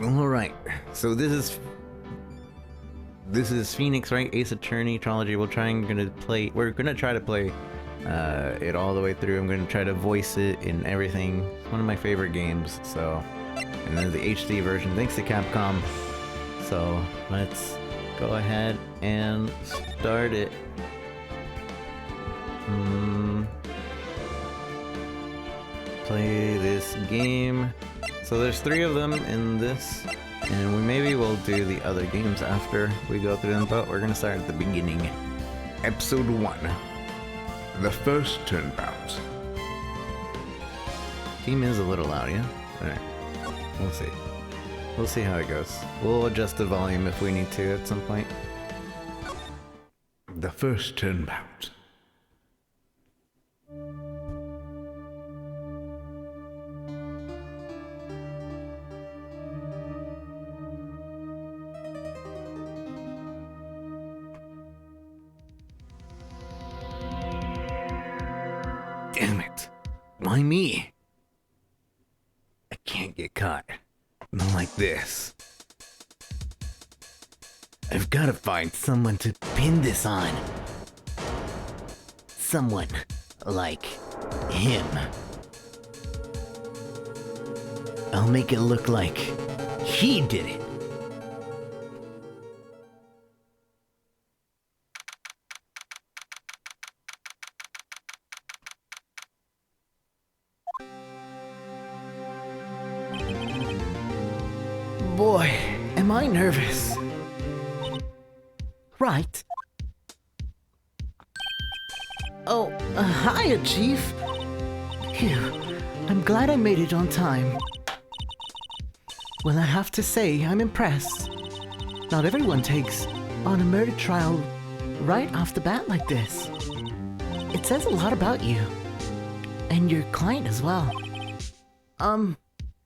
Alright, so this is Phoenix, Wright, Ace Attorney, Trilogy. We're gonna try to play it all the way through. I'm gonna try to voice it and everything. It's one of my favorite games, so. And then the HD version, thanks to Capcom. So, let's go ahead and start it. Play this game. So there's 3 of them in this, and maybe we'll do the other games after we go through them, but we're gonna start at the beginning. Episode 1. The first turnabout. Game is a little loud, yeah? Alright. We'll see. We'll see how it goes. We'll adjust the volume if we need to at some point. The first turnabout. Damn it. Why me? I can't get caught. Not like this. I've gotta find someone to pin this on. Someone like him. I'll make it look like he did it. Boy, am I nervous. Right. Oh, hiya, Chief. Phew, I'm glad I made it on time. Well, I have to say, I'm impressed. Not everyone takes on a murder trial right off the bat like this. It says a lot about you. And your client as well.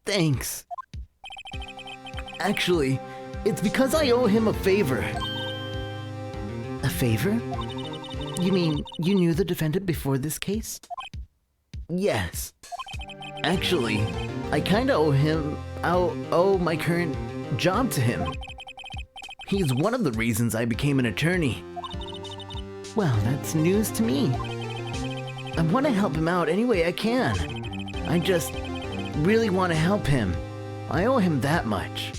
Thanks. Actually, it's because I owe him a favor. A favor? You mean you knew the defendant before this case? Yes. Actually, I kinda owe my current job to him. He's one of the reasons I became an attorney. Well, that's news to me. I want to help him out any way I can. I just really want to help him. I owe him that much.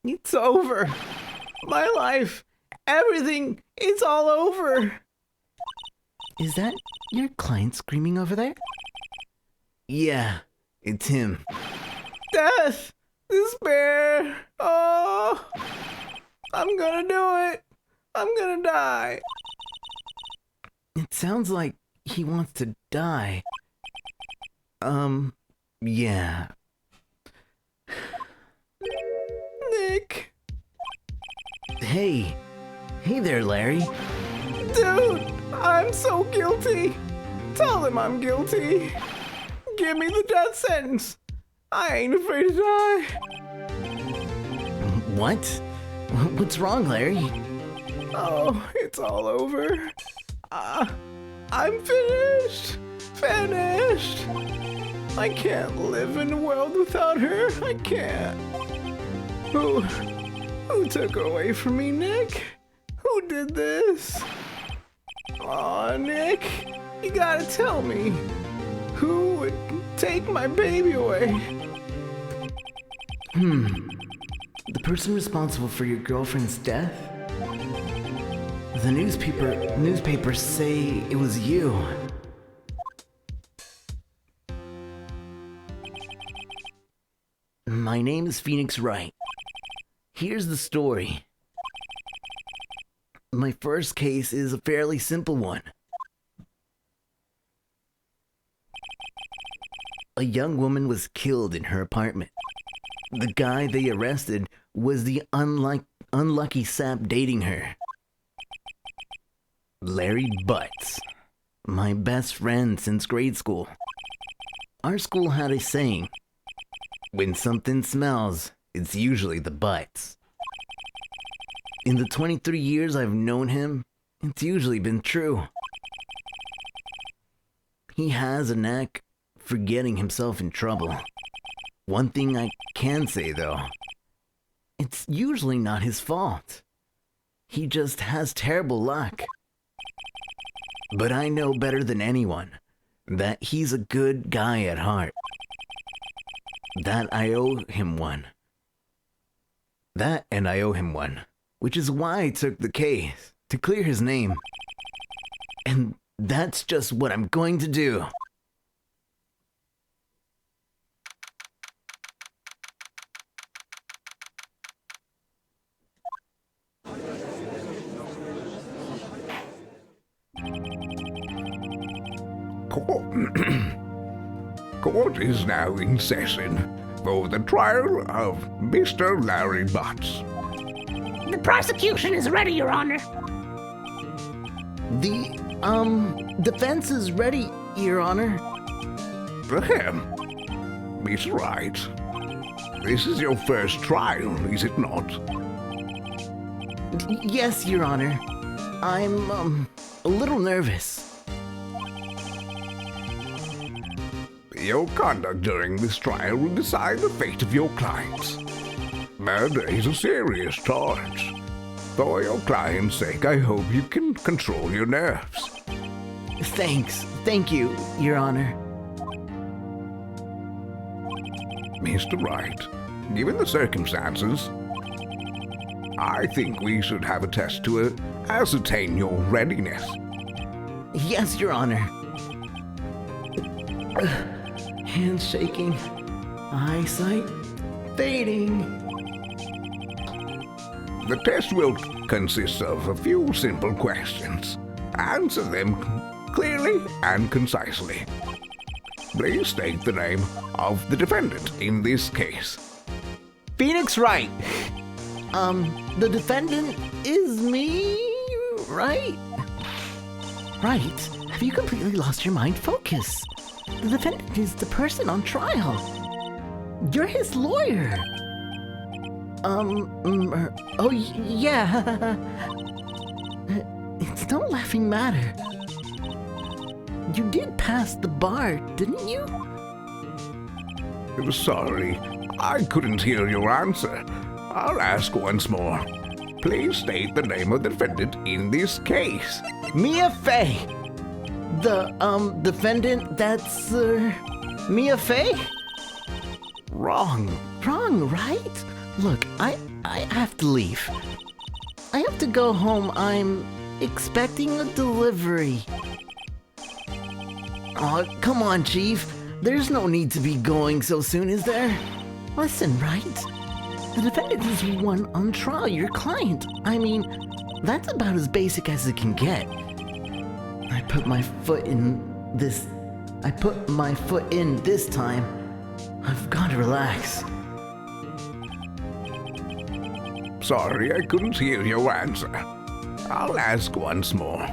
It's over. My life, everything, it's all over. Is that your client screaming over there? Yeah, it's him. Death! Despair! Oh! I'm gonna do it! I'm gonna die! It sounds like he wants to die. Yeah. Nick. Hey there, Larry. Dude, I'm so guilty. Tell him I'm guilty. Give me the death sentence. I ain't afraid to die. What? What's wrong, Larry? Oh, it's all over. I'm finished. Finished. I can't live in a world without her. I can't. Who took her away from me, Nick? Who did this? Aw, Nick, you gotta tell me. Who would take my baby away? The person responsible for your girlfriend's death? The newspapers say it was you. My name is Phoenix Wright. Here's the story. My first case is a fairly simple one. A young woman was killed in her apartment. The guy they arrested was the unlucky sap dating her. Larry Butts, my best friend since grade school. Our school had a saying, when something smells, it's usually the butts. In the 23 years I've known him, it's usually been true. He has a knack for getting himself in trouble. One thing I can say, though, it's usually not his fault. He just has terrible luck. But I know better than anyone that he's a good guy at heart. That I owe him one. That and I owe him one, which is why I took the case, to clear his name. And that's just what I'm going to do. Court is now in session for the trial of Mr. Larry Butts. The prosecution is ready, Your Honor. The, defense is ready, Your Honor. Ahem. Miss Wright, this is your first trial, is it not? Yes, Your Honor. I'm, a little nervous. Your conduct during this trial will decide the fate of your clients. Murder is a serious charge. For your client's sake, I hope you can control your nerves. Thanks. Thank you, Your Honor. Mr. Wright, given the circumstances, I think we should have a test to ascertain your readiness. Yes, Your Honor. Hands shaking, eyesight fading. The test will consist of a few simple questions. Answer them clearly and concisely. Please state the name of the defendant in this case. Phoenix Wright. The defendant is me, right? Right? Have you completely lost your mind? Focus. The defendant is the person on trial. You're his lawyer. Oh, yeah. It's no laughing matter. You did pass the bar, didn't you? Sorry, I couldn't hear your answer. I'll ask once more. Please state the name of the defendant in this case. Mia Fey. The, defendant, that's, Mia Fey? Wrong, right? Look, I have to leave. I have to go home. I'm expecting a delivery. Oh, come on, Chief. There's no need to be going so soon, is there? Listen, Wright. The defendant is one on trial, your client. I mean, that's about as basic as it can get. I put my foot in this time. I've got to relax. Sorry, I couldn't hear your answer. I'll ask once more.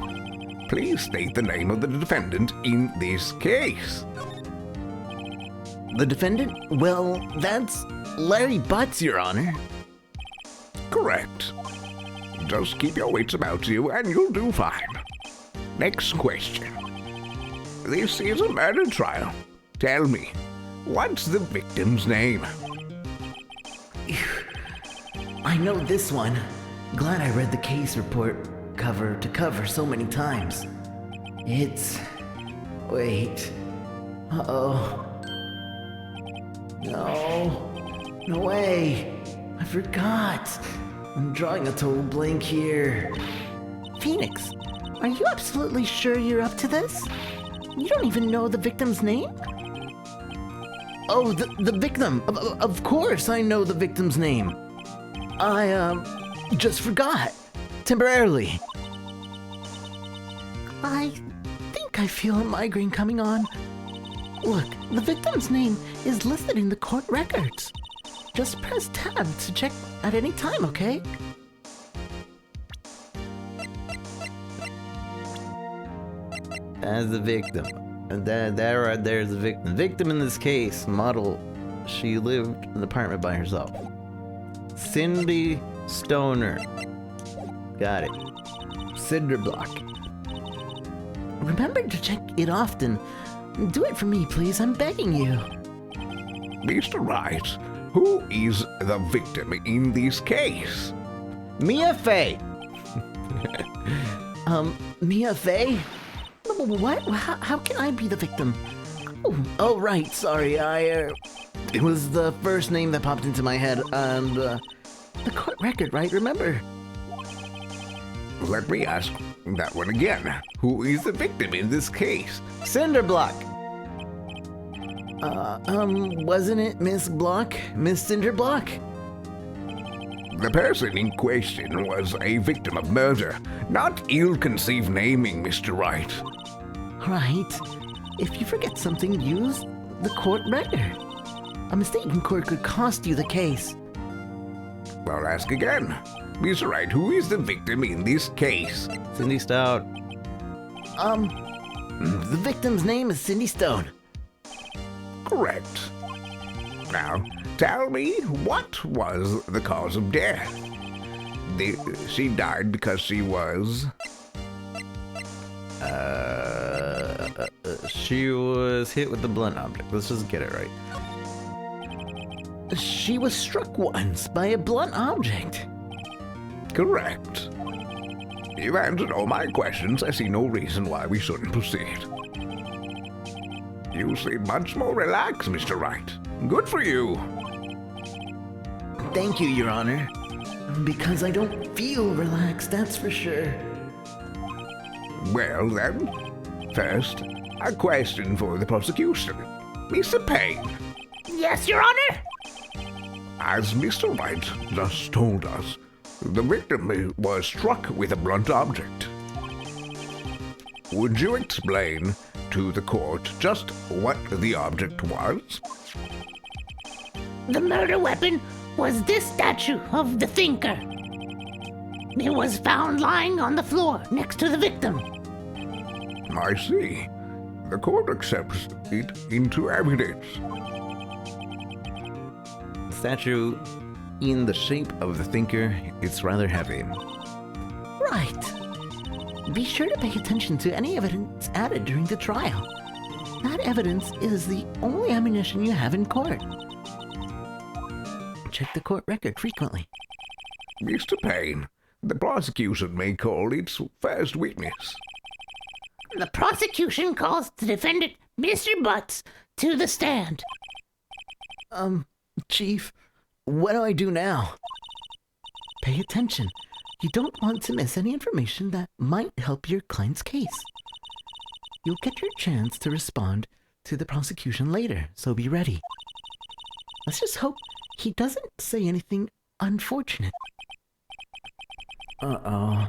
Please state the name of the defendant in this case. The defendant? Well, that's Larry Butts, Your Honor. Correct. Just keep your wits about you and you'll do fine. Next question. This is a murder trial. Tell me, what's the victim's name? I know this one. Glad I read the case report cover to cover so many times. It's... Wait. Uh-oh. No way. I forgot. I'm drawing a total blank here. Phoenix, are you absolutely sure you're up to this? You don't even know the victim's name? Oh, the victim. Of course I know the victim's name. I, just forgot. Temporarily. I think I feel a migraine coming on. Look, the victim's name is listed in the court records. Just press tab to check at any time, okay? As the victim. And that right there is the victim. Victim in this case, model, she lived in an apartment by herself. Cindy Stoner. Got it. Cinder block. Remember to check it often. Do it for me, please. I'm begging you. Mr. Wright, who is the victim in this case? Mia Fey. Mia Fey? What? How can I be the victim? Oh, right. Sorry. It was the first name that popped into my head, and the court record, right? Remember? Let me ask that one again. Who is the victim in this case? Cinderblock. Wasn't it Miss Block? Miss Cinderblock? The person in question was a victim of murder, not ill-conceived naming, Mr. Wright. Right. If you forget something, use the court record. A mistake in court could cost you the case. I'll ask again. Mr. Wright, who is the victim in this case? Cindy Stout. The victim's name is Cindy Stone. Correct. Now, tell me, what was the cause of death? She died because she was... She was hit with the blunt object. Let's just get it right. She was struck once by a blunt object. Correct. You've answered all my questions. I see no reason why we shouldn't proceed. You seem much more relaxed, Mr. Wright. Good for you. Thank you, Your Honor. Because I don't feel relaxed, that's for sure. Well then, first, a question for the prosecution. Mr. Payne, Yes, Your Honor. as Mr. Wright just told us, the victim was struck with a blunt object. Would you explain to the court just what the object was? The murder weapon was this statue of the Thinker. It was found lying on the floor next to the victim. I see. The court accepts it into evidence. Statue in the shape of the Thinker. It's rather heavy. Right. Be sure to pay attention to any evidence added during the trial. That evidence is the only ammunition you have in court. Check the court record frequently. Mr. Payne, the prosecution may call its first witness. The prosecution calls the defendant, Mr. Butts, to the stand. Chief, what do I do now? Pay attention. You don't want to miss any information that might help your client's case. You'll get your chance to respond to the prosecution later, so be ready. Let's just hope he doesn't say anything unfortunate. Uh-oh.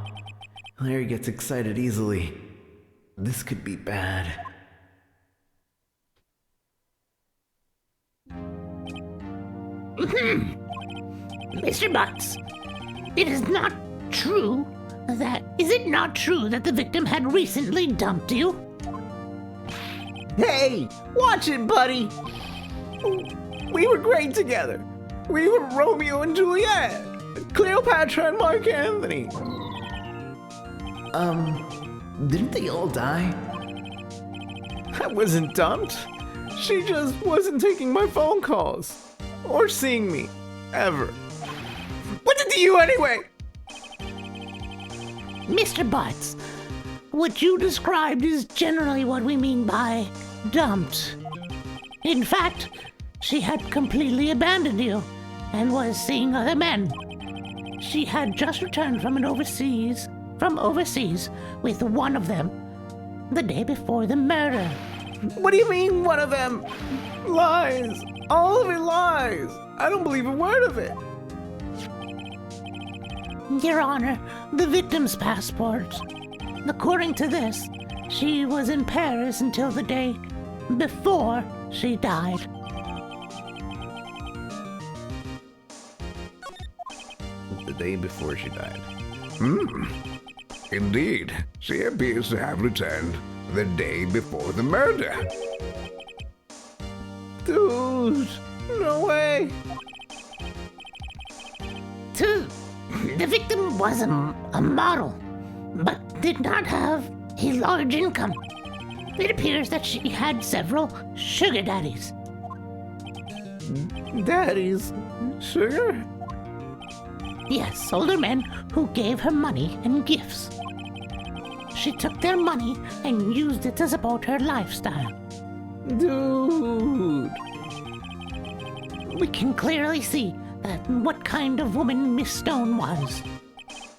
Larry gets excited easily. This could be bad. Mr. Butts, is it not true that the victim had recently dumped you? Hey, watch it, buddy. We were great together. We were Romeo and Juliet, Cleopatra and Mark Anthony. Didn't they all die? I wasn't dumped. She just wasn't taking my phone calls or seeing me, ever. What's it to you anyway? Mr. Butts, what you described is generally what we mean by dumped. In fact, she had completely abandoned you and was seeing other men. She had just returned from overseas with one of them the day before the murder. What do you mean, one of them? Lies. All of it lies. I don't believe a word of it. Your Honor, the victim's passport. According to this, she was in Paris until the day before she died. The day before she died. Indeed, she appears to have returned the day before the murder. Dude, no way. The victim was a model, but did not have a large income. It appears that she had several sugar daddies. Daddy's sugar? Yes, older men who gave her money and gifts. She took their money and used it to support her lifestyle. Dude. We can clearly see that what kind of woman Miss Stone was.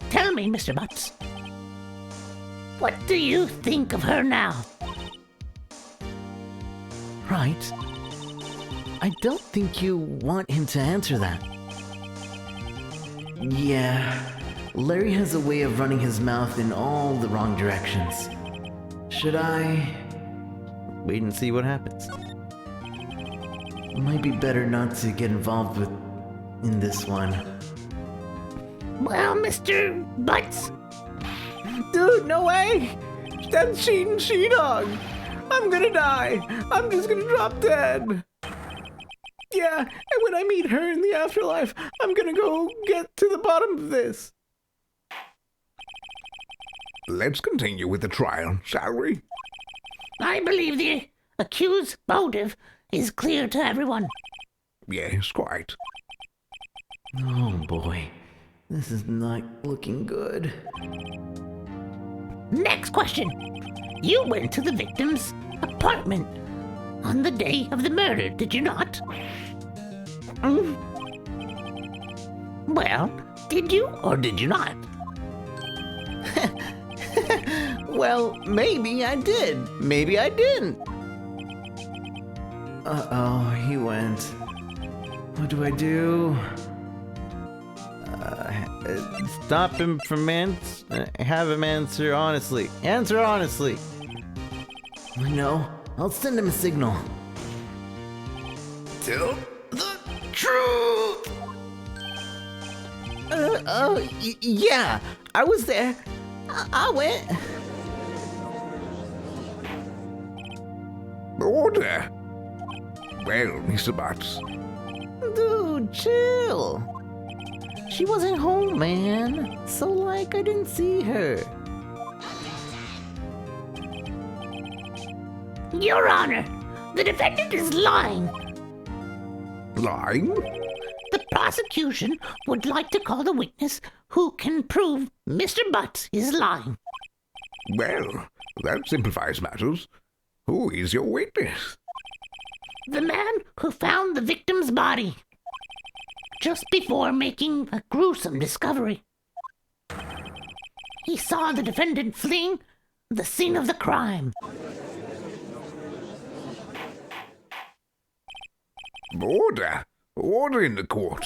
Tell me, Mr. Butts, what do you think of her now? Right. I don't think you want him to answer that. Yeah, Larry has a way of running his mouth in all the wrong directions. Should I? Wait and see what happens. Might be better not to get involved in this one. Well, Mr. Butts, Dude, no way! That's cheating she-dog! I'm gonna die! I'm just gonna drop dead! Yeah, and when I meet her in the afterlife, I'm gonna go get to the bottom of this. Let's continue with the trial, shall we? I believe the accused's motive is clear to everyone. Yes, quite. Oh boy, this is not looking good. Next question. You went to the victim's apartment on the day of the murder, did you not? Well, did you or did you not? Well, maybe I did. Maybe I didn't. Uh-oh, he went. What do I do? Stop him from have him answer honestly. Answer honestly. No, I'll send him a signal. Tell the truth! Yeah, I was there. I went. Order! Well, Mr. Butts, Dude, chill. She wasn't home, man. So, like, I didn't see her. Your Honor, the defendant is lying. lying? The prosecution would like to call the witness who can prove Mr. Butts is lying. Well, that simplifies matters. Who is your witness? The man who found the victim's body just before making a gruesome discovery. He saw the defendant fleeing the scene of the crime. Order! Order in the court.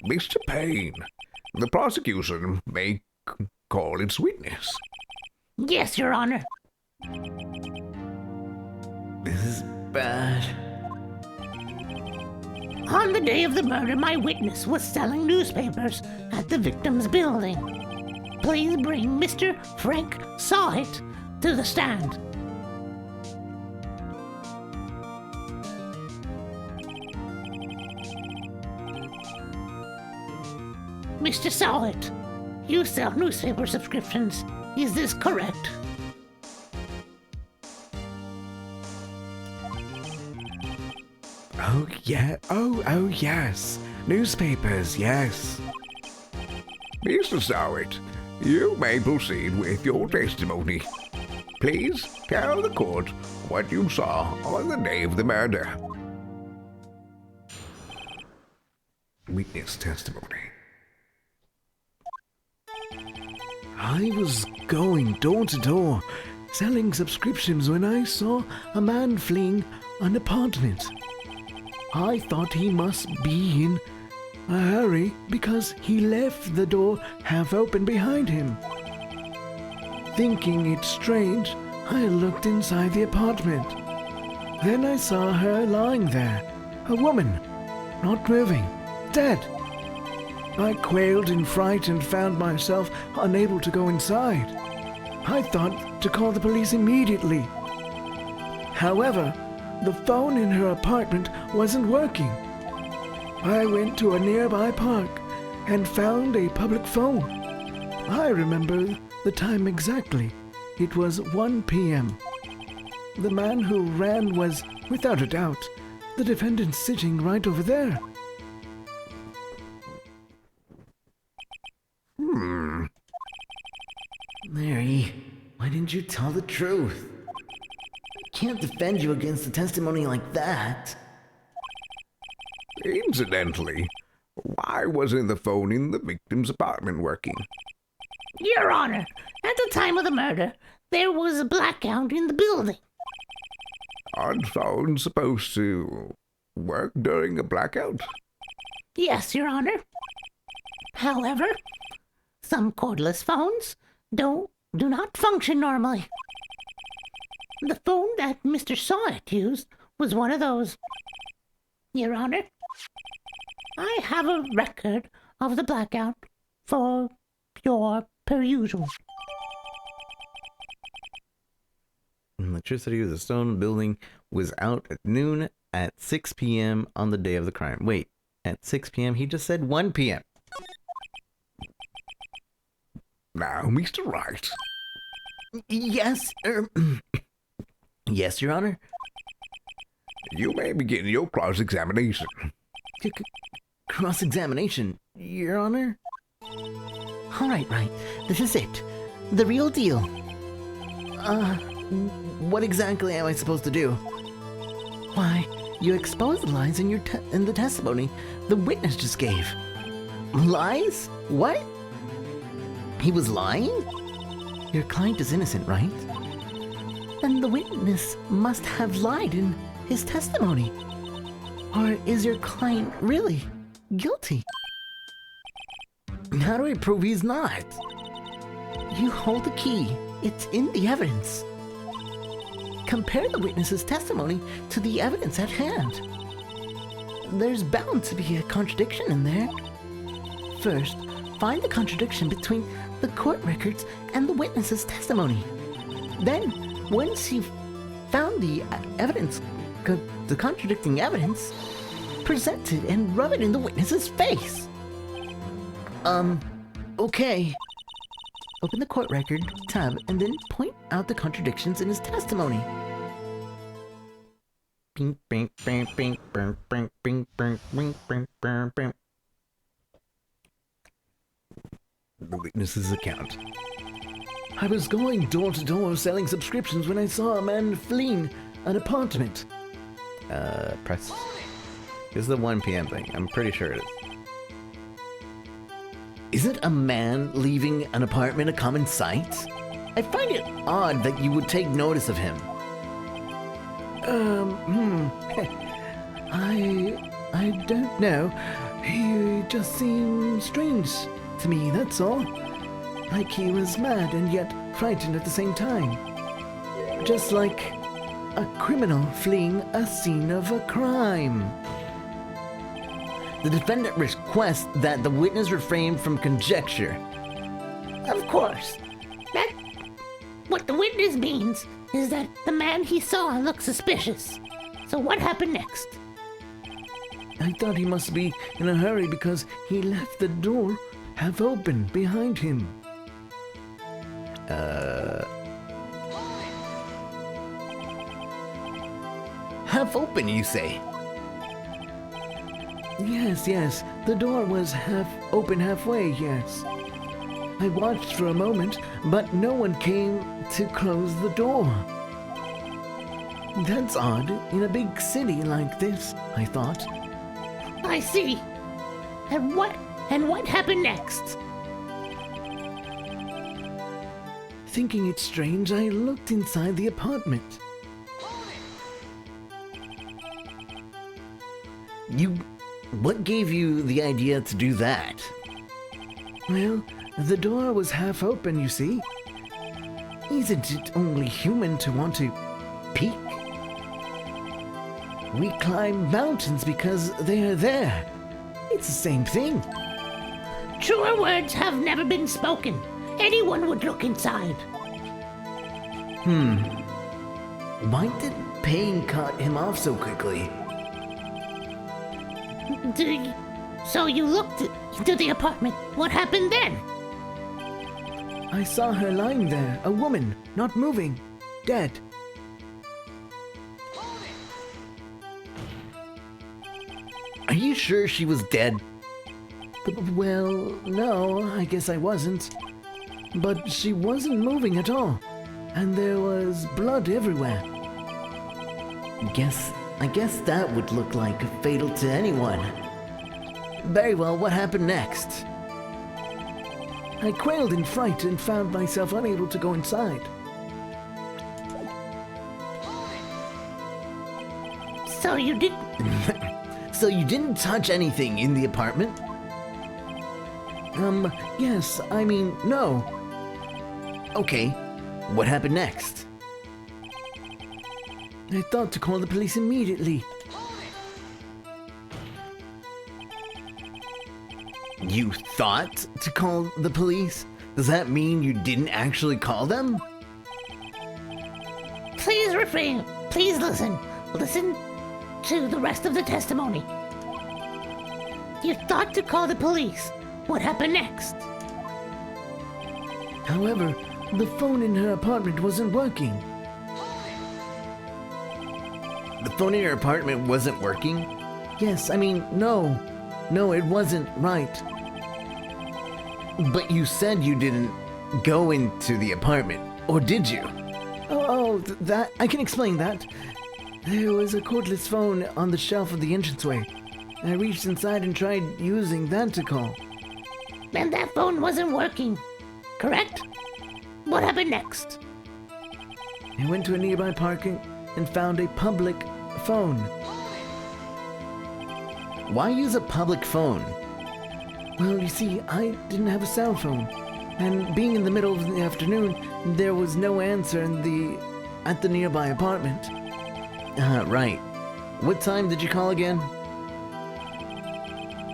Mr. Payne, the prosecution may call its witness. Yes, Your Honor. This is bad. On the day of the murder, my witness was selling newspapers at the victim's building. Please bring Mr. Frank Sawit to the stand. Mr. Sawit, you sell newspaper subscriptions. Is this correct? Oh, yeah. Oh, yes. Newspapers, yes. Mr. Sowett, you may proceed with your testimony. Please tell the court what you saw on the day of the murder. Witness testimony. I was going door to door, selling subscriptions when I saw a man fleeing an apartment. I thought he must be in a hurry because he left the door half open behind him. Thinking it strange, I looked inside the apartment. Then I saw her lying there, a woman, not moving, dead. I quailed in fright and found myself unable to go inside. I thought to call the police immediately. However, the phone in her apartment wasn't working. I went to a nearby park and found a public phone. I remember the time exactly. It was 1 p.m. The man who ran was, without a doubt, The defendant's sitting right over there. Mary, why didn't you tell the truth? I can't defend you against a testimony like that. Incidentally, why wasn't the phone in the victim's apartment working? Your Honor, at the time of the murder, there was a blackout in the building. Aren't phones supposed to work during a blackout? Yes, Your Honor. However, some cordless phones do not function normally. The phone that Mr. Sawyer used was one of those. Your Honor, I have a record of the blackout for your perusal. Electricity of the stone building was out at noon at 6 p.m. on the day of the crime. Wait, at 6 p.m.? He just said 1 p.m. Now, Mr. Wright, Yes, yes, Your Honor. you may begin your cross-examination. Cross-examination, Your Honor? All right, this is it. The real deal. What exactly am I supposed to do? Why, you exposed the lies in in the testimony the witness just gave. Lies? What? He was lying? Your client is innocent, right? Then the witness must have lied in his testimony. Or is your client really guilty? How do I prove he's not? You hold the key. It's in the evidence. Compare the witness's testimony to the evidence at hand. There's bound to be a contradiction in there. First, find the contradiction between the court records and the witness's testimony. Then, once you've found the evidence, the contradicting evidence, present it and rub it in the witness's face. Okay. Open the court record tab and then point out the contradictions in his testimony. Bing, bing, bing, bing, bing, bing, bing, bing, bing, bing, bing, bing. The witness's account. I was going door to door selling subscriptions when I saw a man fleeing an apartment. Press. This is the 1 p.m. thing. I'm pretty sure it is. Isn't a man leaving an apartment a common sight? I find it odd that you would take notice of him. I don't know. He just seemed strange to me, that's all. Like he was mad and yet frightened at the same time. Just like a criminal fleeing a scene of a crime. The defendant requests that the witness refrain from conjecture. Of course. What the witness means is that the man he saw looked suspicious. So what happened next? I thought he must be in a hurry because he left the door half open behind him. Half open, you say? Yes, the door was half open halfway, yes. I watched for a moment, but no one came to close the door. That's odd, in a big city like this, I thought. I see. And what happened next? Thinking it strange, I looked inside the apartment. What gave you the idea to do that? Well, the door was half open, you see. Isn't it only human to want to peek? We climb mountains because they are there. It's the same thing. Truer words have never been spoken. Anyone would look inside. Why did pain cut him off so quickly? So you looked into the apartment. What happened then? I saw her lying there, a woman, not moving, dead. sure she was dead? Well, no, I guess I wasn't. But she wasn't moving at all. And there was blood everywhere. I guess that would look like fatal to anyone. Very well, what happened next? I quailed in fright and found myself unable to go inside. So you did. So you didn't touch anything in the apartment? Yes, I mean, no. Okay, what happened next? I thought to call the police immediately. You thought to call the police? Does that mean you didn't actually call them? Please refrain. Please listen. Listen to the rest of the testimony. You thought to call the police. What happened next? However, the phone in her apartment wasn't working. The phone in your apartment wasn't working? Yes, I mean, no. No, it wasn't right. But you said you didn't go into the apartment, or did you? That, I can explain that. There was a cordless phone on the shelf of the entranceway. I reached inside and tried using that to call. And that phone wasn't working, correct? What happened next? I went to a nearby parking and found a public phone. Why use a public phone? Well, you see, I didn't have a cell phone. And being in the middle of the afternoon, there was no answer at the nearby apartment. Right. What time did you call again?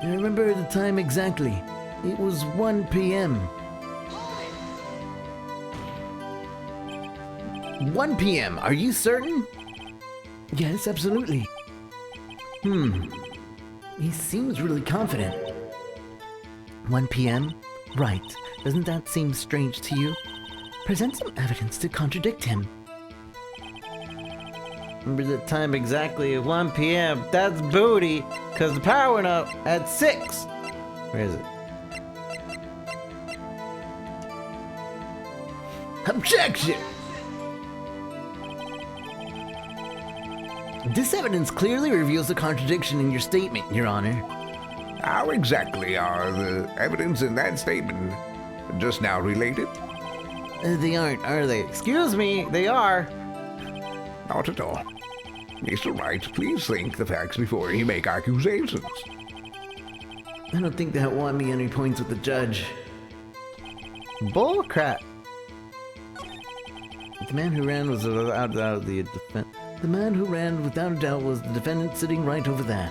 I remember the time exactly. It was 1 p.m. 1 p.m., are you certain? Yes, absolutely. He seems really confident. 1 p.m.? Right. Doesn't that seem strange to you? Present some evidence to contradict him. Remember the time exactly at 1 p.m. That's booty, because the power went up at 6. Where is it? Objection! This evidence clearly reveals a contradiction in your statement, Your Honor. How exactly are the evidence in that statement just now related? They aren't, are they? Excuse me, they are. Not at all. Mr. Wright, please think the facts before you make accusations. I don't think that won me any points with the judge. Bull crap. The man who ran was without doubt the defendant. The man who ran without a doubt was the defendant sitting right over there.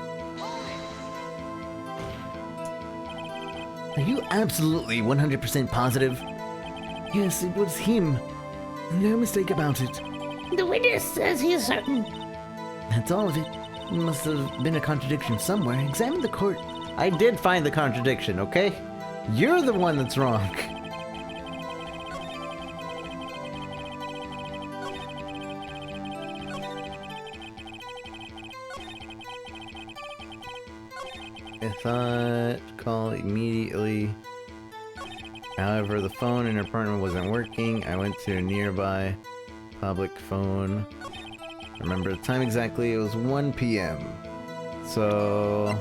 Are you absolutely 100% positive? Yes, it was him. No mistake about it. The witness says he is certain. That's all of it. Must have been a contradiction somewhere. Examine the court. I did find the contradiction, okay? You're the one that's wrong. I thought call immediately. However, the phone in her apartment wasn't working. I went to a nearby public phone. I remember the time exactly. It was 1 p.m. So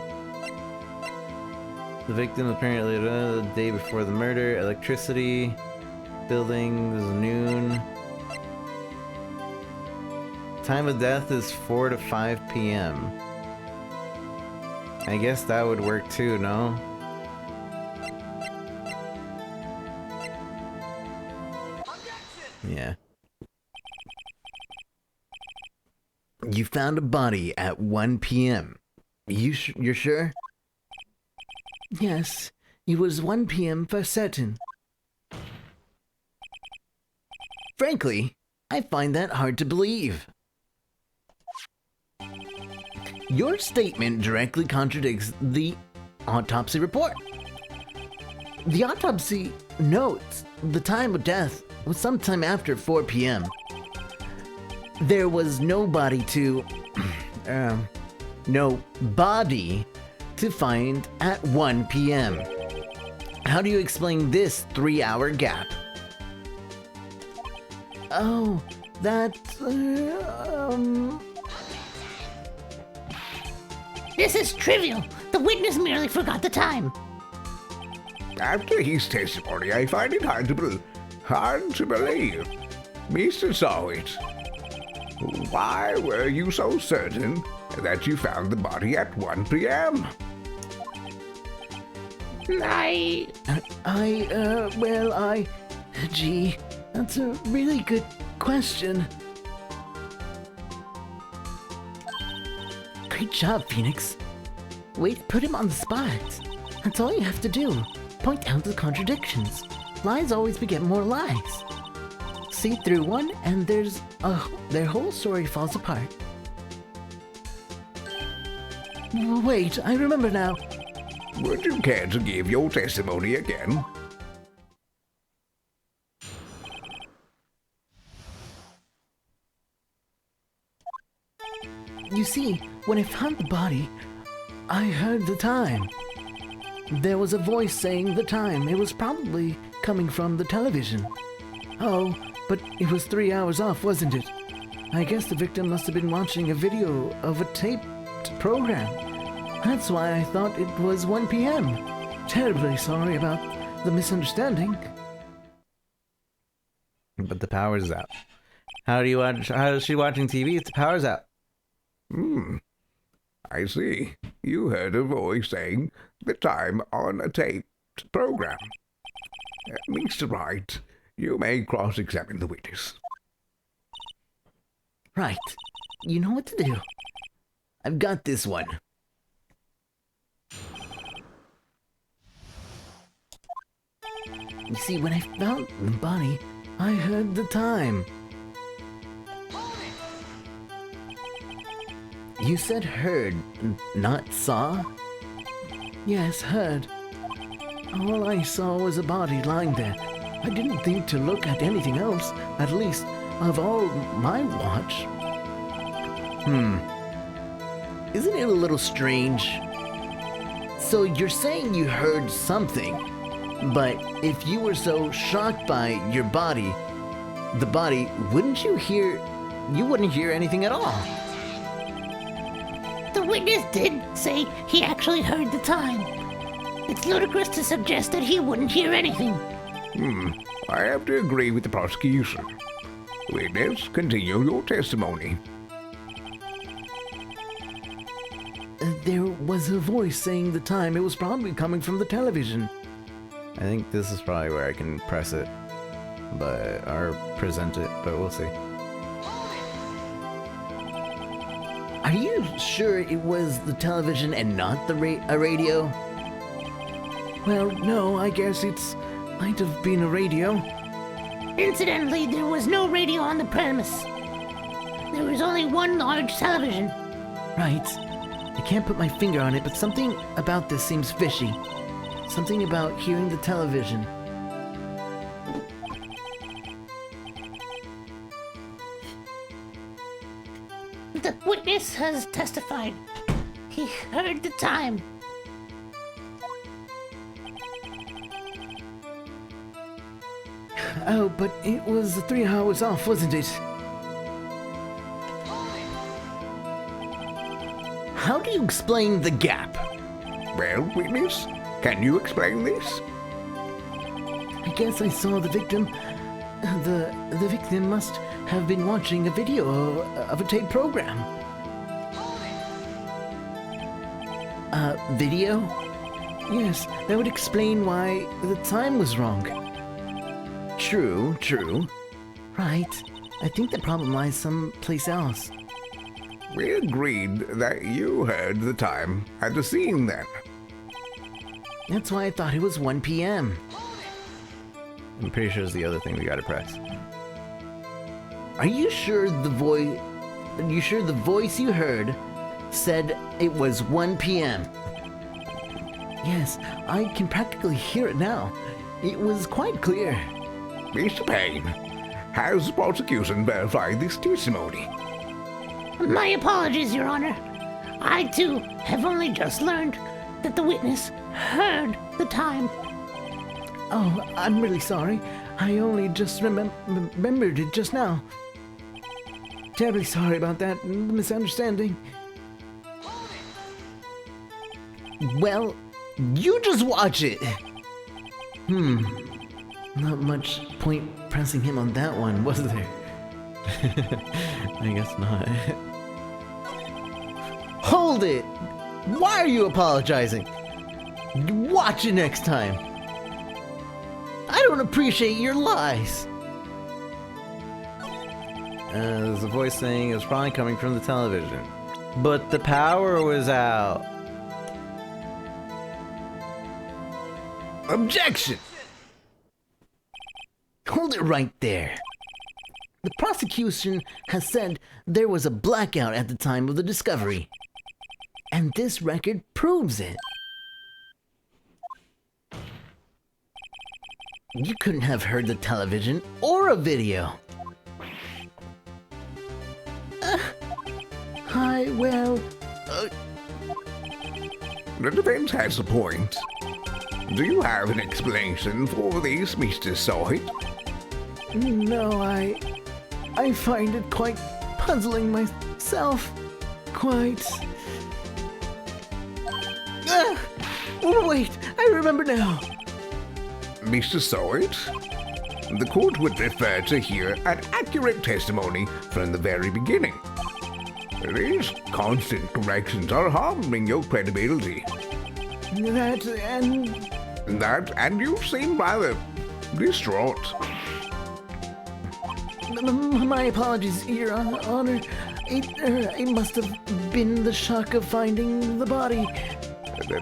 the victim apparently the day before the murder. Electricity. Building is noon. Time of death is 4 to 5 p.m. I guess that would work too, no? Yeah. You found a body at 1 p.m. You're sure? Yes, it was 1 p.m. for certain. Frankly, I find that hard to believe. Your statement directly contradicts the autopsy report. The autopsy notes the time of death was sometime after 4 p.m. There was no body to to find at 1 p.m. How do you explain this 3-hour gap? Oh, that, This is trivial. The witness merely forgot the time. After his testimony, I find it hard to believe. Mr. Sawit, why were you so certain that you found the body at 1 p.m.? Gee, that's a really good question. Great job, Phoenix. Way to put him on the spot. That's all you have to do. Point out the contradictions. Lies always beget more lies. See through one, and their whole story falls apart. Wait, I remember now. Would you care to give your testimony again? You see, when I found the body, I heard the time. There was a voice saying the time. It was probably coming from the television. Oh, but it was 3 hours off, wasn't it? I guess the victim must have been watching a video of a taped program. That's why I thought it was 1 p.m. Terribly sorry about the misunderstanding. But the power's out. How is she watching TV if the power's out? I see. You heard a voice saying the time on a taped program. Mr. Wright, you may cross-examine the witness. Right. You know what to do. I've got this one. You see, when I found the body, I heard the time. You said heard, not saw? Yes, heard. All I saw was a body lying there. I didn't think to look at anything else, at least of all my watch. Isn't it a little strange? So you're saying you heard something, but if you were so shocked by your body, the body, you wouldn't hear anything at all. The witness did say he actually heard the time. It's ludicrous to suggest that he wouldn't hear anything. I have to agree with the prosecution. Witness, continue your testimony. There was a voice saying the time. It was probably coming from the television. I think this is probably where I can press it, or present it, but we'll see. Are you sure it was the television and not a radio? Well, no, I guess might have been a radio. Incidentally, there was no radio on the premise. There was only one large television. Right. I can't put my finger on it, but something about this seems fishy. Something about hearing the television. The witness has testified. He heard the time. Oh, but it was 3 hours off, wasn't it? How do you explain the gap? Well, witness, can you explain this? I guess I saw the victim. The victim must have been watching a video of a tape program. Video? Yes, that would explain why the time was wrong. True. Right. I think the problem lies someplace else. We agreed that you heard the time at the scene then. That's why I thought it was 1 p.m. I'm pretty sure it's the other thing we gotta press. Are you sure the voice you heard said it was 1 p.m.? Yes, I can practically hear it now. It was quite clear. Mr. Payne, has the prosecution verified this testimony? My apologies, Your Honor. I, too, have only just learned that the witness heard the time. Oh, I'm really sorry. I only just remembered it just now. Terribly sorry about that misunderstanding. Well, you just watch it. Not much point pressing him on that one, was there? I guess not. Hold it! Why are you apologizing? Watch it next time. I don't appreciate your lies. There's a voice saying it was probably coming from the television. But the power was out. Objection! Hold it right there. The prosecution has said there was a blackout at the time of the discovery. And this record proves it. You couldn't have heard the television or a video. The defense has a point. Do you have an explanation for this, Mr. Sawyer? No, I find it quite puzzling myself. Quite. Oh, wait, I remember now. Mr. Sawyer, the court would prefer to hear an accurate testimony from the very beginning. These constant corrections are harming your credibility. That, and you seem rather distraught. My apologies, Your Honor. It must have been the shock of finding the body.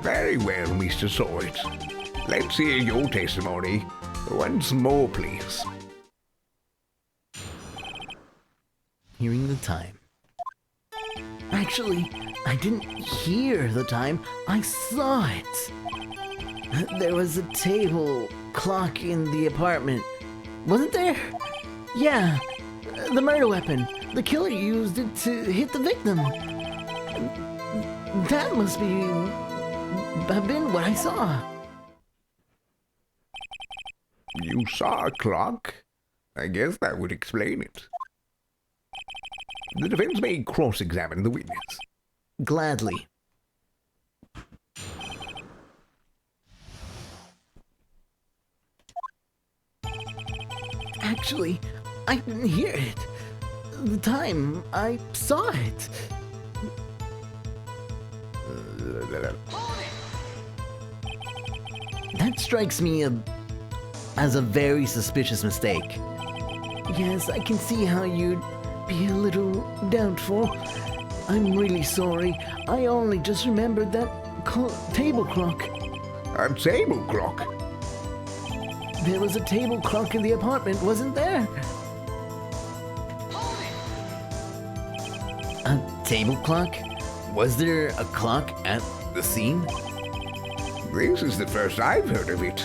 Very well, Mr. Sawyer. Let's hear your testimony once more, please. Hearing the time. Actually, I didn't hear the time, I saw it. There was a table clock in the apartment. Wasn't there? Yeah, the murder weapon. The killer used it to hit the victim. That must have been what I saw. You saw a clock? I guess that would explain it. The defense may cross-examine the witness. Gladly. Actually, I didn't hear it. The time, I saw it. That strikes me as a very suspicious mistake. Yes, I can see how you'd be a little doubtful. I'm really sorry. I only just remembered that table clock. A table clock? There was a table clock in the apartment, wasn't there? A table clock? Was there a clock at the scene? This is the first I've heard of it.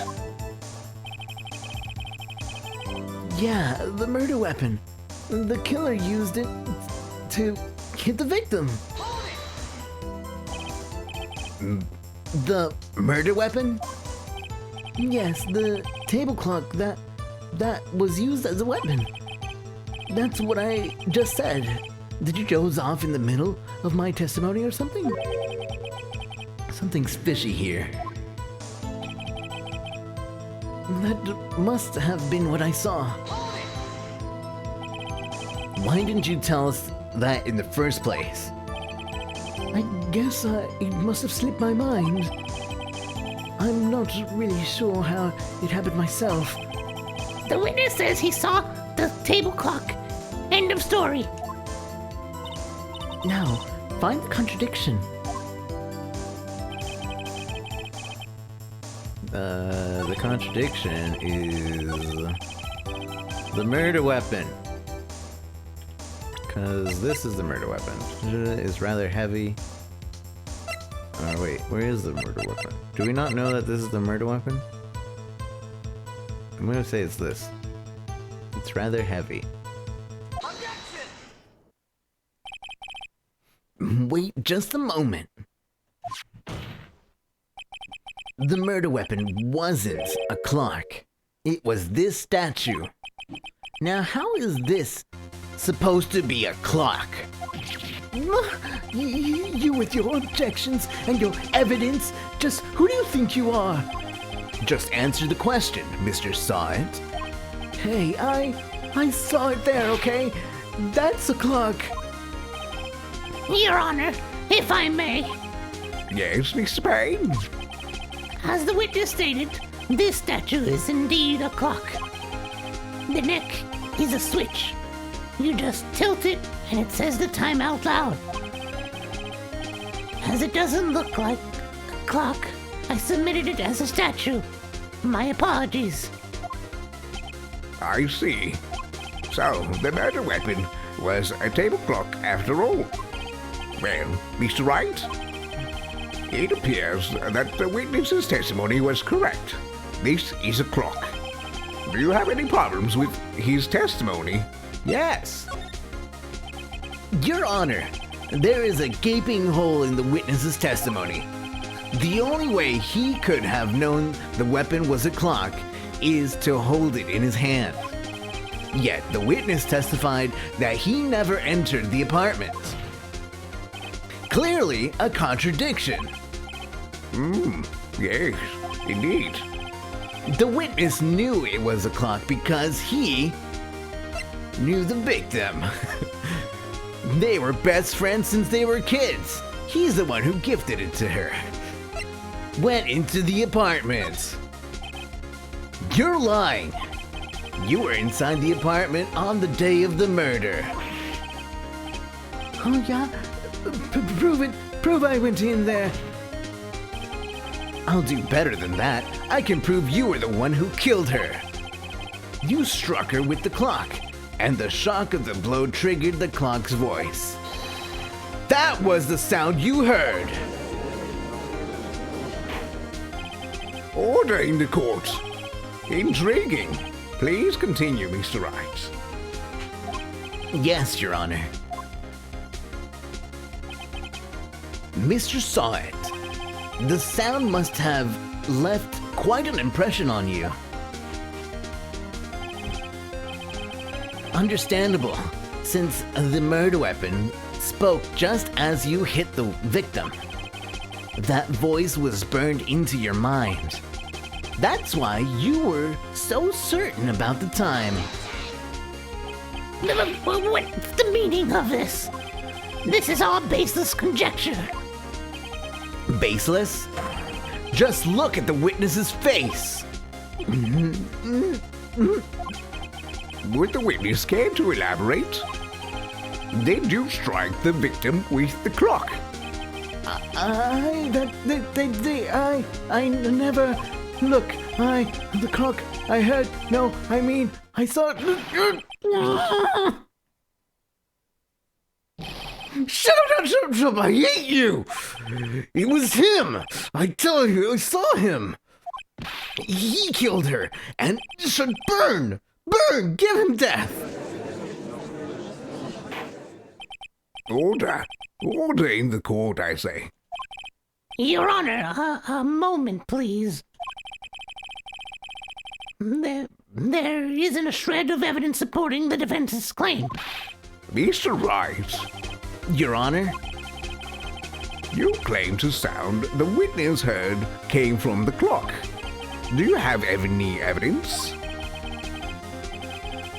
Yeah, the murder weapon. The killer used it to hit the victim. The murder weapon? Yes, the table clock that was used as a weapon. That's what I just said. Did you doze off in the middle of my testimony or something? Something's fishy here. That must have been what I saw. Why didn't you tell us that in the first place? I guess it must have slipped my mind. I'm not really sure how it happened myself. The witness says he saw the table clock. End of story. Now, find the contradiction. The contradiction is the murder weapon. Because this is the murder weapon. It's rather heavy. Wait, where is the murder weapon? Do we not know that this is the murder weapon? I'm gonna say it's this. It's rather heavy. Wait just a moment. The murder weapon wasn't a clock. It was this statue. Now, how is this supposed to be a clock? You with your objections and your evidence, just who do you think you are? Just answer the question, Mr. Saw It. Hey, I saw it there, okay? That's a clock. Your Honor, if I may, Yes, Mr. Payne? as the witness stated, this statue is indeed a clock. The neck is a switch. You just tilt it and it says the time out loud. As it doesn't look like a clock, I submitted it as a statue. My apologies. I see. So, the murder weapon was a table clock after all. Well, Mr. Wright, it appears that the witness's testimony was correct. This is a clock. Do you have any problems with his testimony? Yes. Your Honor, there is a gaping hole in the witness's testimony. The only way he could have known the weapon was a clock is to hold it in his hand. Yet the witness testified that he never entered the apartment. Clearly a contradiction. Yes, indeed. The witness knew it was a clock because he knew the victim. They were best friends since they were kids. He's the one who gifted it to her. Went into the apartment. You're lying. You were inside the apartment on the day of the murder. Oh yeah? Prove it. Prove I went in there. I'll do better than that. I can prove you were the one who killed her. You struck her with the clock, and the shock of the blow triggered the clock's voice. That was the sound you heard. Order in the court. Intriguing. Please continue, Mr. Wright. Yes, Your Honor. Mr. Saw It. The sound must have left quite an impression on you. Understandable, since the murder weapon spoke just as you hit the victim. That voice was burned into your mind. That's why you were so certain about the time. What's the meaning of this? This is all baseless conjecture. Baseless? Just look at the witness's face. Would the witness care to elaborate? Did you strike the victim with the clock? I never. Look, the clock, I heard, no, I mean, I saw it. Shut up, I hate you! It was him! I tell you, I saw him! He killed her, and should burn! Burn! Give him death! Order. Order in the court, I say. Your Honor, a moment, please. There isn't a shred of evidence supporting the defense's claim. Mr. Wright, Your Honor, you claim to sound the witness heard came from the clock. Do you have any evidence?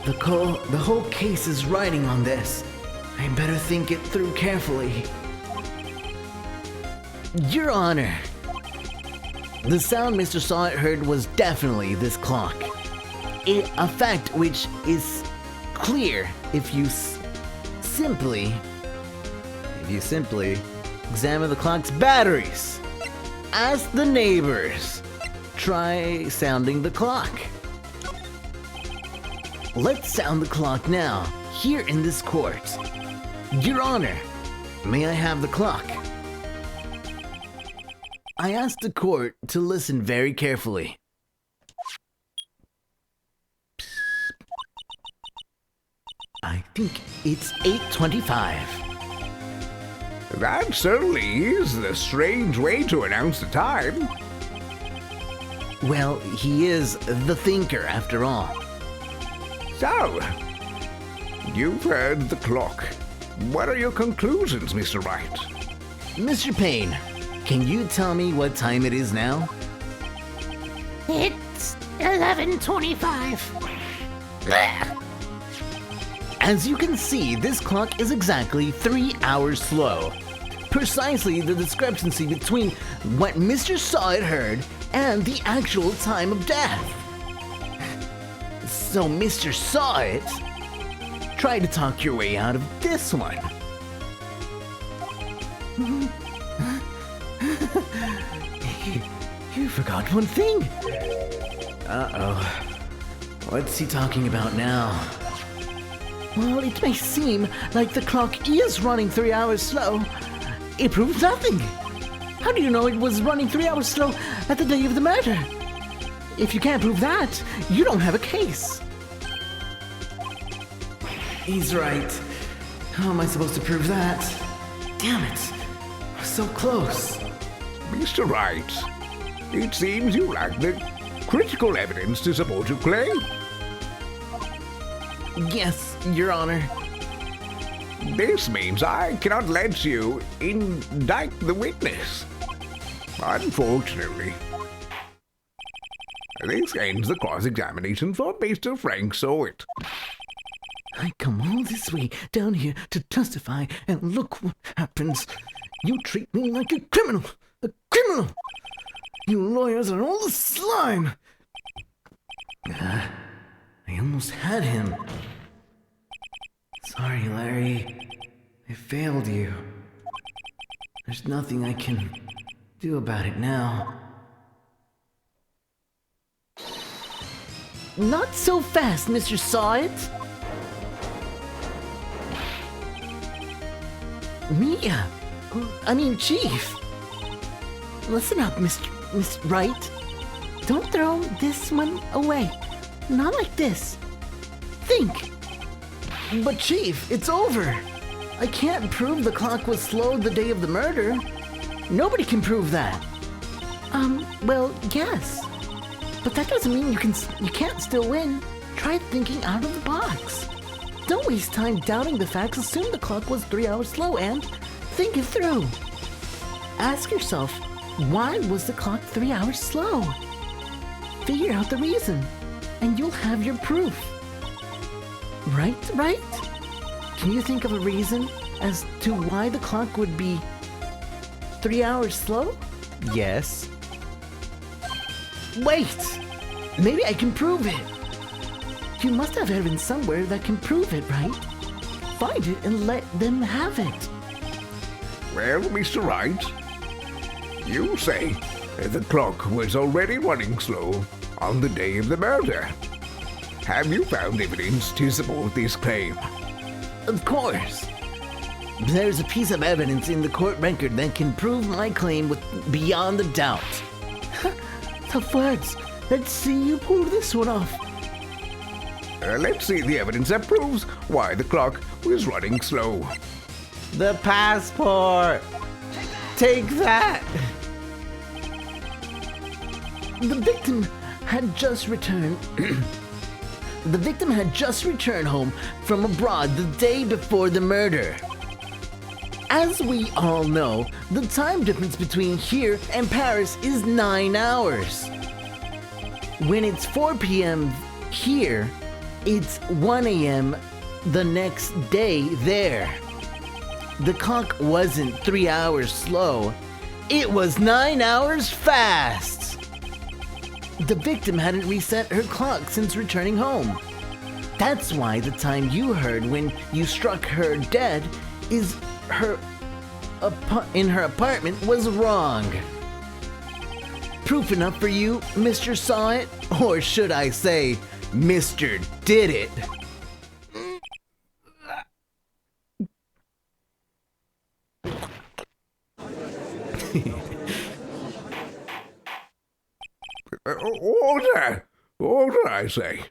the whole case is riding on this. I better think it through carefully. Your Honor, the sound Mr. Saw It heard was definitely this clock. A fact which is clear if you simply examine the clock's batteries. Ask the neighbors. Try sounding the clock. Let's sound the clock now, here in this court. Your Honor, may I have the clock? I ask the court to listen very carefully. I think it's 8:25. That certainly is the strange way to announce the time. Well, he is the thinker after all. So, you've heard the clock. What are your conclusions, Mr. Wright? Mr. Payne, can you tell me what time it is now? It's 11:25. As you can see, this clock is exactly 3 hours slow. Precisely the discrepancy between what Mr. Sawit heard and the actual time of death. So, Mr. Sawit, try to talk your way out of this one. You forgot one thing. Uh-oh. What's he talking about now? Well, it may seem like the clock is running 3 hours slow. It proves nothing. How do you know it was running 3 hours slow at the day of the murder? If you can't prove that, you don't have a case. He's right. How am I supposed to prove that? Damn it. So close. Mr. Wright, it seems you lack the critical evidence to support your claim. Yes, Your Honor. This means I cannot let you indict the witness. Unfortunately. This ends the cross-examination for Mr. Frank Sawit. I come all this way down here to testify, and look what happens. You treat me like a criminal! A criminal! You lawyers are all the slime! I almost had him. Sorry, Larry. I failed you. There's nothing I can do about it now. Not so fast, Mr. Sawit! Mia! Chief! Listen up, Miss Wright. Don't throw this one away. Not like this. Think! But Chief, it's over! I can't prove the clock was slow the day of the murder. Nobody can prove that. Well, yes. But that doesn't mean you can't still win. Try thinking out of the box. Don't waste time doubting the facts. Assume the clock was 3 hours slow and think it through. Ask yourself, why was the clock 3 hours slow? Figure out the reason, and you'll have your proof. Right? Can you think of a reason as to why the clock would be 3 hours slow? Yes. Wait! Maybe I can prove it. You must have evidence somewhere that can prove it, right? Find it and let them have it. Well, Mr. Wright, you say the clock was already running slow on the day of the murder. Have you found evidence to support this claim? Of course. There's a piece of evidence in the court record that can prove my claim beyond a doubt. Tough words. Let's see you pull this one off. Let's see the evidence that proves why the clock was running slow. The passport! Take that! The victim had just returned. The victim had just returned home from abroad the day before the murder. As we all know, the time difference between here and Paris is 9 hours. When it's 4 p.m. here, it's 1 a.m. the next day there. The clock wasn't 3 hours slow, it was 9 hours fast. The victim hadn't reset her clock since returning home. That's why the time you heard when you struck her dead in her apartment was wrong. Proof enough for you, Mr. Sawit? Or should I say, Mr. Did It? Order, I say.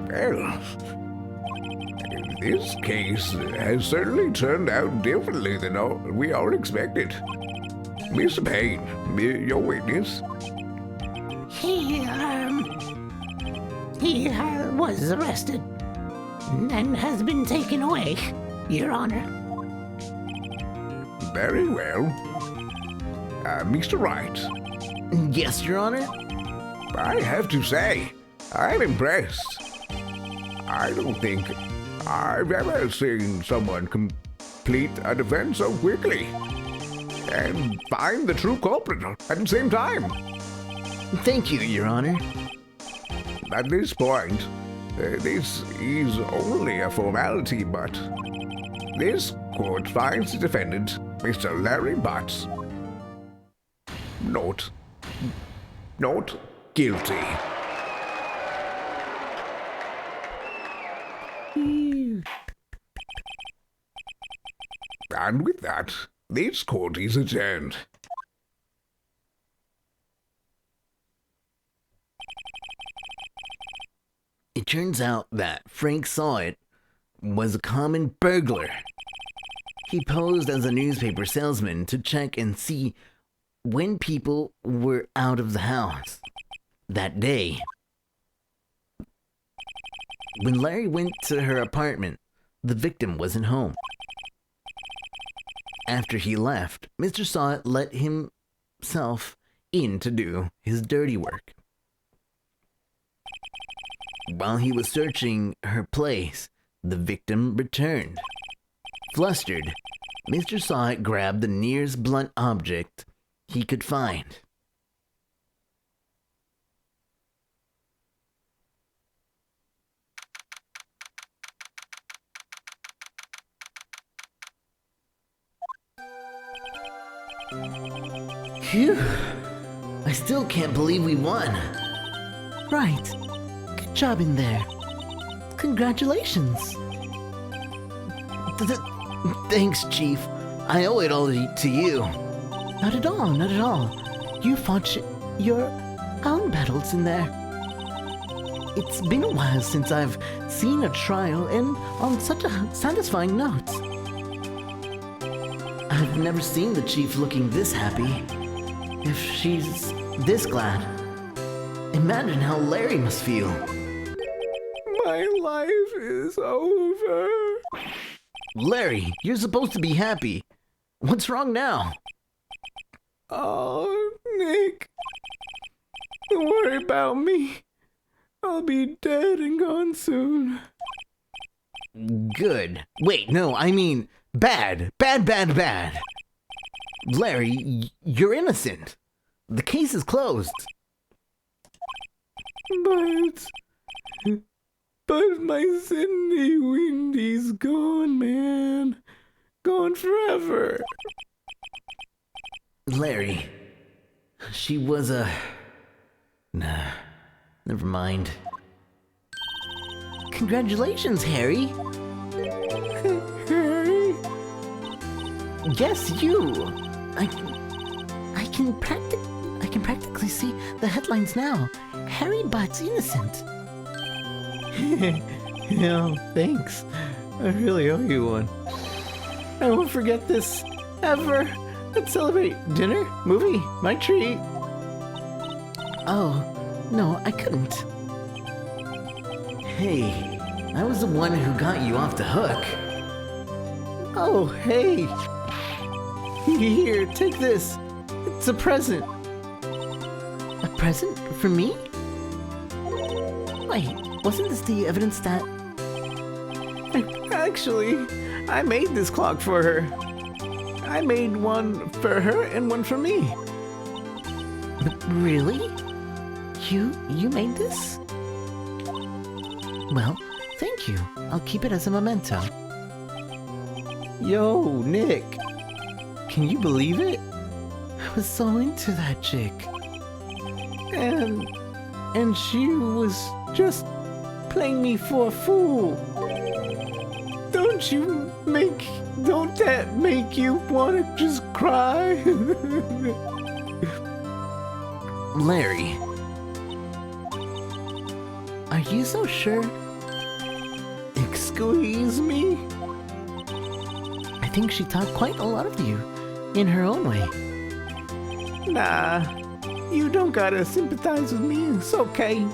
Well, this case has certainly turned out differently than we all expected. Mr. Payne, your witness. He was arrested and has been taken away, Your Honor. Very well. Mr. Wright, Yes, Your Honor? I have to say, I'm impressed. I don't think I've ever seen someone complete a defense so quickly and find the true culprit at the same time. Thank you, Your Honor. At this point, this is only a formality, but this court finds the defendant, Mr. Larry Butts, not guilty. And with that, this court is adjourned. It turns out that Frank Saw It was a common burglar. He posed as a newspaper salesman to check and see when people were out of the house that day. When Larry went to her apartment, the victim wasn't home. After he left, Mr. Saw It let himself in to do his dirty work. While he was searching her place, the victim returned. Flustered, Mr. Saw It grabbed the nearest blunt object he could find. Phew! I still can't believe we won. Right. Good job in there. Congratulations. Thanks, Chief. I owe it all to you. Not at all, not at all. You fought your own battles in there. It's been a while since I've seen a trial and on such a satisfying note. I've never seen the Chief looking this happy. If she's this glad, imagine how Larry must feel. My life is over. Larry, you're supposed to be happy. What's wrong now? Oh, Nick. Don't worry about me. I'll be dead and gone soon. Good. Wait, no, I mean bad. Bad. Larry, you're innocent. The case is closed. But my Cindy Windy's gone, man. Gone forever. Larry, she was a... Nah, never mind. Congratulations, Harry. Harry? Yes, you. I can practically see the headlines now. Harry Butts innocent. Yeah, thanks. I really owe you one. I won't forget this ever. Let's celebrate dinner, movie, my treat. Oh, no, I couldn't. Hey, I was the one who got you off the hook. Oh, hey. Here, take this. It's a present. A present for me? Wait, wasn't this the evidence that... Actually, I made this clock for her. I made one for her and one for me. Really? You made this? Well, thank you. I'll keep it as a memento. Yo, Nick. Can you believe it? I was so into that chick. And she was just playing me for a fool. Don't that make you want to just cry? Larry, are you so sure? Squeeze me? I think she taught quite a lot of you, in her own way. Nah, you don't gotta sympathize with me. It's okay.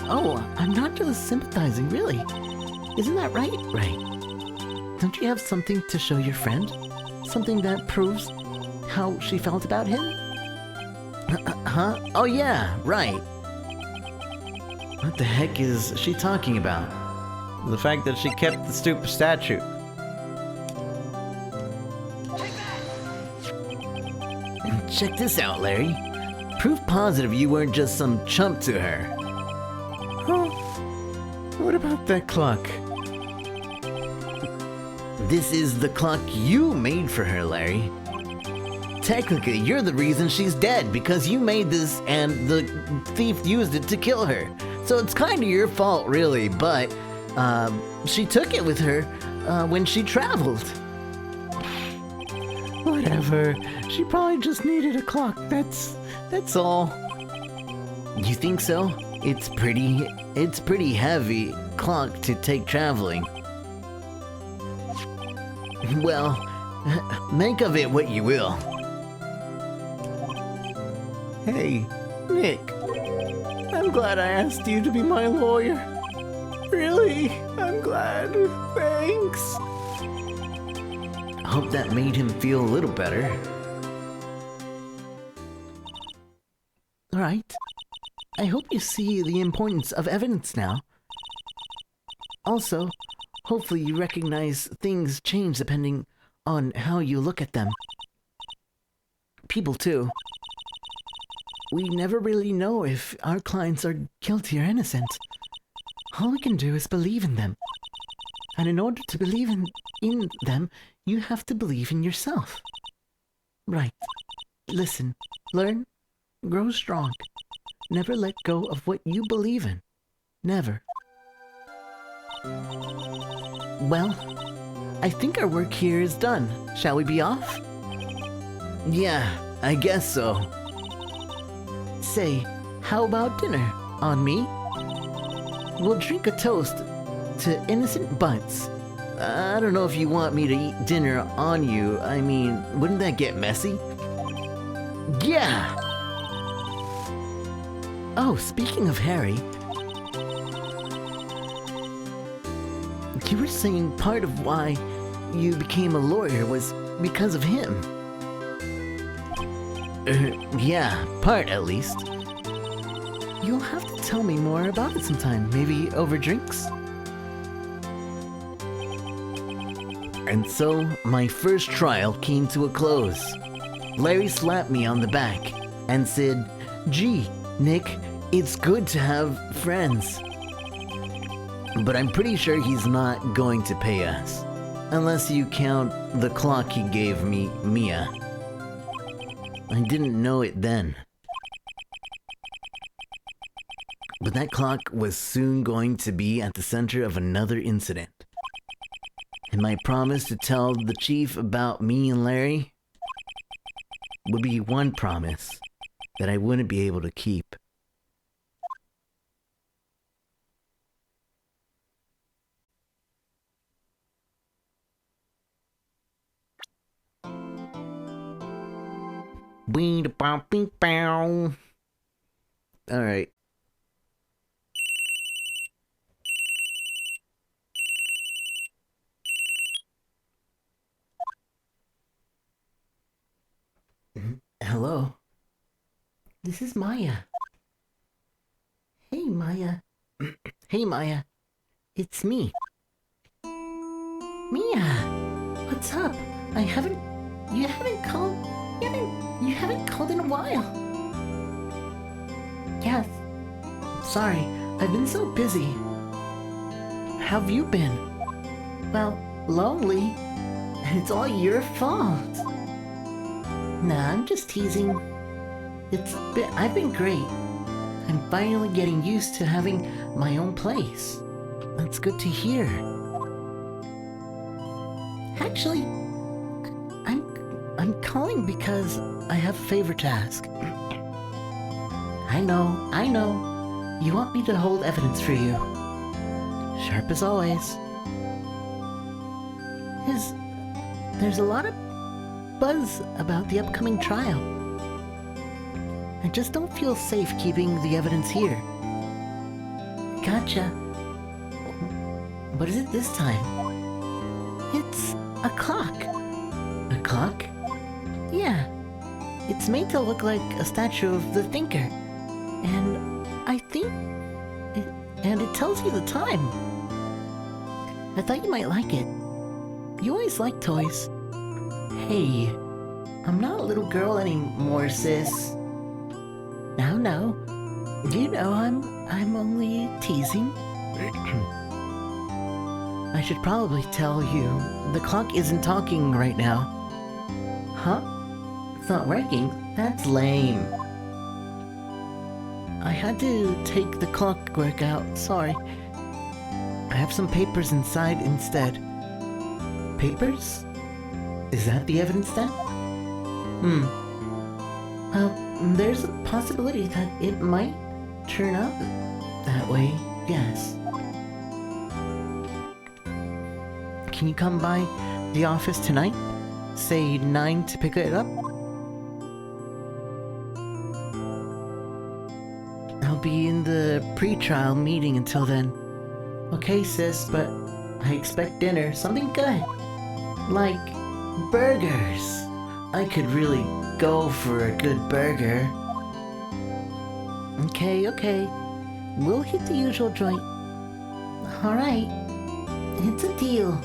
Oh, I'm not just sympathizing, really. Isn't that right? Right. Don't you have something to show your friend? Something that proves how she felt about him? Huh? Oh yeah, right. What the heck is she talking about? The fact that she kept the stupid statue. Check this out, Larry. Proof positive you weren't just some chump to her. Huh? What about that clock? This is the clock you made for her, Larry. Technically, you're the reason she's dead because you made this and the thief used it to kill her. So it's kind of your fault, really, but she took it with her when she traveled. Whatever. She probably just needed a clock. That's all. You think so? It's pretty heavy clock to take traveling. Well, make of it what you will. Hey, Nick. I'm glad I asked you to be my lawyer. Really, I'm glad. Thanks. Hope that made him feel a little better. Alright. I hope you see the importance of evidence now. Also, hopefully you recognize things change depending on how you look at them. People too. We never really know if our clients are guilty or innocent. All we can do is believe in them. And in order to believe in them, you have to believe in yourself. Right. Listen, learn, grow strong. Never let go of what you believe in. Never. Well, I think our work here is done. Shall we be off? Yeah, I guess so. Say, how about dinner? On me? We'll drink a toast to innocent butts. I don't know if you want me to eat dinner on you. I mean, wouldn't that get messy? Yeah! Oh, speaking of Harry, you were saying part of why you became a lawyer was because of him. Yeah, part at least. You'll have to tell me more about it sometime, maybe over drinks? And so, my first trial came to a close. Larry slapped me on the back and said, "Gee, Nick, it's good to have friends." But I'm pretty sure he's not going to pay us. Unless you count the clock he gave me, Mia. I didn't know it then. But that clock was soon going to be at the center of another incident. And my promise to tell the chief about me and Larry would be one promise that I wouldn't be able to keep. All right. Hello. This is Maya. Hey, Maya. Hey, Maya. It's me. Mia, what's up? You haven't called in a while. Yes. Sorry, I've been so busy. How have you been? Well, lonely. And it's all your fault. Nah, I'm just teasing. I've been great. I'm finally getting used to having my own place. That's good to hear. Actually, I'm calling because I have a favor to ask. I know. You want me to hold evidence for you. Sharp as always. There's a lot of buzz about the upcoming trial. I just don't feel safe keeping the evidence here. Gotcha. What is it this time? It's a clock. A clock? Yeah. It's made to look like a statue of the thinker. And I think... it tells you the time. I thought you might like it. You always liked toys. Hey, I'm not a little girl anymore, sis. No. You know I'm only teasing. I should probably tell you, the clock isn't talking right now. Huh? It's not working? That's lame. I had to take the clockwork out, sorry. I have some papers inside instead. Papers? Is that the evidence then? Well, there's a possibility that it might turn out that way, yes. Can you come by the office tonight? Say 9 to pick it up? I'll be in the pre-trial meeting until then. Okay, sis, but I expect dinner. Something good. Like burgers. I could really go for a good burger. Okay. We'll hit the usual joint. Alright. It's a deal.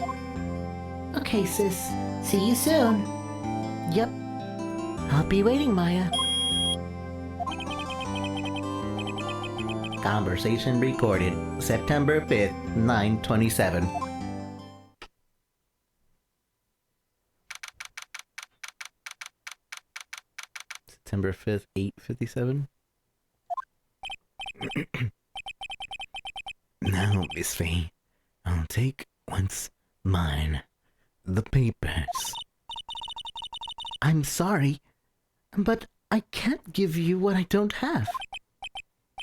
Okay, sis. See you soon. Yep. I'll be waiting, Maya. Conversation recorded September 5th, 9:27. September 5th, 8:57. Now, Miss Faye, I'll take what's mine. The papers. I'm sorry, but I can't give you what I don't have.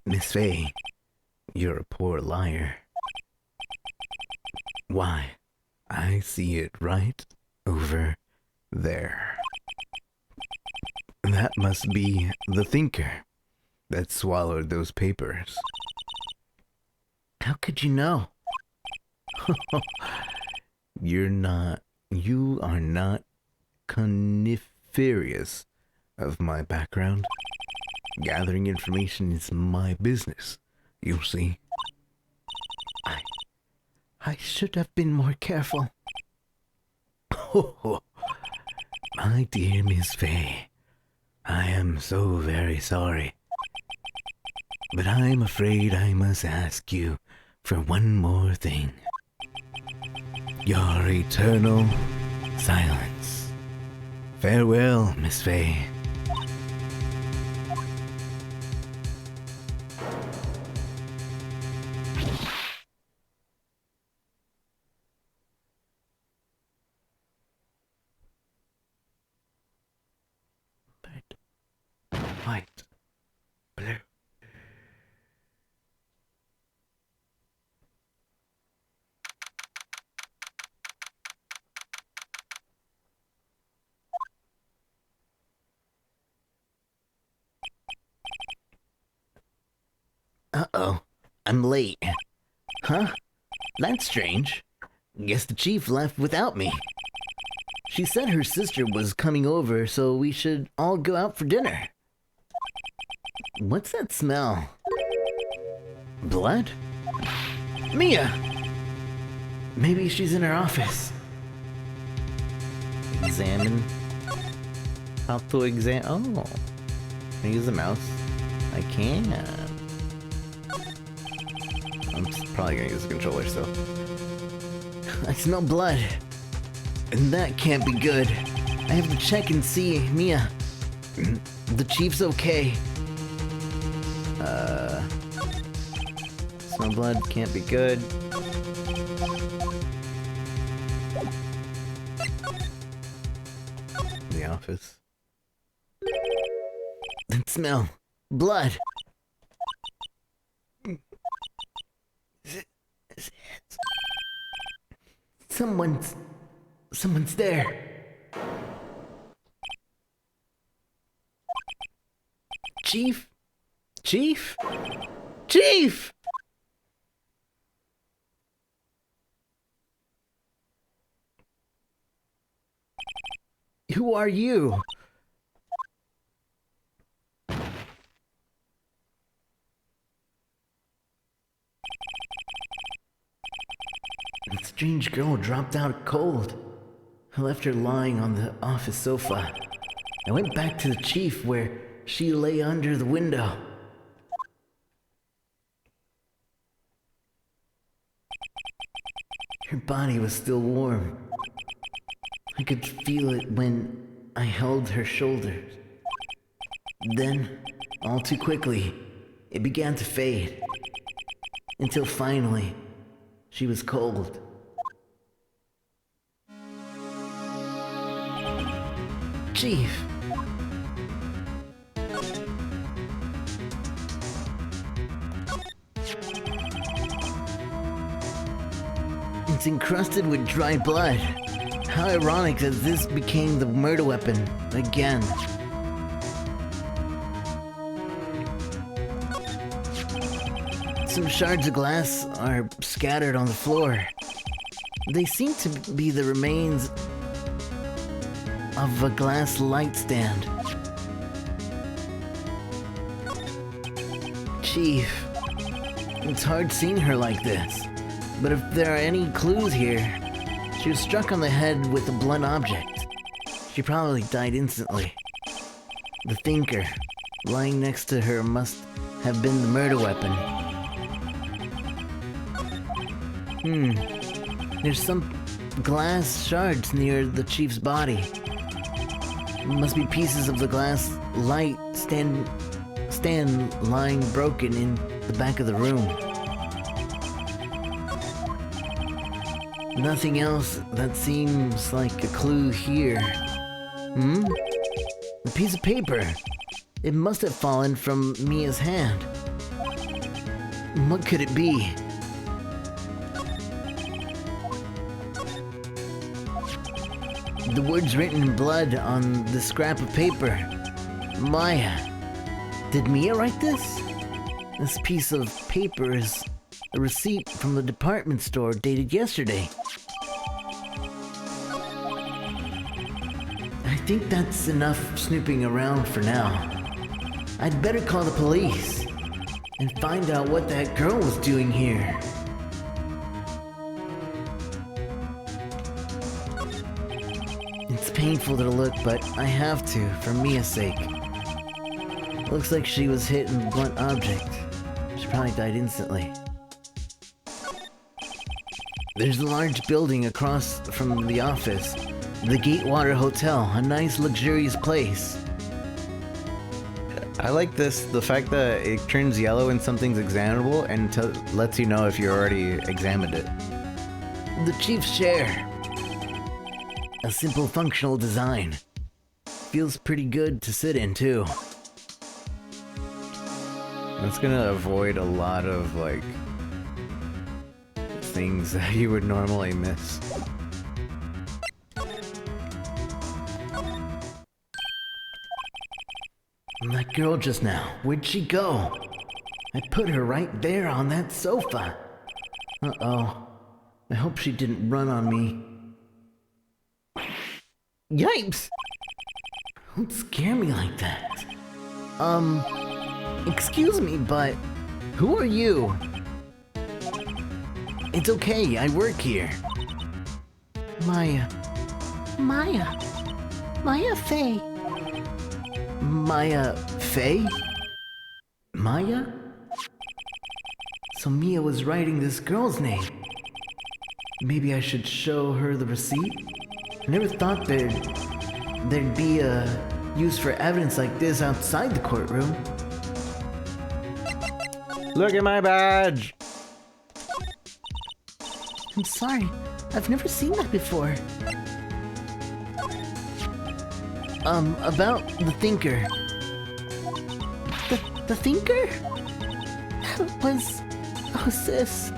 Miss Faye, you're a poor liar. Why, I see it right over there. That must be the thinker that swallowed those papers. How could you know? You are not coniferous of my background. Gathering information is my business, you see. I should have been more careful. Oh, my dear Miss Faye, I am so very sorry. But I'm afraid I must ask you for one more thing. Your eternal silence. Farewell, Miss Faye. White. Blue. Uh-oh. I'm late. Huh? That's strange. Guess the chief left without me. She said her sister was coming over, so we should all go out for dinner. What's that smell? Blood? Mia! Maybe she's in her office. Examine. How to examine? Oh. Can I use the mouse? I can. I'm probably gonna use the controller still. I smell blood. And that can't be good. I have to check and see, Mia. The chief's okay. Smell blood, can't be good. The office. That smell. Blood. Someone's there. Chief? Chief? Chief! Who are you? The strange girl dropped out cold. I left her lying on the office sofa. I went back to the chief where she lay under the window. Her body was still warm. I could feel it when I held her shoulders. Then, all too quickly, it began to fade. Until finally, she was cold. Chief. It's encrusted with dry blood. How ironic that this became the murder weapon again. Some shards of glass are scattered on the floor. They seem to be the remains of a glass light stand. Chief, it's hard seeing her like this, but if there are any clues here, she was struck on the head with a blunt object. She probably died instantly. The thinker lying next to her must have been the murder weapon. There's some glass shards near the chief's body. Must be pieces of the glass light stand lying broken in the back of the room. Nothing else that seems like a clue here. A piece of paper. It must have fallen from Mia's hand. What could it be? The words written in blood on the scrap of paper. Maya. Did Mia write this? This piece of paper is a receipt from the department store dated yesterday. I think that's enough snooping around for now. I'd better call the police and find out what that girl was doing here. It's painful to look, but I have to, for Mia's sake. Looks like she was hit with a blunt object. She probably died instantly. There's a large building across from the office. The Gatewater Hotel, a nice luxurious place. I like this, the fact that it turns yellow when something's examinable and lets you know if you already examined it. The chief's chair. A simple functional design. Feels pretty good to sit in too. That's gonna avoid a lot of, like, things that you would normally miss. That girl just now, where'd she go? I put her right there on that sofa. Uh-oh. I hope she didn't run on me. Yipes! Don't scare me like that. Excuse me, but who are you? It's okay, I work here. Maya. Maya Fey. Maya Fey? Maya? So Mia was writing this girl's name. Maybe I should show her the receipt? I never thought there'd be a use for evidence like this outside the courtroom. Look at my badge! I'm sorry. I've never seen that before. About the thinker. The thinker? Was... Oh, sis.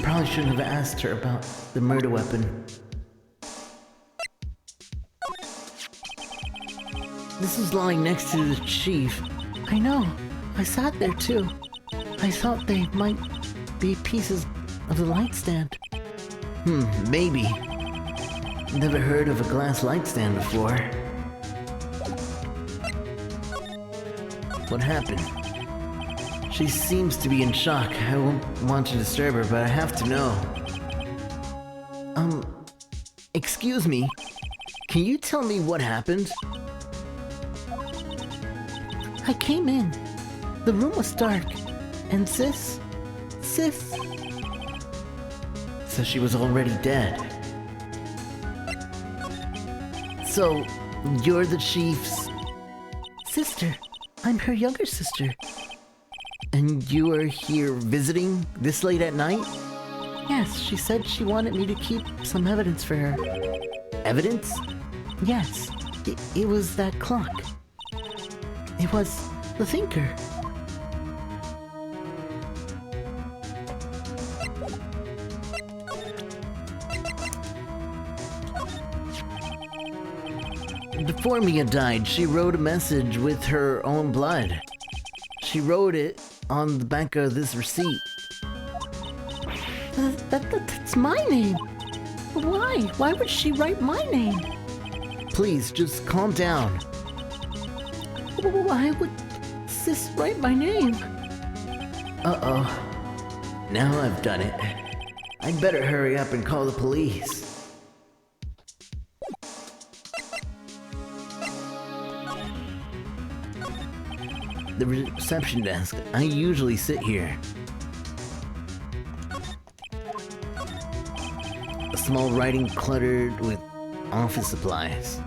Probably shouldn't have asked her about the murder weapon. This is lying next to the chief. I know. I sat there too. I thought they might be pieces of the light stand. Maybe. Never heard of a glass light stand before. What happened? She seems to be in shock. I won't want to disturb her, but I have to know. Excuse me. Can you tell me what happened? I came in. The room was dark. And Sis. So she was already dead. So, you're the chief's... Sister. I'm her younger sister. And you are here visiting this late at night? Yes, she said she wanted me to keep some evidence for her. Evidence? Yes, it was that clock. It was the thinker. Before Mia died, she wrote a message with her own blood. She wrote it on the back of this receipt. That's my name. Why? Why would she write my name? Please, just calm down. Why would Sis write my name? Uh-oh. Now I've done it. I'd better hurry up and call the police. The reception desk. I usually sit here. A small writing cluttered with office supplies.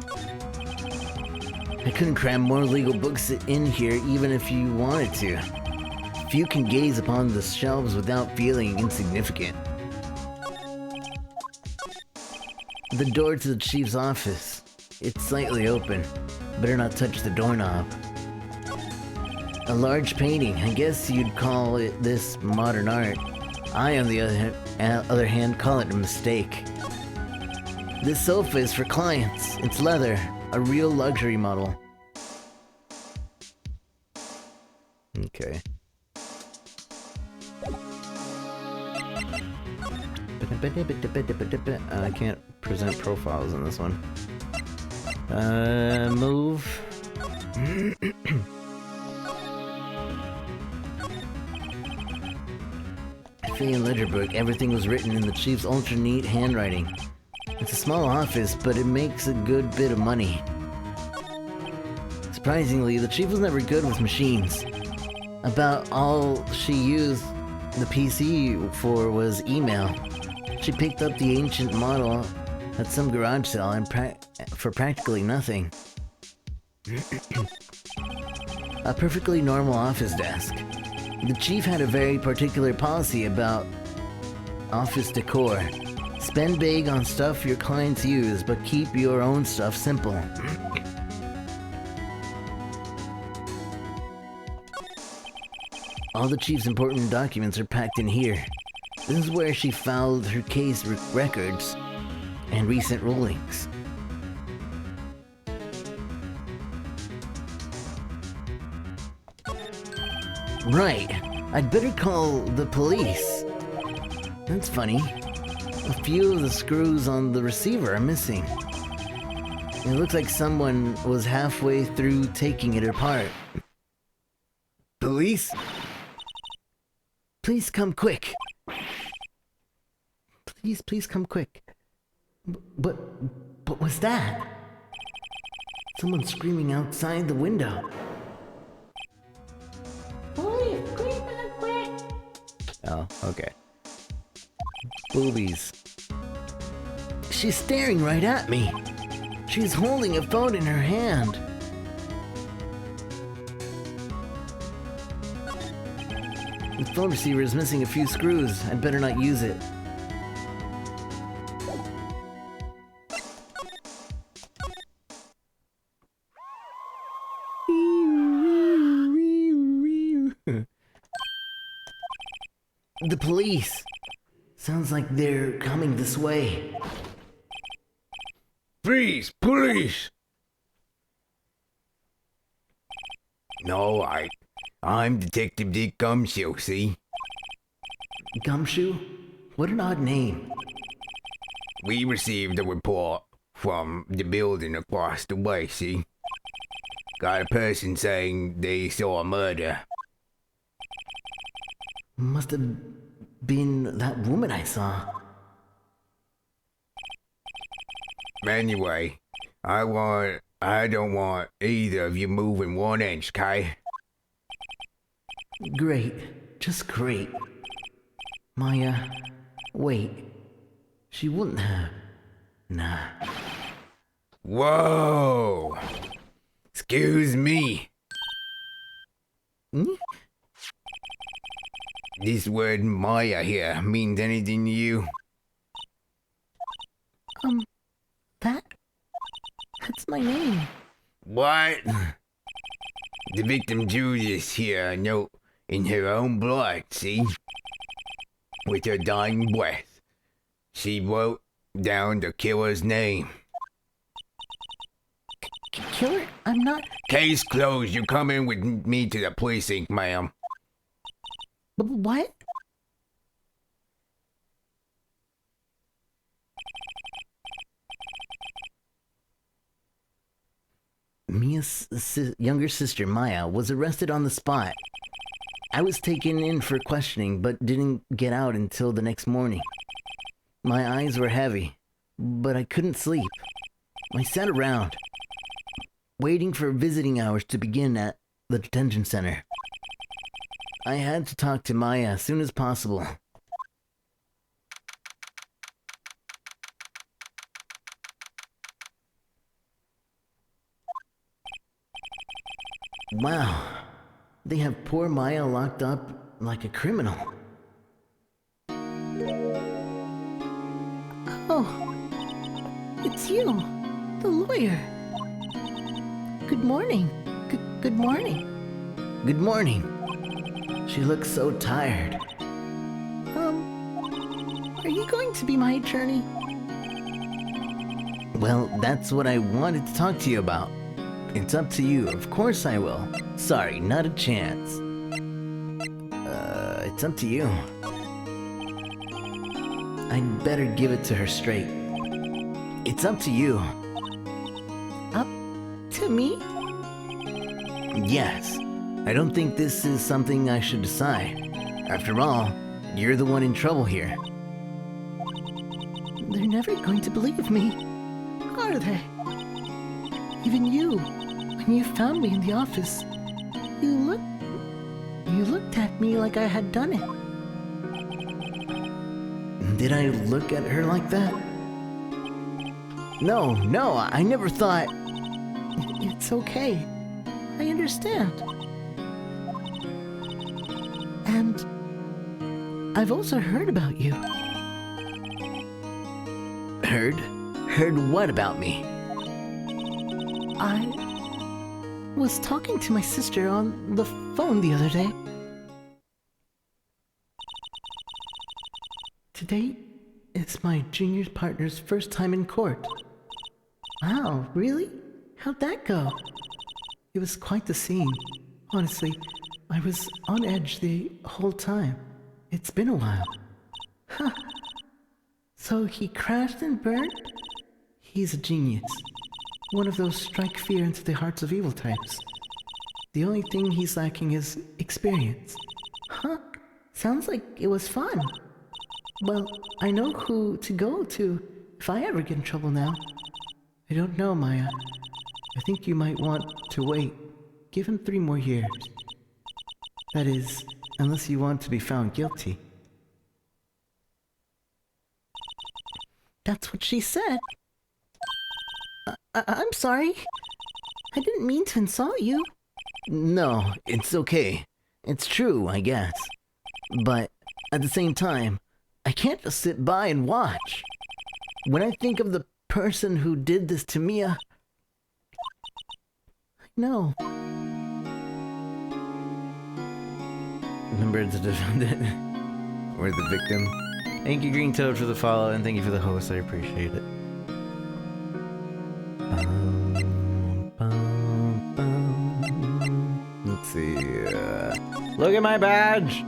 I couldn't cram more legal books in here even if you wanted to. Few can gaze upon the shelves without feeling insignificant. The door to the chief's office. It's slightly open. Better not touch the doorknob. A large painting. I guess you'd call it this modern art. I, on the other hand, call it a mistake. This sofa is for clients. It's leather. A real luxury model. Okay. I can't present profiles in this one. Move. Fee and ledger book. Everything was written in the chief's ultra neat handwriting. It's a small office, but it makes a good bit of money. Surprisingly, the chief was never good with machines. About all she used the PC for was email. She picked up the ancient model at some garage sale and for practically nothing. A perfectly normal office desk. The chief had a very particular policy about office decor. Spend big on stuff your clients use, but keep your own stuff simple. All the chief's important documents are packed in here. This is where she filed her case records and recent rulings. Right. I'd better call the police. That's funny. A few of the screws on the receiver are missing. It looks like someone was halfway through taking it apart. Police? Please come quick. Please come quick. What was that? Someone screaming outside the window. Please, come quick. Oh, okay. Boobies. She's staring right at me. She's holding a phone in her hand. The phone receiver is missing a few screws. I'd better not use it. The police. Sounds like they're coming this way. Freeze, police! No, I'm Detective Dick Gumshoe, see? Gumshoe? What an odd name. We received a report from the building across the way, see? Got a person saying they saw a murder. Must have been that woman I saw. Anyway, I don't want either of you moving 1 inch, okay? Great. Just great. Maya, wait. She wouldn't have. Nah. Whoa! Excuse me. Hmm? This word Maya here means anything to you? That's my name. What? The victim drew this here a note in her own blood, see? With her dying breath. She wrote down the killer's name. Killer? I'm not. Case closed. You come in with me to the precinct, ma'am. What? Mia's younger sister, Maya, was arrested on the spot. I was taken in for questioning, but didn't get out until the next morning. My eyes were heavy, but I couldn't sleep. I sat around, waiting for visiting hours to begin at the detention center. I had to talk to Maya as soon as possible. Wow, they have poor Maya locked up like a criminal. Oh, it's you, the lawyer. Good morning. Good morning. Good morning. She looks so tired. Are you going to be my attorney? Well, that's what I wanted to talk to you about. It's up to you. Of course I will. Sorry, not a chance. It's up to you. I'd better give it to her straight. It's up to you. Up to me? Yes. I don't think this is something I should decide. After all, you're the one in trouble here. They're never going to believe me, are they? Even you, when you found me in the office, you looked at me like I had done it. Did I look at her like that? No, I never thought... It's okay. I understand. And I've also heard about you. Heard? Heard what about me? I was talking to my sister on the phone the other day. Today is my junior partner's first time in court. Wow, really? How'd that go? It was quite the scene. Honestly, I was on edge the whole time. It's been a while. Huh. So he crashed and burned? He's a genius. One of those strike fear into the hearts of evil types. The only thing he's lacking is experience. Huh? Sounds like it was fun. Well, I know who to go to if I ever get in trouble now. I don't know, Maya. I think you might want to wait. Give him 3 more years. That is, unless you want to be found guilty. That's what she said. I'm sorry. I didn't mean to insult you. No, it's okay. It's true, I guess. But at the same time, I can't just sit by and watch. When I think of the person who did this to Mia, I know. Remember the defendant or the victim. Thank you, Green Toad, for the follow, and thank you for the host. I appreciate it. Look at my badge!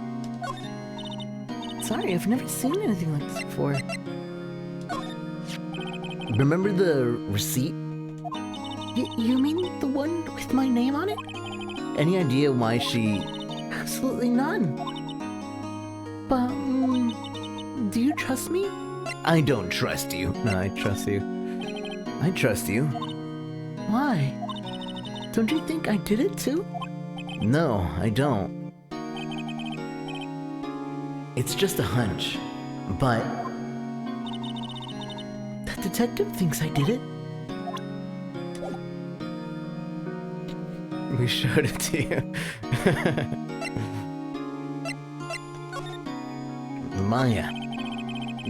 Sorry, I've never seen anything like this before. Remember the receipt? You mean the one with my name on it? Any idea why she... Absolutely none. But, do you trust me? I don't trust you. No, I trust you. I trust you. Why? Don't you think I did it too? No, I don't. It's just a hunch. But... That detective thinks I did it. We showed it to you. Maya,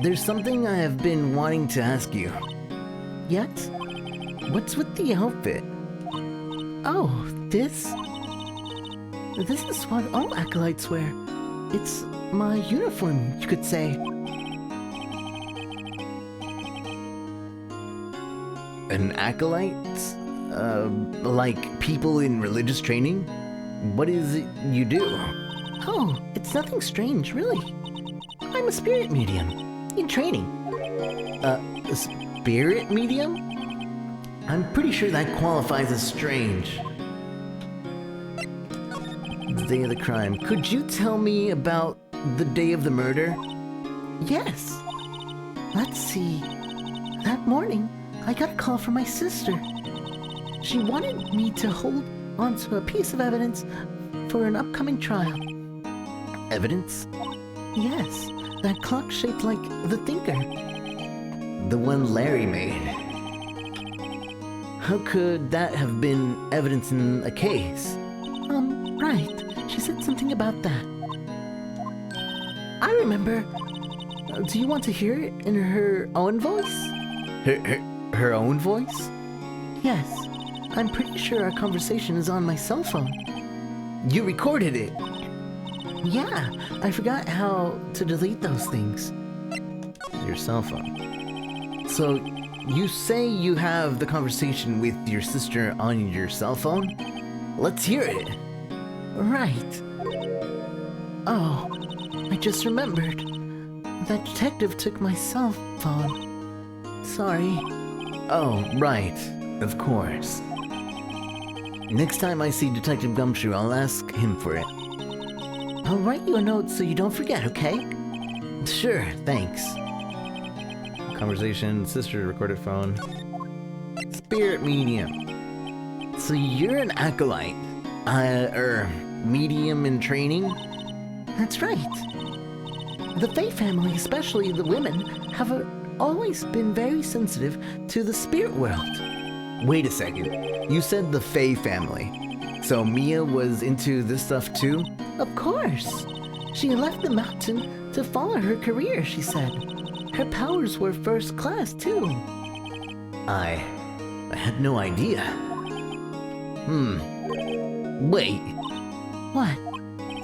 there's something I have been wanting to ask you. Yes? What's with the outfit? Oh, this? This is what all acolytes wear. It's my uniform, you could say. An acolyte? Like people in religious training? What is it you do? Oh, it's nothing strange, really. I'm a spirit medium. In training. A spirit medium? I'm pretty sure that qualifies as strange. The day of the crime. Could you tell me about the day of the murder? Yes. Let's see. That morning, I got a call from my sister. She wanted me to hold onto a piece of evidence for an upcoming trial. Evidence? Yes, that clock shaped like the Thinker. The one Larry made. How could that have been evidence in a case? Right. She said something about that. I remember. Do you want to hear it in her own voice? Her own voice? Yes. I'm pretty sure our conversation is on my cell phone. You recorded it? Yeah, I forgot how to delete those things. Your cell phone. So, you say you have the conversation with your sister on your cell phone? Let's hear it. Right. Oh, I just remembered. That detective took my cell phone. Sorry. Oh, right. Of course. Next time I see Detective Gumshoe, I'll ask him for it. I'll write you a note so you don't forget, okay? Sure, thanks. Conversation, sister recorded phone. Spirit medium. So you're an acolyte. Medium in training? That's right. The Fae family, especially the women, have always been very sensitive to the spirit world. Wait a second. You said the Fae family. So Mia was into this stuff too? Of course. She left the mountain to follow her career, she said. Her powers were first class, too. I had no idea. Wait. What?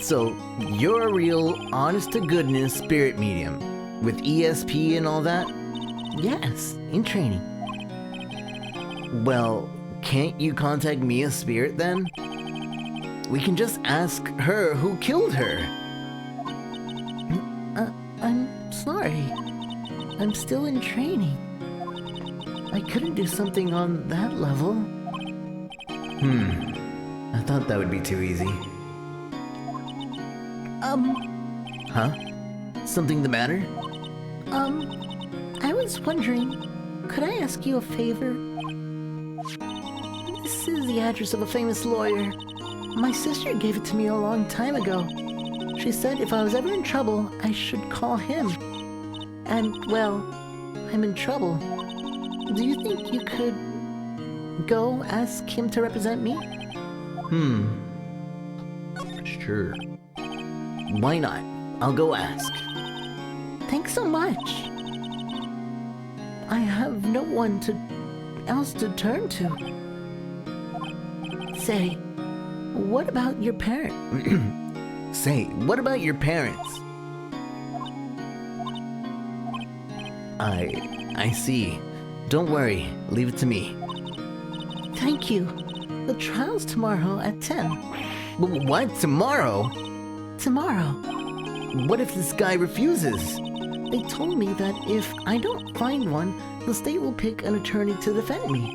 So, you're a real, honest-to-goodness spirit medium, with ESP and all that? Yes, in training. Well, can't you contact Mia's spirit then? We can just ask her who killed her. I'm sorry. I'm still in training. I couldn't do something on that level. I thought that would be too easy. Huh? Something the matter? I was wondering, could I ask you a favor? This is the address of a famous lawyer. My sister gave it to me a long time ago. She said if I was ever in trouble, I should call him. And, well, I'm in trouble. Do you think you could go ask him to represent me? Sure. Why not? I'll go ask. Thanks so much. I have no one else to turn to. Say, what about your parents? Say, what about your parents? I see. Don't worry. Leave it to me. Thank you. The trial's tomorrow at 10. What? Tomorrow? tomorrow. What if this guy refuses? They told me that if I don't find one, the state will pick an attorney to defend me.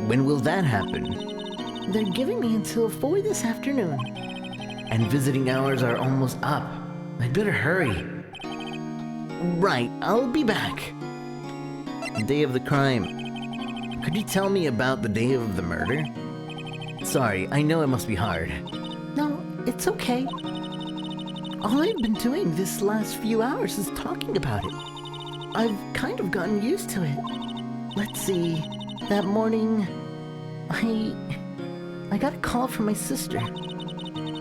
When will that happen? They're giving me until 4 this afternoon. And visiting hours are almost up. I'd better hurry. Right, I'll be back. The day of the crime. Could you tell me about the day of the murder? Sorry, I know it must be hard. No, it's okay. All I've been doing this last few hours is talking about it. I've kind of gotten used to it. Let's see. That morning, I got a call from my sister.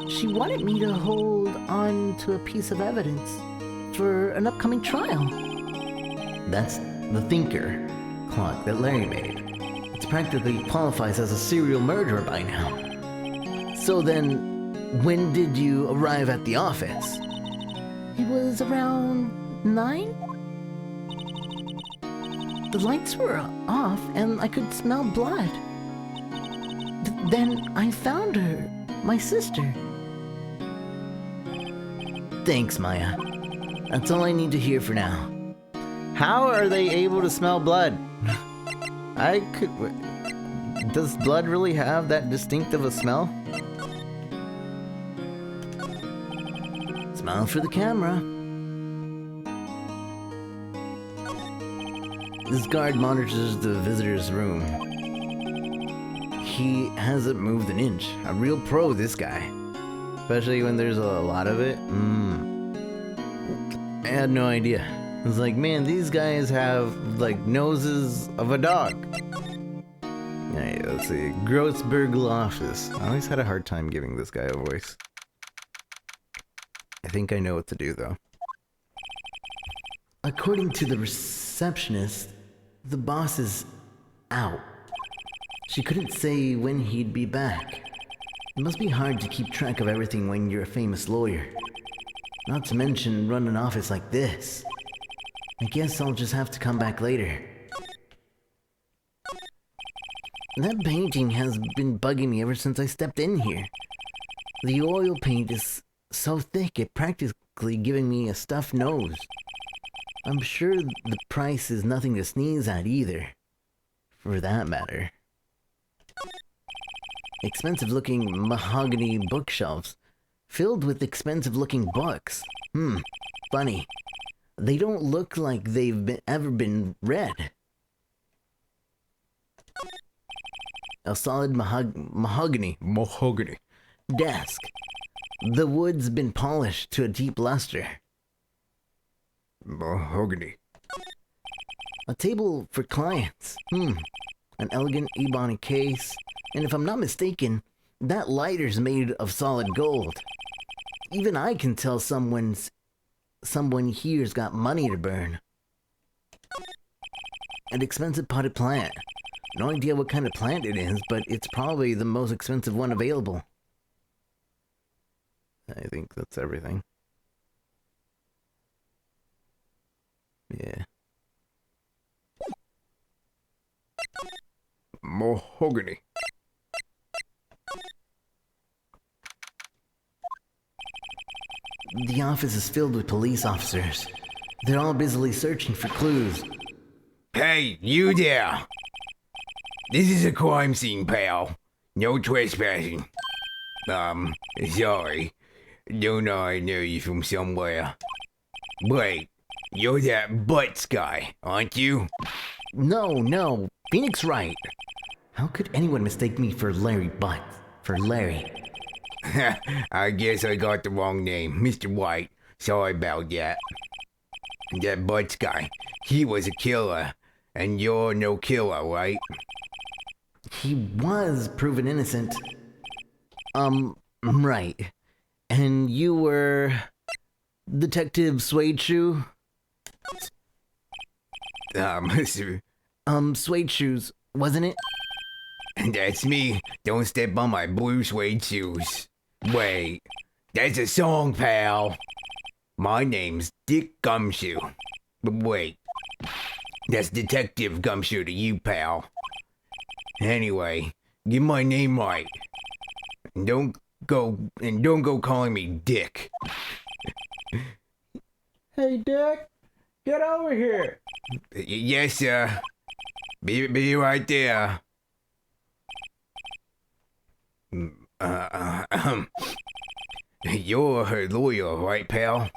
She wanted me to hold on to a piece of evidence for an upcoming trial. That's the thinker clock that Larry made. It practically qualifies as a serial murderer by now. So then, when did you arrive at the office? It was around 9? The lights were off and I could smell blood. Then I found her, my sister. Thanks, Maya. That's all I need to hear for now. How are they able to smell blood? Does blood really have that distinctive a smell? Smile for the camera. This guard monitors the visitor's room. He hasn't moved an inch. A real pro, this guy. Especially when there's a lot of it. I had no idea. It's like, man, these guys have, like, noses of a dog. Hey, let's see. Grossberg Law Office. I always had a hard time giving this guy a voice. I think I know what to do, though. According to the receptionist, the boss is out. She couldn't say when he'd be back. It must be hard to keep track of everything when you're a famous lawyer. Not to mention run an office like this. I guess I'll just have to come back later. That painting has been bugging me ever since I stepped in here. The oil paint is so thick it practically giving me a stuffed nose. I'm sure the price is nothing to sneeze at either. For that matter. Expensive-looking mahogany bookshelves, filled with expensive-looking books. Funny. They don't look like they've ever been read. A solid mahogany desk. The wood's been polished to a deep luster. Mahogany. A table for clients. An elegant ebony case. And if I'm not mistaken, that lighter's made of solid gold. Even I can tell someone here's got money to burn. An expensive potted plant. No idea what kind of plant it is, but it's probably the most expensive one available. I think that's everything. Yeah. Mahogany. The office is filled with police officers. They're all busily searching for clues. Hey, you there! This is a crime scene, pal. No trespassing. Sorry. Don't I know you from somewhere? Wait, you're that Butts guy, aren't you? No. Phoenix Wright. How could anyone mistake me for Larry Butts? For Larry? I guess I got the wrong name. Mr. White. Sorry about that. That Butts guy, he was a killer. And you're no killer, right? He was proven innocent. Right. And you were... Detective Suede Shoe? Suede Shoes, wasn't it? That's me. Don't step on my blue suede shoes. Wait, that's a song, pal. My name's Dick Gumshoe. But wait, that's Detective Gumshoe to you, pal. Anyway, get my name right. Don't don't go calling me Dick. Hey, Dick, get over here. Yes, sir. Be right there. You're her lawyer, right, pal?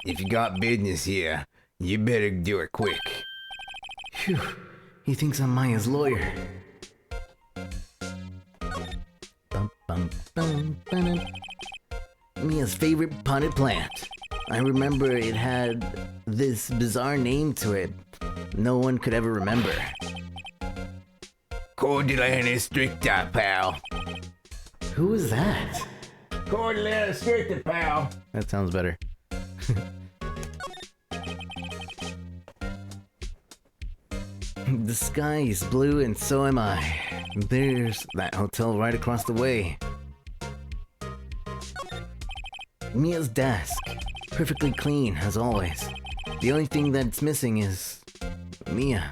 If you got business here, you better do it quick. Phew, he thinks I'm Maya's lawyer. Bum, bum, bum, ba-dum. Mia's favorite potted plant. I remember it had this bizarre name to it. No one could ever remember. Cordylanus stricta, pal. Who was that? Cordylanus stricta, pal. That sounds better. The sky is blue and so am I. There's that hotel right across the way. Mia's desk. Perfectly clean, as always. The only thing that's missing is Mia.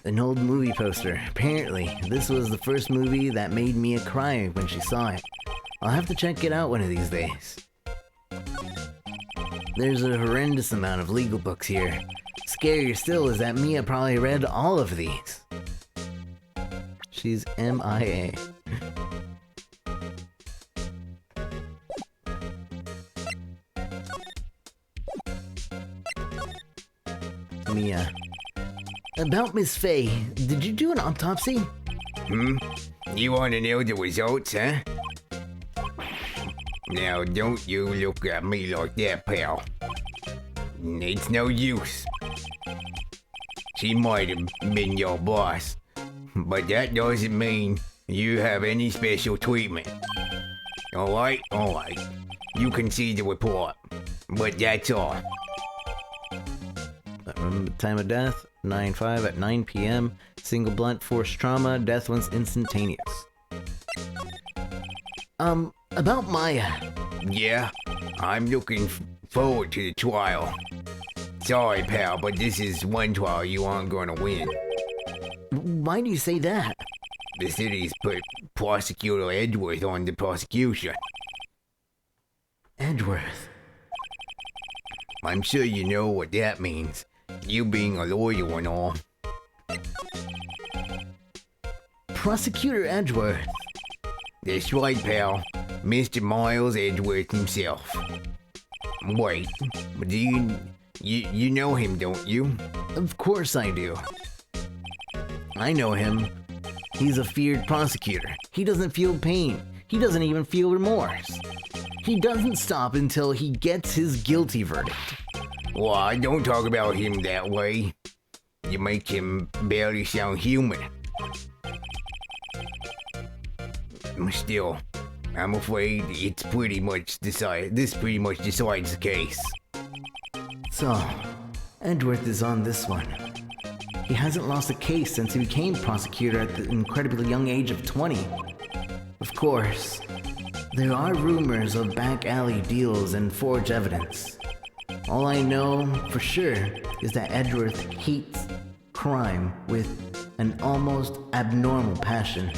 An old movie poster. Apparently, this was the first movie that made Mia cry when she saw it. I'll have to check it out one of these days. There's a horrendous amount of legal books here. Scarier still is that Mia probably read all of these. She's MIA. Mia. About Miss Faye, did you do an autopsy? You want to know the results, huh? Now, don't you look at me like that, pal. It's no use. She might have been your boss, but that doesn't mean you have any special treatment. Alright? You can see the report, but that's all. Time of death, 9/5 at 9 p.m. Single blunt force trauma. Death was instantaneous. About Maya. Yeah, I'm looking forward to the trial. Sorry, pal, but this is one trial you aren't gonna win. Why do you say that? The city's put Prosecutor Edgeworth on the prosecution. Edgeworth. I'm sure you know what that means. You being a lawyer and all. Prosecutor Edgeworth. That's right, pal. Mr. Miles Edgeworth himself. Wait, do you know him, don't you? Of course I do. I know him. He's a feared prosecutor. He doesn't feel pain. He doesn't even feel remorse. He doesn't stop until he gets his guilty verdict. Why, don't talk about him that way. You make him barely sound human. Still, I'm afraid it's pretty much decided. This pretty much decides the case. So, Edgeworth is on this one. He hasn't lost a case since he became prosecutor at the incredibly young age of 20. Of course, there are rumors of back alley deals and forged evidence. All I know for sure is that Edgeworth hates crime with an almost abnormal passion.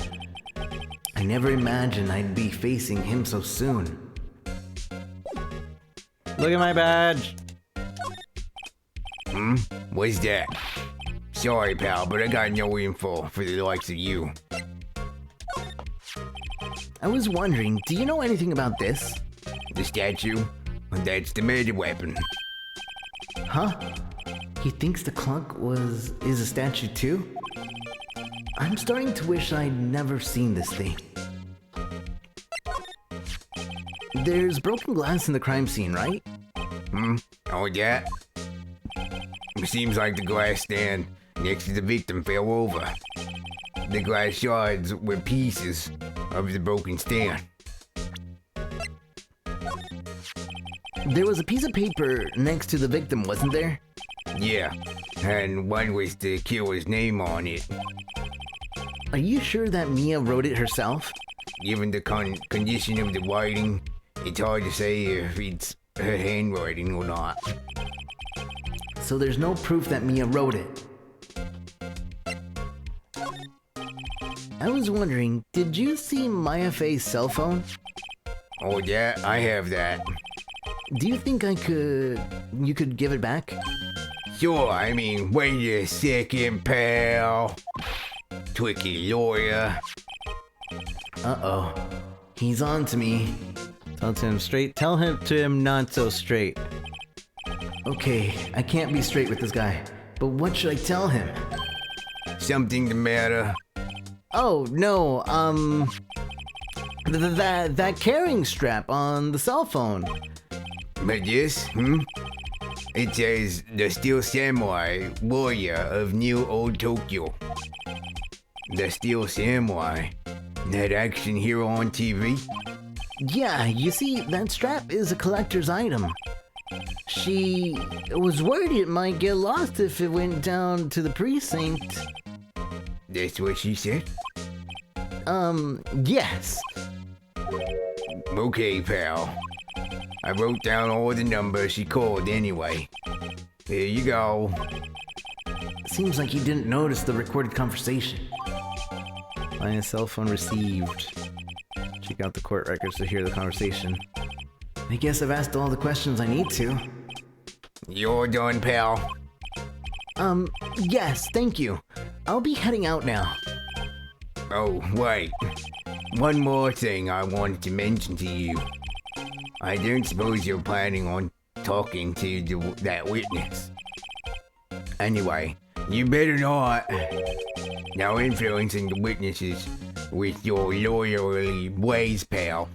I never imagined I'd be facing him so soon. Look at my badge. What's that? Sorry, pal, but I got no info for the likes of you. I was wondering, do you know anything about this? The statue? That's the murder weapon. Huh? He thinks the clock is a statue too? I'm starting to wish I'd never seen this thing. There's broken glass in the crime scene, right? Oh, yeah? Seems like the glass stand next to the victim fell over. The glass shards were pieces of the broken stand. There was a piece of paper next to the victim, wasn't there? Yeah, and one was the killer's name on it. Are you sure that Mia wrote it herself? Given the condition of the writing, it's hard to say if it's her handwriting or not. So there's no proof that Mia wrote it. I was wondering, did you see Maya Fey's cell phone? Oh yeah, I have that. Do you think you could give it back? Sure, I mean, wait a second, pal. Tricky lawyer. Uh-oh. He's on to me. Tell to him straight. Tell him to him not so straight. Okay, I can't be straight with this guy. But what should I tell him? Something the matter? Oh, no, that carrying strap on the cell phone. But yes, It says the Steel Samurai, warrior of New Old Tokyo. The Steel Samurai? That action hero on TV? Yeah, you see, that strap is a collector's item. She was worried it might get lost if it went down to the precinct. That's what she said? Yes. Okay, pal. I wrote down all the numbers she called anyway. Here you go. Seems like you didn't notice the recorded conversation. My cell phone received. Check out the court records to hear the conversation. I guess I've asked all the questions I need to. You're done, pal. Yes, thank you. I'll be heading out now. Oh, wait. One more thing I wanted to mention to you. I don't suppose you're planning on talking to that witness. Anyway, you better not. Now influencing the witnesses with your lawyerly ways, pal.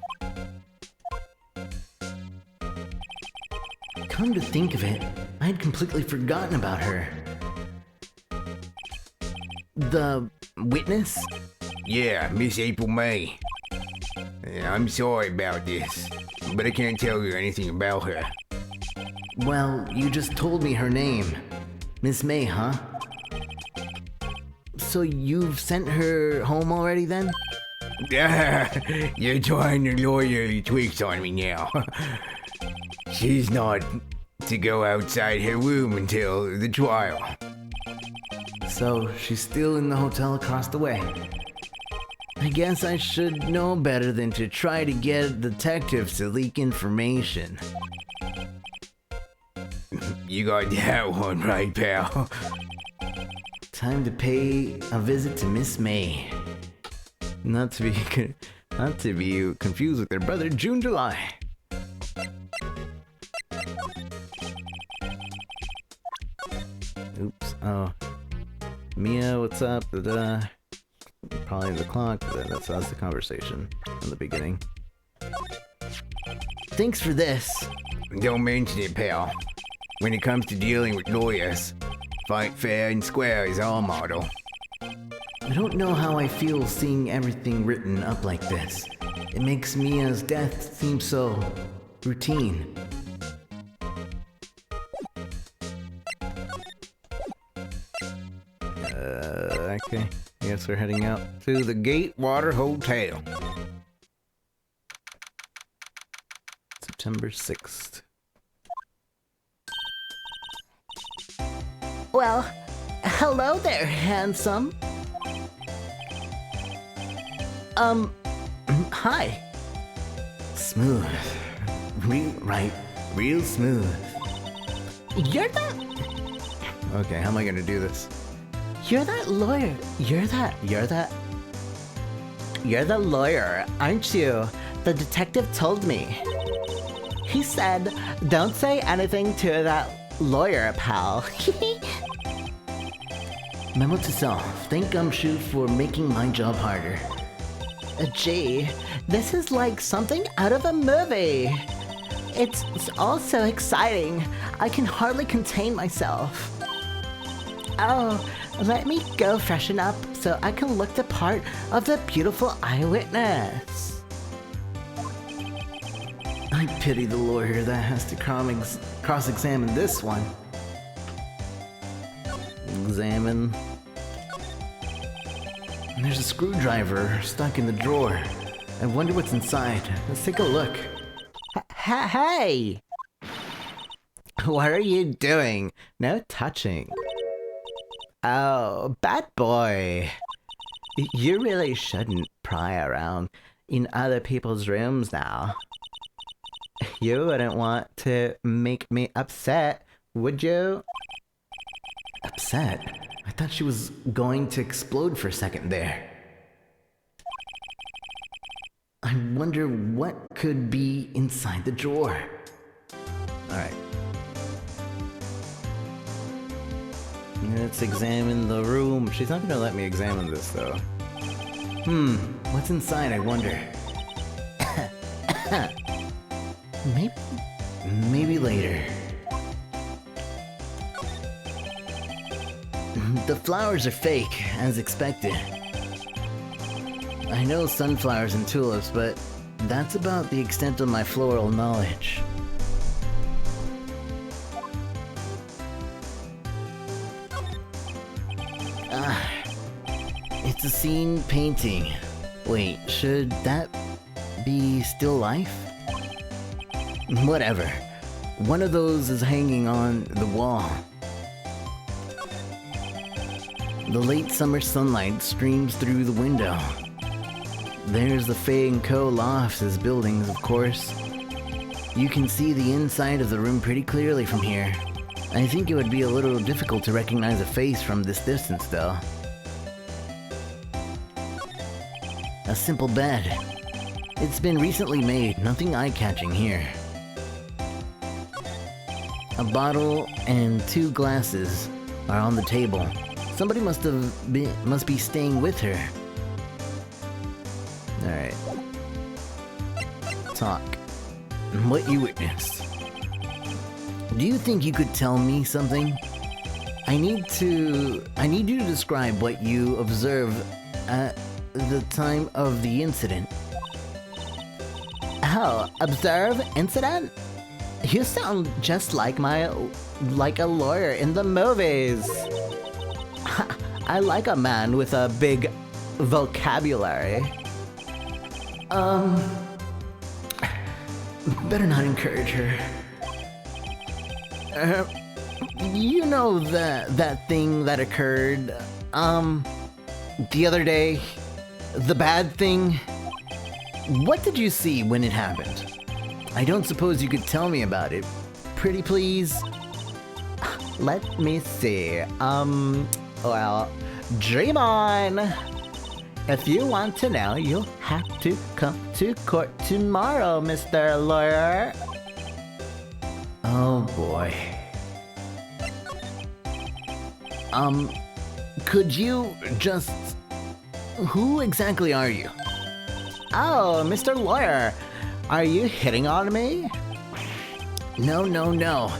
Come to think of it, I had completely forgotten about her. The witness? Yeah, Miss April May. Yeah, I'm sorry about this, but I can't tell you anything about her. Well, you just told me her name. Miss May, huh? So you've sent her home already then? You're trying to lawyerly tweaks on me now. She's not to go outside her room until the trial. So she's still in the hotel across the way. I guess I should know better than to try to get detectives to leak information. You got that one right, pal. Time to pay a visit to Miss May. Not to be confused with their brother June July. Oops. Oh. Mia, what's up? Probably the clock. That's the conversation in the beginning. Thanks for this. Don't mention it, pal. When it comes to dealing with lawyers, fight fair and square is our motto. I don't know how I feel seeing everything written up like this. It makes Mia's death seem so routine. Okay. I guess we're heading out to the Gatewater Hotel. September 6th. Well, hello there, handsome. Hi. Smooth. Real smooth. You're that Okay, how am I gonna do this? lawyer. You're the lawyer, aren't you? The detective told me. He said, don't say anything to that lawyer, pal. Memo to self. Thank Gumshoe for making my job harder. Gee, this is like something out of a movie. It's all so exciting. I can hardly contain myself. Oh, let me go freshen up so I can look the part of the beautiful eyewitness. I pity the lawyer that has to cross-examine this one. Examine. There's a screwdriver stuck in the drawer. I wonder what's inside. Let's take a look. Hey! What are you doing? No touching. Oh, bad boy. You really shouldn't pry around in other people's rooms now. You wouldn't want to make me upset, would you? Upset? I thought she was going to explode for a second there. I wonder what could be inside the drawer. Alright. Let's examine the room. She's not gonna let me examine this though. What's inside, I wonder? Maybe later. The flowers are fake, as expected. I know sunflowers and tulips, but that's about the extent of my floral knowledge. It's a scene painting. Wait, should that be still life? Whatever. One of those is hanging on the wall. The late summer sunlight streams through the window. There's the Fay & Co. lofts buildings, of course. You can see the inside of the room pretty clearly from here. I think it would be a little difficult to recognize a face from this distance, though. A simple bed. It's been recently made, nothing eye-catching here. A bottle and 2 glasses are on the table. Somebody must be staying with her. Alright. Talk. What you witnessed. Do you think you could tell me something? I need you to describe what you observed at the time of the incident. Oh, observe incident? You sound just like a lawyer in the movies. I like a man with a big vocabulary. Better not encourage her. You know that thing that occurred, the other day? The bad thing? What did you see when it happened? I don't suppose you could tell me about it. Pretty please? Let me see. Well, dream on! If you want to know, you'll have to come to court tomorrow, Mr. Lawyer. Oh boy. Could you just... Who exactly are you? Oh, Mr. Lawyer, are you hitting on me? No.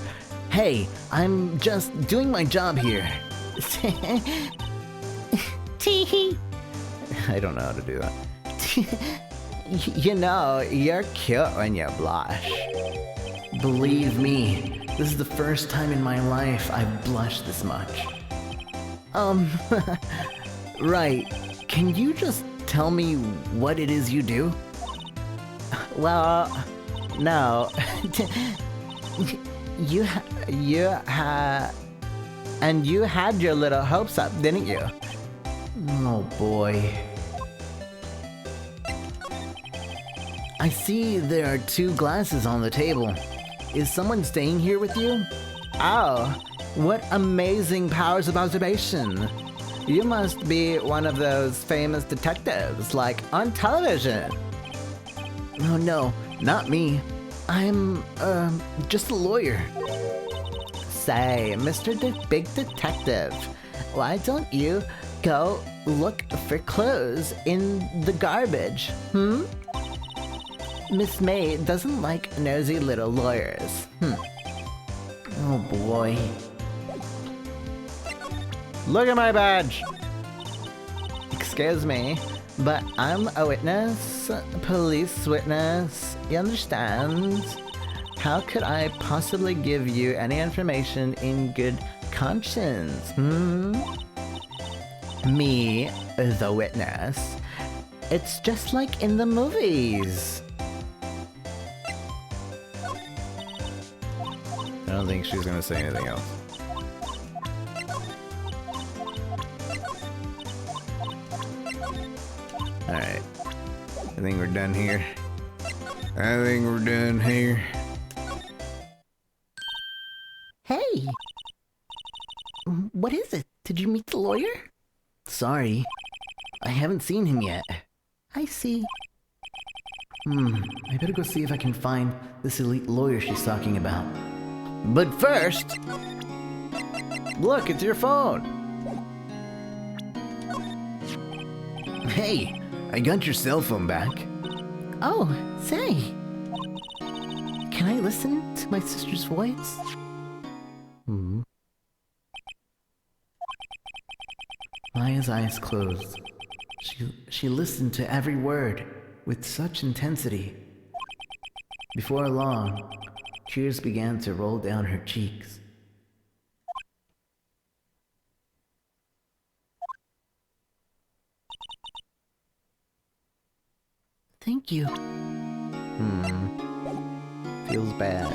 Hey, I'm just doing my job here. Tee-hee. I don't know how to do that. You know, you're cute when you blush. Believe me, this is the first time in my life I've blushed this much. Right. Can you just tell me what it is you do? Well, no. You had your little hopes up, didn't you? Oh boy. I see there are 2 glasses on the table. Is someone staying here with you? Oh, what amazing powers of observation. You must be one of those famous detectives, like on television. Oh no, not me. I'm, just a lawyer. Say, Mr. Big Detective, why don't you go look for clues in the garbage, Miss May doesn't like nosy little lawyers. Oh boy. Look at my badge! Excuse me, but I'm a witness, police witness, you understand? How could I possibly give you any information in good conscience, Me, the witness. It's just like in the movies. I don't think she's gonna say anything else. Alright. I think we're done here. I think we're done here. Hey! What is it? Did you meet the lawyer? Sorry. I haven't seen him yet. I see. I better go see if I can find this elite lawyer she's talking about. But first... Look, it's your phone! Hey, I got your cell phone back. oh, say. Can I listen to my sister's voice? Maya's eyes closed. She listened to every word with such intensity. Before long, tears began to roll down her cheeks. Thank you. Feels bad.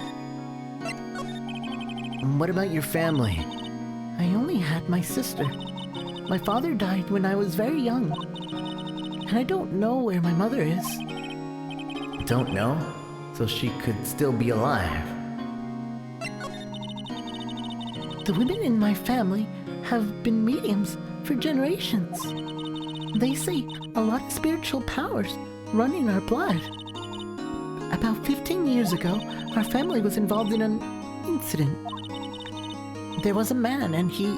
What about your family? I only had my sister. My father died when I was very young. And I don't know where my mother is. Don't know? So she could still be alive. The women in my family have been mediums for generations. They say a lot of spiritual powers run in our blood. About 15 years ago, our family was involved in an incident. There was a man and he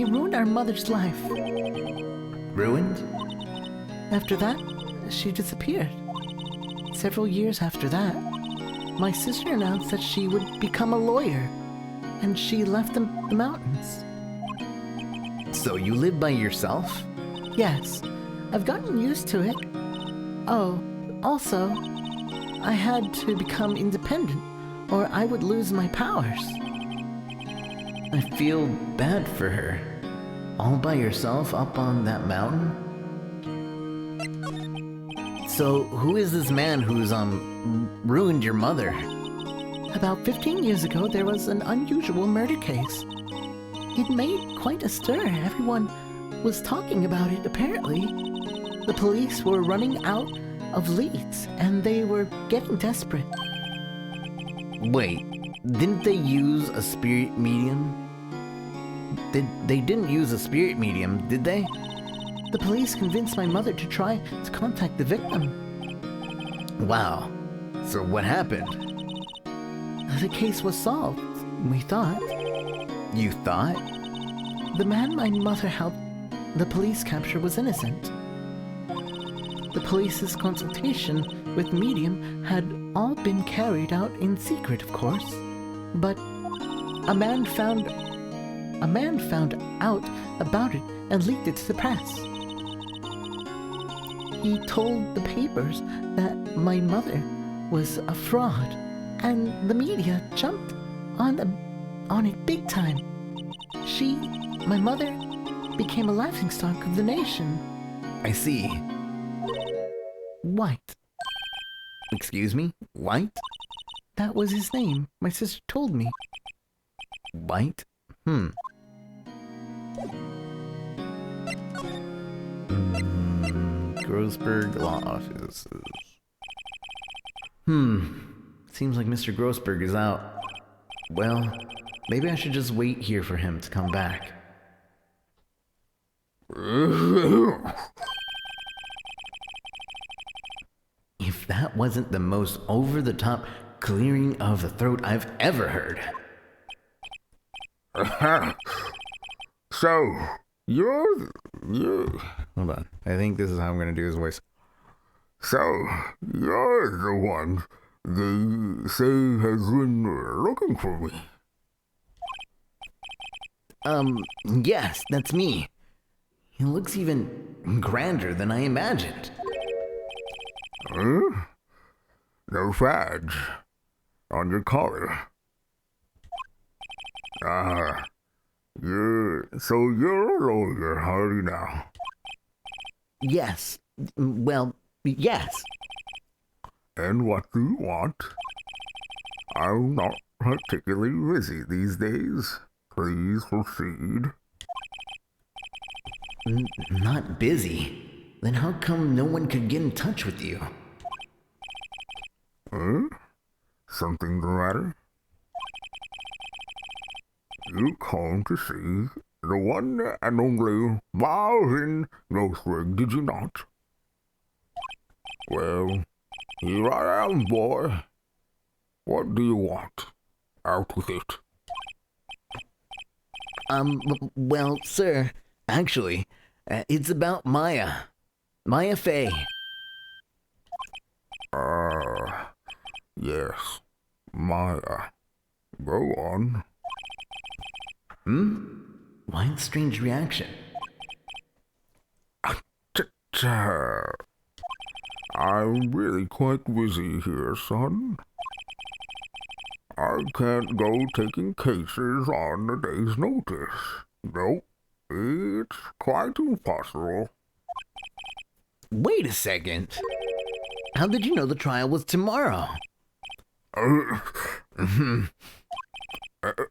ruined our mother's life. Ruined? After that, she disappeared. Several years after that, my sister announced that she would become a lawyer, and she left the mountains. So you live by yourself? Yes, I've gotten used to it. Oh, also, I had to become independent, or I would lose my powers. I feel bad for her. All by yourself up on that mountain? So, who is this man who's, ruined your mother? About 15 years ago, there was an unusual murder case. It made quite a stir. Everyone was talking about it, apparently. The police were running out of leads, and they were getting desperate. Wait, didn't they use a spirit medium? They didn't use a spirit medium, did they? The police convinced my mother to try to contact the victim. Wow. So what happened? The case was solved, we thought. You thought? The man my mother helped the police capture was innocent. The police's consultation with medium had all been carried out in secret, of course. But a man found out about it and leaked it to the press. He told the papers that my mother was a fraud, and the media jumped on it big time. My mother, became a laughingstock of the nation. I see. White. Excuse me? White? That was his name. My sister told me. White? Grossberg Law Offices. Seems like Mr. Grossberg is out. Well, maybe I should just wait here for him to come back. If that wasn't the most over-the-top clearing of the throat I've ever heard. So, you're... Hold on. I think this is how I'm going to do his voice. So, you're the one they say has been looking for me. Yes, that's me. He looks even grander than I imagined. Huh? No badge on your collar. You're a lawyer, are you now? Yes. Well, yes. And what do you want? I'm not particularly busy these days. Please proceed. Not busy? Then how come no one could get in touch with you? Something the matter? You came to see the one and only Marvin Ghostwig, did you not? Well, here I am, boy. What do you want? Out with it. Well, sir, actually, it's about Maya. Maya Fey. Yes. Maya. Go on. Why the strange reaction? I'm really quite busy here, son. I can't go taking cases on a day's notice. Nope, it's quite impossible. Wait a second. How did you know the trial was tomorrow?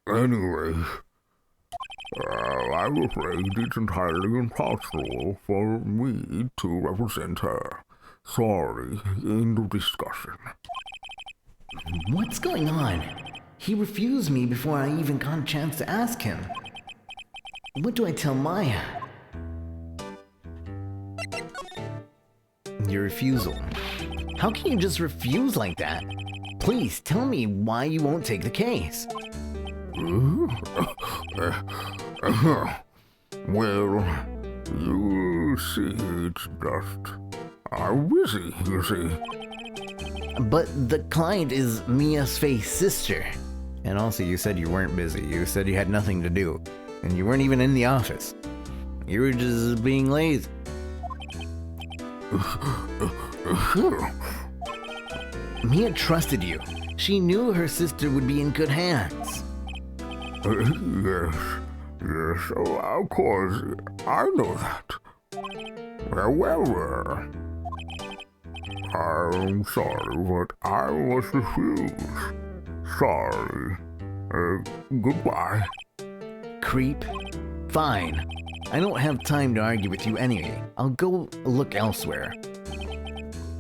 Anyway, I'm afraid it's entirely impossible for me to represent her. Sorry, end of discussion. What's going on? He refused me before I even got a chance to ask him. What do I tell Maya? Your refusal. How can you just refuse like that? Please tell me why you won't take the case. Well, you see, it's just... I'm busy, you see. But the client is Mia's Faye's sister. And also, you said you weren't busy. You said you had nothing to do. And you weren't even in the office. You were just being lazy. Mia trusted you. She knew her sister would be in good hands. Yes, of course, I know that. However, I'm sorry, but I must refuse. Sorry. Goodbye. Creep. Fine. I don't have time to argue with you anyway. I'll go look elsewhere.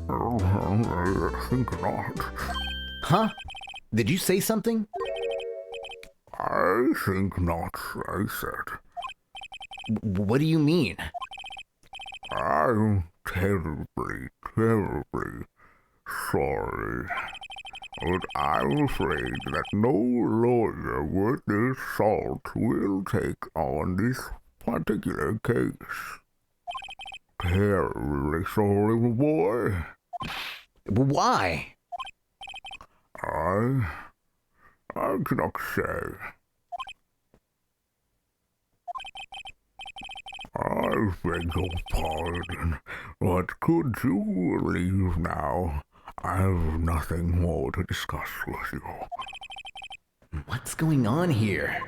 I think not. Huh? Did you say something? I think not, I said. What do you mean? I'm terribly sorry. But I'm afraid that no lawyer worth their salt will take on this particular case. Terribly sorry, my boy. Why? I cannot say. I beg your pardon, but could you leave now? I have nothing more to discuss with you. What's going on here?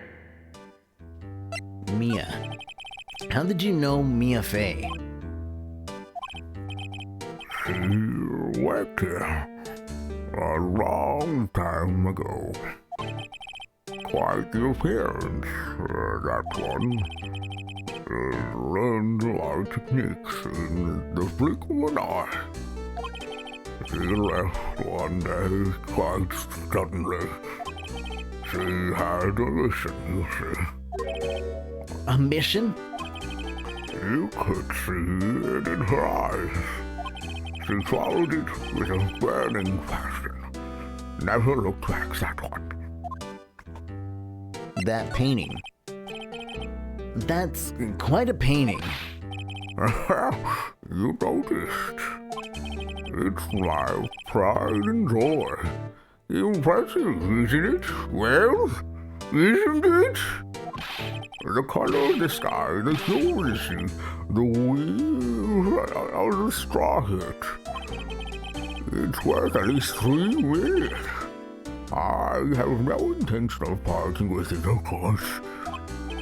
Mia. How did you know Mia Fey? She worked here a long time ago. Quite the appearance, that one. Learned a lot of techniques in the blink of an eye. She left one day quite suddenly. She had a mission, you see. A mission? You could see it in her eyes. She followed it with a burning passion. Never looked back, that one. That painting. That's quite a painting. You noticed. It's my pride and joy. Impressive, isn't it? Well, isn't it? The color of the sky, the humidity, the weave of the straw hit. It's worth at least 3 million. I have no intention of parting with it, of course.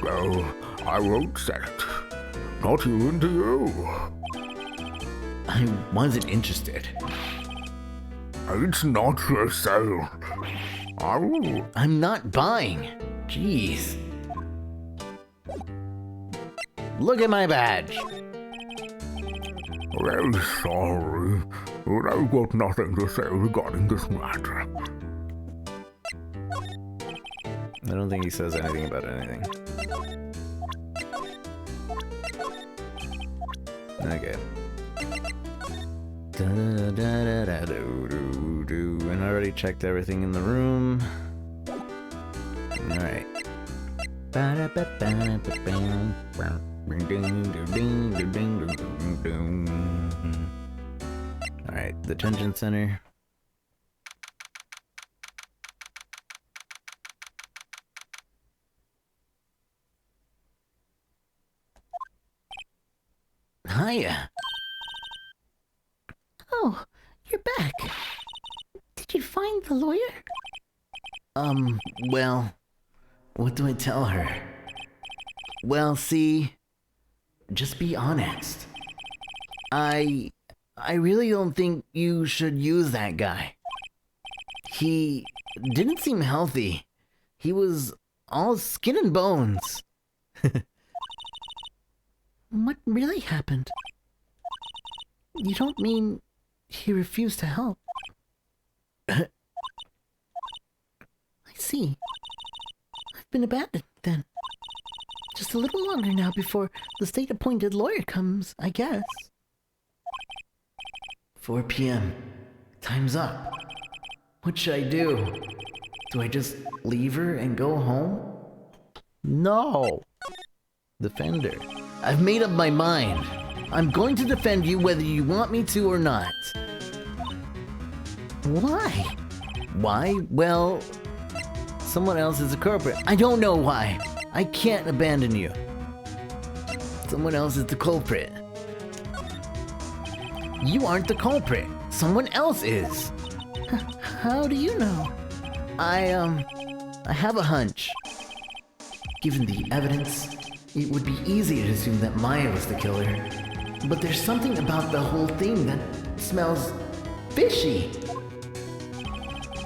Well, I won't sell it. Not even to you. I wasn't interested. It's not for sale. I'm not buying. Jeez. Look at my badge. Very sorry, but I've got nothing to say regarding this matter. I don't think he says anything about anything. Okay. And I already checked everything in the room. Alright. Alright, the detention center. Hiya. Oh, you're back. Did you find the lawyer? Well, what do I tell her? Well, see, just be honest. I really don't think you should use that guy. He didn't seem healthy. He was all skin and bones. What really happened? You don't mean he refused to help? I see. I've been abandoned, then. Just a little longer now before the state-appointed lawyer comes, I guess. 4 p.m. Time's up. What should I do? Do I just leave her and go home? No. Defender. I've made up my mind. I'm going to defend you whether you want me to or not. Why? Why? Well, someone else is a culprit. I don't know why. I can't abandon you. Someone else is the culprit. You aren't the culprit. Someone else is. How do you know? I have a hunch. Given the evidence, it would be easy to assume that Maya was the killer. But there's something about the whole thing that smells fishy.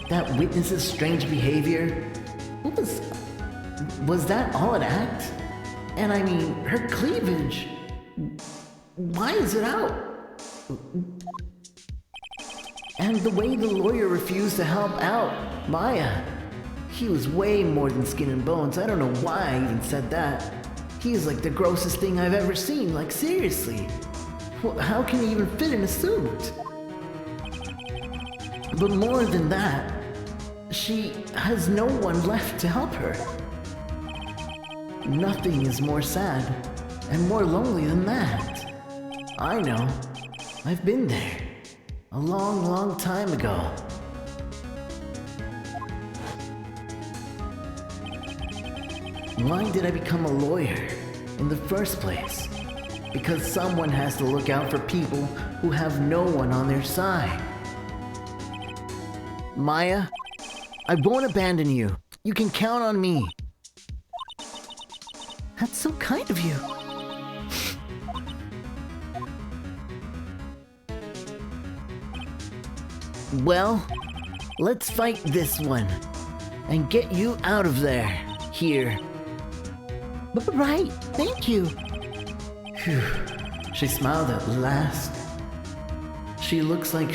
That witness's strange behavior. Was that all an act? And I mean, her cleavage. Why is it out? And the way the lawyer refused to help out Maya. He was way more than skin and bones. I don't know why I even said that. He is like the grossest thing I've ever seen. Like, seriously. How can he even fit in a suit? But more than that, she has no one left to help her. Nothing is more sad and more lonely than that. I know. I've been there. A long, long time ago. Why did I become a lawyer in the first place? Because someone has to look out for people who have no one on their side. Maya, I won't abandon you. You can count on me. That's so kind of you. Well, let's fight this one and get you out of there. Here. Right, thank you. Phew. She smiled at last. She looks like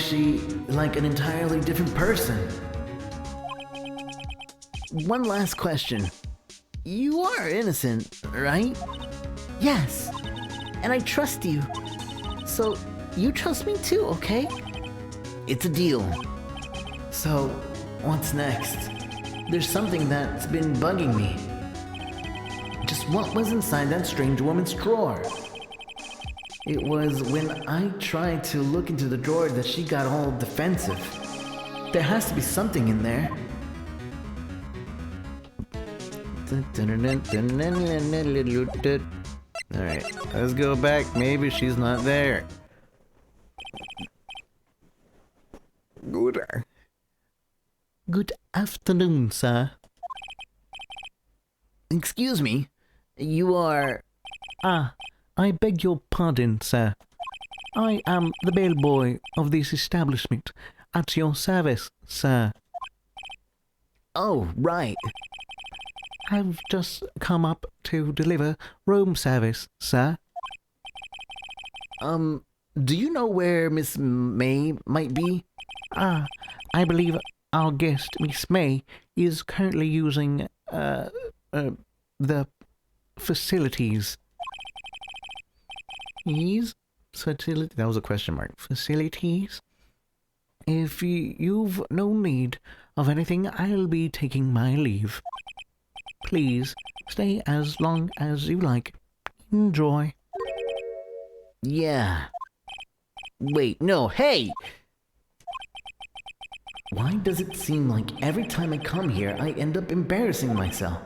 an entirely different person. One last question. You are innocent, right? Yes, and I trust you. So, you trust me too, okay? It's a deal. So, what's next? There's something that's been bugging me. Just what was inside that strange woman's drawer? It was when I tried to look into the drawer that she got all defensive. There has to be something in there. Alright, let's go back. Maybe she's not there. Good afternoon, sir. Excuse me, you are... Ah, I beg your pardon, sir. I am the bellboy of this establishment. At your service, sir. Oh, right. I've just come up to deliver room service, sir. Do you know where Miss May might be? I believe our guest, Miss May, is currently using, the facilities. Facility? That was a question mark. Facilities? If you've no need of anything, I'll be taking my leave. Please, stay as long as you like. Enjoy. Yeah. Wait, no, hey! Why does it seem like every time I come here, I end up embarrassing myself?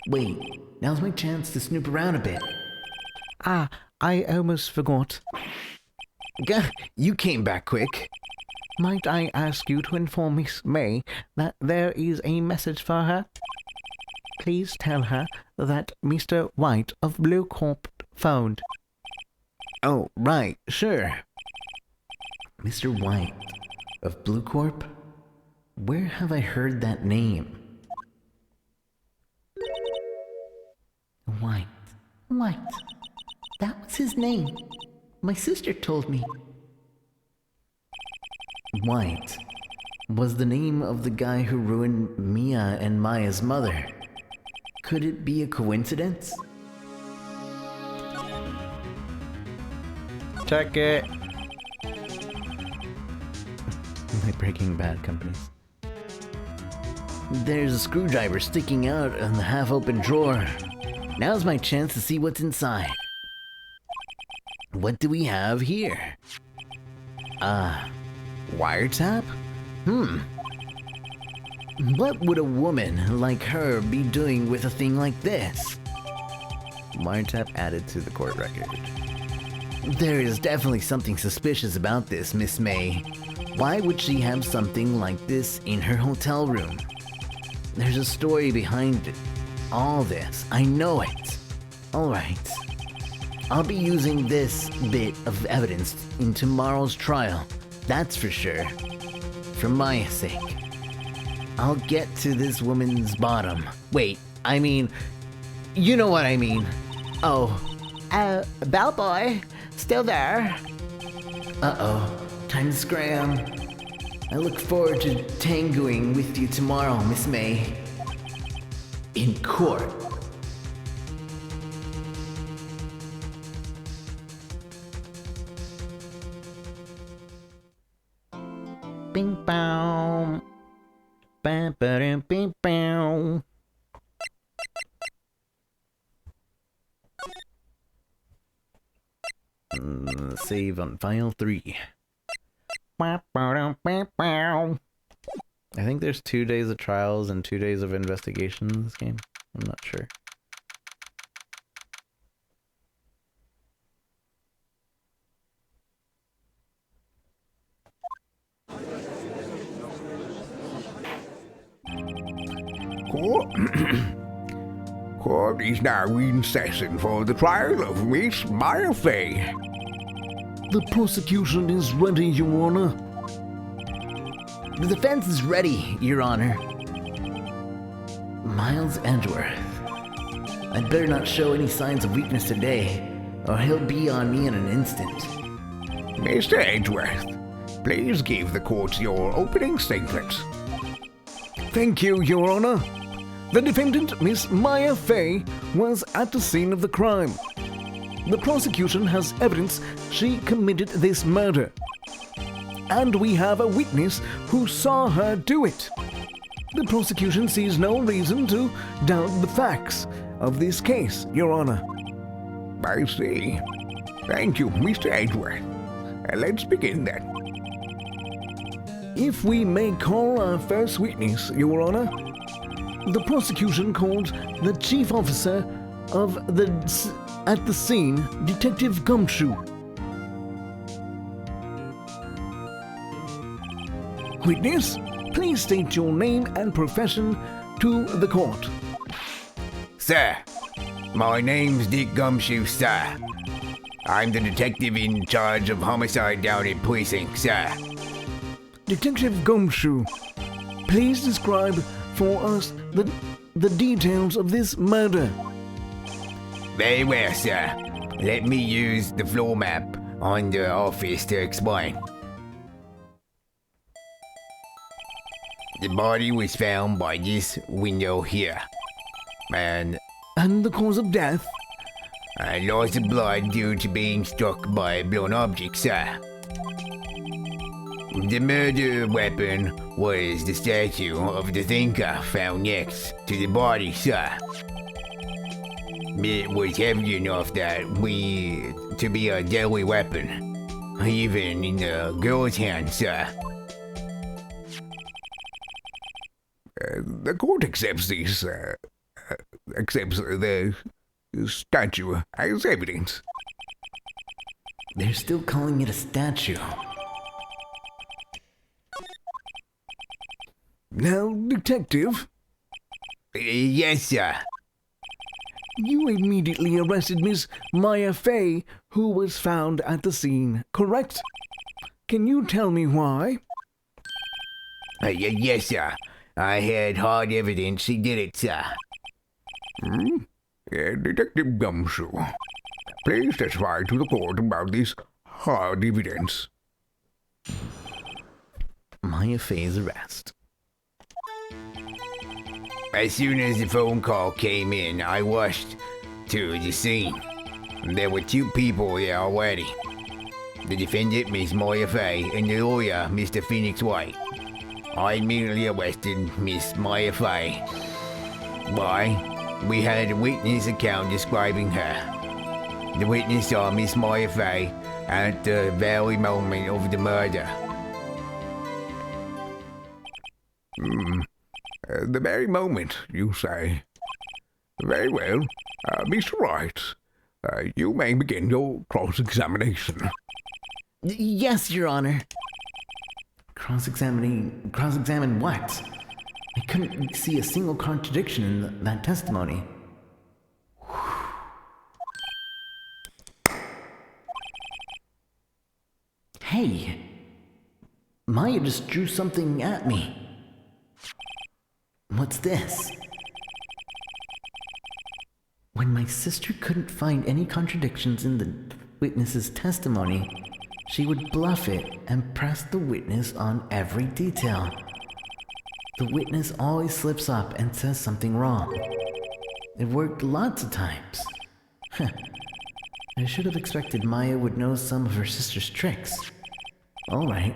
Wait, now's my chance to snoop around a bit. I almost forgot. Gah, you came back quick. Might I ask you to inform Miss May that there is a message for her? Please tell her that Mr. White of Blue Corp phoned. Oh, right, sure. Mr. White of Blue Corp? Where have I heard that name? White. That was his name. My sister told me. White was the name of the guy who ruined Mia and Maya's mother. Could it be a coincidence? Check it. My Breaking Bad companies. There's a screwdriver sticking out in the half-open drawer. Now's my chance to see what's inside. What do we have here? Wiretap? What would a woman like her be doing with a thing like this? Wiretap added to the court record. There is definitely something suspicious about this, Miss May. Why would she have something like this in her hotel room? There's a story behind it. All this, I know it. Alright. I'll be using this bit of evidence in tomorrow's trial. That's for sure. For Maya's sake. I'll get to this woman's bottom. Wait, I mean, you know what I mean. Oh. Bellboy, still there? Uh-oh, time to scram. I look forward to tangoing with you tomorrow, Miss May. In court. Bing bow. Bam bam bing bow. Save on file 3. I think there's 2 days of trials and 2 days of investigation in this game. I'm not sure. Court is now in session for the trial of Miss Maya Fay. The prosecution is ready, Your Honor. The defense is ready, Your Honor. Miles Edgeworth. I'd better not show any signs of weakness today, or he'll be on me in an instant. Mr. Edgeworth, please give the court your opening statement. Thank you, Your Honor. The defendant, Miss Maya Fay, was at the scene of the crime. The prosecution has evidence she committed this murder. And we have a witness who saw her do it. The prosecution sees no reason to doubt the facts of this case, Your Honor. I see. Thank you, Mr. Edgeworth. Let's begin then. If we may call our first witness, Your Honor, the prosecution called the chief officer at the scene, Detective Gumshoe. Witness, please state your name and profession to the court. Sir, my name's Dick Gumshoe, sir. I'm the detective in charge of homicide down in precinct, sir. Detective Gumshoe, please describe for us the details of this murder. Very well, sir. Let me use the floor map on the office to explain. The body was found by this window here. And And the cause of death? loss of blood due to being struck by a blown object, sir. The murder weapon was the statue of the thinker found next to the body, sir. It was heavy enough to be a deadly weapon, even in the girl's hand, sir. The court accepts these, accepts the statue as evidence. They're still calling it a statue. Now, detective, Yes, sir. you immediately arrested Miss Maya Fey, who was found at the scene, correct? Can you tell me why? Yes, sir. I had hard evidence she did it, sir. Detective Gumshoe, please testify to the court about this hard evidence. Maya Fey's arrest. As soon as the phone call came in, I rushed to the scene. There were two people there already. The defendant, Miss Maya Fey, and the lawyer, Mr. Phoenix Wright. I immediately arrested Miss Maya Fey. Why? We had a witness account describing her. The witness saw Miss Maya Fey at the very moment of the murder. The very moment, you say. Very well. Mr. Wright, you may begin your cross-examination. Yes, Your Honor. Cross-examine what? I couldn't see a single contradiction in that testimony. Hey, Maya just drew something at me. What's this? When my sister couldn't find any contradictions in the witness's testimony, she would bluff it and press the witness on every detail. The witness always slips up and says something wrong. It worked lots of times. I should have expected Maya would know some of her sister's tricks. Alright,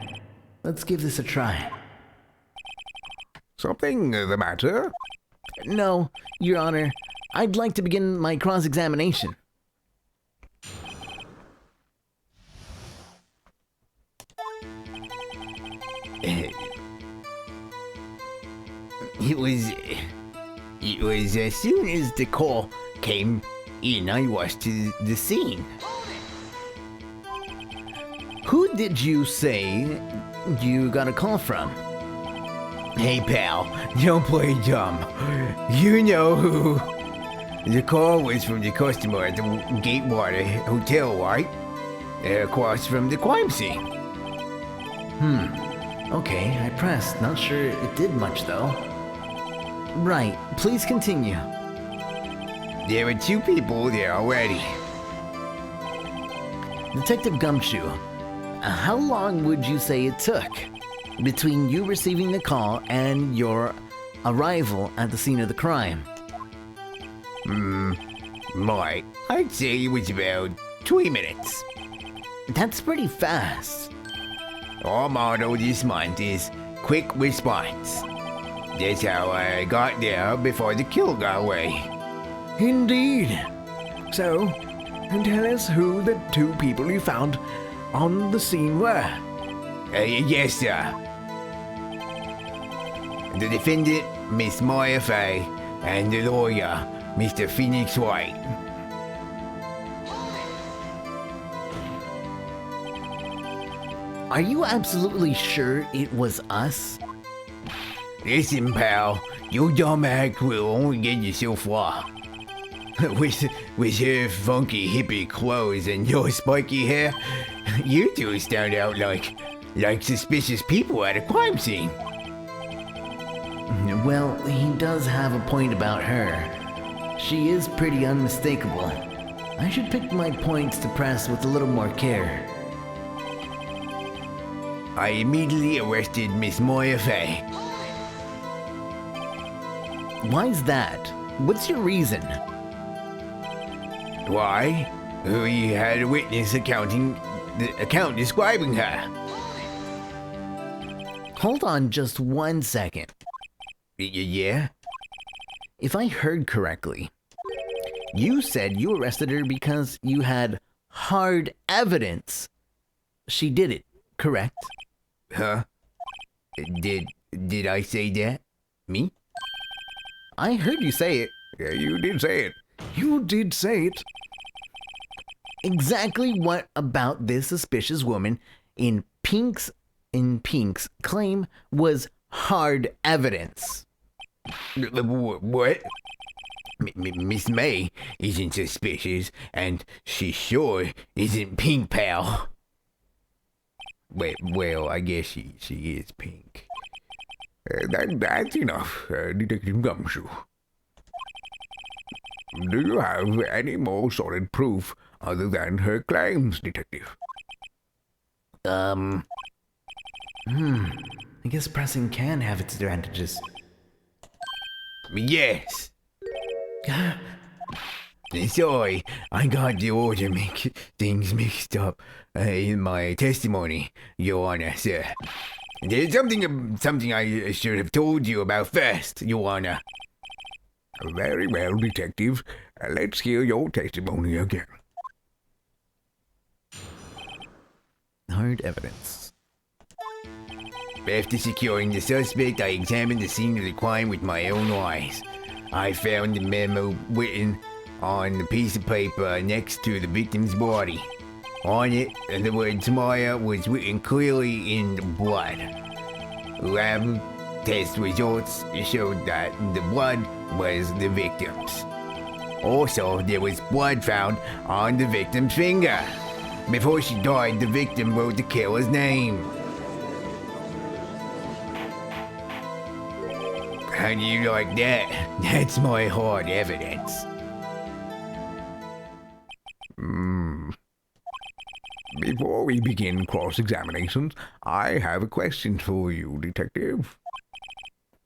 let's give this a try. Something the matter? No, Your Honor. I'd like to begin my cross-examination. It was as soon as the call came in, I rushed to the scene. Who did you say you got a call from? Hey pal, don't play dumb. You know who. The call was from the customer at the Gatewater Hotel, right? Across from the crime scene. Okay, I pressed. Not sure it did much though. Right, please continue. There were two people there already. Detective Gumshoe, how long would you say it took between you receiving the call and your arrival at the scene of the crime? Right, I'd say it was about 3 minutes. That's pretty fast. Our motto this month is quick response. That's how I got there before the kill got away. indeed. So, tell us who the two people you found on the scene were. Yes, sir. The defendant, Miss Maya Fey, and the lawyer, Mr. Phoenix Wright. Are you absolutely sure it was us? Listen, pal, your dumb act will only get you so far. with her funky hippie clothes and your spiky hair, you two stand out like suspicious people at a crime scene. Well, he does have a point about her. She is pretty unmistakable. I should pick my points to press with a little more care. I immediately arrested Miss Moya Fay. Why's that? What's your reason? Why? We had a witness the account describing her. Hold on just 1 second. Yeah? If I heard correctly, you said you arrested her because you had hard evidence she did it, correct? Huh? Did I say that? Me? I heard you say it. Yeah, you did say it. You did say it. Exactly what about this suspicious woman in Pink's claim was hard evidence? What? Miss May isn't suspicious, and she sure isn't Pink, pal. Well, I guess she is Pink. That's enough, Detective Gumshoe. Do you have any more solid proof other than her claims, Detective? I guess pressing can have its advantages. Yes. Sorry, I got the order things mixed up in my testimony, Your Honor, sir. There's something I should have told you about first, Your Honor. Very well, Detective. Let's hear your testimony again. Hard evidence. After securing the suspect, I examined the scene of the crime with my own eyes. I found the memo written on the piece of paper next to the victim's body. On it, the word Maya was written clearly in blood. Lab test results showed that the blood was the victim's. Also, there was blood found on the victim's finger. Before she died, the victim wrote the killer's name. How do you like that? That's my hard evidence. Before we begin cross-examinations, I have a question for you, Detective.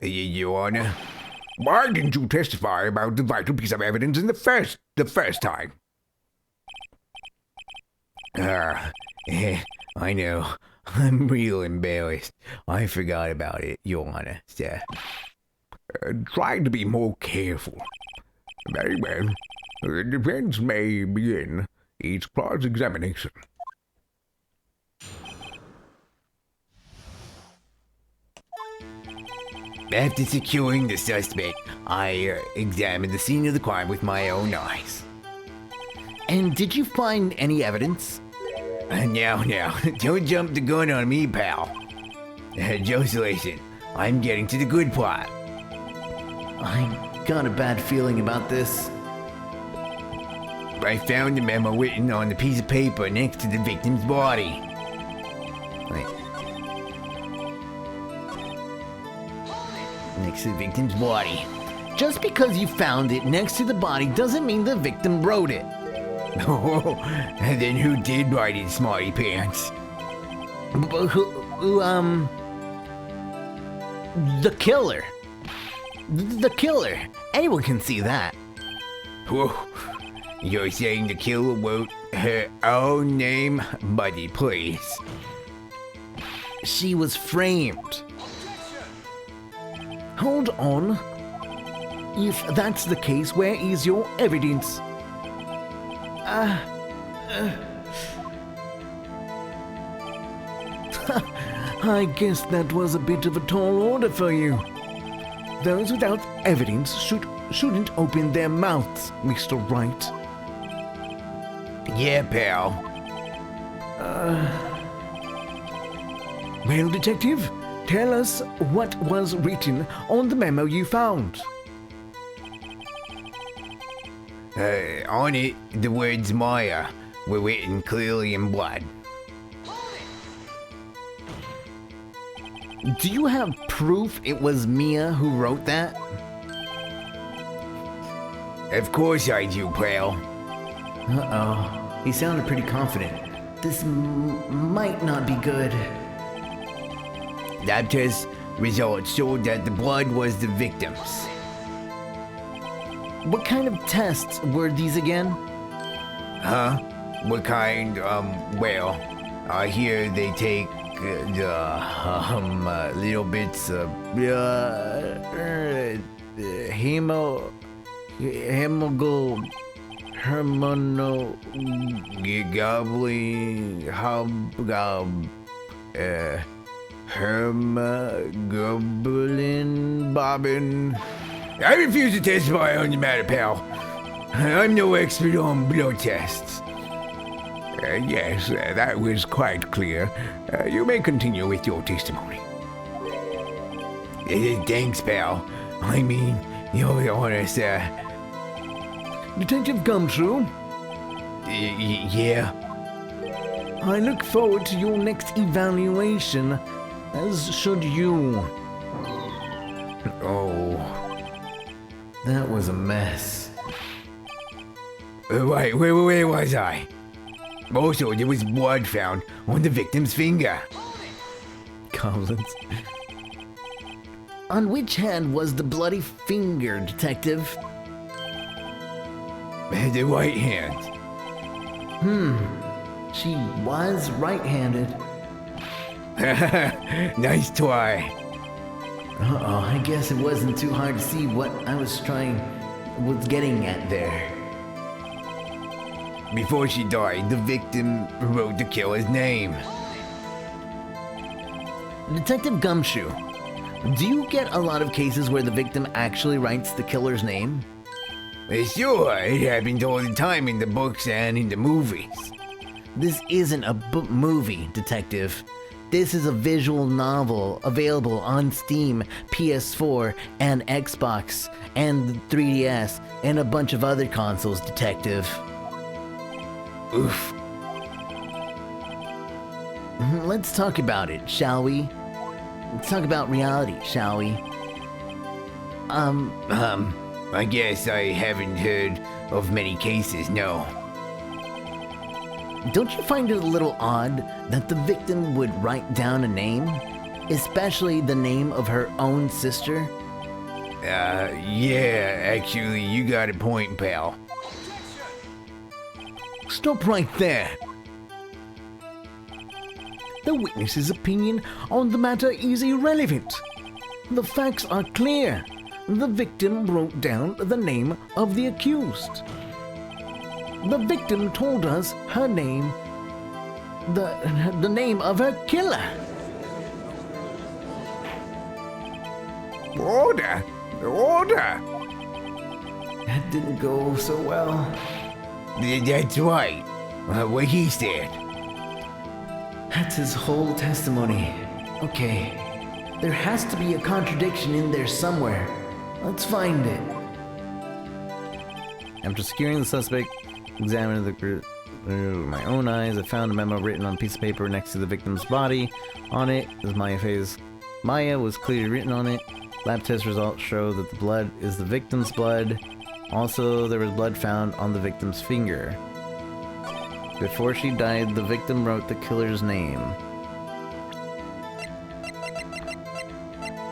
Your Honor? Why didn't you testify about the vital piece of evidence in the first time? I know. I'm real embarrassed. I forgot about it, Your Honor, sir. Try to be more careful. Very well. The defense may begin its cross-examination. After securing the suspect, I examined the scene of the crime with my own eyes. And did you find any evidence? Now, don't jump the gun on me, pal. Just listen, I'm getting to the good part. I got a bad feeling about this. I found the memo written on the piece of paper next to the victim's body. Next to the victim's body. Just because you found it next to the body doesn't mean the victim wrote it. Oh, then who did write it, smarty pants? The killer. The killer. Anyone can see that. Whoa, you're saying the killer wrote her own name? Buddy, please. She was framed. Hold on. If that's the case, where is your evidence? I guess that was a bit of a tall order for you. Those without evidence shouldn't open their mouths, Mr. Wright. Yeah, pal. Well, Detective, tell us what was written on the memo you found. On it, the words Maya were written clearly in blood. Do you have proof it was Mia who wrote that? Of course I do, pal. Uh-oh. He sounded pretty confident. This might not be good. Lab test results showed that the blood was the victim's. What kind of tests were these again? Huh? What kind? Well, I hear they take the little bits of hermoglobin bobbin. I refuse to testify on the matter, pal. I'm no expert on blood tests. Yes, that was quite clear. You may continue with your testimony. Thanks, pal. I mean, Your Honor, sir. Detective Gumshoe, Yeah? I look forward to your next evaluation, as should you. Oh. That was a mess. Wait, where was I? Also, there was blood found on the victim's finger. Collins. On which hand was the bloody finger, Detective? The right hand. She was right-handed. Nice try. Uh-oh, I guess it wasn't too hard to see what I was getting at there. Before she died, the victim wrote the killer's name. Detective Gumshoe, do you get a lot of cases where the victim actually writes the killer's name? Sure, it happens all the time in the books and in the movies. This isn't a movie, Detective. This is a visual novel available on Steam, PS4, and Xbox, and 3DS, and a bunch of other consoles, Detective. Oof. Let's talk about it, shall we? Let's talk about reality, shall we? I guess I haven't heard of many cases, no. Don't you find it a little odd that the victim would write down a name? Especially the name of her own sister? Yeah, actually, you got a point, pal. Stop right there. The witness's opinion on the matter is irrelevant. The facts are clear. The victim wrote down the name of the accused. The victim told us her name, the name of her killer. Order! Order! That didn't go so well. That's right. What he said. That's his whole testimony. Okay, there has to be a contradiction in there somewhere. Let's find it. After securing the suspect, examining the group with my own eyes, I found a memo written on a piece of paper next to the victim's body. On it is Maya's face. Maya was clearly written on it. Lab test results show that the blood is the victim's blood. Also, there was blood found on the victim's finger. Before she died, the victim wrote the killer's name.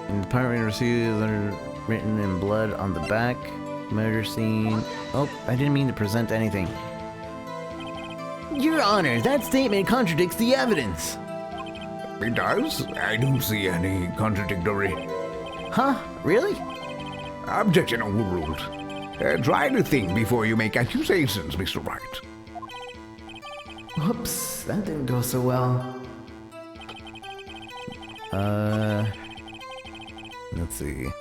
The department received a letter written in blood on the back. Murder scene. Oh, I didn't mean to present anything. Your Honor, that statement contradicts the evidence. It does? I don't see any contradictory. Huh? Really? Objection overruled. Try to think before you make accusations, Mr. Wright. Whoops, that didn't go so well. Let's see.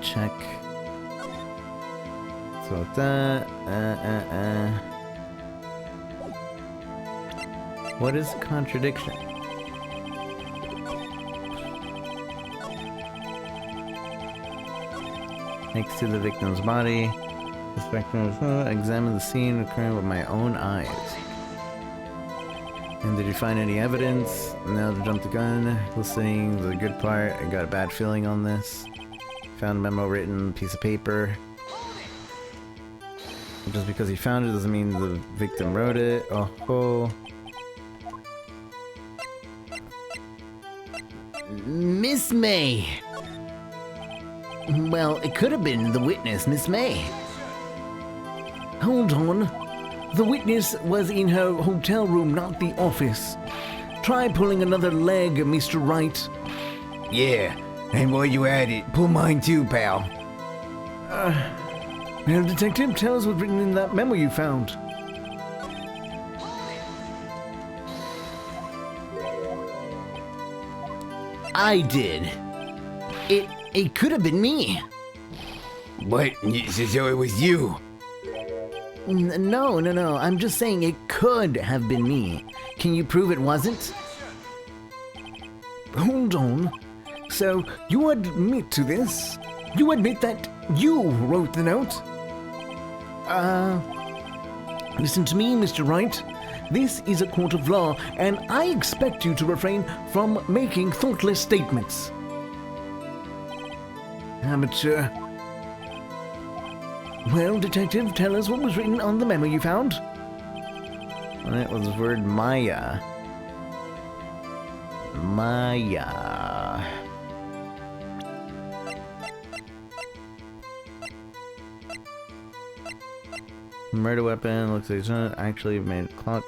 Check. So that, What is a contradiction? Next to the victim's body, Examine the scene occurring with my own eyes. And did you find any evidence? No, to jump the gun. Listening, the good part. I got a bad feeling on this. Found a memo written, piece of paper. Just because he found it doesn't mean the victim wrote it. Oh ho. Miss May. Well, it could have been the witness, Miss May. Hold on. The witness was in her hotel room, not the office. Try pulling another leg, Mr. Wright. Yeah, and while you at it, pull mine too, pal. Well, Detective, tell us what's written in that memo you found. I did. It could have been me. What? So it was you? No. I'm just saying it could have been me. Can you prove it wasn't? Hold on. So, you admit to this? You admit that you wrote the note? Listen to me, Mr. Wright. This is a court of law, and I expect you to refrain from making thoughtless statements. Amateur. Well, Detective, tell us what was written on the memo you found. And it was the word Maya. Maya. Murder weapon, looks like it's not actually made a clock.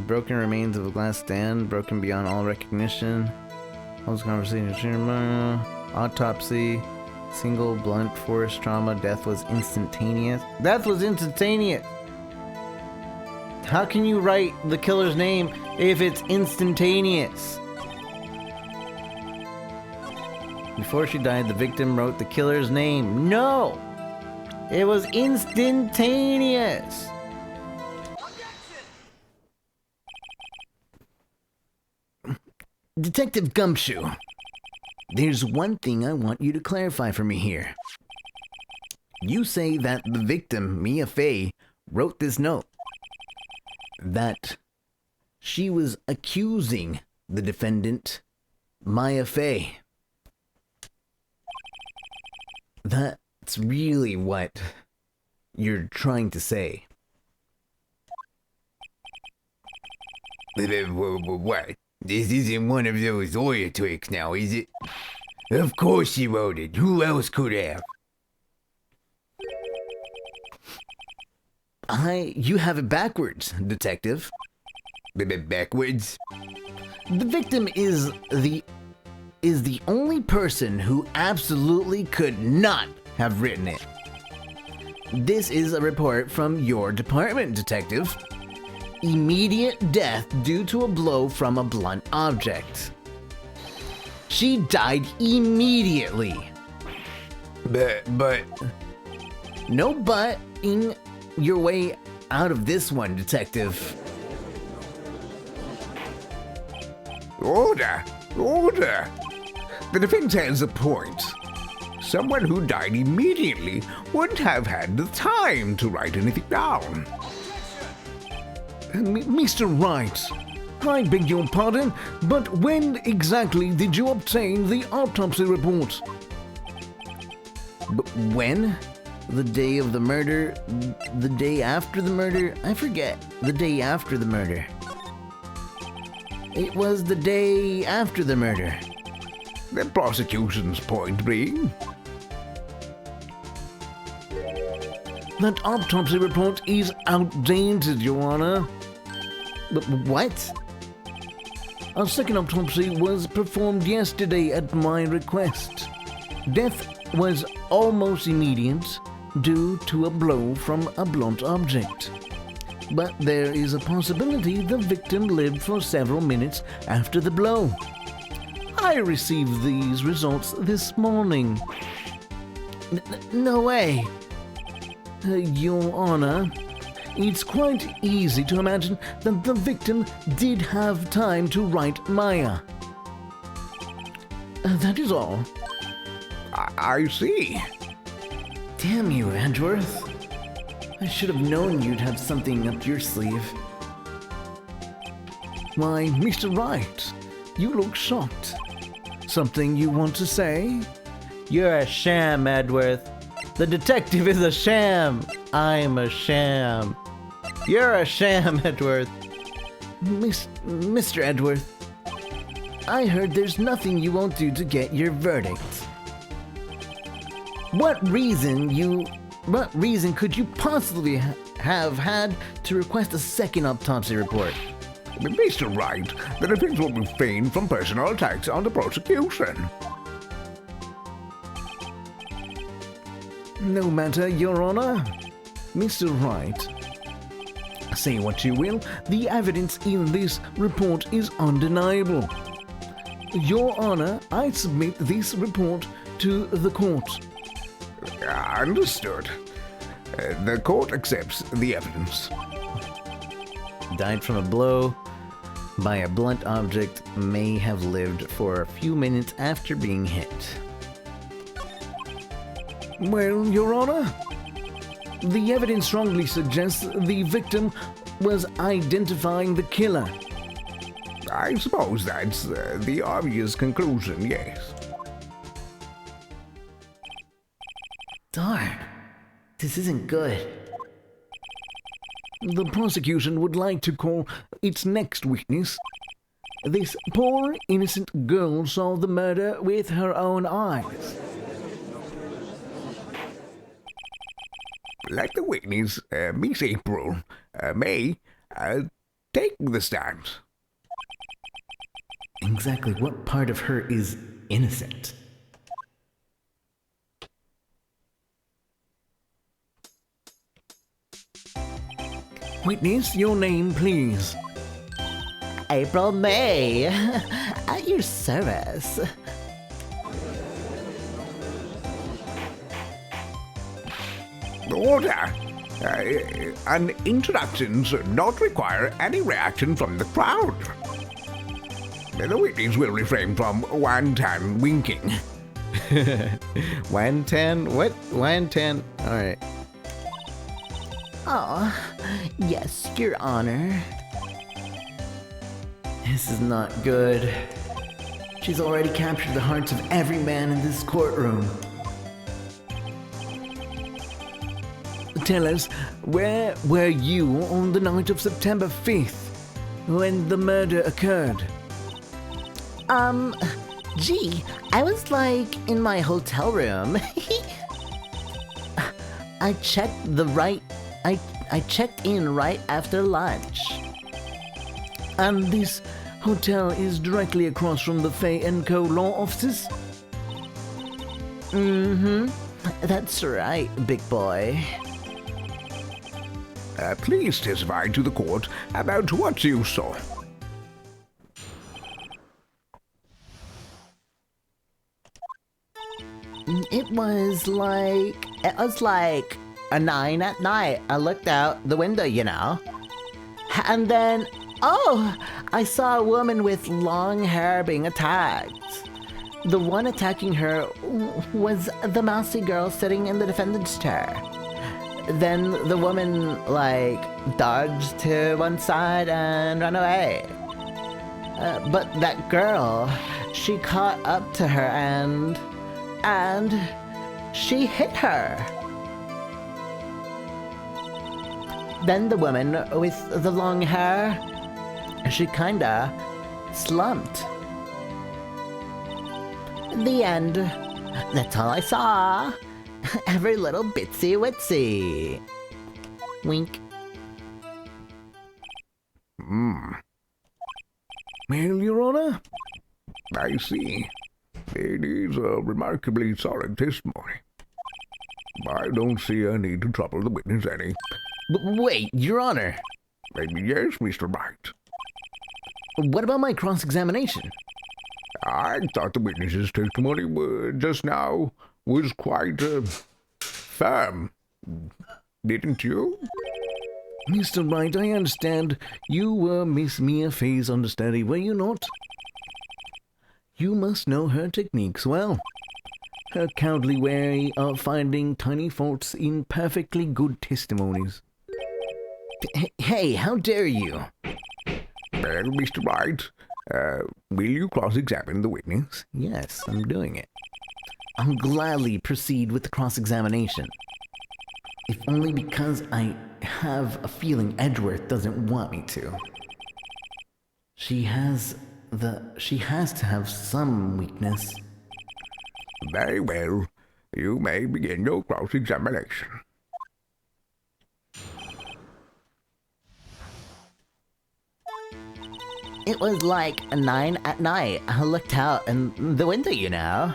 Broken remains of a glass stand, broken beyond all recognition. Close conversation. Autopsy. Single blunt force trauma. Death was instantaneous. Death was instantaneous! How can you write the killer's name if it's instantaneous? Before she died, the victim wrote the killer's name. No! It was instantaneous! Detective Gumshoe, there's one thing I want you to clarify for me here. You say that the victim, Mia Fey, wrote this note. That she was accusing the defendant, Maya Fey. That's really what you're trying to say. What? This isn't one of those lawyer tricks now, is it? Of course she wrote it. Who else could have? You have it backwards, Detective. Backwards? The victim is the only person who absolutely could not have written it. This is a report from your department, Detective. Immediate death due to a blow from a blunt object. She died immediately. But... No butting your way out of this one, Detective. Order! The defense has a point. Someone who died immediately wouldn't have had the time to write anything down. Mr. Wright, I beg your pardon, but when exactly did you obtain the autopsy report? When? The day of the murder? The day after the murder? I forget. The day after the murder. It was the day after the murder. The prosecution's point being... That autopsy report is outdated, Your Honor. But what? A second autopsy was performed yesterday at my request. Death was almost immediate due to a blow from a blunt object. But there is a possibility the victim lived for several minutes after the blow. I received these results this morning. No way. Your Honor, it's quite easy to imagine that the victim did have time to write Maya. That is all. I see. Damn you, Edgeworth. I should have known you'd have something up your sleeve. Why, Mr. Wright, you look shocked. Something you want to say? You're a sham, Edgeworth. The detective is a sham. I'm a sham. You're a sham, Edgeworth. Mr. Edgeworth, I heard there's nothing you won't do to get your verdict. What reason could you possibly have had to request a second autopsy report? Mr. Wright, the defense will refrain from personal attacks on the prosecution. No matter, Your Honor. Mr. Wright, say what you will, the evidence in this report is undeniable. Your Honor, I submit this report to the court. Understood. The court accepts the evidence. Died from a blow by a blunt object, may have lived for a few minutes after being hit. Well, Your Honor, the evidence strongly suggests the victim was identifying the killer. I suppose that's the obvious conclusion, yes. Darn, this isn't good. The prosecution would like to call its next witness. This poor, innocent girl saw the murder with her own eyes. Let the witness, Miss April, May, take the stand. Exactly what part of her is innocent? Witness, your name, please. April May, at your service. Order. An introduction should not require any reaction from the crowd. The witness will refrain from wanton winking. Wantan? What? Wantan? Alright. Oh, yes, Your Honor. This is not good. She's already captured the hearts of every man in this courtroom. Tell us, where were you on the night of September 5th, when the murder occurred? Gee, I was like in my hotel room. I checked in right after lunch. And this hotel is directly across from the Fay & Co. law offices? Mm-hmm. That's right, big boy. Please testify to the court about what you saw. It was like a 9 at night. I looked out the window, you know. And then, I saw a woman with long hair being attacked. The one attacking her was the mousy girl sitting in the defendant's chair. Then the woman, dodged to one side and ran away. But that girl, she caught up to her and she hit her. Then the woman with the long hair, she kinda slumped. The end. That's all I saw. Every little bitsy witsy. Wink. Well, Your Honor, I see. It is a remarkably solid testimony. I don't see a need to trouble the witness any. But wait, Your Honor. Yes, Mr. Wright. What about my cross-examination? I thought the witness's testimony just now was quite firm. Didn't you? Mr. Wright, I understand you were Miss Mia Fay's understudy, were you not? You must know her techniques well. her cowardly way of finding tiny faults in perfectly good testimonies. Hey, how dare you? Well, Mr. Wright, will you cross-examine the witness? Yes, I'm doing it. I'll gladly proceed with the cross-examination. If only because I have a feeling Edgeworth doesn't want me to. She has to have some weakness. Very well. You may begin your cross-examination. It was like 9 at night. I looked out in the window, you know.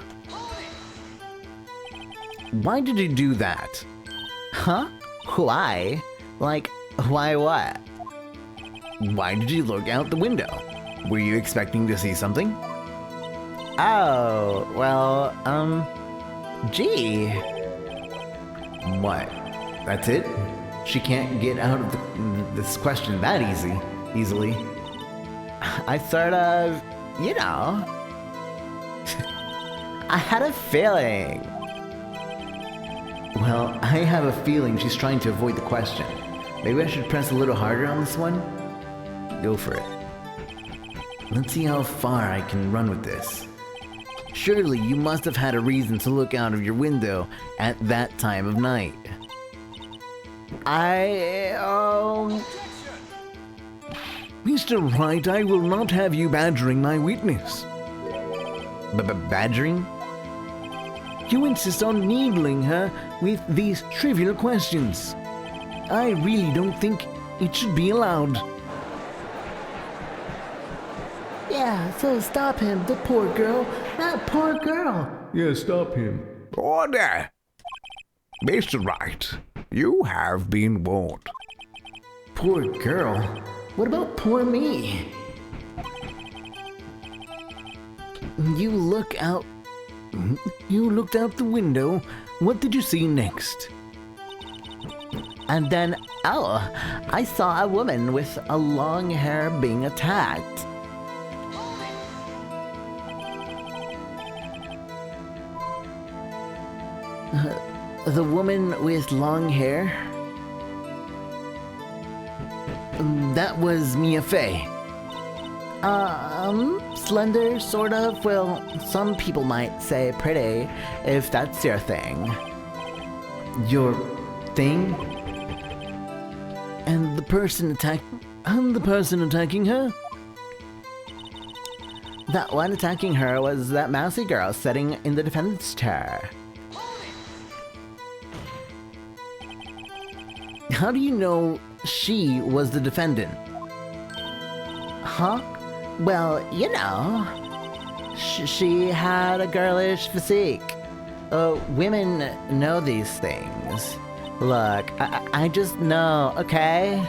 Why did you do that? Huh? Why? Like, why what? Why did you look out the window? Were you expecting to see something? Oh, well, gee. What? That's it? She can't get out of this question that easily. I sort of, you know. I had a feeling. Well, I have a feeling she's trying to avoid the question. Maybe I should press a little harder on this one? Go for it. Let's see how far I can run with this. Surely you must have had a reason to look out of your window at that time of night. Mr. Wright, I will not have you badgering my witness. Badgering? You insist on needling her with these trivial questions. I really don't think it should be allowed. Yeah, so stop him, the poor girl. That poor girl. Yeah, stop him. Order! Mr. Wright, you have been warned. Poor girl. What about poor me? You looked out the window. What did you see next? And then, I saw a woman with a long hair being attacked. The woman with long hair? That was Mia Fey. Slender, sort of. Well, some people might say pretty, if that's your thing. Your thing? And the person attacking her? That one attacking her was that mousy girl sitting in the defendant's chair. How do you know she was the defendant? Huh? Well, you know, she had a girlish physique. Women know these things. Look, I just know, okay?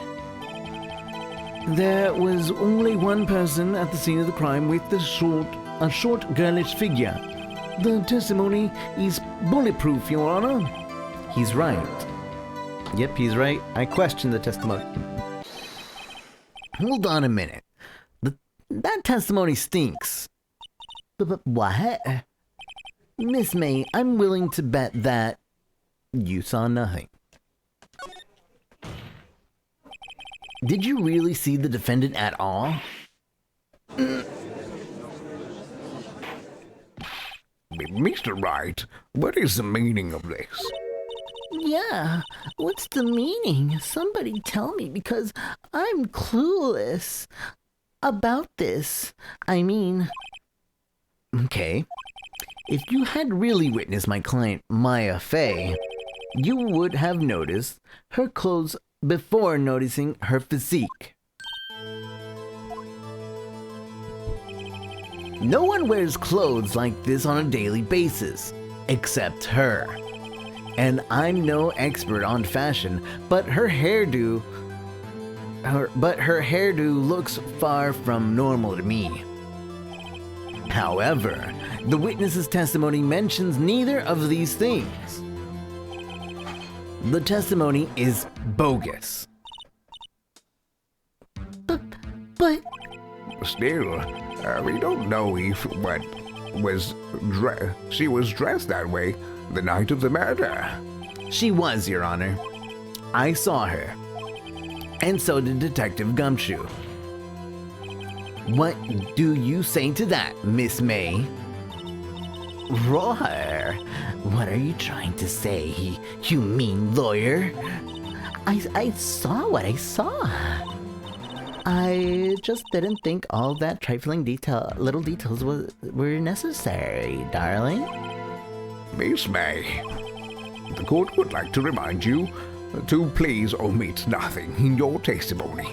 There was only one person at the scene of the crime with a short girlish figure. The testimony is bulletproof, Your Honor. He's right. Yep, he's right. I question the testimony. Hold on a minute. That testimony stinks. But what? Miss May, I'm willing to bet that you saw nothing. Did you really see the defendant at all? Mr. Wright, what is the meaning of this? Yeah, what's the meaning? Somebody tell me, because I'm clueless about this. I mean... Okay. If you had really witnessed my client, Maya Fey, you would have noticed her clothes before noticing her physique. No one wears clothes like this on a daily basis, except her. And I'm no expert on fashion, but her hairdo looks far from normal to me. However, the witness's testimony mentions neither of these things. The testimony is bogus. But... Still, we don't know if what she was dressed that way the night of the murder. She was, Your Honor. I saw her. And so did Detective Gumshoe. What do you say to that, Miss May? Roar! What are you trying to say, you mean lawyer? I saw what I saw. I just didn't think all that trifling little details were necessary, darling. Miss May, the court would like to remind you to please omit nothing in your testimony.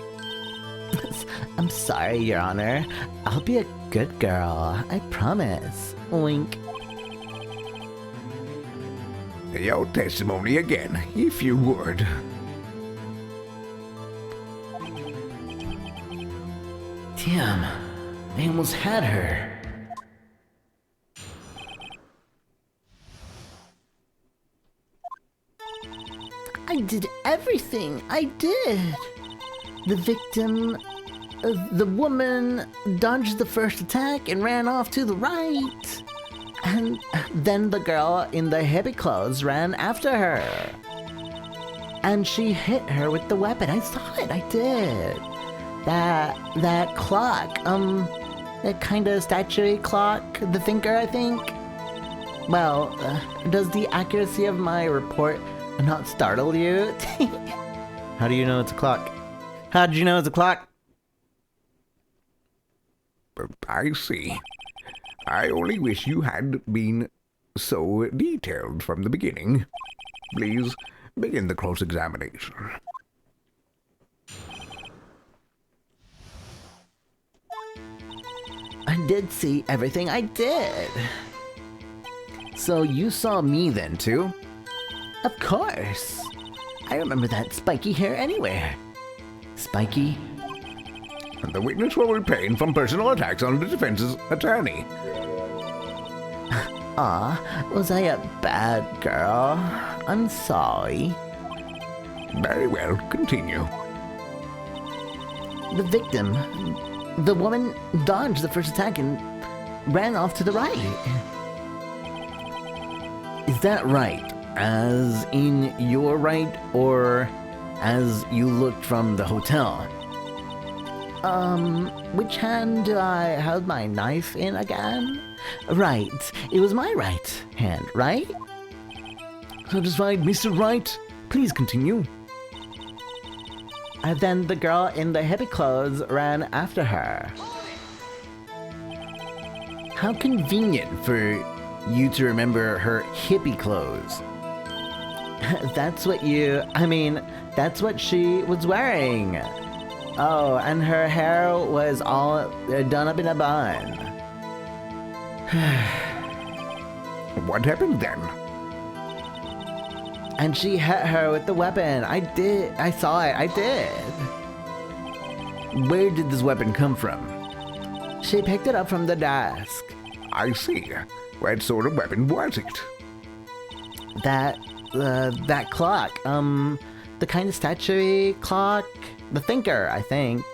I'm sorry, Your Honor. I'll be a good girl. I promise. Wink. Your testimony again, if you would. Damn, I almost had her. I did everything. I did. The victim, the woman, dodged the first attack and ran off to the right. And then the girl in the hippie clothes ran after her. And she hit her with the weapon. I saw it. I did. That clock, that kind of statue clock, the thinker, I think. Well, does the accuracy of my report not startle you? How do you know it's a clock? How did you know it's a clock? I see. I only wish you had been so detailed from the beginning. Please begin the cross-examination. I did see everything. I did. So you saw me then, too? Of course. I remember that spiky hair anywhere. Spiky? And the witness will repay from personal attacks on the defense's attorney. Was I a bad girl? I'm sorry. Very well, continue. The victim, the woman, dodged the first attack and ran off to the right. Is that right? As in your right, or as you looked from the hotel? Which hand do I hold my knife in again? Right, it was my right hand, right? Satisfied, Mr. Wright? Please continue. And then the girl in the hippie clothes ran after her. How convenient for you to remember her hippie clothes. That's what she was wearing. Oh, and her hair was all done up in a bun. What happened then? And she hit her with the weapon. I saw it. I did. Where did this weapon come from? She picked it up from the desk. I see. What sort of weapon was it? That clock. The kind of statue clock. The thinker, I think.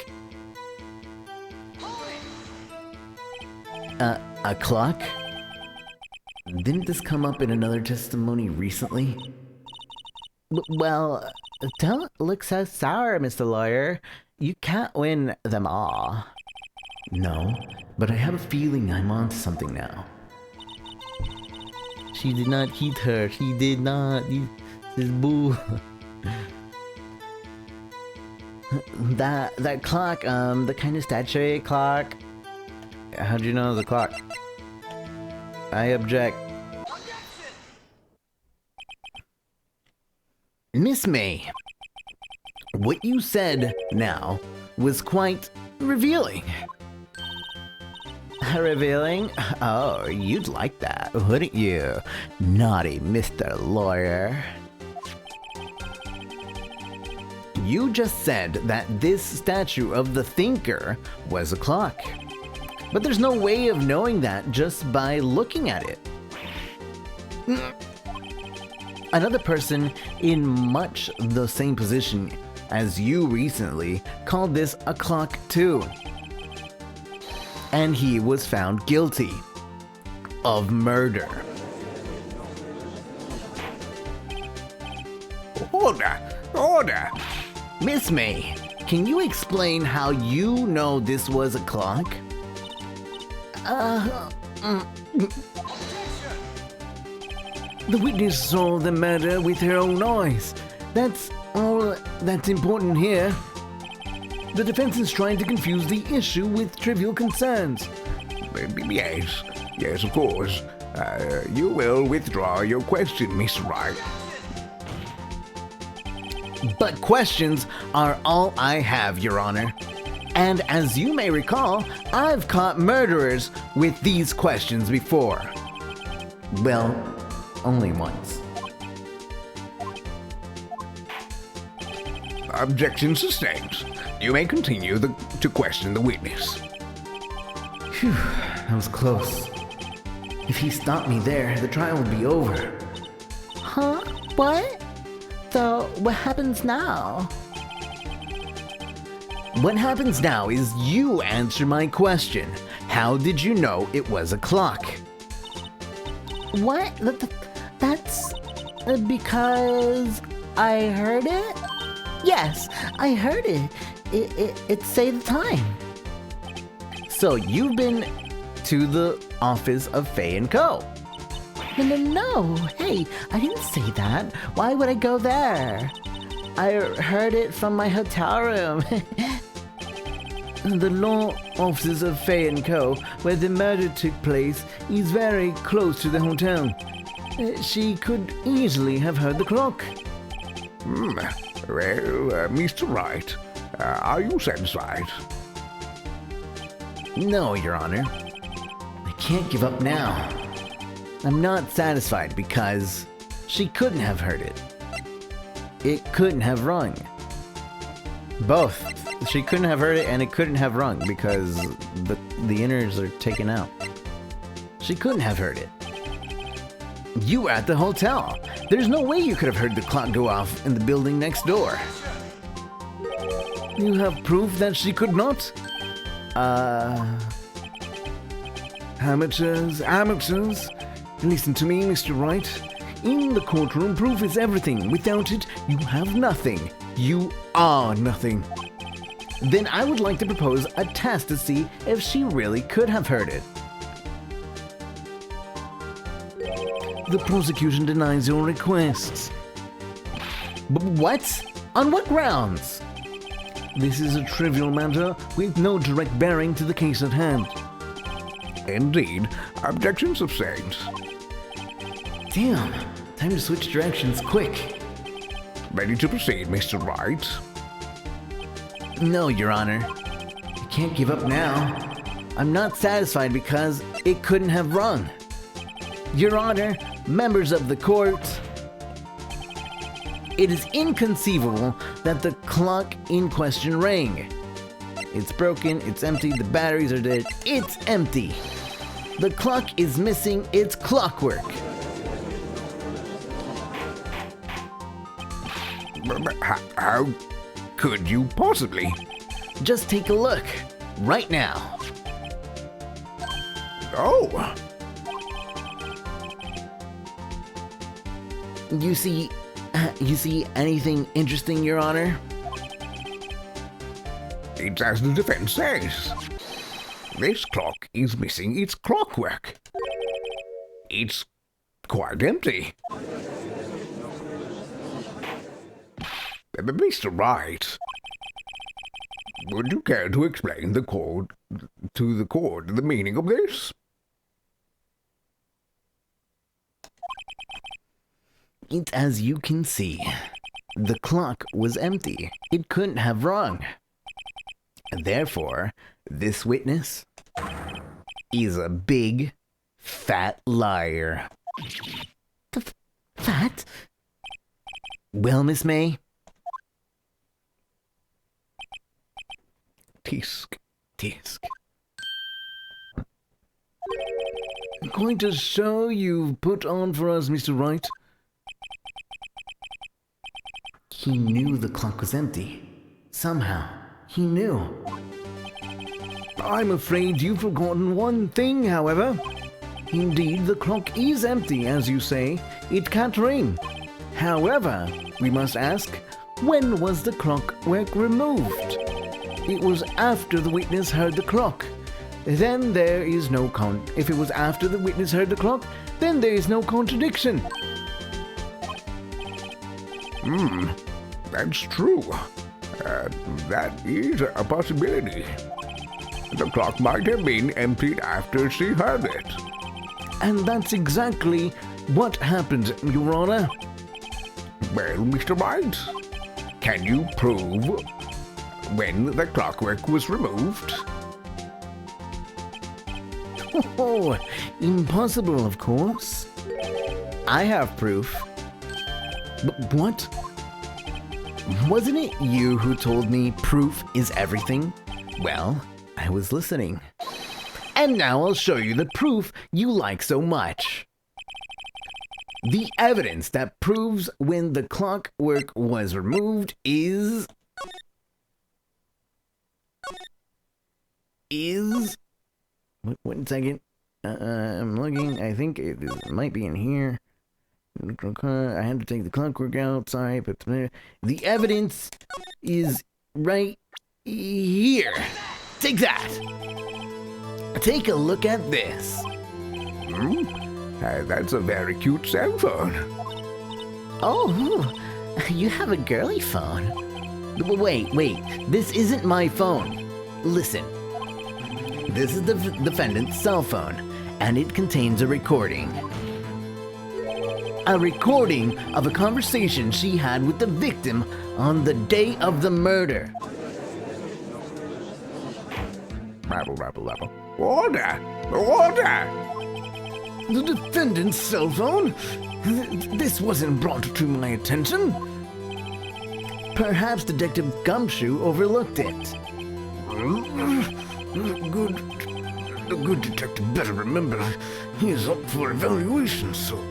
A clock? Didn't this come up in another testimony recently? Well, don't look so sour, Mr. Lawyer. You can't win them all. No, but I have a feeling I'm onto something now. She did not hit her. She did not. This boo. That clock, the kind of statue clock. How'd you know it was a clock? I object. Miss May, what you said now was quite revealing. Revealing? Oh, you'd like that, wouldn't you? Naughty Mr. Lawyer. You just said that this statue of the thinker was a clock. But there's no way of knowing that just by looking at it. Another person in much the same position as you recently called this a clock too. And he was found guilty. of murder. Order! Order! Miss May, can you explain how you know this was a clock? The witness saw the murder with her own eyes. That's all that's important here. The defense is trying to confuse the issue with trivial concerns. Yes, yes, of course. You will withdraw your question, Miss Wright. But questions are all I have, Your Honor. And as you may recall, I've caught murderers with these questions before. Well, only once. Objection sustained. You may continue to question the witness. Phew, that was close. If he stopped me there, the trial would be over. Huh? What? So, what happens now? What happens now is you answer my question. How did you know it was a clock? What? That's because I heard it? Yes, I heard it. It saved the time. So you've been to the office of Faye & Co. No. Hey, I didn't say that. Why would I go there? I heard it from my hotel room. The law offices of Faye & Co., where the murder took place, is very close to the hotel. She could easily have heard the clock. Well, Mr. Wright, are you satisfied? No, Your Honor. I can't give up now. I'm not satisfied because she couldn't have heard it. It couldn't have rung. Both. She couldn't have heard it and it couldn't have rung because the innards are taken out. She couldn't have heard it. You were at the hotel. There's no way you could have heard the clock go off in the building next door. You have proof that she could not? Amateurs. Listen to me, Mr. Wright. In the courtroom, proof is everything. Without it, you have nothing. You are nothing. Then I would like to propose a test to see if she really could have heard it. The prosecution denies your requests. What? On what grounds? This is a trivial matter with no direct bearing to the case at hand. Indeed. Objection sustained. Damn. Time to switch directions quick. Ready to proceed, Mr. Wright? No, Your Honor. I can't give up now. I'm not satisfied because it couldn't have rung. Your Honor, members of the court, it is inconceivable that the clock in question rang. It's broken, it's empty, the batteries are dead, it's empty. The clock is missing its clockwork. How could you possibly? Just take a look, right now. Oh! You see anything interesting, Your Honor? It's as the defense says. This clock is missing its clockwork. It's quite empty. Mr. Wright, would you care to explain the meaning of this? It's as you can see. The clock was empty. It couldn't have rung. Therefore, this witness is a big, fat liar. Fat? Well, Miss May? Tisk. Quite a show you've put on for us, Mr. Wright. He knew the clock was empty. Somehow, he knew. I'm afraid you've forgotten one thing, however. Indeed, the clock is empty, as you say. It can't ring. However, we must ask, when was the clockwork removed? It was after the witness heard the clock. Then there is no if it was after the witness heard the clock, then there is no contradiction. That's true. That is a possibility. The clock might have been emptied after she heard it. And that's exactly what happened, Your Honor. Well, Mr. Wright, can you prove when the clockwork was removed? Oh, impossible, of course. I have proof. But what? Wasn't it you who told me proof is everything? Well, I was listening. And now I'll show you the proof you like so much. The evidence that proves when the clockwork was removed is... One second. I'm looking. I think it might be in here. I had to take the clockwork out. Sorry, but the evidence is right here. Take that. Take a look at this. That's a very cute cell phone. Oh, you have a girly phone. Wait. This isn't my phone. Listen. This is the defendant's cell phone, and it contains a recording. A recording of a conversation she had with the victim on the day of the murder. Rabble. Order! Order! The defendant's cell phone? This wasn't brought to my attention. Perhaps Detective Gumshoe overlooked it. The good detective better remember he's up for evaluation soon.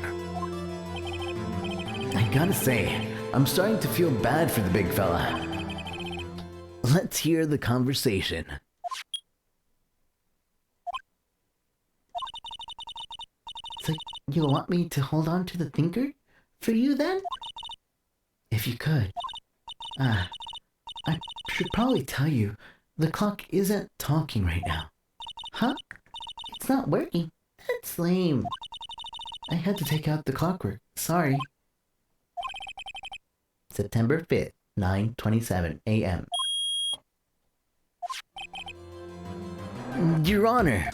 I gotta say, I'm starting to feel bad for the big fella. Let's hear the conversation. So you want me to hold on to the thinker for you then? If you could. I should probably tell you, the clock isn't talking right now. Huh? It's not working. That's lame. I had to take out the clockwork. Sorry. September 5th, 9:27 a.m. Your Honor,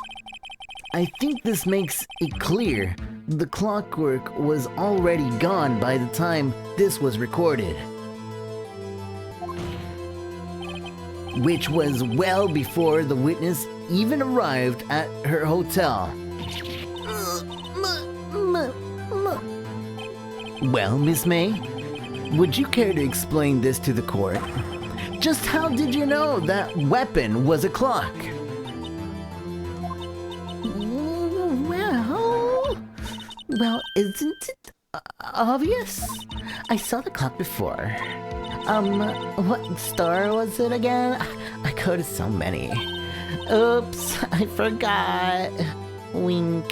I think this makes it clear the clockwork was already gone by the time this was recorded. Which was well before the witness even arrived at her hotel. Well, Miss May, would you care to explain this to the court? Just how did you know that weapon was a clock? Well, isn't it obvious? I saw the clock before. What store was it again? I go to so many. Oops, I forgot. Wink.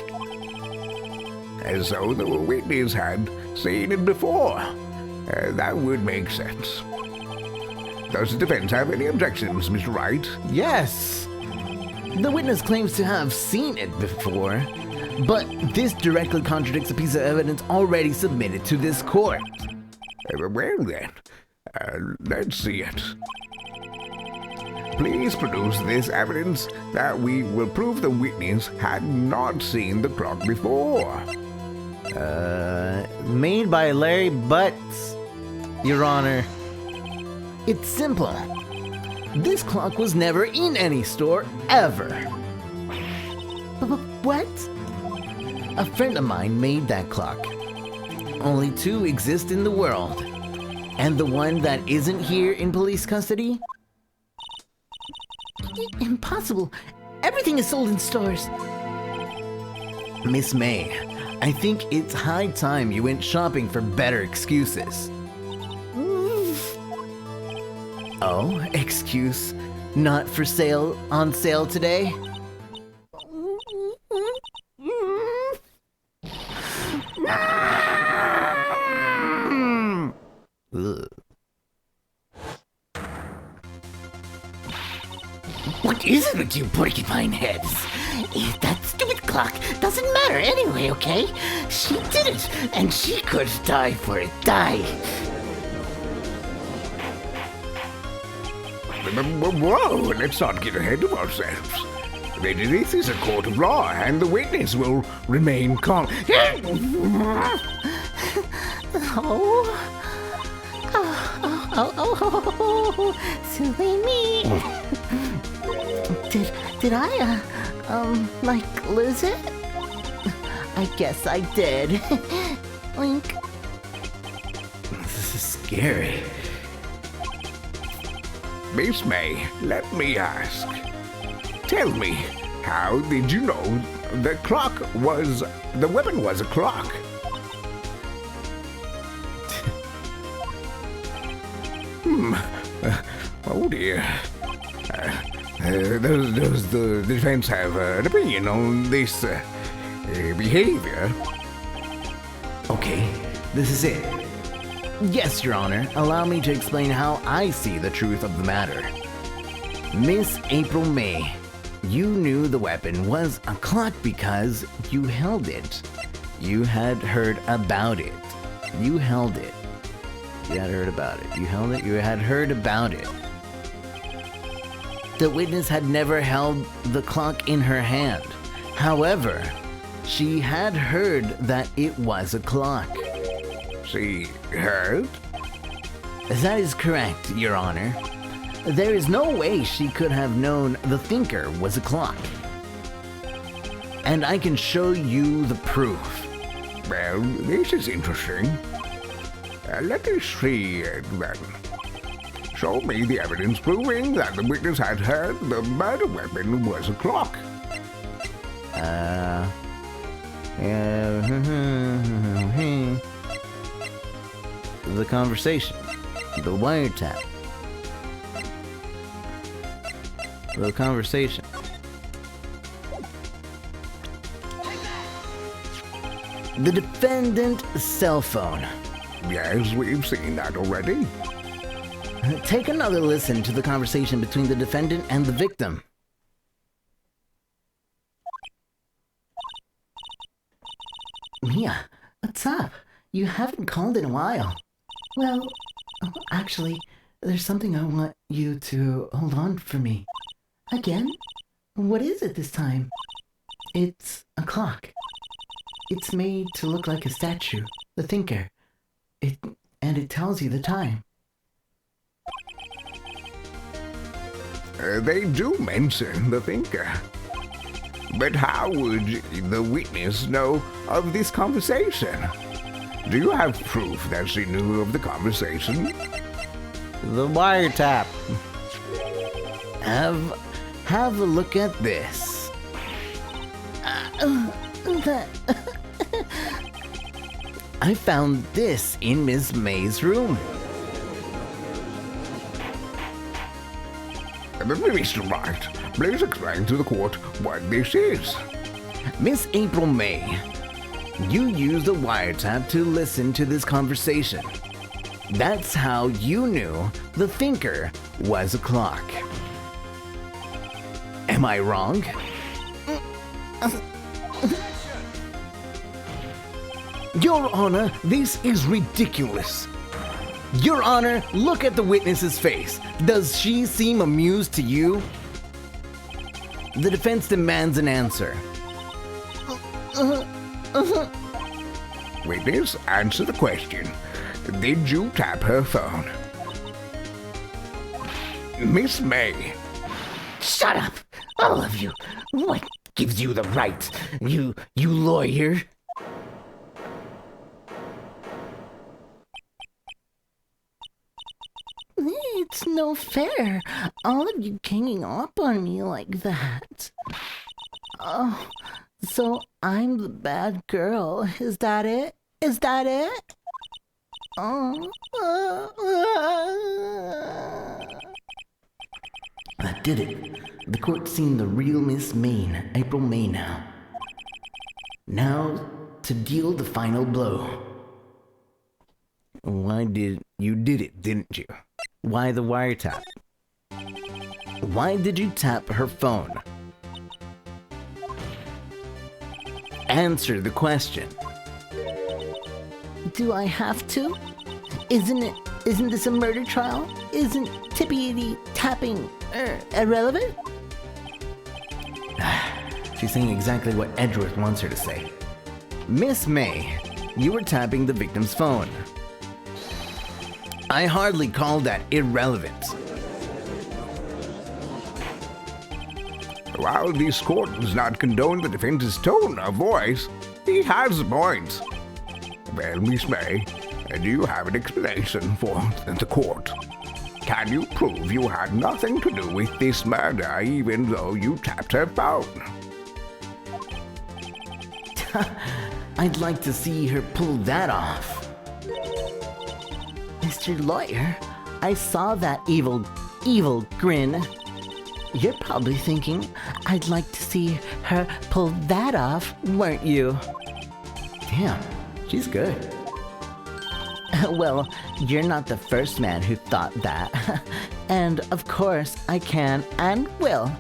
As though the witness had seen it before. That would make sense. Does the defense have any objections, Mr. Wright? Yes. The witness claims to have seen it before, but this directly contradicts a piece of evidence already submitted to this court. Well then, let's see it. Please produce this evidence that we will prove the witness had not seen the clock before. Made by Larry Butts, Your Honor. It's simple. This clock was never in any store, ever. What? A friend of mine made that clock. Only two exist in the world. And the one that isn't here in police custody? Impossible. Everything is sold in stores. Miss May, I think it's high time you went shopping for better excuses. Oh, excuse not for sale, on sale today? Ugh. What is it with you porcupine heads? That stupid clock doesn't matter anyway, okay? She did it, and she could die for it. Die. Whoa, let's not get ahead of ourselves. This is a court of law, and the witness will remain calm. Silly me. Did I, lose it? I guess I did. Link. This is scary. Miss May, let me ask. Tell me, how did you know the weapon was a clock? Oh dear. Does the defense have an opinion on this behavior? Okay, this is it. Yes, Your Honor. Allow me to explain how I see the truth of the matter. Miss April May, you knew the weapon was a clock because you held it. You had heard about it. You held it. You had heard about it. You held it. You had heard about it. The witness had never held the clock in her hand. However, she had heard that it was a clock. She heard? That is correct, Your Honor. There is no way she could have known the thinker was a clock. And I can show you the proof. Well, this is interesting. Let us see then. Show me the evidence proving that the witness had heard the murder weapon was a clock. The conversation. The wiretap. The conversation. The defendant's cell phone. Yes, we've seen that already. Take another listen to the conversation between the defendant and the victim. Mia, what's up? You haven't called in a while. Well, actually, there's something I want you to hold on for me. Again? What is it this time? It's a clock. It's made to look like a statue, the thinker. And it tells you the time. They do mention the thinker. But how would the witness know of this conversation? Do you have proof that she knew of the conversation? The wiretap. Have a look at this. I found this in Miss May's room. Mr. Wright, please explain to the court what this is. Miss April May, you used the wiretap to listen to this conversation. That's how you knew the thinker was a clock. Am I wrong? Your Honor, this is ridiculous. Your Honor, look at the witness's face. Does she seem amused to you? The defense demands an answer. Witness, answer the question. Did you tap her phone? Miss May. Shut up, all of you. What gives you the right? You lawyer. It's no fair. All of you ganging up on me like that. Oh, so I'm the bad girl. Is that it? Is that it? Oh. That did it. The court's seen the real Miss April May now. Now, to deal the final blow. You did it, didn't you? Why the wiretap? Why did you tap her phone? Answer the question. Do I have to? Isn't this a murder trial? Isn't tippity tapping irrelevant? She's saying exactly what Edgeworth wants her to say. Miss May, you were tapping the victim's phone. I hardly call that irrelevant. While this court does not condone the defense's tone of voice, he has a point. Well, Miss May, do you have an explanation for the court? Can you prove you had nothing to do with this murder even though you tapped her phone? I'd like to see her pull that off. Mr. Lawyer, I saw that evil grin. You're probably thinking, I'd like to see her pull that off, weren't you? Damn, she's good. Well, you're not the first man who thought that. And of course, I can and will.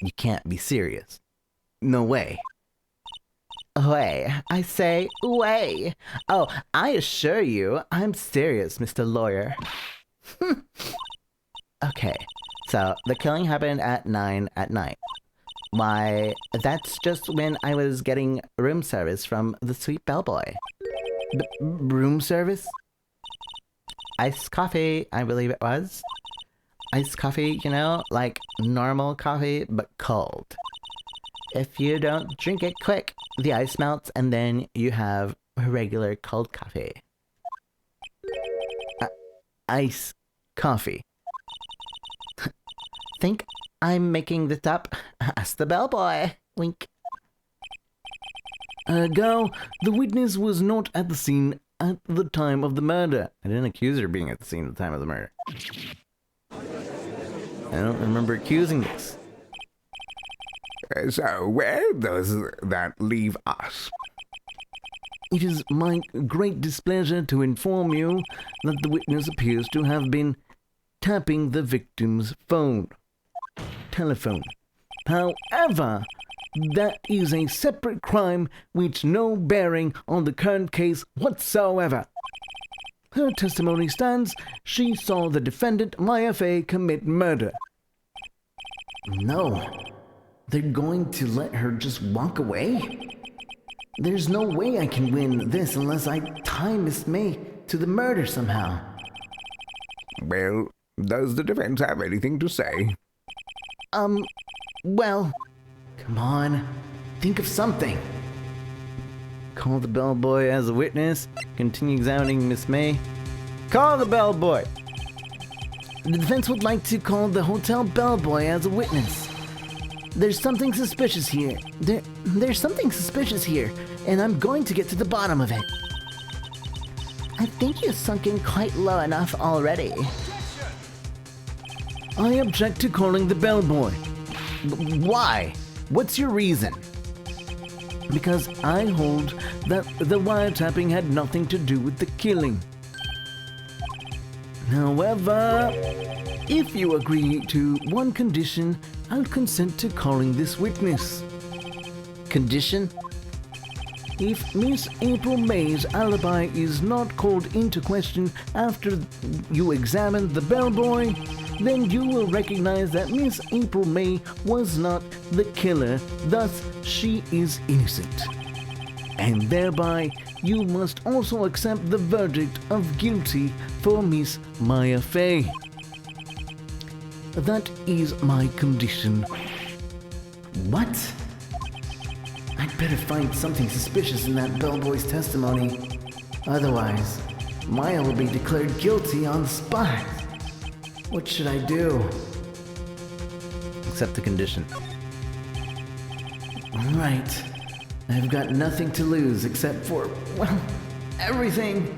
You can't be serious. No way. Way. I say way. Oh, I assure you, I'm serious, Mr. Lawyer. Okay, so the killing happened at 9 at night. Why, that's just when I was getting room service from the sweet bellboy. Room service? Iced coffee, I believe it was. Iced coffee, you know, like normal coffee, but cold. If you don't drink it quick, the ice melts and then you have regular cold coffee. Ice coffee. Think I'm making this up? Ask the bellboy. Wink. Girl, the witness was not at the scene at the time of the murder. I didn't accuse her of being at the scene at the time of the murder. I don't remember accusing this. So where does that leave us? It is my great displeasure to inform you that the witness appears to have been tapping the victim's telephone. However, that is a separate crime which no bearing on the current case whatsoever. Her testimony stands, she saw the defendant Maya Fey commit murder. No. They're going to let her just walk away? There's no way I can win this unless I tie Miss May to the murder somehow. Well, does the defense have anything to say? Well, come on, think of something. Call the bellboy as a witness. Continue examining Miss May. Call the bellboy! The defense would like to call the hotel bellboy as a witness. There's something suspicious here. There's something suspicious here, and I'm going to get to the bottom of it. I think you've sunk in quite low enough already. I object to calling the bellboy. Why? What's your reason? Because I hold that the wiretapping had nothing to do with the killing. However, if you agree to one condition, I'll consent to calling this witness. Condition? If Miss April May's alibi is not called into question after you examine the bellboy, then you will recognize that Miss April May was not the killer, thus she is innocent. And thereby, you must also accept the verdict of guilty for Miss Maya Fey. That is my condition. What? I'd better find something suspicious in that bellboy's testimony. Otherwise, Maya will be declared guilty on the spot. What should I do? Accept the condition. Right. I've got nothing to lose except for, well, everything.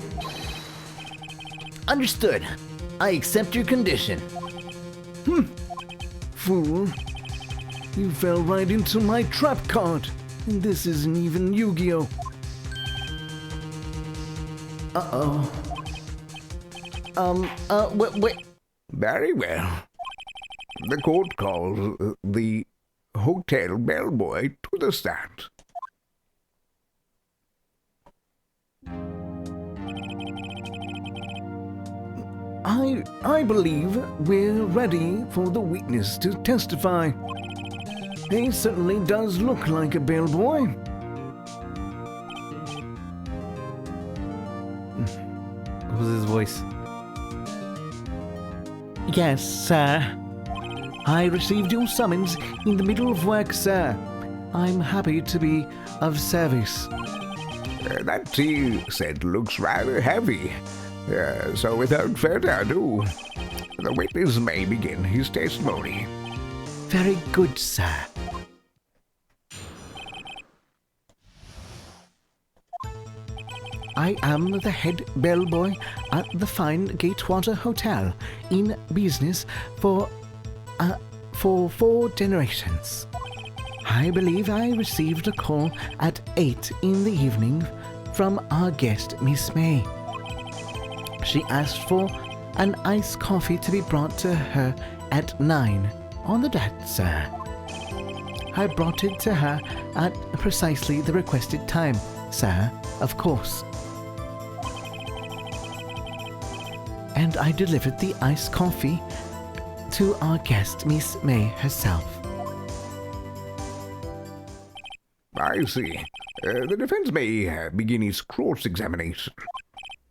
Understood. I accept your condition. Fool. You fell right into my trap card. And this isn't even Yu-Gi-Oh! Uh-oh. Wait. Very well. The court calls the hotel bellboy to the stand. I believe we're ready for the witness to testify. He certainly does look like a bellboy. What was his voice? Yes, sir. I received your summons in the middle of work, sir. I'm happy to be of service. That tea set looks rather heavy. So without further ado, the witness may begin his testimony. Very good, sir. I am the head bellboy at the fine Gatewater Hotel, in business for 4 generations. I believe I received a call at 8 in the evening from our guest, Miss May. She asked for an iced coffee to be brought to her at 9 on the dot, sir. I brought it to her at precisely the requested time, sir, of course. And I delivered the iced coffee to our guest, Miss May herself. I see. The defense may begin its cross-examination.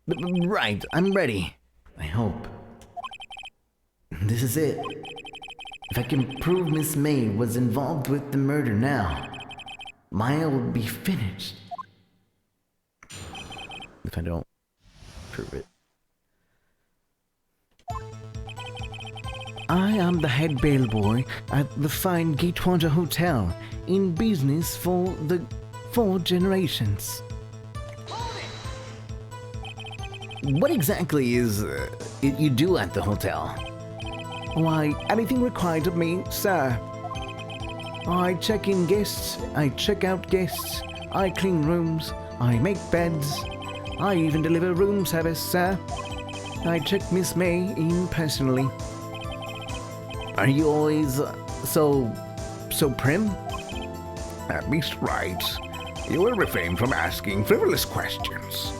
Right, I'm ready. I hope. This is it. If I can prove Miss May was involved with the murder now, Maya will be finished. If I don't prove it. I am the head bellboy at the fine Gatewater Hotel, in business for the 4 generations. What exactly is it you do at the hotel? Why, anything required of me, sir. I check in guests, I check out guests, I clean rooms, I make beds, I even deliver room service, sir. I check Miss May in personally. Are you always so prim? Mr. Wright, you will refrain from asking frivolous questions.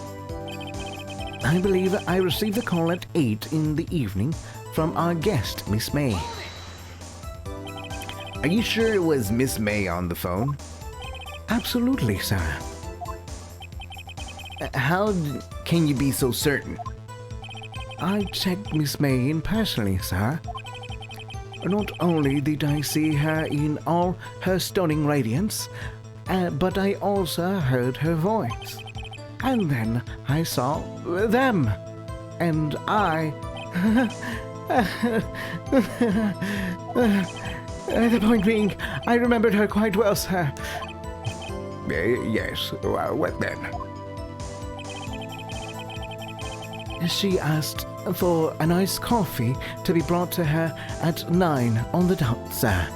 I believe I received a call at 8 in the evening from our guest, Miss May. Are you sure it was Miss May on the phone? Absolutely, sir. How can you be so certain? I checked Miss May in personally, sir. Not only did I see her in all her stunning radiance, but I also heard her voice. And then I saw them. And I... the point being, I remembered her quite well, sir. Yes, what then? She asked for an iced coffee to be brought to her at 9 on the dot, sir.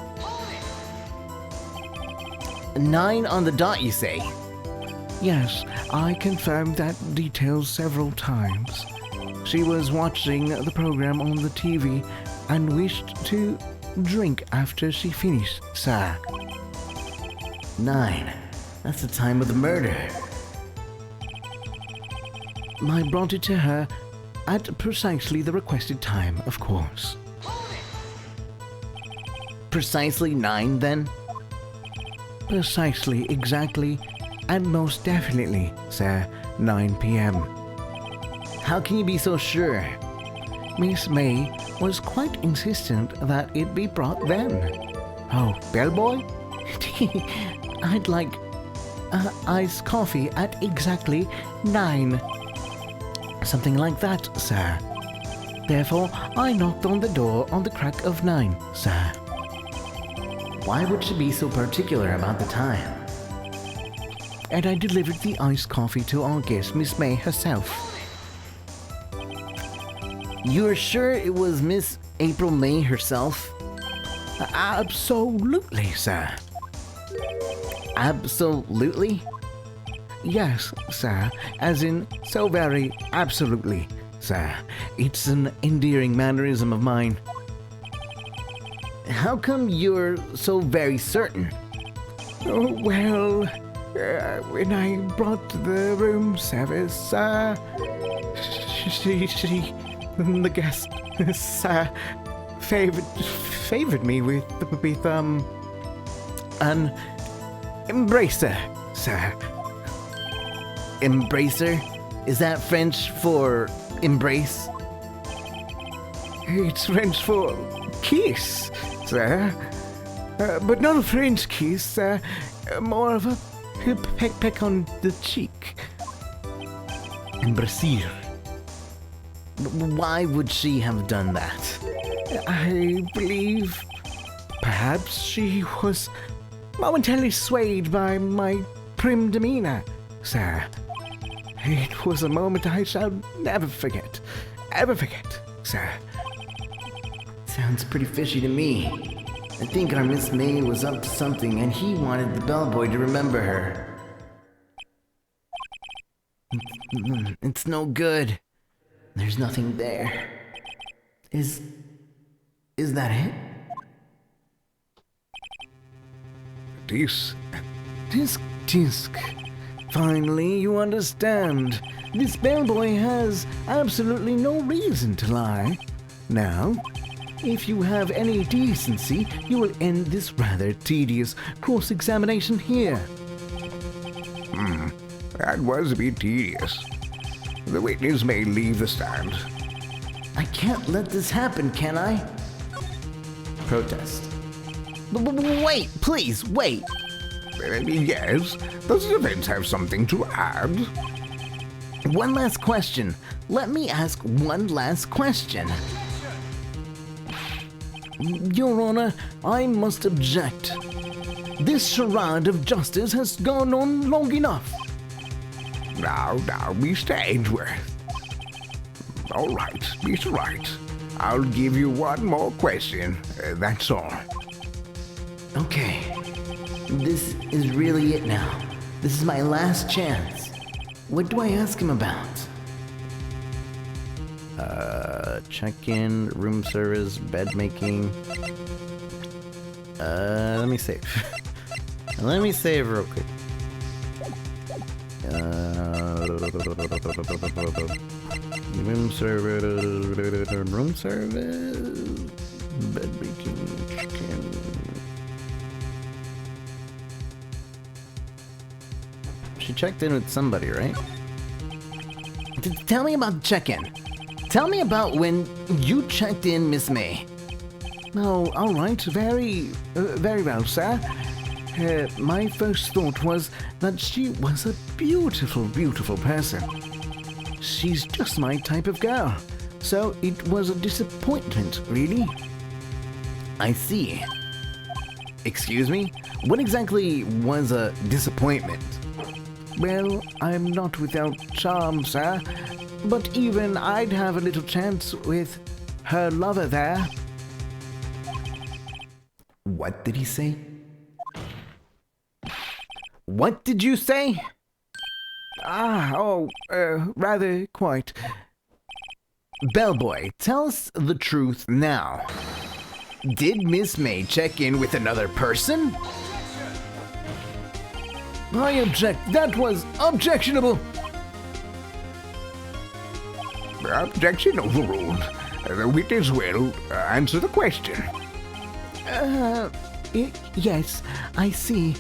9 on the dot, you say? Yes, I confirmed that detail several times. She was watching the program on the TV and wished to drink after she finished, sir. 9. That's the time of the murder. I brought it to her at precisely the requested time, of course. Precisely 9, then? Precisely, exactly, and most definitely, sir, 9 p.m. How can you be so sure? Miss May was quite insistent that it be brought then. Oh, bellboy? I'd like iced coffee at exactly 9. Something like that, sir. Therefore, I knocked on the door on the crack of 9, sir. Why would she be so particular about the time? And I delivered the iced coffee to our guest, Miss May herself. You're sure it was Miss April May herself? Absolutely, sir. absolutely? Yes, sir. As in, so very absolutely, sir. It's an endearing mannerism of mine. How come you're so very certain? Oh, well, when I brought the room service, the guest, favored me with an embracer, sir. Embracer? Is that French for embrace? It's French for kiss, sir. But not a French kiss, more of a peck on the cheek. Embracer. Why would she have done that? I believe perhaps she was momentarily swayed by my prim demeanor, sir. It was a moment I shall never forget, sir. Sounds pretty fishy to me. I think our Miss May was up to something and he wanted the bellboy to remember her. It's no good. There's nothing there. Is that it? Tisk. Finally, you understand. This bellboy has absolutely no reason to lie. Now, if you have any decency, you will end this rather tedious cross-examination here. That was a bit tedious. The witness may leave the stand. I can't let this happen, can I? Protest. Wait, please, wait. Yes, does the defense have something to add? One last question. Let me ask one last question. Your Honor, I must object. This charade of justice has gone on long enough. Now, Mr. Edgeworth. All right, Mr. Wright. I'll give you one more question. That's all. Okay. This is really it now. This is my last chance. What do I ask him about? Check-in, room service, bed making. Let me save. Let me save real quick. Room service, bed making, check-in. She checked in with somebody, right? Tell me about the check-in. Tell me about when you checked in Miss May. Oh, all right. Very well, sir. My first thought was that she was a beautiful, beautiful person. She's just my type of girl. So it was a disappointment, really. I see. Excuse me? What exactly was a disappointment? Well, I'm not without charm, sir. But even I'd have a little chance with her lover there. What did he say? What did you say? Rather quite. Bellboy, tell us the truth now. Did Miss May check in with another person? I object. That was objectionable. Objection overruled. The witness will answer the question. Yes, I see.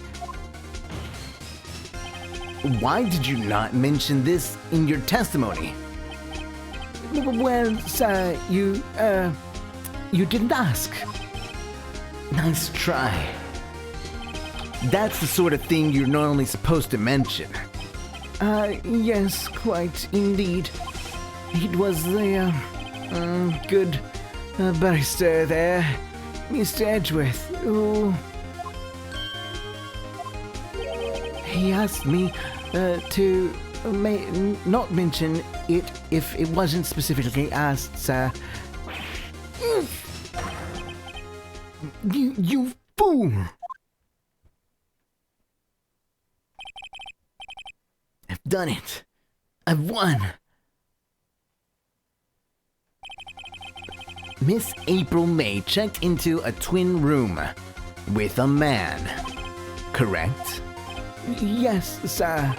Why did you not mention this in your testimony? Well, sir, you didn't ask. Nice try. That's the sort of thing you're normally supposed to mention. Yes, quite indeed. It was the, good barrister there, Mr. Edgeworth, who... He asked me to not mention it if it wasn't specifically asked, sir. You fool! done it. I've won. Miss April May checked into a twin room with a man, correct? Yes, sir.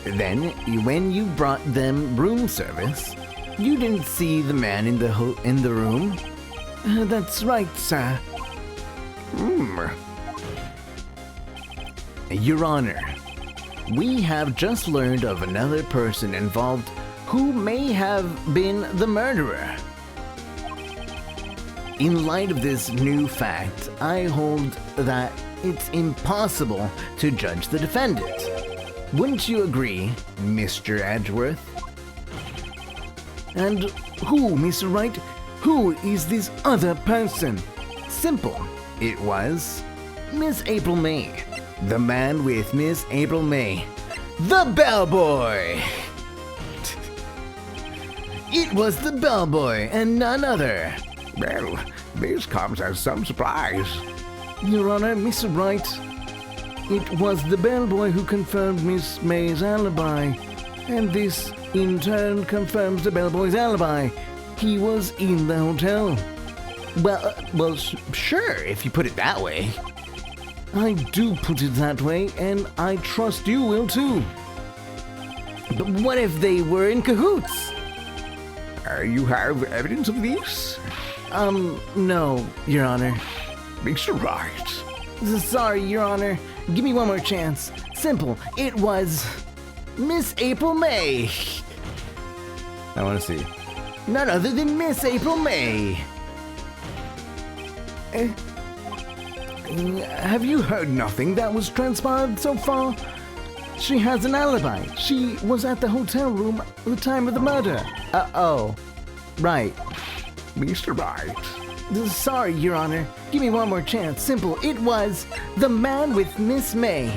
Then, when you brought them room service, you didn't see the man in the room? That's right, sir. Your Honor, we have just learned of another person involved who may have been the murderer. In light of this new fact, I hold that it's impossible to judge the defendant. Wouldn't you agree, Mr. Edgeworth? And who, Mr. Wright? Who is this other person? Simple. It was Miss April May. The man with Miss April May. The bellboy! It was the bellboy and none other. Well, this comes as some surprise. Your Honor, Mr. Wright, it was the bellboy who confirmed Miss May's alibi, and this, in turn, confirms the bellboy's alibi. He was in the hotel. Well, sure, if you put it that way. I do put it that way, and I trust you will too. But what if they were in cahoots? You have evidence of this? No, Your Honor. Mr. Wright. Sorry, Your Honor. Give me one more chance. Simple. It was Miss April May. I want to see. None other than Miss April May. Have you heard nothing that was transpired so far? She has an alibi. She was at the hotel room at the time of the murder. Oh. Right. Mr. Wright. Sorry, Your Honor. Give me one more chance. Simple. It was the man with Miss May.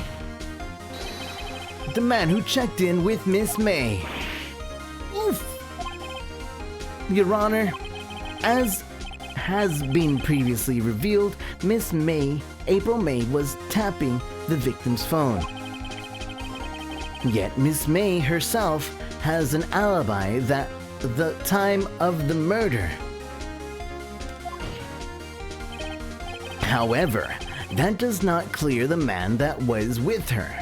The man who checked in with Miss May. Oof. Your Honor, As has been previously revealed, Miss May, April May, was tapping the victim's phone. Yet Miss May herself has an alibi that the time of the murder. However, that does not clear the man that was with her.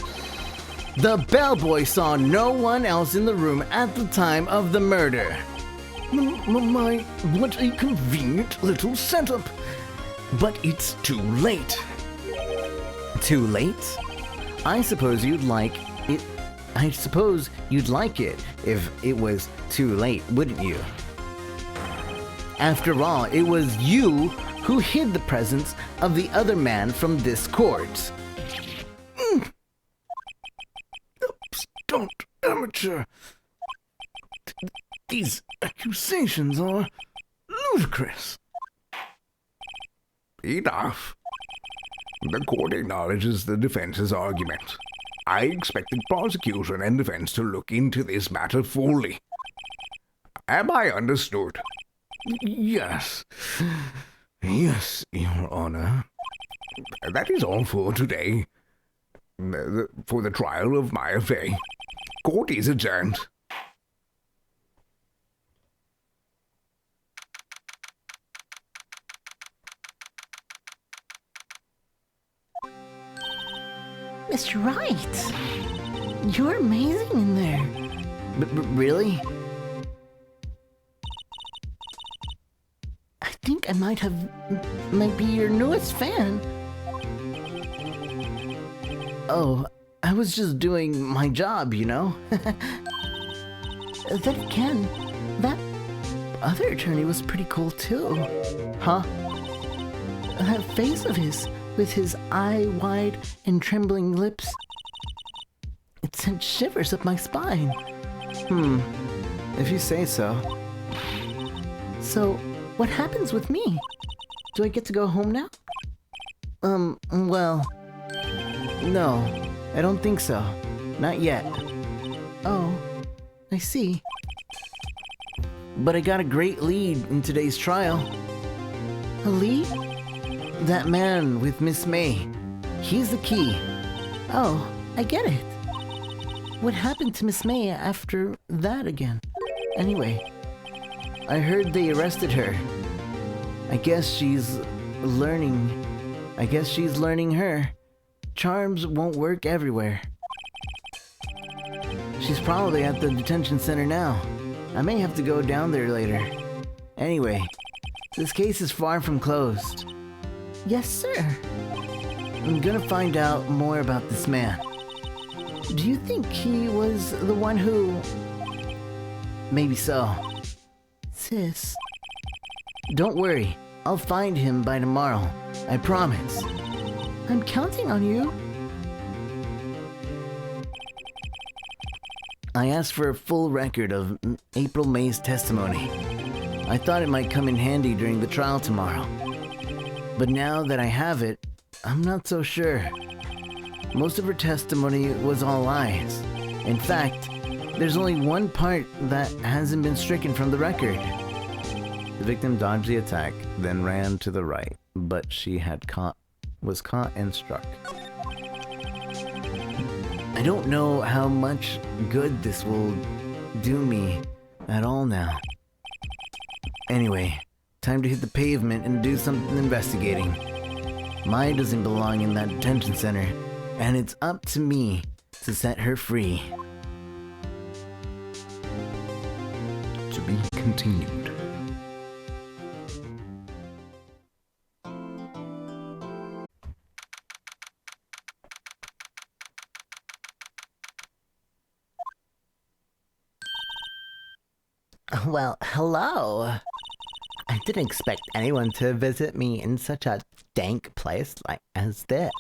The bellboy saw no one else in the room at the time of the murder. my, what a convenient little setup. But it's too late. Too late? I suppose you'd like it if it was too late, wouldn't you? After all, it was you who hid the presence of the other man from this court. Don't, amateur. These accusations are ludicrous. Enough. The court acknowledges the defense's argument. I expected prosecution and defense to look into this matter fully. Am I understood? Yes. Yes, Your Honor. That is all for today. For the trial of Maya Fey. Court is adjourned. Mr. Wright, you're amazing in there. Really? I think I might be your newest fan. Oh, I was just doing my job, you know? Then again, that other attorney was pretty cool too. Huh? That face of his, with his eye wide and trembling lips, it sent shivers up my spine. If you say so. So, what happens with me? Do I get to go home now? Well, no, I don't think so. Not yet. Oh, I see. But I got a great lead in today's trial. A lead? That man with Miss May. He's the key. Oh, I get it. What happened to Miss May after that again? Anyway, I heard they arrested her. I guess she's learning her. Charms won't work everywhere. She's probably at the detention center now. I may have to go down there later. Anyway, this case is far from closed. Yes, sir. I'm gonna find out more about this man. Do you think he was the one who... Maybe so. Sis. Don't worry. I'll find him by tomorrow. I promise. I'm counting on you. I asked for a full record of April May's testimony. I thought it might come in handy during the trial tomorrow. But now that I have it, I'm not so sure. Most of her testimony was all lies. In fact, there's only one part that hasn't been stricken from the record. The victim dodged the attack, then ran to the right, but she was caught and struck. I don't know how much good this will do me at all now. Anyway, time to hit the pavement and do some investigating. Mai doesn't belong in that detention center, and it's up to me to set her free. To be continued. Well, hello. I didn't expect anyone to visit me in such a dank place as this.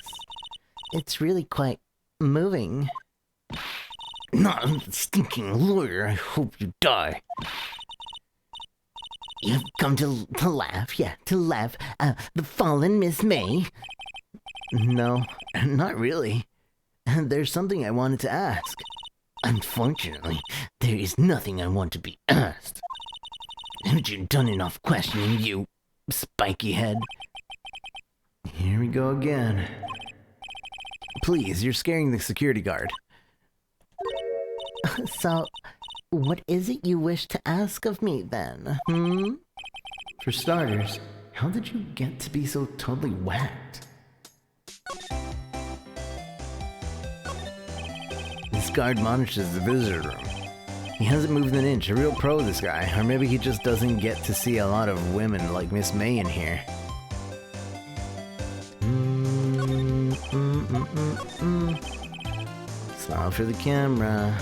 It's really quite moving. Not a stinking lawyer, I hope you die. You've come to laugh, to laugh. The fallen Miss May? No, not really. There's something I wanted to ask. Unfortunately, there is nothing I want to be asked. Haven't you done enough questioning, you spiky head? Here we go again. Please, you're scaring the security guard. So, what is it you wish to ask of me, then? For starters, how did you get to be so totally whacked? This guard monitors the visitor room. He hasn't moved an inch. A real pro, this guy. Or maybe he just doesn't get to see a lot of women like Miss May in here. Smile for the camera.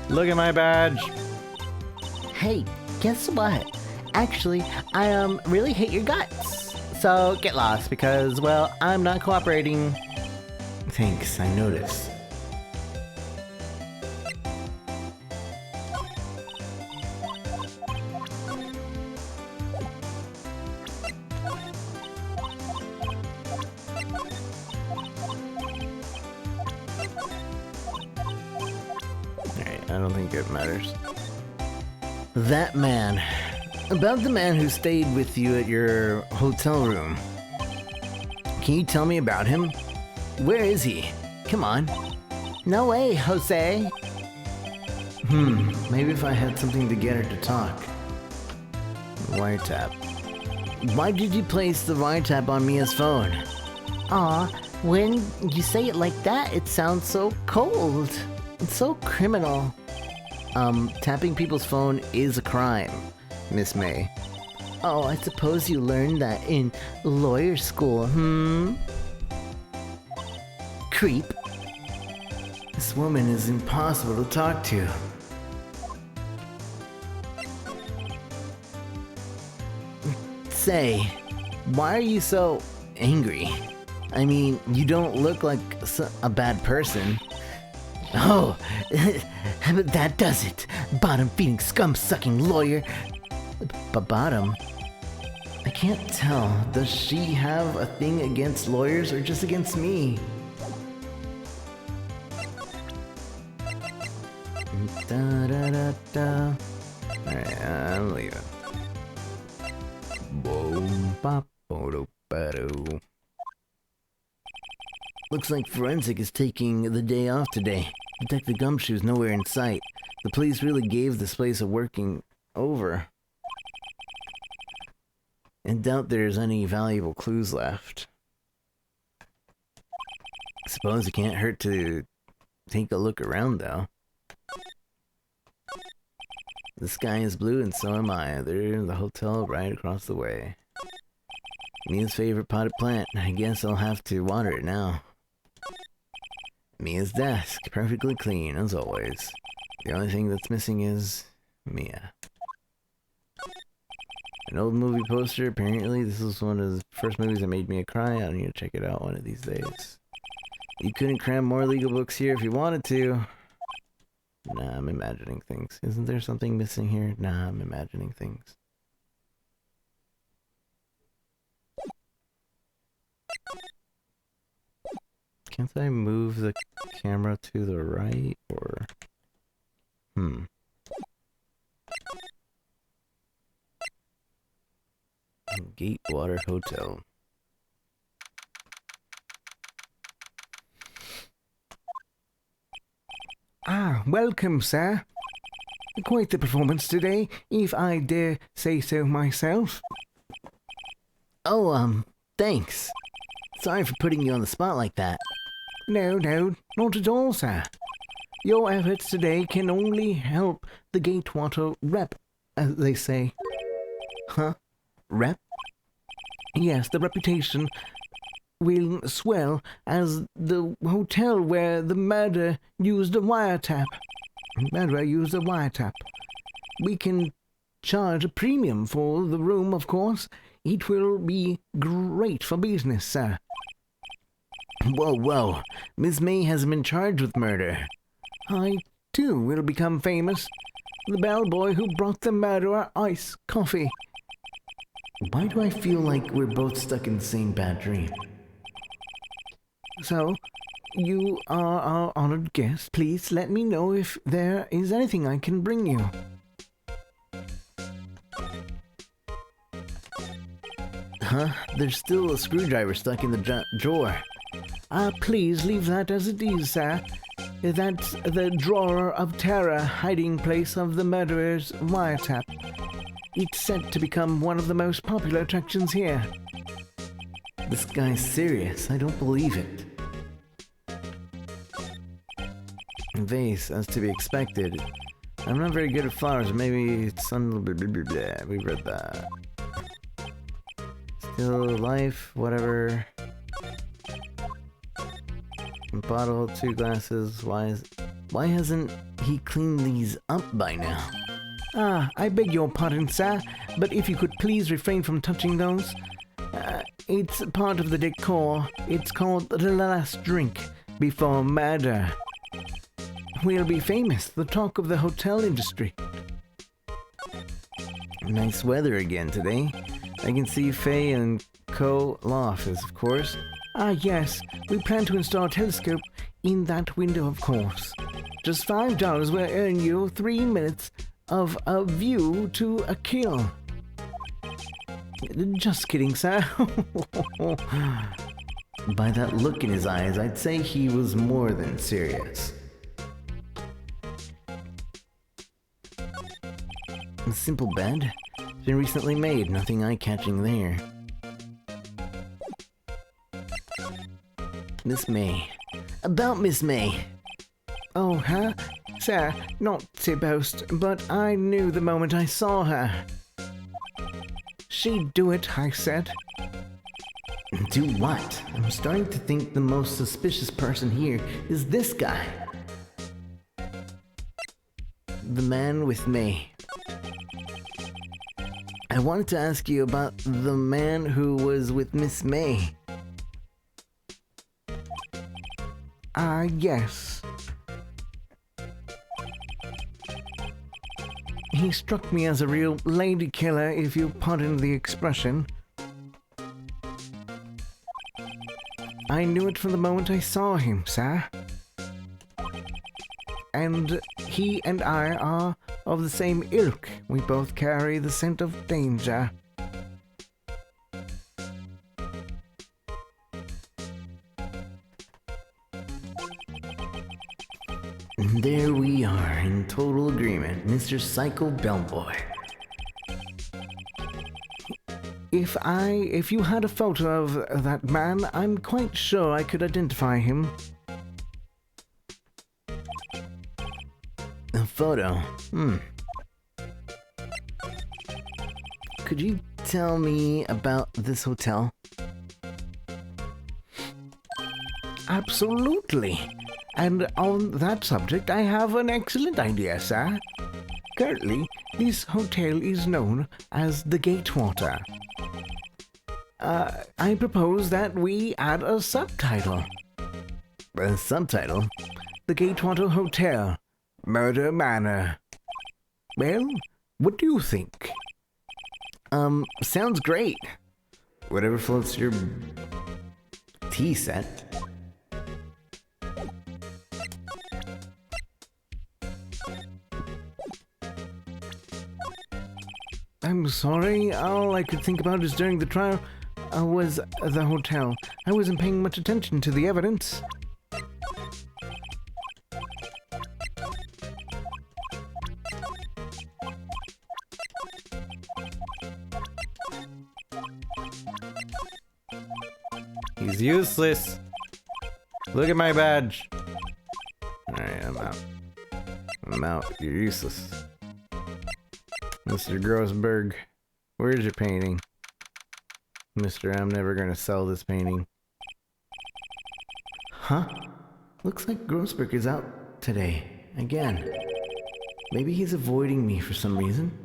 Look at my badge. Hey, guess what? Actually, I really hate your guts. So get lost because, well, I'm not cooperating. Thanks, I noticed. Alright, I don't think it matters. That man. About the man who stayed with you at your hotel room. Can you tell me about him? Where is he? Come on. No way, Jose. Maybe if I had something to get her to talk. Wiretap. Why did you place the wiretap on Mia's phone? Aw, when you say it like that, it sounds so cold. It's so criminal. Tapping people's phone is a crime, Miss May. Oh, I suppose you learned that in lawyer school, Creep. This woman is impossible to talk to. Say, why are you so angry? I mean, you don't look like a bad person. Oh, but that does it. Bottom-feeding, scum-sucking lawyer. Bottom? I can't tell. Does she have a thing against lawyers or just against me? Da-da-da-da. Alright, I'm leaving. Boom, bop, bodo, bado. Looks like Forensic is taking the day off today. Detective Gumshoe's nowhere in sight. The police really gave this place a working over. I doubt there's any valuable clues left. I suppose it can't hurt to take a look around, though. The sky is blue and so am I. They're in the hotel right across the way. Mia's favorite potted plant. I guess I'll have to water it now. Mia's desk. Perfectly clean, as always. The only thing that's missing is Mia. An old movie poster. Apparently, this was one of the first movies that made me cry. I need to check it out one of these days. You couldn't cram more legal books here if you wanted to. Nah, I'm imagining things. Isn't there something missing here? Nah, I'm imagining things. Can't I move the camera to the right, or... Gatewater Hotel. Ah, welcome, sir. Quite the performance today, if I dare say so myself. Oh, thanks. Sorry for putting you on the spot like that. No, not at all, sir. Your efforts today can only help the Gatewater rep, as they say. Huh? Rep? Yes, the reputation will swell as the hotel where the murderer used a wiretap. We can charge a premium for the room, of course. It will be great for business, sir. Whoa. Miss May hasn't been charged with murder. I, too, will become famous. The bellboy who brought the murderer iced coffee. Why do I feel like we're both stuck in the same bad dream? So, you are our honored guest. Please let me know if there is anything I can bring you. Huh? There's still a screwdriver stuck in the drawer. Please leave that as it is, sir. That's the drawer of terror, hiding place of the murderer's wiretap. It's set to become one of the most popular attractions here. This guy's serious. I don't believe it. Vase, as to be expected. I'm not very good at flowers. Maybe it's we read that. Still life, whatever. Bottle, 2 glasses. Why hasn't he cleaned these up by now? I beg your pardon, sir, but if you could please refrain from touching those. It's part of the decor. It's called the last drink before murder. We'll be famous, the talk of the hotel industry. Nice weather again today. I can see Faye and Co. office, of course. Yes. We plan to install a telescope in that window, of course. Just $5 will earn you 3 minutes of a view to a kill. Just kidding, sir. By that look in his eyes, I'd say he was more than serious. A simple bed. Been recently made, nothing eye-catching there. Miss May. About Miss May. Oh, her? Sir, not to boast, but I knew the moment I saw her. She'd do it, I said. Do what? I'm starting to think the most suspicious person here is this guy. The man with May. I wanted to ask you about the man who was with Miss May. Yes. He struck me as a real lady killer, if you pardon the expression. I knew it from the moment I saw him, sir. And he and I are of the same ilk. We both carry the scent of danger. There we are, in total agreement, Mr. Psycho Bellboy. If you had a photo of that man, I'm quite sure I could identify him. A photo? Could you tell me about this hotel? Absolutely. And on that subject, I have an excellent idea, sir. Currently, this hotel is known as the Gatewater. I propose that we add a subtitle. A subtitle? The Gatewater Hotel, Murder Manor. Well, what do you think? Sounds great. Whatever floats your tea set. I'm sorry, all I could think about is during the trial was the hotel. I wasn't paying much attention to the evidence. He's useless. Look at my badge. Alright, I'm out. I'm out. You're useless. Mr. Grossberg, where's your painting? Mr. I'm never gonna sell this painting. Huh? Looks like Grossberg is out today. Again. Maybe he's avoiding me for some reason.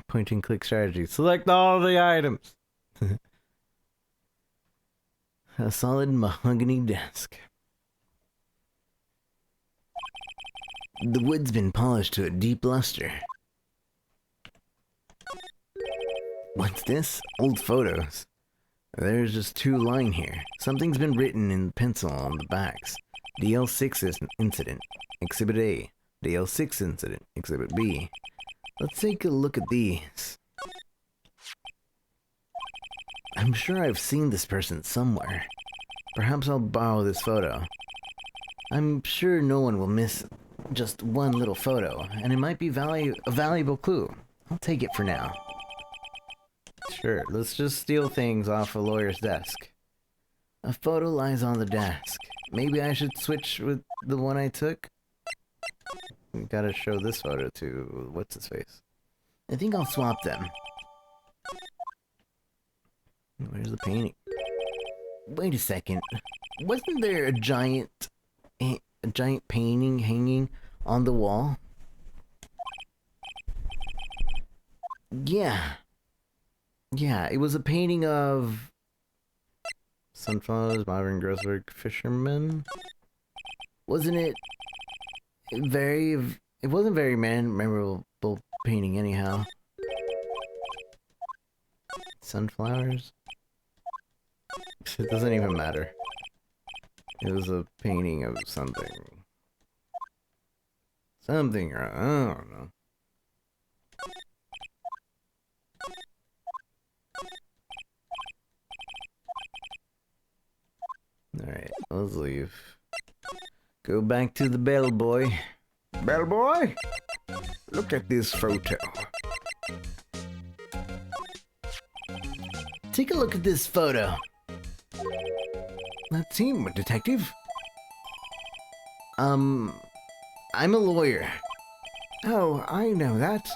Point and click strategy. Select all the items. A solid mahogany desk. The wood's been polished to a deep luster. What's this? Old photos. There's just two lines here. Something's been written in pencil on the backs. DL6 incident, Exhibit A. DL6 incident, Exhibit B. Let's take a look at these. I'm sure I've seen this person somewhere. Perhaps I'll borrow this photo. I'm sure no one will miss just one little photo, and it might be a valuable clue. I'll take it for now. Sure, let's just steal things off a lawyer's desk. A photo lies on the desk. Maybe I should switch with the one I took? We gotta show this photo to what's his face. I think I'll swap them. Where's the painting? Wait a second. Wasn't there a giant painting hanging on the wall? Yeah. Yeah, it was a painting of Sunflowers, Marvin Grossberg, Fisherman. Wasn't it it wasn't very memorable painting anyhow. Sunflowers? It doesn't even matter. It was a painting of something. Something, I don't know. Alright, let's leave. Go back to the bellboy. Bellboy, look at this photo. Take a look at this photo. That's him, detective. I'm a lawyer. Oh, I know that.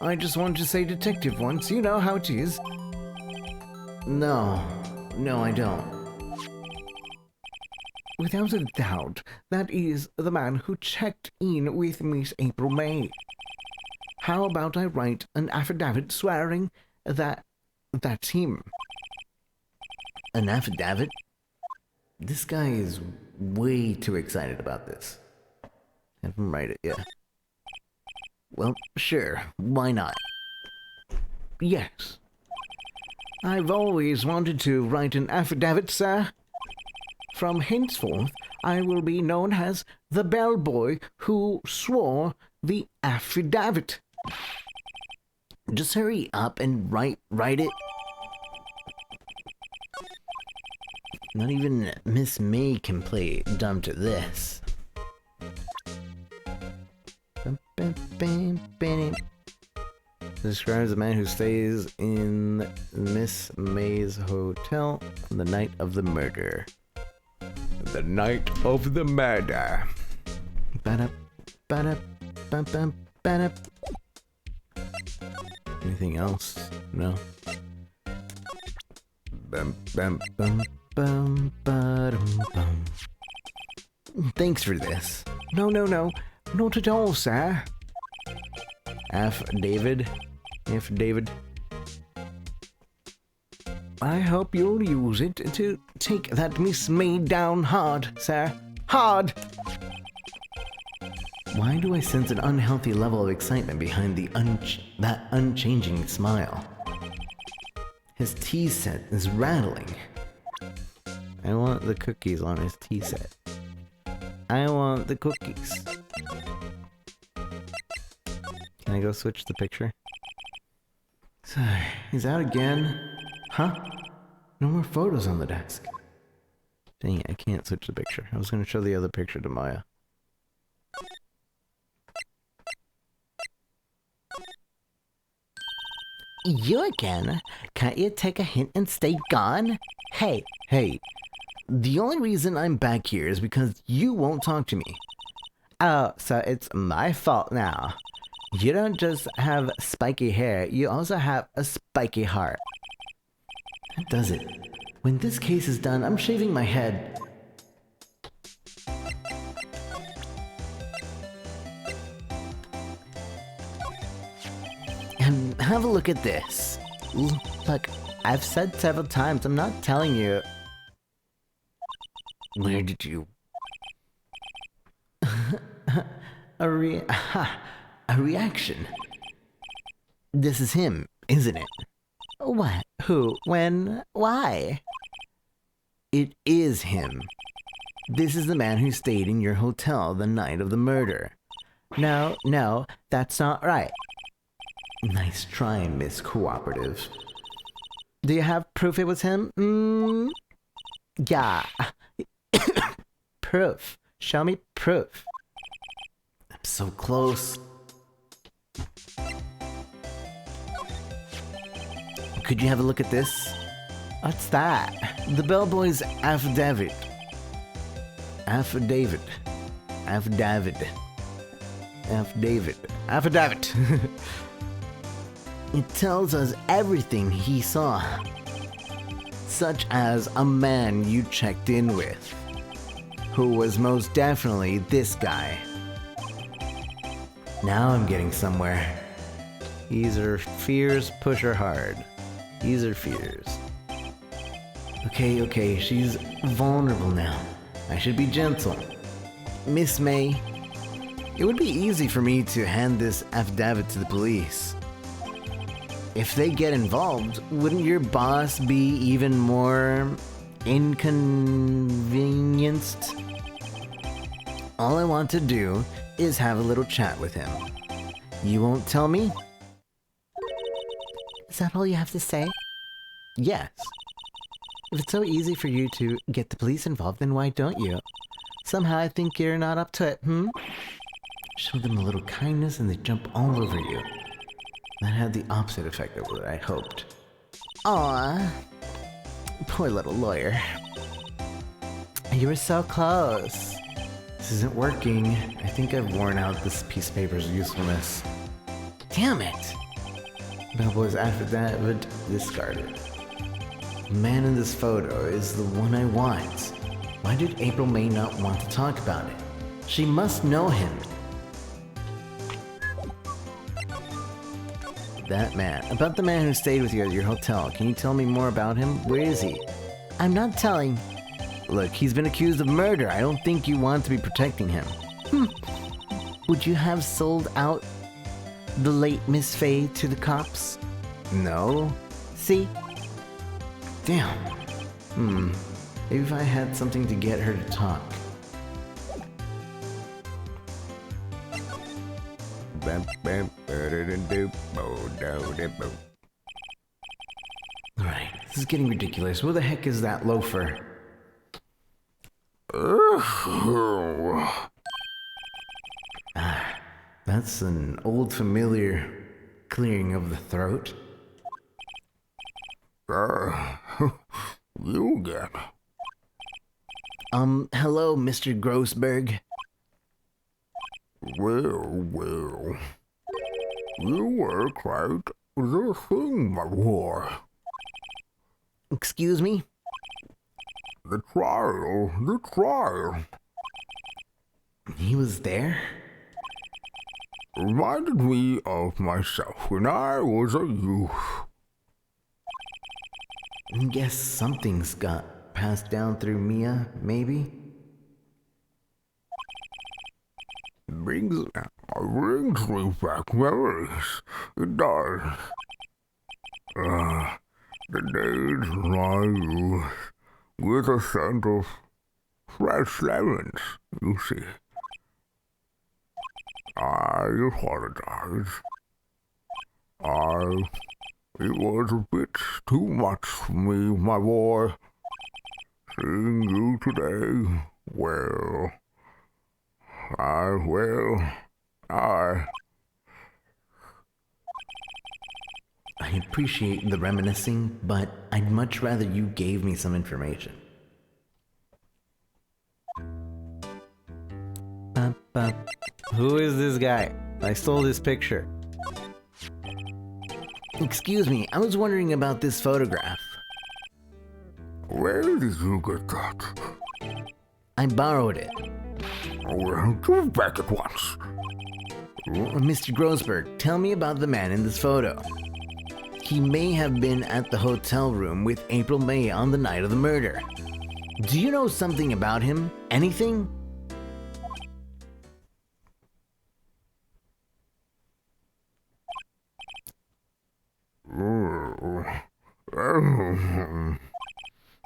I just wanted to say detective once. You know how it is. No, I don't. Without a doubt, that is the man who checked in with Miss April May. How about I write an affidavit swearing that that's him? An affidavit? This guy is way too excited about this. Have him write it, yeah. Well, sure, why not? Yes. I've always wanted to write an affidavit, sir. From henceforth, I will be known as the bellboy who swore the affidavit. Just hurry up and write it. Not even Miss May can play dumb to this. Describes a man who stays in Miss May's hotel on the night of the murder. The night of the murder. Ba-da, ba-da, bum, ba-da. Anything else? No. Bum, bum, bum, bum, ba-dum, bum. Thanks for this. No, not at all, sir. F. David. I hope you'll use it to take that Miss May down hard, sir. Hard! Why do I sense an unhealthy level of excitement behind that unchanging smile? His tea set is rattling. I want the cookies on his tea set. I want the cookies. Can I go switch the picture? So, he's out again. Huh? No more photos on the desk. Dang it, I can't switch the picture. I was going to show the other picture to Maya. You again? Can't you take a hint and stay gone? Hey, the only reason I'm back here is because you won't talk to me. Oh, so it's my fault now. You don't just have spiky hair, you also have a spiky heart. That does it. When this case is done, I'm shaving my head. And have a look at this. Look, I've said several times, I'm not telling you. Where did you... a reaction. This is him, isn't it? What? Who? When? Why? It is him. This is the man who stayed in your hotel the night of the murder. No, that's not right. Nice try, Miss Cooperative. Do you have proof it was him? Yeah. Proof. Show me proof. I'm so close. Could you have a look at this? What's that? The bellboy's affidavit. Affidavit. It tells us everything he saw. Such as a man you checked in with, who was most definitely this guy. Now I'm getting somewhere. These are fears, push her hard. These are fears. Okay, she's vulnerable now. I should be gentle. Miss May, it would be easy for me to hand this affidavit to the police. If they get involved, wouldn't your boss be even more inconvenienced? All I want to do is have a little chat with him. You won't tell me? Is that all you have to say? Yes. If it's so easy for you to get the police involved, then why don't you? Somehow I think you're not up to it, Show them a little kindness and they jump all over you. That had the opposite effect of what I hoped. Aw, poor little lawyer. You were so close. This isn't working. I think I've worn out this piece of paper's usefulness. Damn it! Bellboy's affidavit discarded. The man in this photo is the one I want. Why did April May not want to talk about it? She must know him. That man. About the man who stayed with you at your hotel. Can you tell me more about him? Where is he? I'm not telling. Look, he's been accused of murder. I don't think you want to be protecting him. Would you have sold out the late Miss Faye to the cops? No. See? Damn. Maybe if I had something to get her to talk. Alright, this is getting ridiculous. Where the heck is that loafer? That's an old familiar clearing of the throat. You again. Hello, Mr. Grossberg. Well. You were quite the thing, my boy. Excuse me? The trial. He was there? Reminded me of myself when I was a youth. Guess something's got passed down through Mia, maybe? Brings me back memories. It does. The days of my youth, with a scent of fresh lemons, you see. I apologize. It was a bit too much for me, my boy. Seeing you today, well, I appreciate the reminiscing, but I'd much rather you gave me some information. Who is this guy? I stole this picture. Excuse me, I was wondering about this photograph. where did you get that? I borrowed it. Well, give it back at once. Mr. Grossberg, tell me about the man in this photo. He may have been at the hotel room with April May on the night of the murder. Do you know something about him? Anything?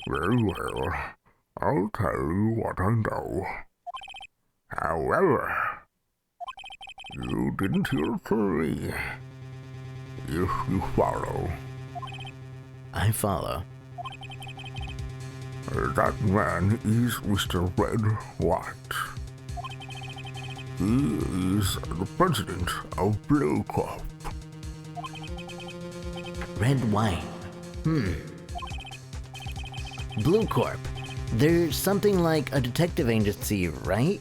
Very well. I'll tell you what I know. However, you didn't hear from me. If you follow, I follow. that man is Mr. Red White. He is the president of Blue Corp. Red White. Blue Corp. They're something like a detective agency, right?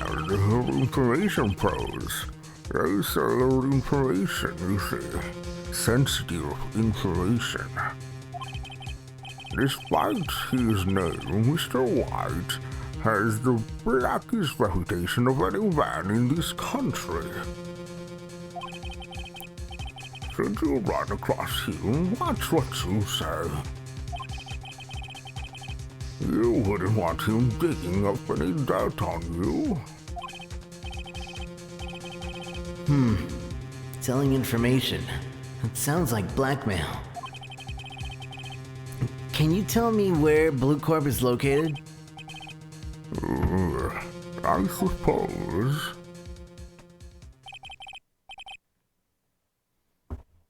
And they have information pros. They sell information, you see. Sensitive information. Despite his name, Mr. White has the blackest reputation of any man in this country. Should you run across him, watch what you say. You wouldn't want him digging up any dirt on you. Selling information. It sounds like blackmail. Can you tell me where Blue Corp is located? I suppose.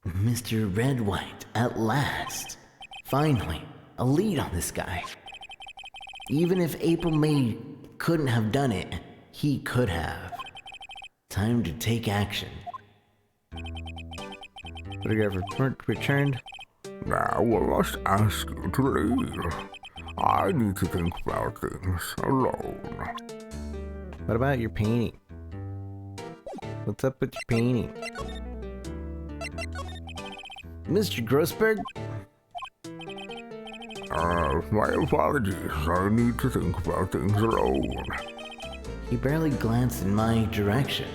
Mr. Red White, at last. Finally, a lead on this guy. Even if April May couldn't have done it, he could have. Time to take action. Photograph returned. Now I must ask you to leave. I need to think about things alone. What about your painting? What's up with your painting? Mr. Grossberg? My apologies. I need to think about things alone. He barely glanced in my direction.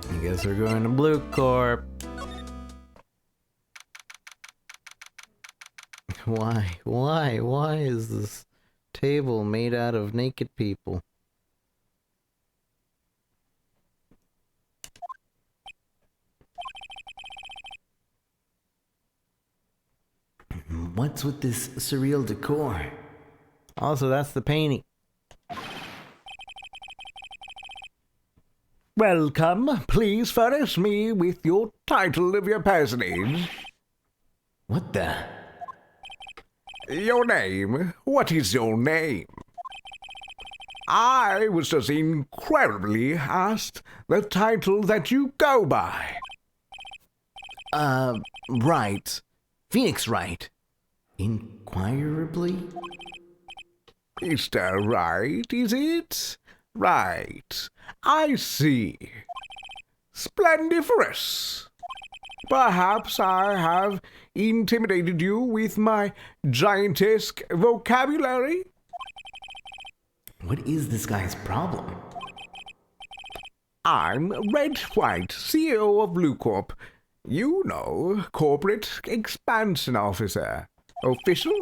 I guess we're going to Blue Corp. Why is this table made out of naked people? What's with this surreal decor? Also, that's the painting. Welcome. Please furnish me with your title of your personage. What the? Your name. What is your name? I was just incredibly asked the title that you go by. Wright. Phoenix Wright. Inquirably? Mr. Wright, is it? Right. I see. Splendiferous. Perhaps I have intimidated you with my giantesque vocabulary? What is this guy's problem? I'm Red White, CEO of Blue Corp. You know, Corporate Expansion Officer. Official?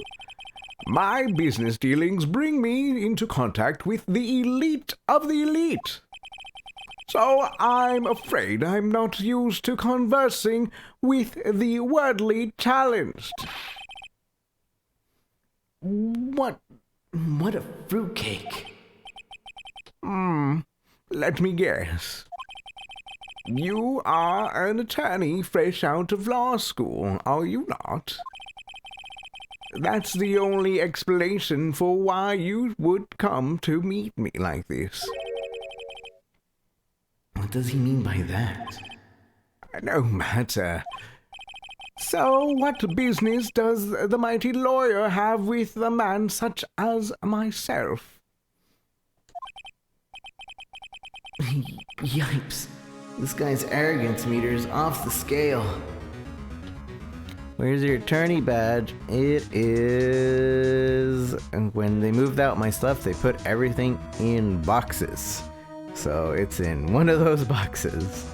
My business dealings bring me into contact with the elite of the elite. So I'm afraid I'm not used to conversing with the worldly challenged. What a fruitcake. Let me guess. You are an attorney fresh out of law school, are you not? That's the only explanation for why you would come to meet me like this. What does he mean by that? No matter. So what business does the mighty lawyer have with a man such as myself? Yipes. This guy's arrogance meter is off the scale. Where's your attorney badge? It is... And when they moved out my stuff, they put everything in boxes. So it's in one of those boxes.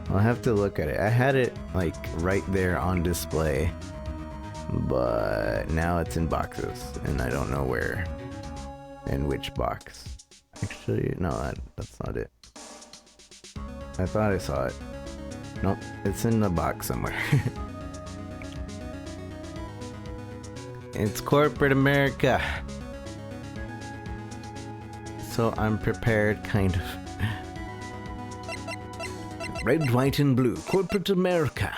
I'll have to look at it. I had it like right there on display, but now it's in boxes and I don't know where and which box. Actually, no, that's not it. I thought I saw it. Nope, it's in the box somewhere. It's corporate America. So I'm prepared, kind of. Red, white, and blue. Corporate America.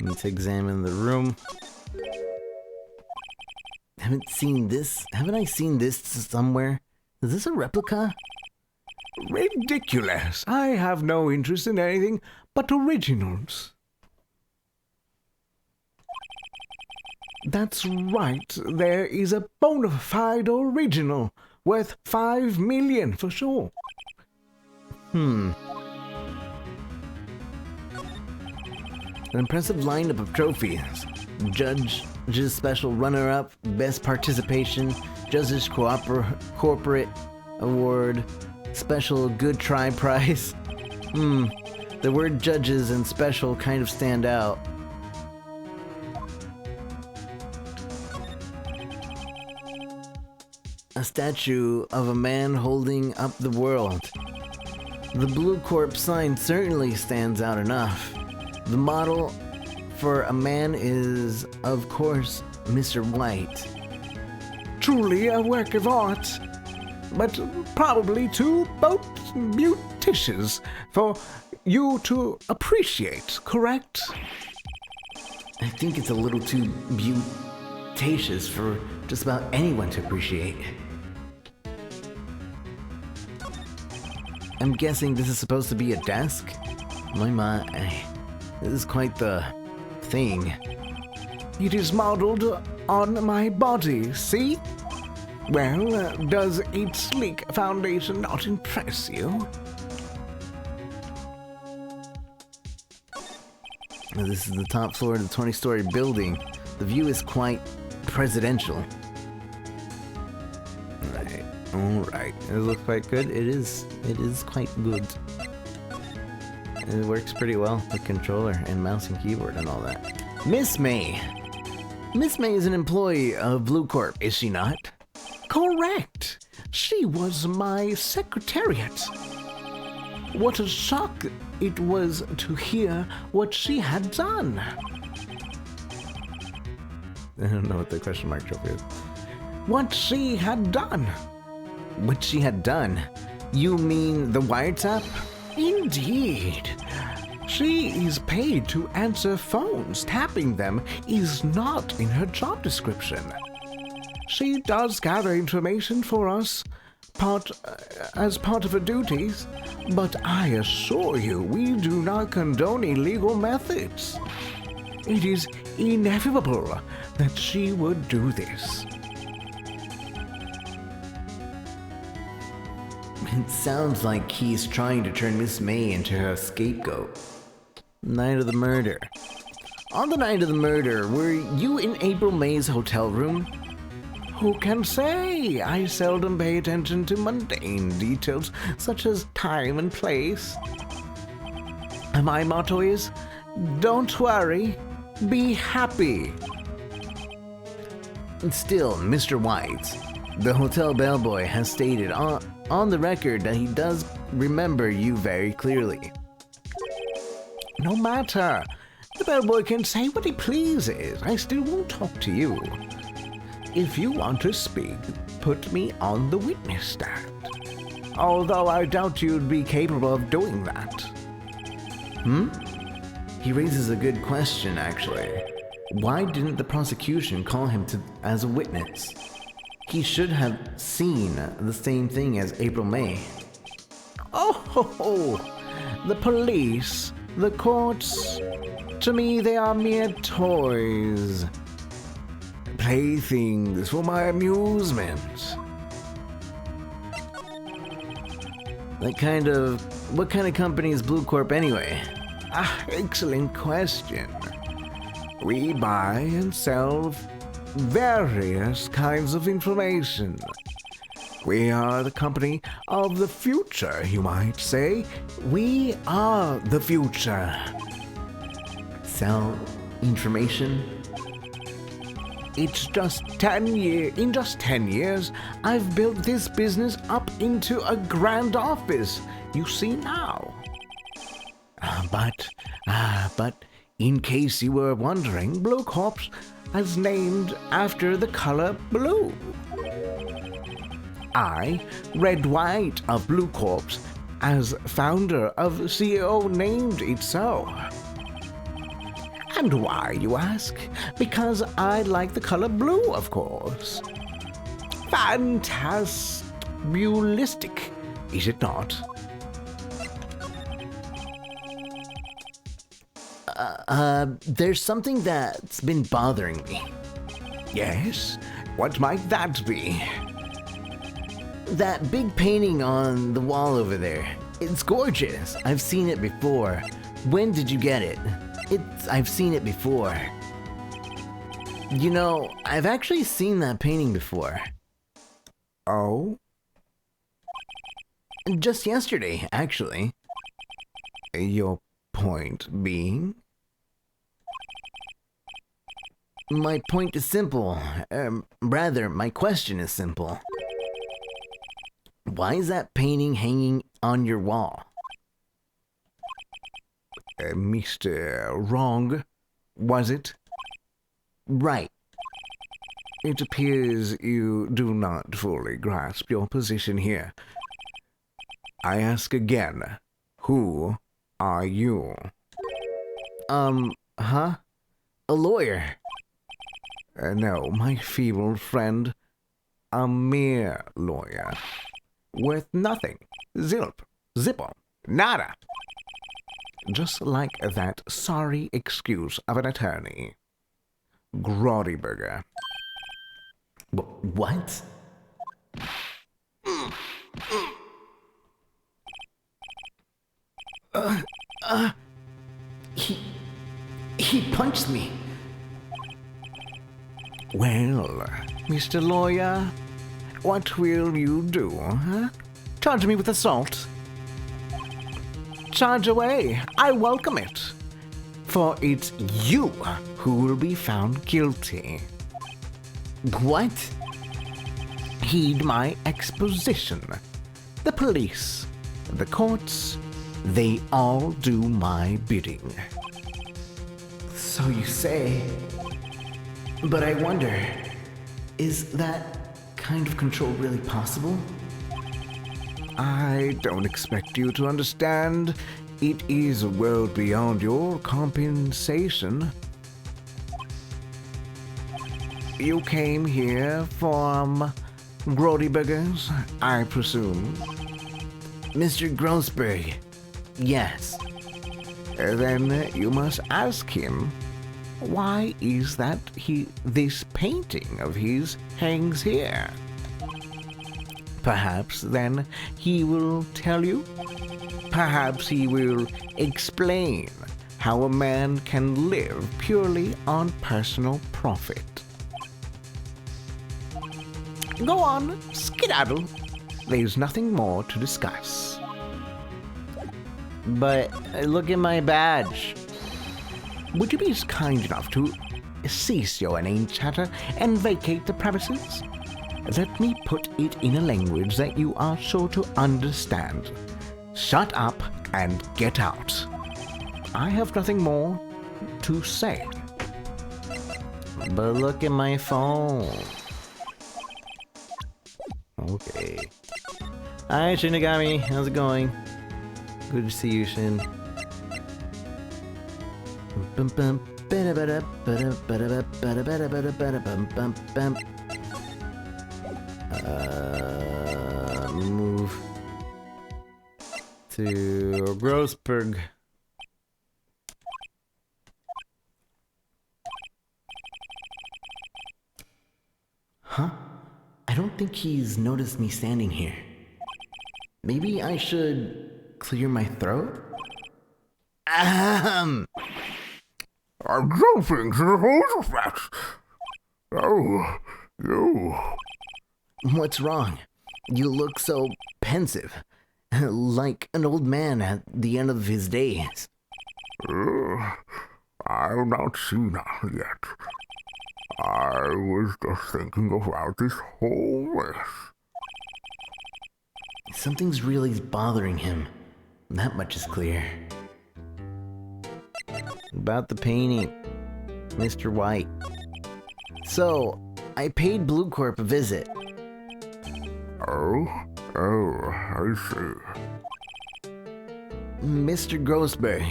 Let's examine the room. Haven't I seen this somewhere? Is this a replica? Ridiculous. I have no interest in anything but originals. That's right. There is a bona fide original worth 5 million for sure. An impressive lineup of trophies. Judge's special runner-up, best participation, Judge's corporate award, special good try prize. The word judges and special kind of stand out. A statue of a man holding up the world. The Blue Corp sign certainly stands out enough. The model for a man is, of course, Mr. White. Truly a work of art, but probably too beauticious for you to appreciate, correct? I think it's a little too beauticious for just about anyone to appreciate. I'm guessing this is supposed to be a desk? My, this is quite the thing. It is modeled on my body, see? Well, does its sleek foundation not impress you? This is the top floor of the 20-story building. The view is quite presidential. Alright. It looks quite good. It is quite good. It works pretty well, the controller and mouse and keyboard and all that. Miss May. Miss May is an employee of Blue Corp, is she not? Correct. She was my secretariat. What a shock it was to hear what she had done. I don't know what the question mark trophy is. What she had done. What she had done? You mean the wiretap? Indeed. She is paid to answer phones. Tapping them is not in her job description. She does gather information for us, as part of her duties, but I assure you we do not condone illegal methods. It is inevitable that she would do this. It sounds like he's trying to turn Miss May into her scapegoat. Night of the murder. On the night of the murder, were you in April May's hotel room? Who can say? I seldom pay attention to mundane details such as time and place. My motto is, don't worry, be happy. Still, Mr. White, the hotel bellboy has stated on the record that he does remember you very clearly. No matter. The bellboy can say what he pleases. I still won't talk to you. If you want to speak, put me on the witness stand. Although I doubt you'd be capable of doing that. He raises a good question, actually. Why didn't the prosecution call him as a witness? He should have seen the same thing as April May. Oh, the police, the courts, to me they are mere toys. Playthings for my amusement. What kind of company is Blue Corp anyway? Excellent question. We buy and sell various kinds of information. We are the company of the future, you might say. We are the future. Sell information? It's just 10 years. In just 10 years, I've built this business up into a grand office. You see now. But in case you were wondering, Blue Corp is named after the color blue. I, Red Wright of Blue Corp, as founder of CEO, named it so. And why, you ask? Because I like the color blue, of course. Fantabulistic, is it not? There's something that's been bothering me. Yes? What might that be? That big painting on the wall over there. It's gorgeous. I've seen it before. When did you get it? I've seen it before. You know, I've actually seen that painting before. Oh? Just yesterday, actually. Your point being? My point is simple. Rather, my question is simple. Why is that painting hanging on your wall? Mr. Wrong, was it? Right. It appears you do not fully grasp your position here. I ask again, who are you? A lawyer. No, my feeble friend. A mere lawyer. Worth nothing. Zilp. Zippo. Nada. Just like that sorry excuse of an attorney. Groddyburger. What? He punched me. Well, Mr. Lawyer, what will you do, huh? Charge me with assault? Charge away. I welcome it. For it's you who will be found guilty. What? Heed my exposition. The police, the courts, they all do my bidding. So you say. But I wonder, is that kind of control really possible? I don't expect you to understand. It is a world beyond your compensation. You came here from Grody Burgers, I presume. Mr. Grossberg, yes. Then you must ask him, why is that this painting of his hangs here? Perhaps then he will tell you. Perhaps he will explain how a man can live purely on personal profit. Go on, skedaddle. There's nothing more to discuss. But look at my badge. Would you be kind enough to cease your inane chatter and vacate the premises? Let me put it in a language that you are sure to understand. Shut up and get out. I have nothing more to say. But look at my phone. Okay. Hi, Shinigami. How's it going? Good to see you, Shin. Bum, bum, ba-da-ba-da, ba-da-ba-da, ba-da-ba-da, ba-da-ba-da, bum, bum, bum. Move to Grossberg. Huh? I don't think he's noticed me standing here. Maybe I should clear my throat? I don't think the whole of that. Oh, you. What's wrong? You look so pensive. Like an old man at the end of his days. I've not seen her yet. I was just thinking about this whole mess. Something's really bothering him. That much is clear. About the painting, Mr. White. So, I paid Blue Corp a visit. Oh, I see. Mr. Grossberg,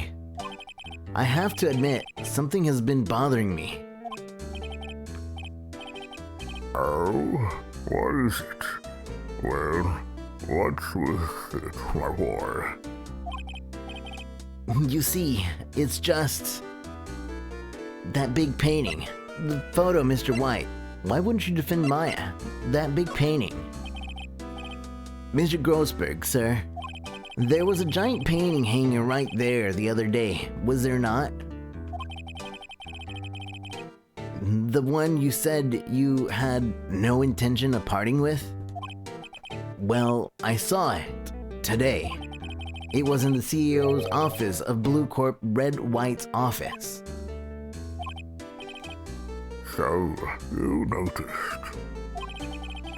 I have to admit, something has been bothering me. Oh, what is it? Well, what's with it, my boy? You see, it's just that big painting. The photo, Mr. White. Why wouldn't you defend Maya? That big painting. Mr. Grossberg, sir. There was a giant painting hanging right there the other day, was there not? The one you said you had no intention of parting with? Well, I saw it today. It was in the CEO's office of Blue Corp Red White's office. So, you noticed.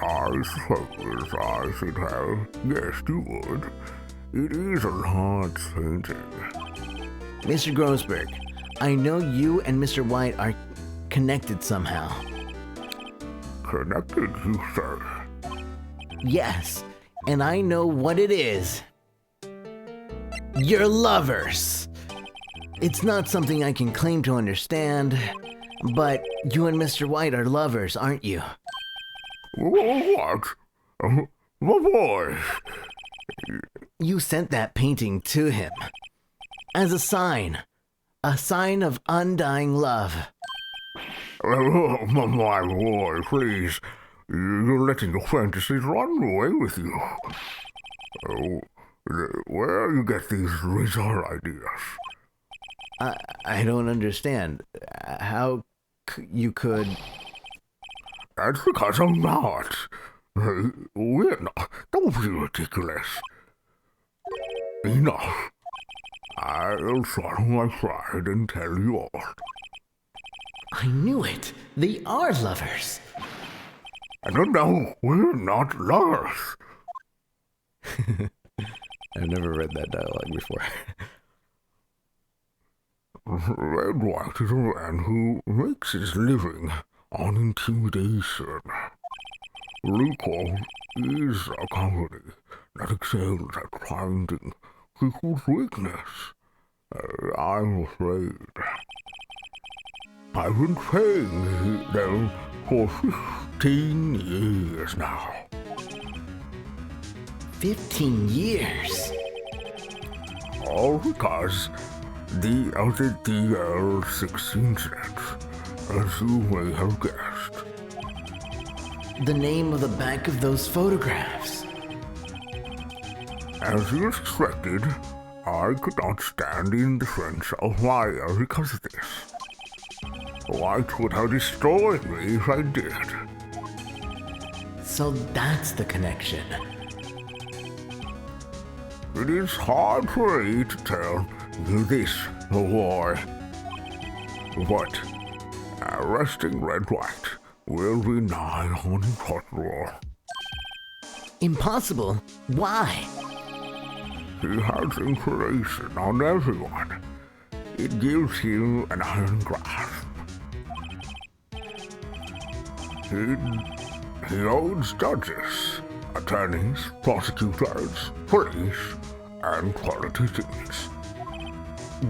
I suppose I should have guessed you would. It is a large painting. Mr. Grossberg, I know you and Mr. White are connected somehow. Connected, you say? Yes, and I know what it is. You're lovers. It's not something I can claim to understand, but you and Mr. White are lovers, aren't you? What? My boy. You sent that painting to him as a sign of undying love. Oh, my boy, please. You're letting your fantasies run away with you. Oh, where you get these bizarre ideas? I don't understand. How you could... That's because I'm not. We're not. Don't be ridiculous. Enough. I'll swallow my pride and tell you all. I knew it. They are lovers. No, we're not lovers. I've never read that dialogue before. Red White is a man who makes his living on intimidation. Blue Corp is a company that excels at finding people's weakness. I'm afraid. I've been paying them for 15 years now. 15 years? All because of the DL6 incident, as you may have guessed. The name of the back of those photographs. As you expected, I could not stand in defense of Maya because of this. Wright would have destroyed me if I did. So that's the connection. It is hard for me to tell you this, war. But arresting Red Wright will be nigh on impossible. Impossible? Why? He has information on everyone. It gives him an iron grasp. He owns judges, attorneys, prosecutors, police, and politicians.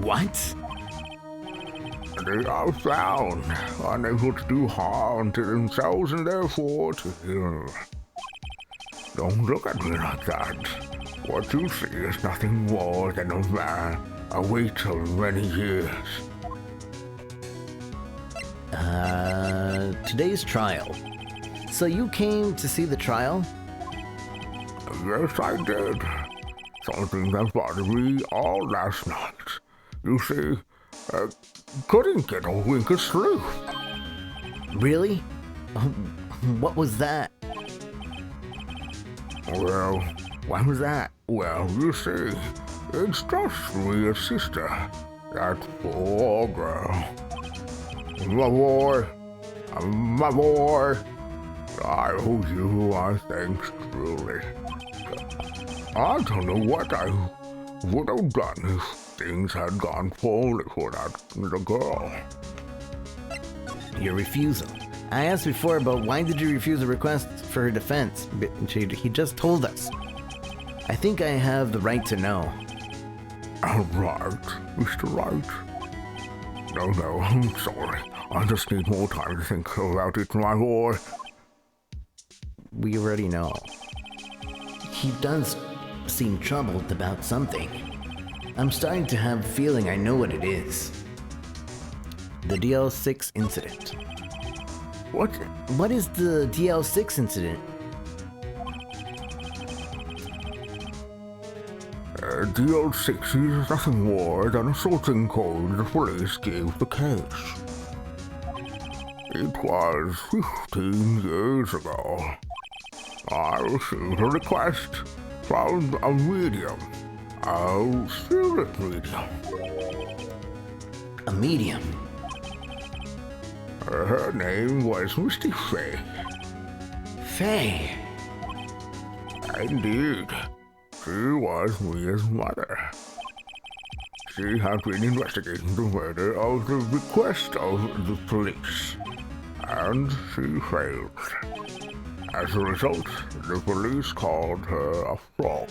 What? They are found unable to do harm to themselves and therefore to him. Don't look at me like that. What you see is nothing more than a man await of many years. Today's trial. So you came to see the trial? Yes, I did. Something that bothered me all last night. You see, couldn't get a wink of sleep. Really? What was that? Well, Why was that? well, you see, it's just me and sister. That poor girl. My boy, I owe you our thanks truly. I don't know what I would have done if things had gone poorly for that little girl. Your refusal. I asked before about why did you refuse a request for her defense? But he just told us. I think I have the right to know. Right, Mr. Wright. No, I'm sorry. I just need more time to think about it, my boy. We already know. He does seem troubled about something. I'm starting to have a feeling I know what it is. The DL6 incident. What? What is the DL6 incident? DL6 is nothing more than a sorting code the police gave the case. It was 15 years ago. I received a request from a medium, a spirit medium. A medium. Her name was Misty Fay. Faye. Indeed, she was Mia's mother. She had been investigating the murder of the request of the police, and she failed. As a result, the police called her a fraud.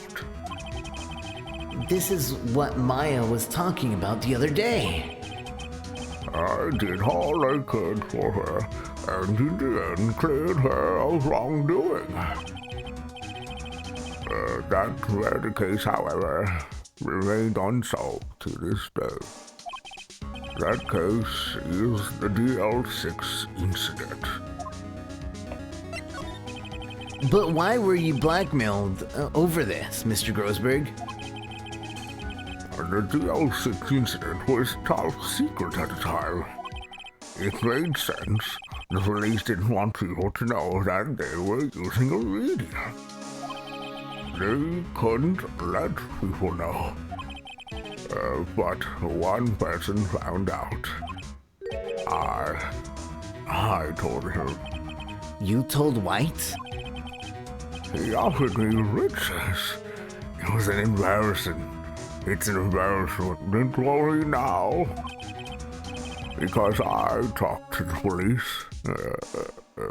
This is what Maya was talking about the other day. I did all I could for her, and in the end cleared her of wrongdoing. That murder case, however, remained unsolved to this day. That case is the DL6 incident. But why were you blackmailed over this, Mr. Grossberg? The DL6 incident was top secret at the time. It made sense. The police didn't want people to know that they were using a medium. They couldn't let people know. But one person found out. I told him. You told White? He offered me riches. It was an embarrassment. It's an embarrassment. Don't worry now. Because I talked to the police.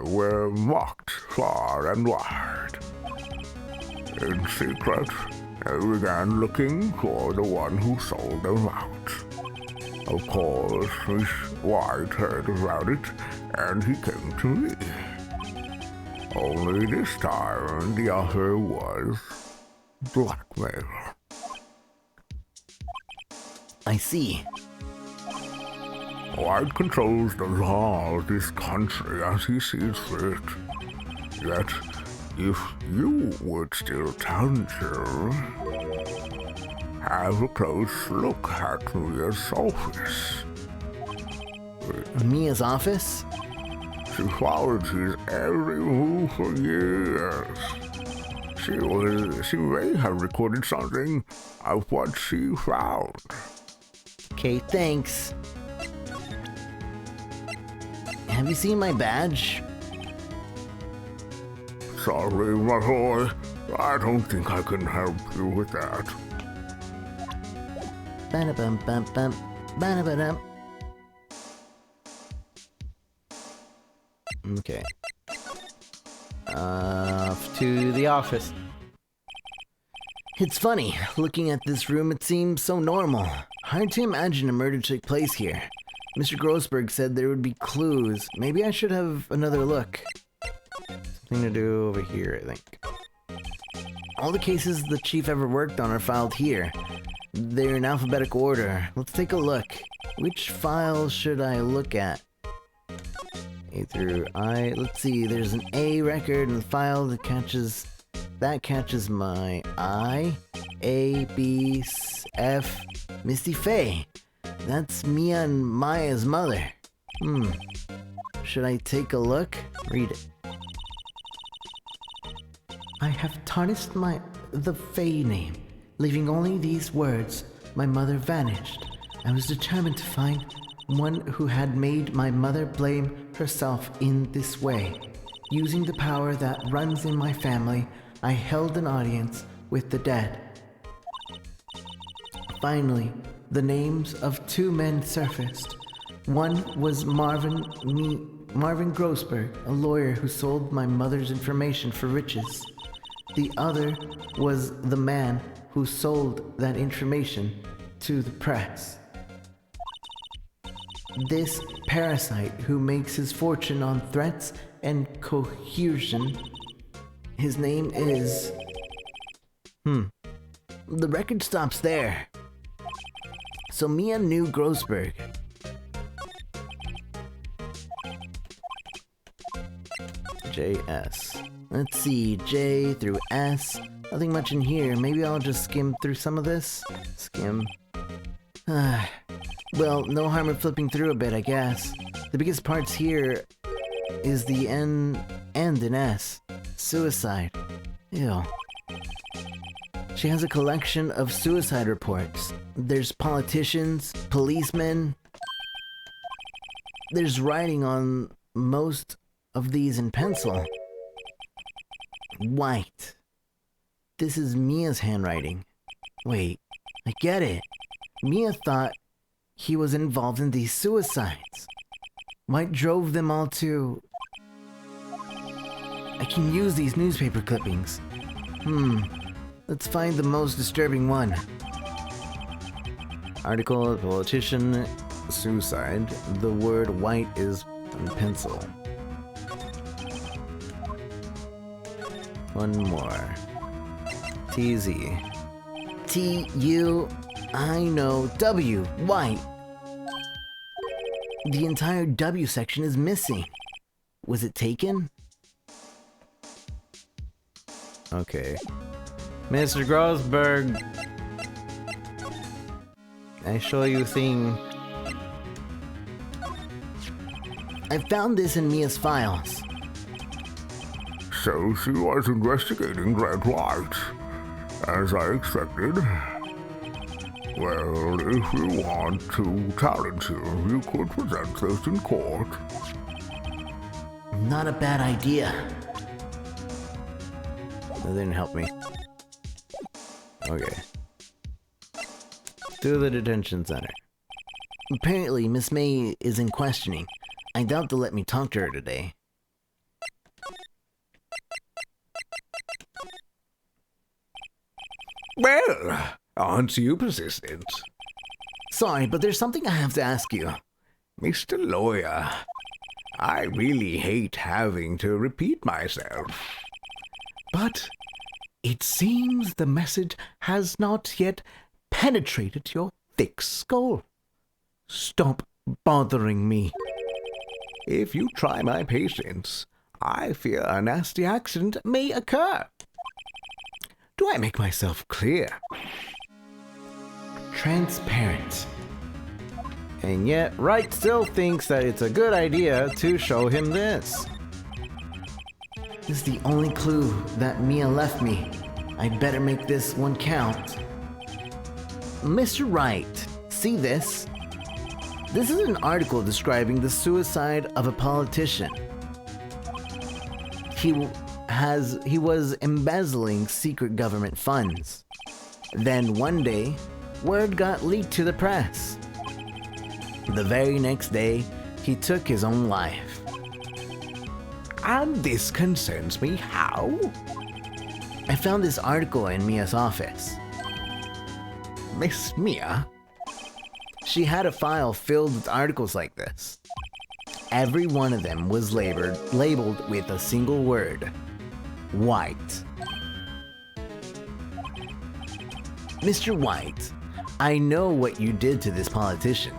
We're mocked far and wide. In secret, they began looking for the one who sold them out. Of course, Miss White heard about it, and he came to me. Only this time, the offer was blackmail. I see. White controls the law of this country as he sees fit. Yet, if you would still turn to, have a close look at Mia's office. Mia's office? She followed his every move for years. She may have recorded something of what she found. Okay, thanks. Have you seen my badge? Sorry, my boy. I don't think I can help you with that. Ba-da-bum-bum-bum. Ba-da-ba-dum. Okay. Off to the office. It's funny, looking at this room it seems so normal. Hard to imagine a murder took place here. Mr. Grossberg said there would be clues. Maybe I should have another look. Something to do over here, I think. All the cases the chief ever worked on are filed here. They're in alphabetical order. Let's take a look. Which file should I look at? A through I. Let's see, there's an A record in the file that catches my I, A, B, F, Misty Faye. That's Mia and Maya's mother. Should I take a look? Read it. I have tarnished the Faye name, leaving only these words. My mother vanished. I was determined to find one who had made my mother blame herself in this way. Using the power that runs in my family, I held an audience with the dead. Finally, the names of two men surfaced. One was Marvin Grossberg, a lawyer who sold my mother's information for riches. The other was the man who sold that information to the press. This parasite who makes his fortune on threats and coercion, his name is... The record stops there. So Mia knew Grossberg. J.S. Let's see, J through S. Nothing much in here. Maybe I'll just skim through some of this. Skim. Well, no harm in flipping through a bit, I guess. The biggest parts here is the N and in S. Suicide. Ew. She has a collection of suicide reports. There's politicians, policemen. There's writing on most of these in pencil. White. This is Mia's handwriting. Wait, I get it. Mia thought he was involved in these suicides. White drove them all to... I can use these newspaper clippings. Let's find the most disturbing one. Article, politician, suicide. The word white is in pencil. One more. TZ. T-U, I know, W, white. The entire W section is missing. Was it taken? Okay. Mr. Grossberg, I show you thing. I found this in Mia's files. So she was investigating Red White, as I expected. Well, if you want to challenge him, you could present this in court. Not a bad idea. That didn't help me. Okay. To the detention center. Apparently, Miss May is in questioning. I doubt they'll let me talk to her today. Well, aren't you persistent? Sorry, but there's something I have to ask you. Mr. Lawyer, I really hate having to repeat myself. But it seems the message has not yet penetrated your thick skull. Stop bothering me. If you try my patience, I fear a nasty accident may occur. Do I make myself clear? Transparent. And yet, Wright still thinks that it's a good idea to show him this. This is the only clue that Mia left me. I'd better make this one count. Mr. Wright, see this? This is an article describing the suicide of a politician. He was embezzling secret government funds. Then one day, word got leaked to the press. The very next day, he took his own life. And this concerns me how? I found this article in Mia's office. Miss Mia? She had a file filled with articles like this. Every one of them was labeled with a single word: White. Mr. White, I know what you did to this politician.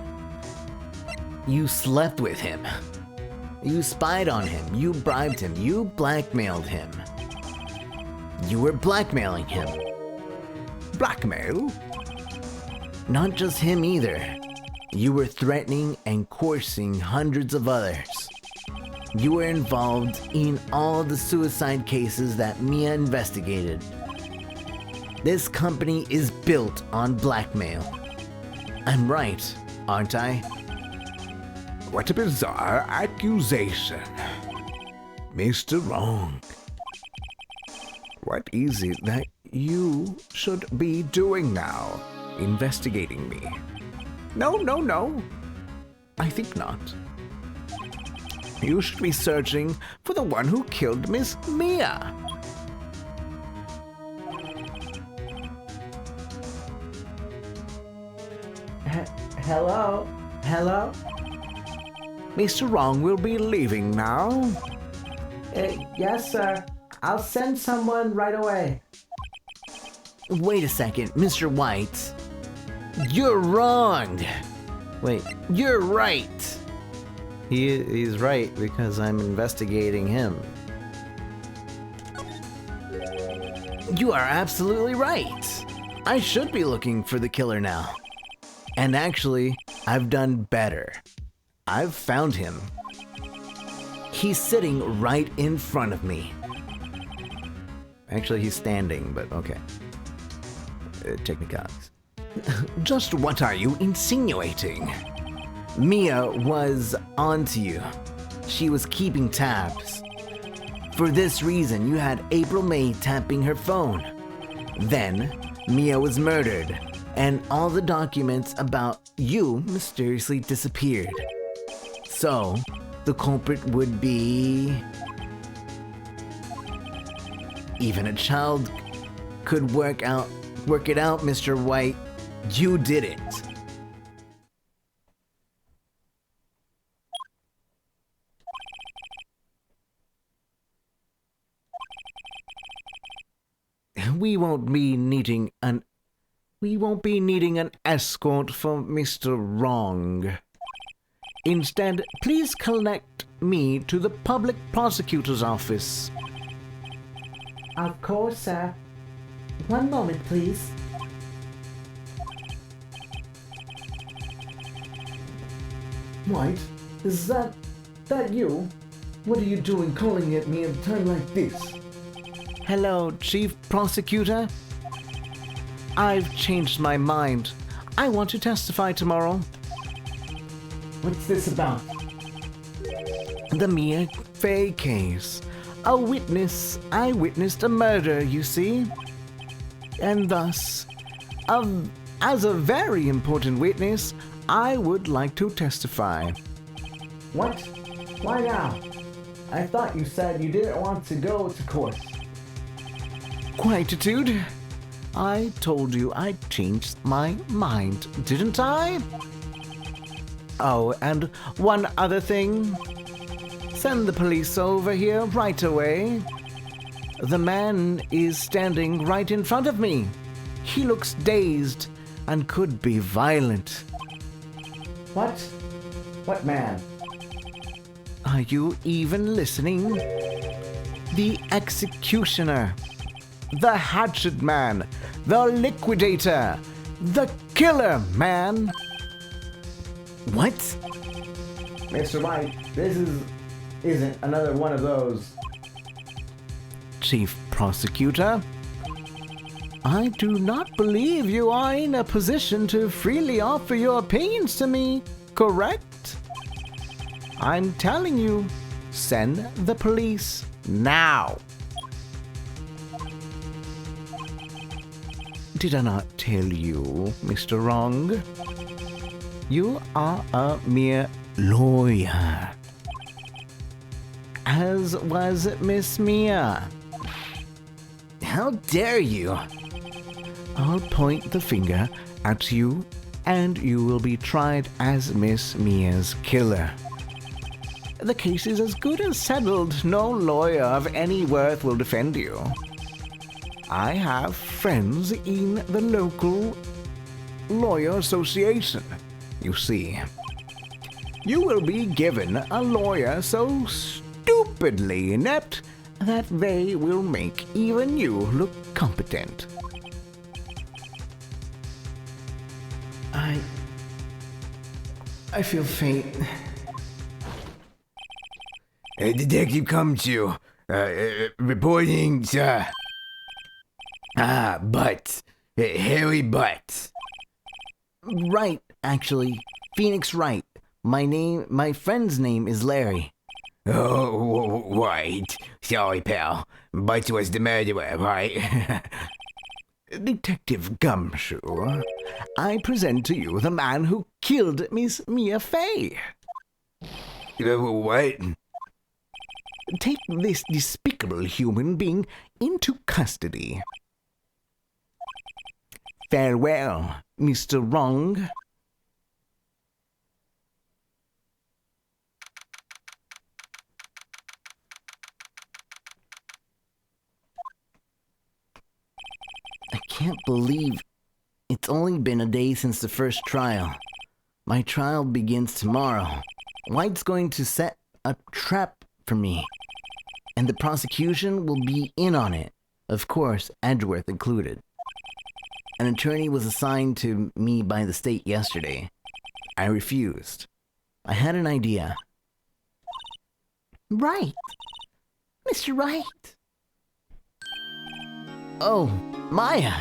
You slept with him. You spied on him. You bribed him. You blackmailed him. You were blackmailing him. Blackmail? Not just him either. You were threatening and coercing hundreds of others. You were involved in all the suicide cases that Mia investigated. This company is built on blackmail. I'm right, aren't I? What a bizarre accusation. Mr. Wrong. What is it that you should be doing now? Investigating me? No. I think not. You should be searching for the one who killed Miss Mia. Hello? Hello? Mr. Wrong will be leaving now. Yes, sir. I'll send someone right away. Wait a second, Mr. White. You're wrong. Wait, You're right. he's right because I'm investigating him. You are absolutely right. I should be looking for the killer now. And actually, I've done better. I've found him. He's sitting right in front of me. Actually, he's standing, but okay. Technicalities. Just what are you insinuating? Mia was onto you. She was keeping tabs. For this reason, you had April May tapping her phone. Then, Mia was murdered, and all the documents about you mysteriously disappeared. So, the culprit would be... Even a child could work it out, Mr. White. You did it. We won't be needing an escort for Mr. Wrong. Instead, please connect me to the public prosecutor's office. Of course, sir. One moment, please. White, is that you? What are you doing calling at me at a time like this? Hello, Chief Prosecutor. I've changed my mind. I want to testify tomorrow. What's this about? The Mia Fey case. I witnessed a murder, you see? And thus, as a very important witness, I would like to testify. What? Why now? I thought you said you didn't want to go to court. Quietude. I told you I changed my mind, didn't I? Oh, and one other thing. Send the police over here right away. The man is standing right in front of me. He looks dazed and could be violent. What? What man? Are you even listening? The executioner, the hatchet man, the liquidator, the killer man. What? Mr. Wright, this isn't another one of those. Chief Prosecutor, I do not believe you are in a position to freely offer your opinions to me, correct? I'm telling you, send the police now. Did I not tell you, Mr. Wrong? You are a mere lawyer, as was Miss Mia. How dare you? I'll point the finger at you, and you will be tried as Miss Mia's killer. The case is as good as settled. No lawyer of any worth will defend you. I have friends in the local lawyer association. You see, you will be given a lawyer so stupidly inept that they will make even you look competent. I feel faint. Detective Cumshoe, reporting, sir. Butts. Harry Butts. Right, actually. Phoenix Wright. My friend's name is Larry. Oh, right. Sorry, pal. Butts was the murderer, right? Detective Gumshoe, I present to you the man who killed Miss Mia Fey. What? Take this despicable human being into custody. Farewell, Mr. Wrong. I can't believe it's only been a day since the first trial. My trial begins tomorrow. White's going to set a trap for me, and the prosecution will be in on it. Of course, Edgeworth included. An attorney was assigned to me by the state yesterday. I refused. I had an idea. Right. Mr. Wright. Oh, Maya.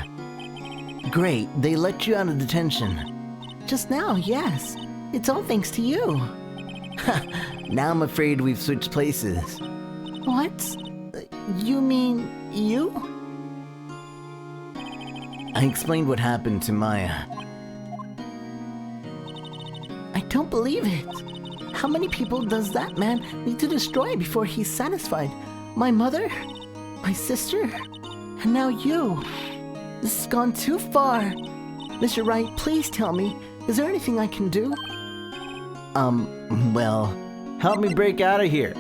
Great, they let you out of detention. Just now, yes. It's all thanks to you. Now I'm afraid we've switched places. What? You mean you? I explained what happened to Maya. I don't believe it. How many people does that man need to destroy before he's satisfied? My mother? My sister? And now you. This has gone too far. Mr. Wright, please tell me, is there anything I can do? Well, help me break out of here.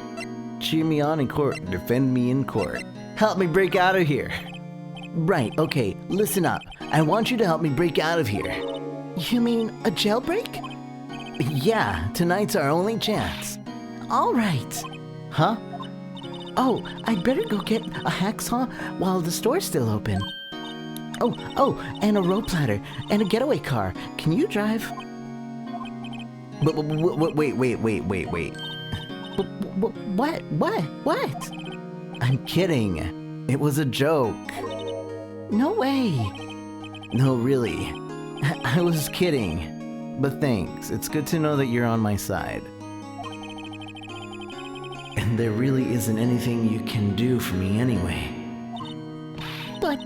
Cheer me on in court, defend me in court. Help me break out of here. Right, okay, listen up. I want you to help me break out of here. You mean a jailbreak? Yeah, tonight's our only chance. All right. Huh? Oh, I'd better go get a hacksaw while the store's still open. Oh, and a rope ladder and a getaway car. Can you drive? Wait. What? I'm kidding. It was a joke. No way. No, really. I was kidding. But thanks. It's good to know that you're on my side. And there really isn't anything you can do for me anyway. But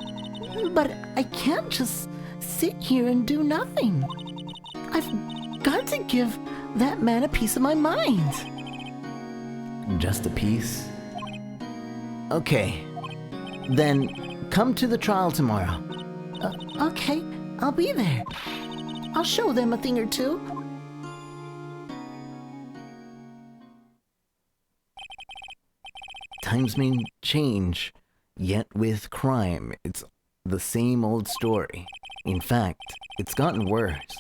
I can't just sit here and do nothing. I've got to give that man a piece of my mind. Just a piece? Okay. Then come to the trial tomorrow. Okay, I'll be there. I'll show them a thing or two. Times may change, yet with crime, it's the same old story. In fact, it's gotten worse.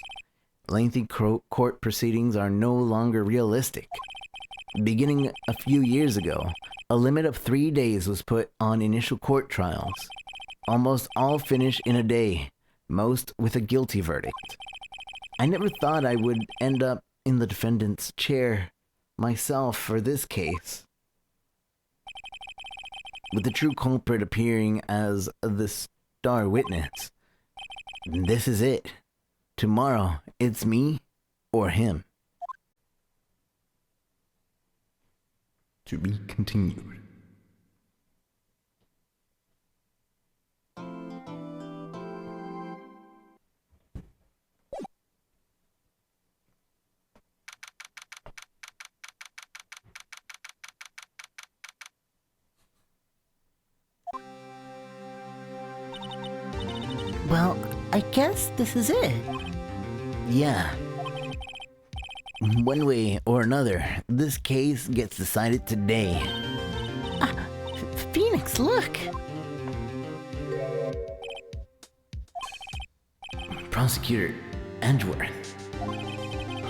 Lengthy court proceedings are no longer realistic. Beginning a few years ago, a limit of 3 days was put on initial court trials. Almost all finish in a day, most with a guilty verdict. I never thought I would end up in the defendant's chair myself for this case. With the true culprit appearing as the star witness. This is it. Tomorrow, it's me or him. To be continued. Well, I guess this is it. Yeah. One way or another, this case gets decided today. Phoenix, look! Prosecutor Edgeworth.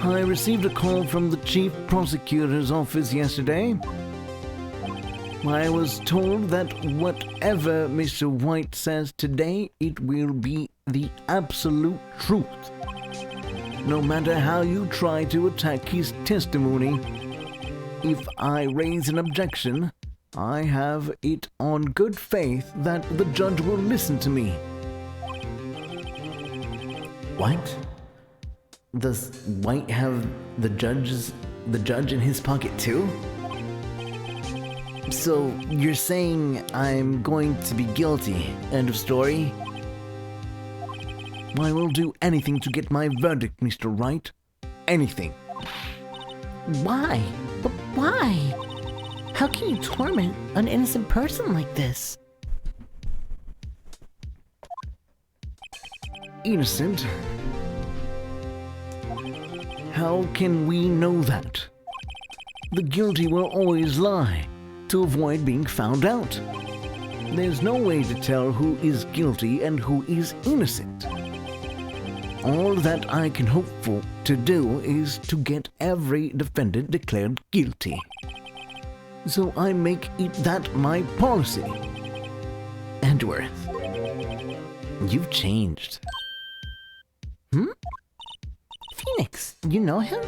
I received a call from the chief prosecutor's office yesterday. I was told that whatever Mr. White says today, it will be the absolute truth. No matter how you try to attack his testimony, if I raise an objection, I have it on good faith that the judge will listen to me. What? Does White have the judge in his pocket too? So you're saying I'm going to be guilty? End of story? I will do anything to get my verdict, Mr. Wright. Anything. Why? But why? How can you torment an innocent person like this? Innocent? How can we know that? The guilty will always lie to avoid being found out. There's no way to tell who is guilty and who is innocent. All that I can hope for to do is to get every defendant declared guilty. So I make it that my policy. Edgeworth, you've changed. Phoenix, you know him?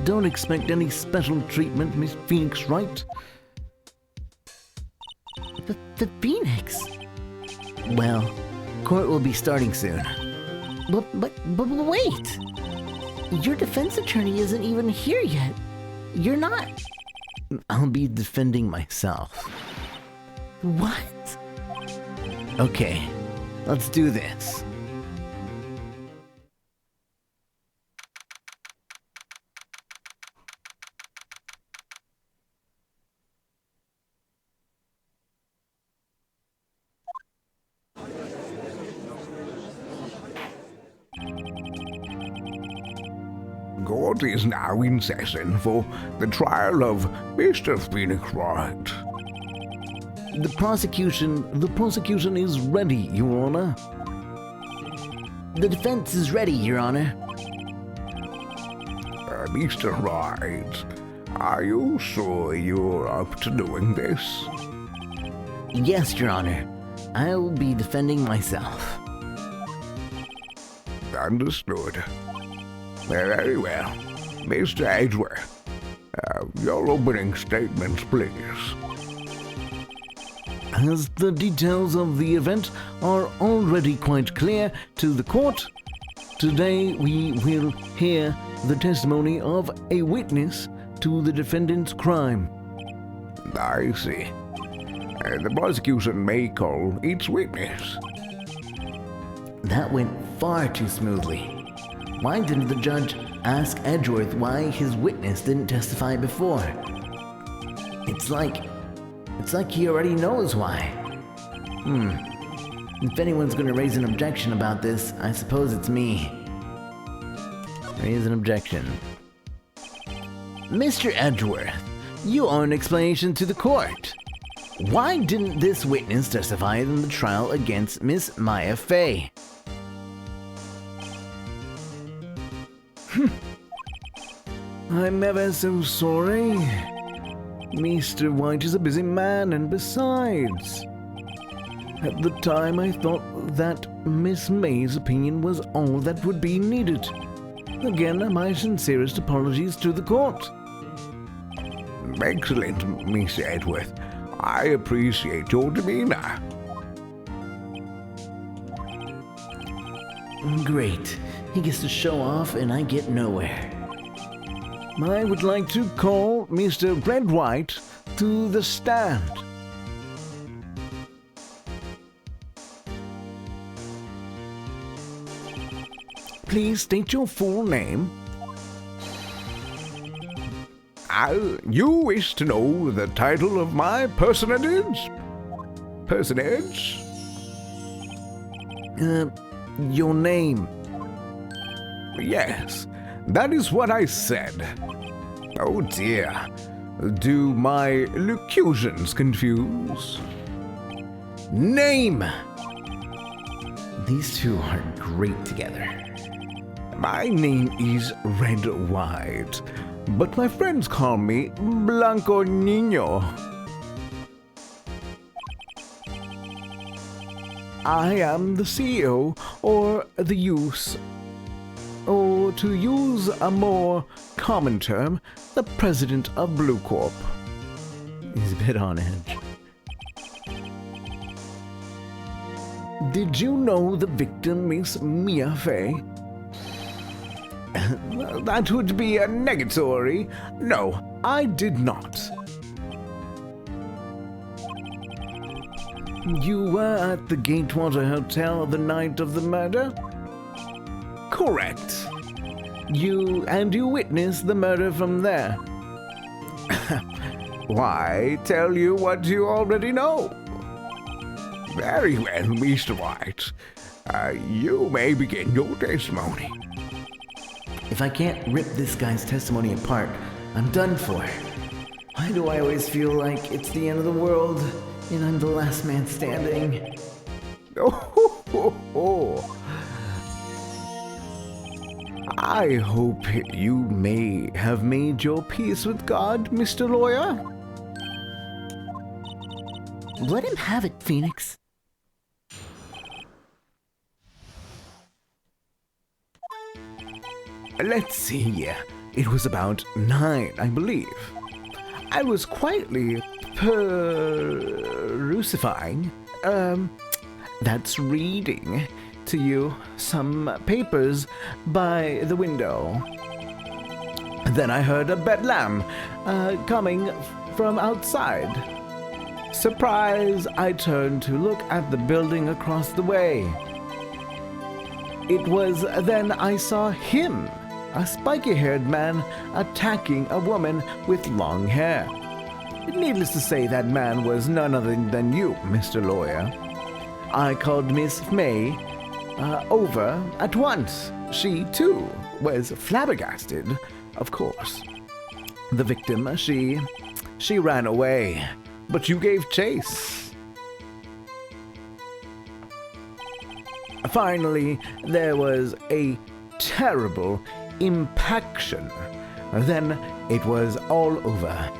Don't expect any special treatment, Miss Phoenix Wright. The Phoenix? Well, court will be starting soon. But wait! Your defense attorney isn't even here yet. You're not. I'll be defending myself. What? Okay, let's do this. Court is now in session for the trial of Mr. Phoenix Wright. The prosecution is ready, Your Honor. The defense is ready, Your Honor. Mr. Wright, are you sure you're up to doing this? Yes, Your Honor. I will be defending myself. Understood. Very well. Mr. Edgeworth, your opening statements, please. As the details of the event are already quite clear to the court, today we will hear the testimony of a witness to the defendant's crime. I see. The prosecution may call its witness. That went far too smoothly. Why didn't the judge ask Edgeworth why his witness didn't testify before? It's like he already knows why. If anyone's gonna raise an objection about this, I suppose it's me. Raise an objection. Mr. Edgeworth, you owe an explanation to the court. Why didn't this witness testify in the trial against Miss Maya Fey? I'm ever so sorry. Mr. White is a busy man, and besides, at the time I thought that Miss May's opinion was all that would be needed. Again, my sincerest apologies to the court. Excellent, Mr. Edgeworth. I appreciate your demeanor. Great. He gets to show off and I get nowhere. I would like to call Mr. Red White to the stand. Please state your full name. You wish to know the title of my personage? Personage? Your name. Yes, that is what I said. Oh dear, do my locutions confuse? Name! These two are great together. My name is Red White, but my friends call me Blanco Niño. I am the CEO, or the use, or to use a more common term, the president of Blue Corp. He's a bit on edge. Did you know the victim, Miss Mia Fey? That would be a negatory. No, I did not. You were at the Gatewater Hotel the night of the murder? Correct. You witnessed the murder from there? Why tell you what you already know? Very well, Mr. White. You may begin your testimony. If I can't rip this guy's testimony apart, I'm done for. Why do I always feel like it's the end of the world and I'm the last man standing? I hope you may have made your peace with God, Mr. Lawyer. Let him have it, Phoenix. Let's see here. It was about 9, I believe. I was quietly perusifying, that's reading to you some papers by the window. Then I heard a bedlam coming from outside. Surprised, I turned to look at the building across the way. It was then I saw him, a spiky-haired man, attacking a woman with long hair. Needless to say, that man was none other than you, Mr. Lawyer. I called Miss May over at once. She, too, was flabbergasted, of course. The victim, she ran away, but you gave chase. Finally, there was a terrible impaction. Then it was all over.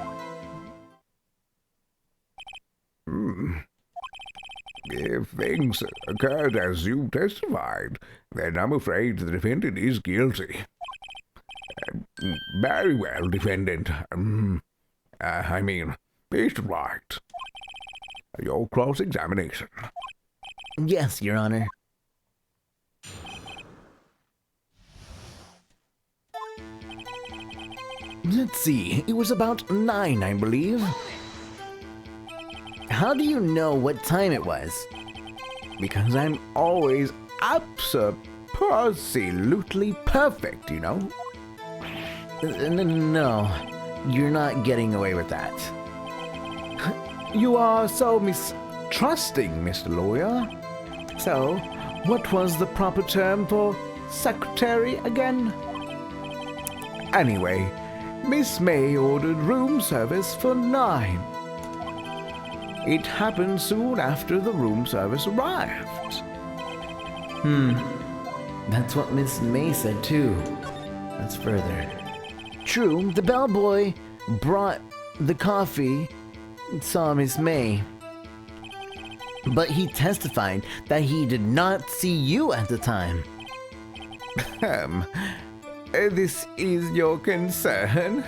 If things occurred as you testified, then I'm afraid the defendant is guilty. Very well, defendant. Mr. Wright. Your cross-examination. Yes, Your Honor. Let's see, it was about 9, I believe. How do you know what time it was? Because I'm always absolutely perfect, you know? No, you're not getting away with that. You are so mistrusting, Mr. Lawyer. So, what was the proper term for secretary again? Anyway, Miss May ordered room service for 9. It happened soon after the room service arrived. That's what Miss May said too. That's further. True, the bellboy brought the coffee, saw Miss May. But he testified that he did not see you at the time. This is your concern?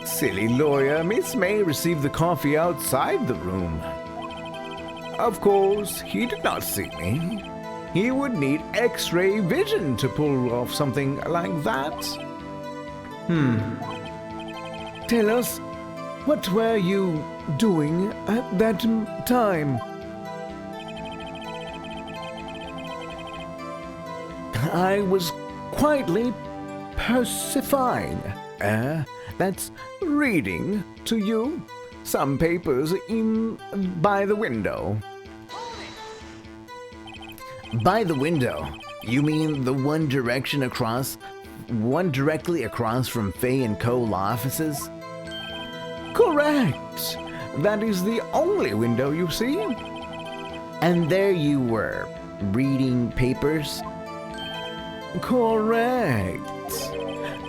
Silly lawyer, Miss May received the coffee outside the room. Of course, he did not see me. He would need X-ray vision to pull off something like that. Tell us, what were you doing at that time? I was quietly persifying. That's reading to you some papers in by the window. By the window, you mean the one directly across from Fay & Co. law offices? Correct. That is the only window you see. And there you were, reading papers? Correct.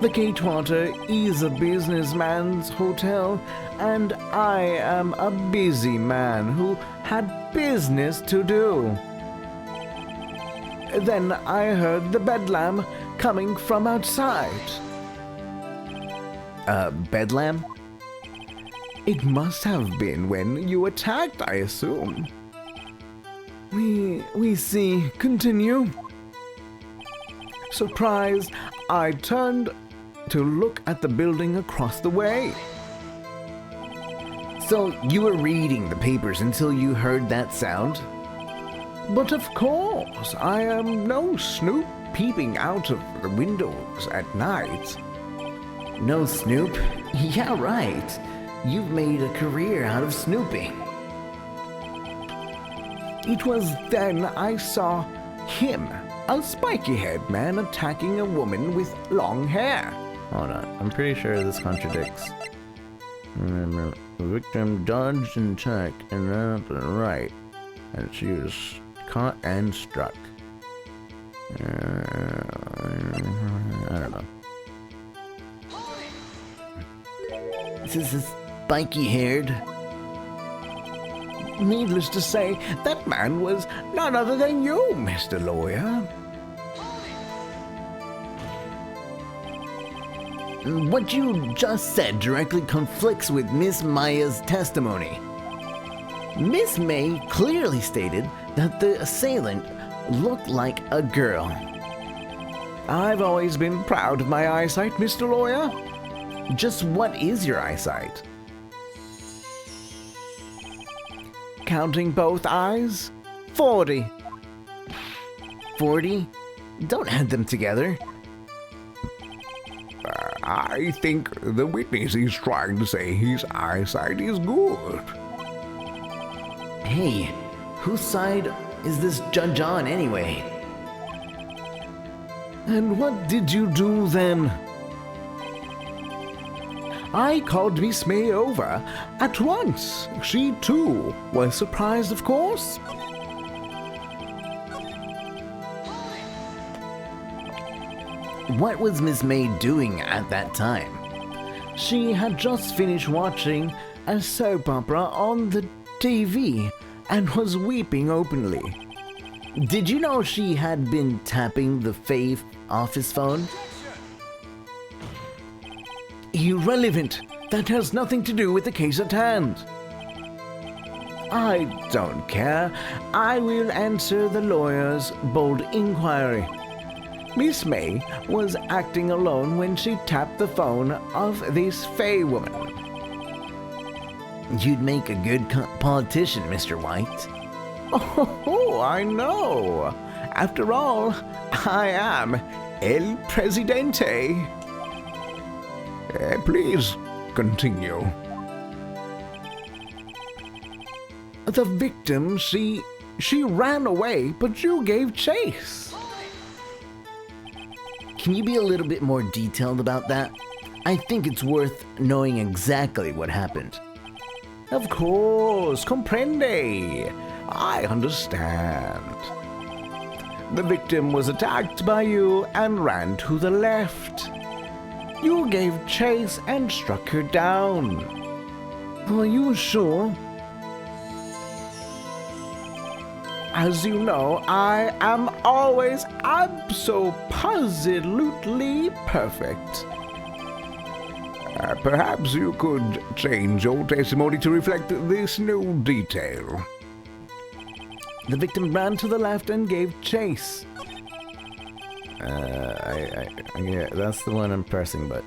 The Gatewater is a businessman's hotel, and I am a busy man who had business to do. Then I heard the bedlam coming from outside. Bedlam? It must have been when you attacked, I assume. We see. Continue. Surprised, I turned to look at the building across the way. So you were reading the papers until you heard that sound? But of course, I am no snoop peeping out of the windows at night. No snoop? Yeah, right. You've made a career out of snooping. It was then I saw him, a spiky-haired man attacking a woman with long hair. Hold on, I'm pretty sure this contradicts. Remember, the victim dodged and checked and ran up to the right, and she was caught and struck. I don't know. This is spiky-haired. Needless to say, that man was none other than you, Mr. Lawyer. What you just said directly conflicts with Miss Maya's testimony. Miss May clearly stated that the assailant looked like a girl. I've always been proud of my eyesight, Mr. Lawyer. Just what is your eyesight? Counting both eyes, 40. 40? Don't add them together. I think the witness is trying to say his eyesight is good. Hey, whose side is this judge on anyway? And what did you do then? I called Miss May over at once. She, too, was surprised, of course. What was Miss May doing at that time? She had just finished watching a soap opera on the TV and was weeping openly. Did you know she had been tapping the Faye office phone? Irrelevant. That has nothing to do with the case at hand. I don't care. I will answer the lawyer's bold inquiry. Miss May was acting alone when she tapped the phone of this Faye woman. You'd make a good politician, Mr. White. Oh, I know. After all, I am El Presidente. Please continue. The victim, she She ran away, but you gave chase. Can you be a little bit more detailed about that? I think it's worth knowing exactly what happened. Of course, comprende. I understand. The victim was attacked by you and ran to the left. You gave chase and struck her down. Are you sure? As you know, I am always absolutely perfect. Perhaps you could change your testimony to reflect this new detail. The victim ran to the left and gave chase. Yeah, that's the one I'm pressing, but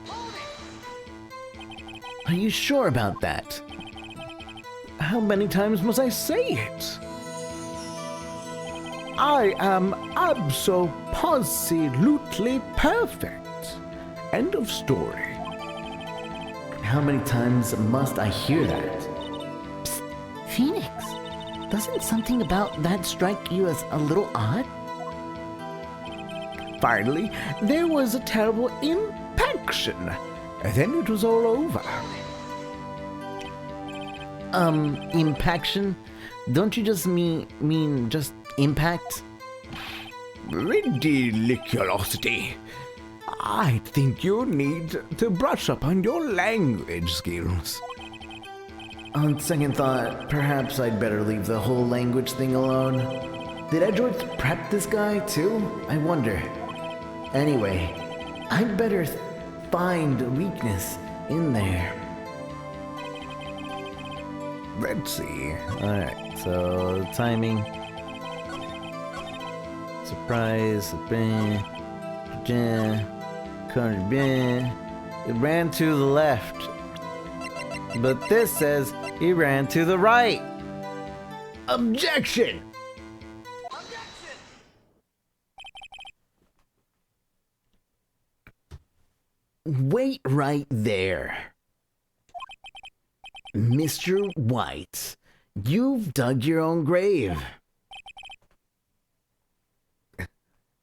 Are you sure about that? How many times must I say it? I am absolutely perfect. End of story. How many times must I hear that? Phoenix, doesn't something about that strike you as a little odd? Finally, there was a terrible impaction. Then it was all over. Impaction? Don't you just mean just impact? Ridiculosity. I think you need to brush up on your language skills. On second thought, perhaps I'd better leave the whole language thing alone. Did Edgeworth prep this guy too? I wonder. Anyway, I'd better find a weakness in there. Let's see. alright, so timing. Surprise, it ran to the left. But this says he ran to the right. Objection! Wait right there. Mr. White, you've dug your own grave.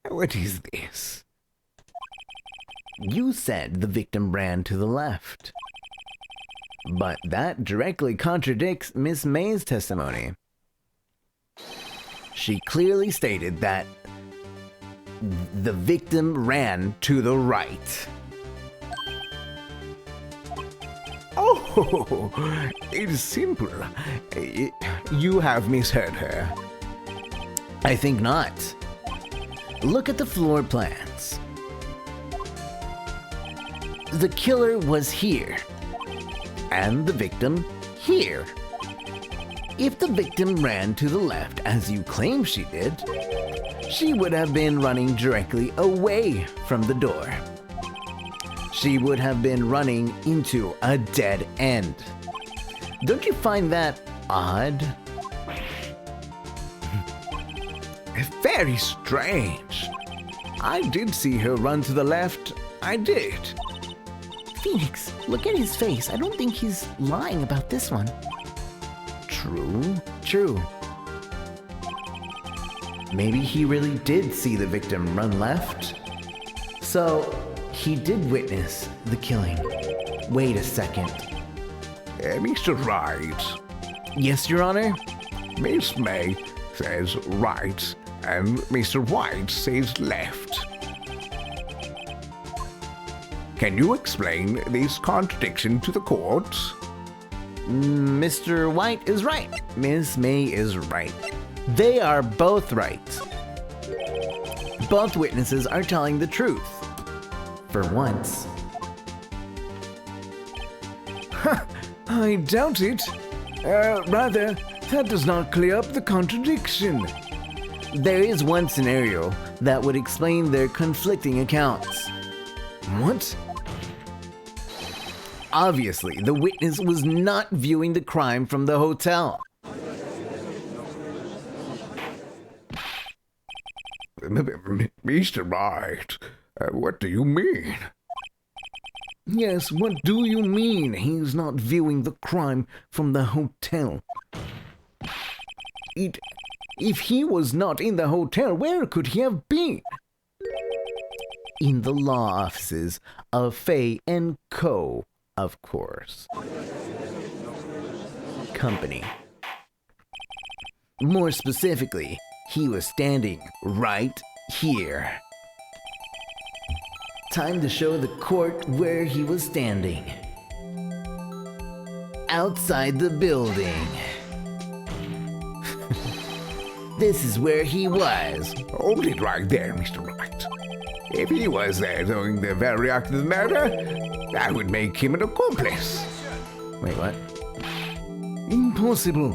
What is this? You said the victim ran to the left. But that directly contradicts Miss May's testimony. She clearly stated that the victim ran to the right. Oh, it's simple. You have misheard her. I think not. Look at the floor plans. The killer was here, and the victim here. If the victim ran to the left, as you claim she did, she would have been running directly away from the door. She would have been running into a dead end. Don't you find that odd? Very strange. I did see her run to the left. I did. Phoenix, look at his face. I don't think he's lying about this one. True. Maybe he really did see the victim run left. So, he did witness the killing. Wait a second. Mr. Wright. Yes, Your Honor? Miss May says right, and Mr. White says left. Can you explain this contradiction to the court? Mr. White is right. Miss May is right. They are both right. Both witnesses are telling the truth. For once. I doubt it. Rather, that does not clear up the contradiction. There is one scenario that would explain their conflicting accounts. What? Obviously, the witness was not viewing the crime from the hotel. Mr. Wright, what do you mean? Yes, what do you mean he's not viewing the crime from the hotel? If he was not in the hotel, where could he have been? In the law offices of Fay and Co., of course. Company. More specifically, he was standing right here. Time to show the court where he was standing. Outside the building. This is where he was. Hold it right there, Mr. Wright. If he was there during the very act of the murder, that would make him an accomplice. Wait, what? Impossible.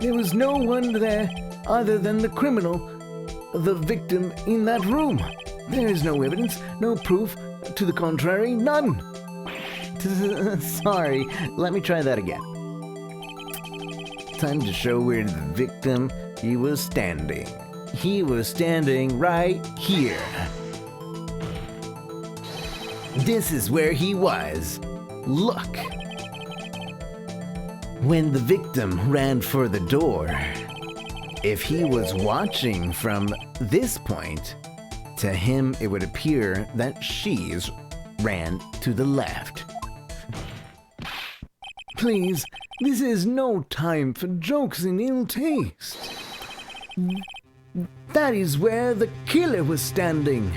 There was no one there other than the criminal, the victim in that room. There is no evidence, no proof to the contrary, none. Sorry, let me try that again. Time to show where the victim, he was standing. He was standing right here. This is where he was. Look. When the victim ran for the door, if he was watching from this point, to him it would appear that she's ran to the left. Please, this is no time for jokes in ill taste. That is where the killer was standing.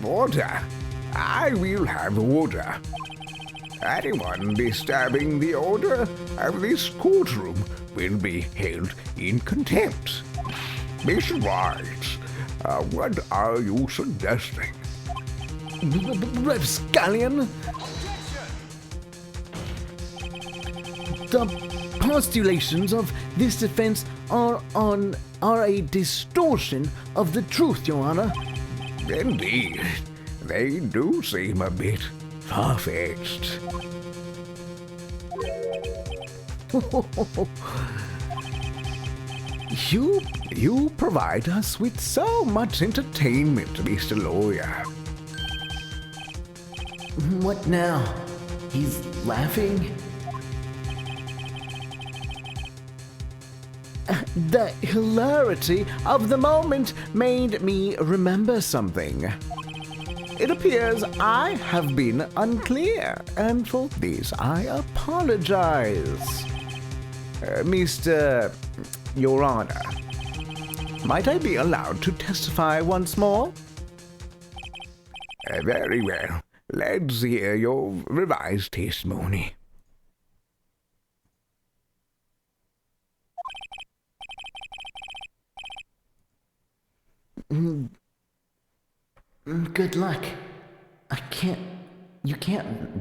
Order. I will have order. Anyone disturbing the order of this courtroom will be held in contempt. Mr. Wright, what are you suggesting? Rapscallion? The postulations of this defense are a distortion of the truth, Your Honor. Indeed, they do seem a bit far-fetched. You provide us with so much entertainment, Mr. Lawyer. What now? He's laughing? The hilarity of the moment made me remember something. It appears I have been unclear, and for this I apologize. Your Honor, might I be allowed to testify once more? Very well. Let's hear your revised testimony. Good luck.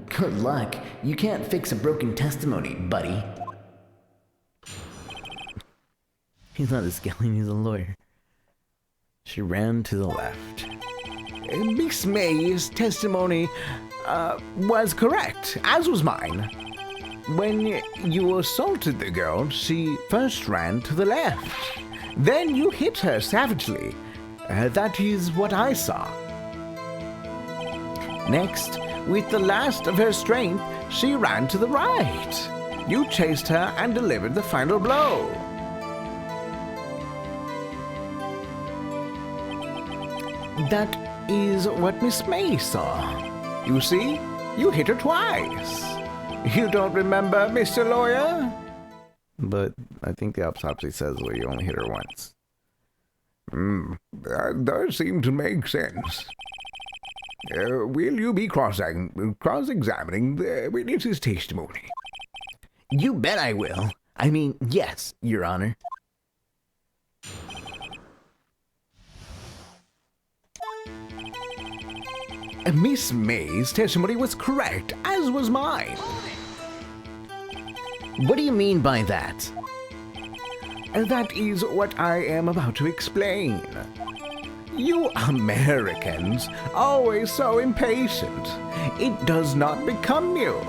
Good luck. You can't fix a broken testimony, buddy. He's not a skeleton, he's a lawyer. She ran to the left. Miss May's testimony was correct, as was mine. When you assaulted the girl, she first ran to the left. Then you hit her savagely. That is what I saw. Next, with the last of her strength, she ran to the right. You chased her and delivered the final blow. That is what Miss May saw. You see, you hit her twice. You don't remember, Mr. Lawyer? But I think the autopsy says well, you only hit her once. That does seem to make sense. Will you be cross-examining the witness's testimony? You bet I will. I mean, yes, Your Honor. Miss May's testimony was correct, as was mine. What do you mean by that? That is what I am about to explain. You Americans, always so impatient. It does not become you.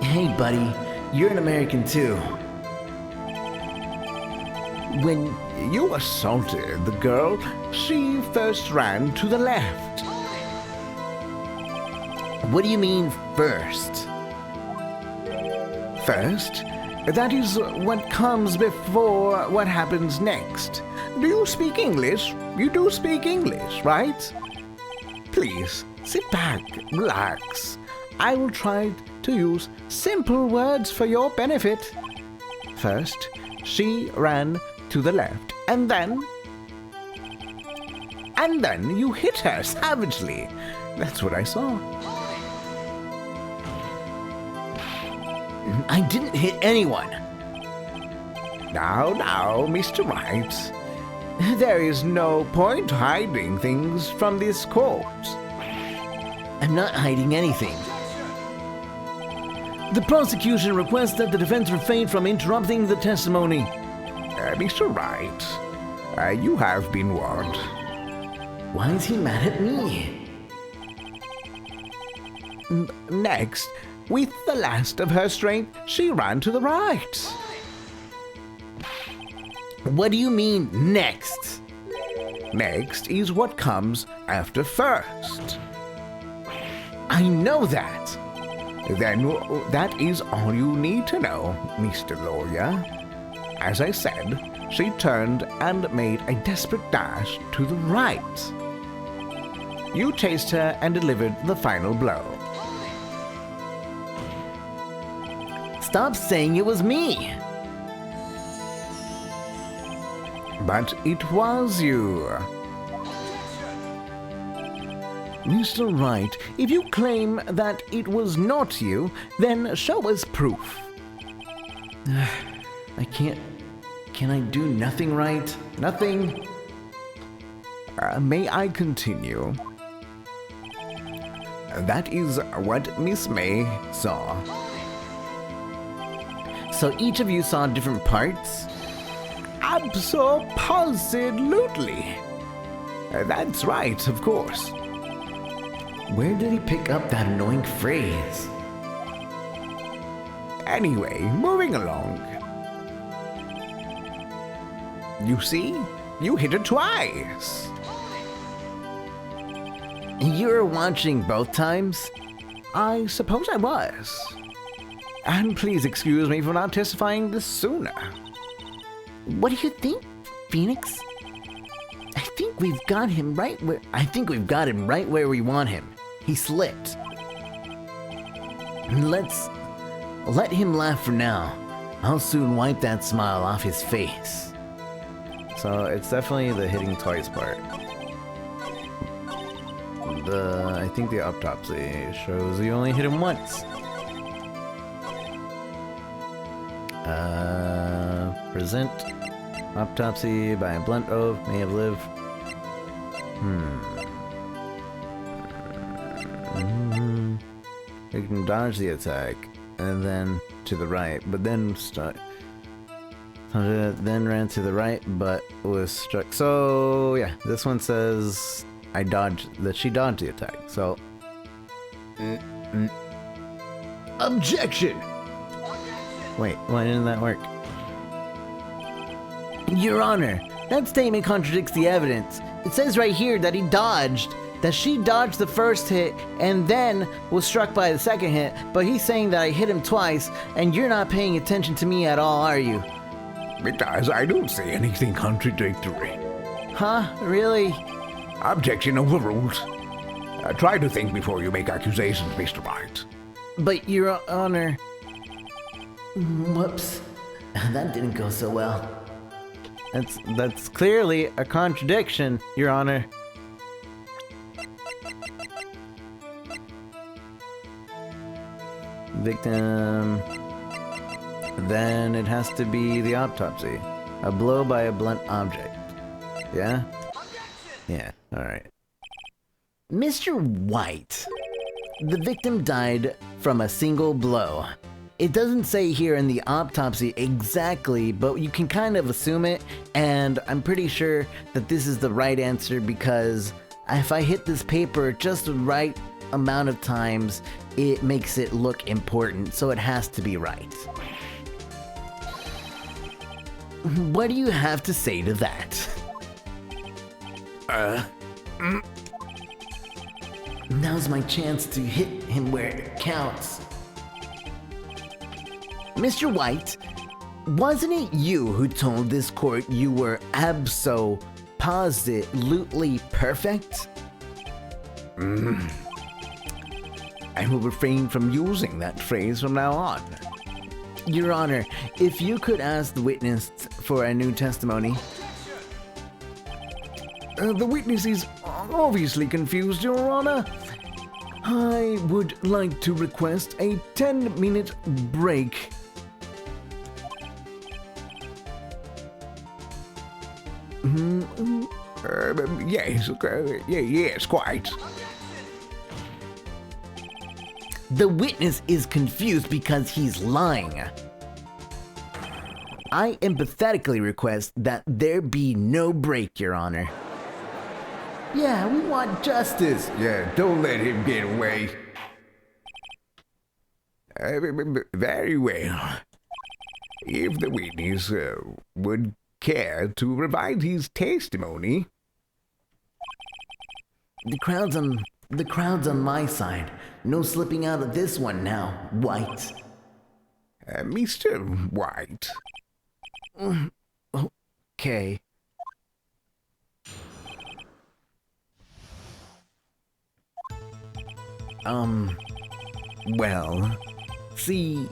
Hey, buddy, you're an American too. When you assaulted the girl, she first ran to the left. What do you mean, first? First, that is what comes before what happens next. Do you speak English? You do speak English, right? Please, sit back, relax. I will try to use simple words for your benefit. First, she ran to the left, and then you hit her savagely. That's what I saw. I didn't hit anyone. Now, Mr. Wright. There is no point hiding things from this court. I'm not hiding anything. The prosecution requests that the defense refrain from interrupting the testimony. Mr. Wright, you have been warned. Why is he mad at me? Next, with the last of her strength, she ran to the right. What do you mean, next? Next is what comes after first. I know that. Then that is all you need to know, Mr. Lawyer. As I said, she turned and made a desperate dash to the right. You chased her and delivered the final blow. Stop saying it was me. But it was you. Mr. Wright, if you claim that it was not you, then show us proof. I can't. Can I do nothing right? Nothing? May I continue? That is what Miss May saw. So each of you saw different parts? Absolutely. That's right, of course. Where did he pick up that annoying phrase? Anyway, moving along. You see? You hit it twice. You were watching both times? I suppose I was. And please excuse me for not testifying this sooner. What do you think, Phoenix? I think we've got him right where we want him. He slipped. Let's let him laugh for now. I'll soon wipe that smile off his face. So it's definitely the hitting twice part. I think the autopsy shows you only hit him once. Present autopsy by a blunt oath may have lived. You can dodge the attack and then to the right, but then then ran to the right, but was struck. So yeah, this one says she dodged the attack. So Objection! wait, why didn't that work? Your Honor, that statement contradicts the evidence. It says right here that she dodged the first hit and then was struck by the second hit, but he's saying that I hit him twice, and you're not paying attention to me at all, are you? Because I don't see anything contradictory. Huh? Really? Objection overruled. Try to think before you make accusations, Mr. Wright. But, Your Honor... Whoops. That didn't go so well. That's clearly a contradiction, Your Honor. Victim. Then it has to be the autopsy. A blow by a blunt object. Yeah? Yeah, alright. Mr. White, the victim died from a single blow. It doesn't say here in the autopsy exactly, but you can kind of assume it, and I'm pretty sure that this is the right answer because if I hit this paper just the right amount of times, it makes it look important, so it has to be right. What do you have to say to that? Now's my chance to hit him where it counts. Mr. White, wasn't it you who told this court you were abso-positively perfect? I will refrain from using that phrase from now on. Your Honor, if you could ask the witness for a new testimony. The witness is obviously confused, Your Honor. I would like to request a 10-minute break. Yes, quite. The witness is confused because he's lying. I empathetically request that there be no break, Your Honor. Yeah, we want justice. Yeah, don't let him get away. Very well. If the witness would care to provide his testimony. The crowd's on my side. No slipping out of this one now, White. Mr. White. Okay. Well, see,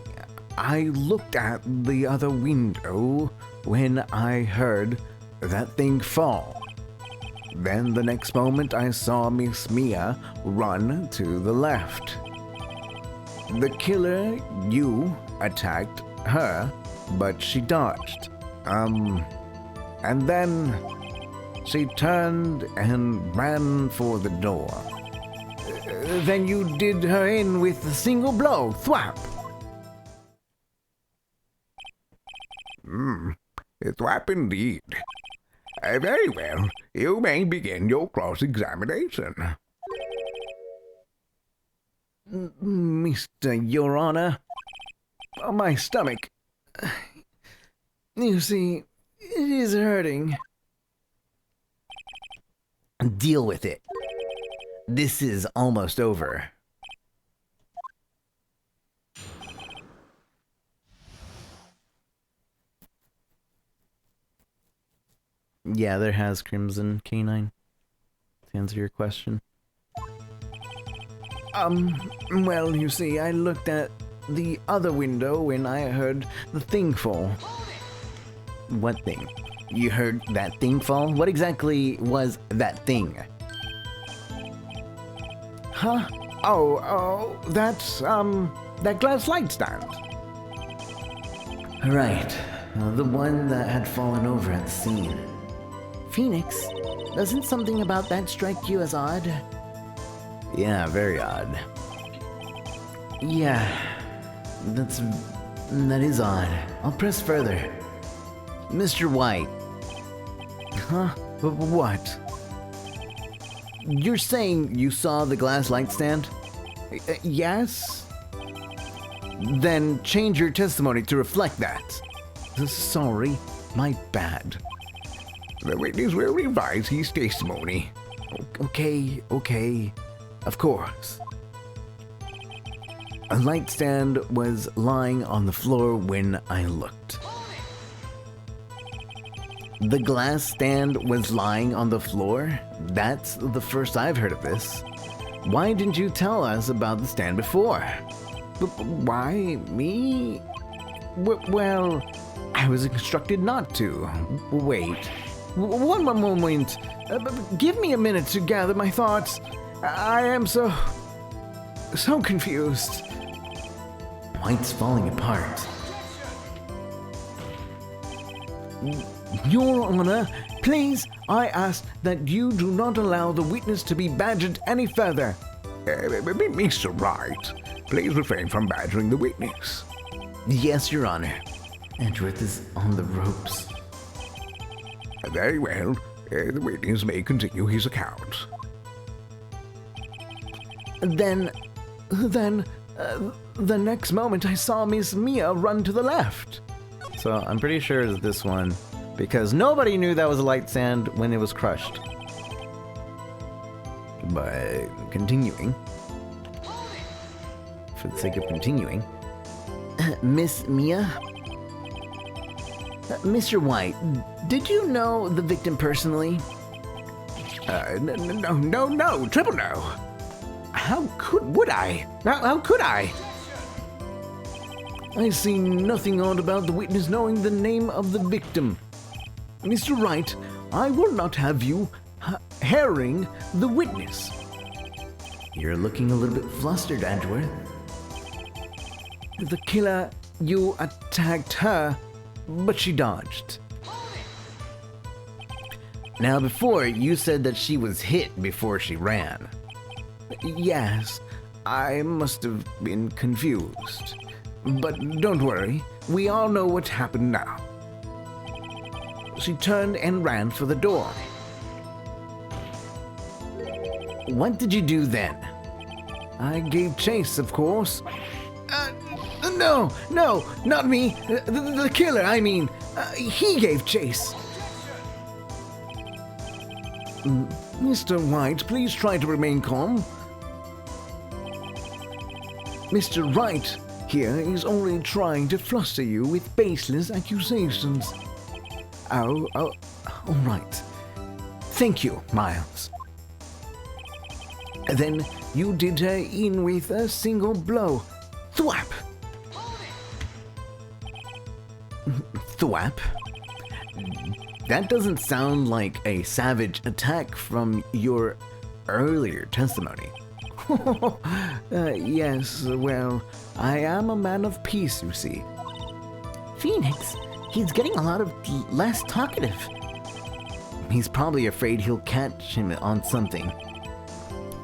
I looked at the other window when I heard that thing fall. Then the next moment I saw Miss Mia run to the left. The killer, you, attacked her, but she dodged. And then she turned and ran for the door. Then you did her in with a single blow, thwap. Thwap indeed. Very well. You may begin your cross-examination. Mr. Your Honor, my stomach. You see, it is hurting. Deal with it. This is almost over. Yeah, there has Crimson Canine. To answer your question. Well, you see, I looked at the other window when I heard the thing fall. What thing? You heard that thing fall? What exactly was that thing? Huh? Oh, that's, that glass light stand. Right. The one that had fallen over at the scene. Phoenix, doesn't something about that strike you as odd? Yeah, very odd. Yeah, that is odd. I'll press further. Mr. White. Huh? What? You're saying you saw the glass light stand? Yes? Then change your testimony to reflect that. Sorry, my bad. The witness will revise his testimony. Okay. Of course. A light stand was lying on the floor when I looked. The glass stand was lying on the floor? That's the first I've heard of this. Why didn't you tell us about the stand before? Why? Me? Well, I was instructed not to. Wait. One more moment. Give me a minute to gather my thoughts. I am so confused. White's falling apart. Your Honor, please, I ask that you do not allow the witness to be badgered any further. Mr. Wright, please refrain from badgering the witness. Yes, Your Honor. Edgeworth is on the ropes. Very well. The witness may continue his account. Then, the next moment I saw Miss Mia run to the left. So I'm pretty sure it's this one, because nobody knew that was a light stand when it was crushed. But continuing, for the sake of continuing, Miss Mia? Mr. White, did you know the victim personally? No, triple no. Would I? How could I? I see nothing odd about the witness knowing the name of the victim. Mr. Wright, I will not have you herring the witness. You're looking a little bit flustered, Edgeworth. The killer, you attacked her, but she dodged. Now before, you said that she was hit before she ran. Yes, I must have been confused. But don't worry, we all know what happened now. She turned and ran for the door. What did you do then? I gave chase, of course. No, not me. The killer, I mean. He gave chase. Mr. White, please try to remain calm. Mr. Wright here is only trying to fluster you with baseless accusations. Oh, all right. Thank you, Miles. Then you did her in with a single blow. Thwap! Thwap? That doesn't sound like a savage attack from your earlier testimony. Yes, well, I am a man of peace, you see. Phoenix, he's getting a lot of less talkative. He's probably afraid he'll catch him on something.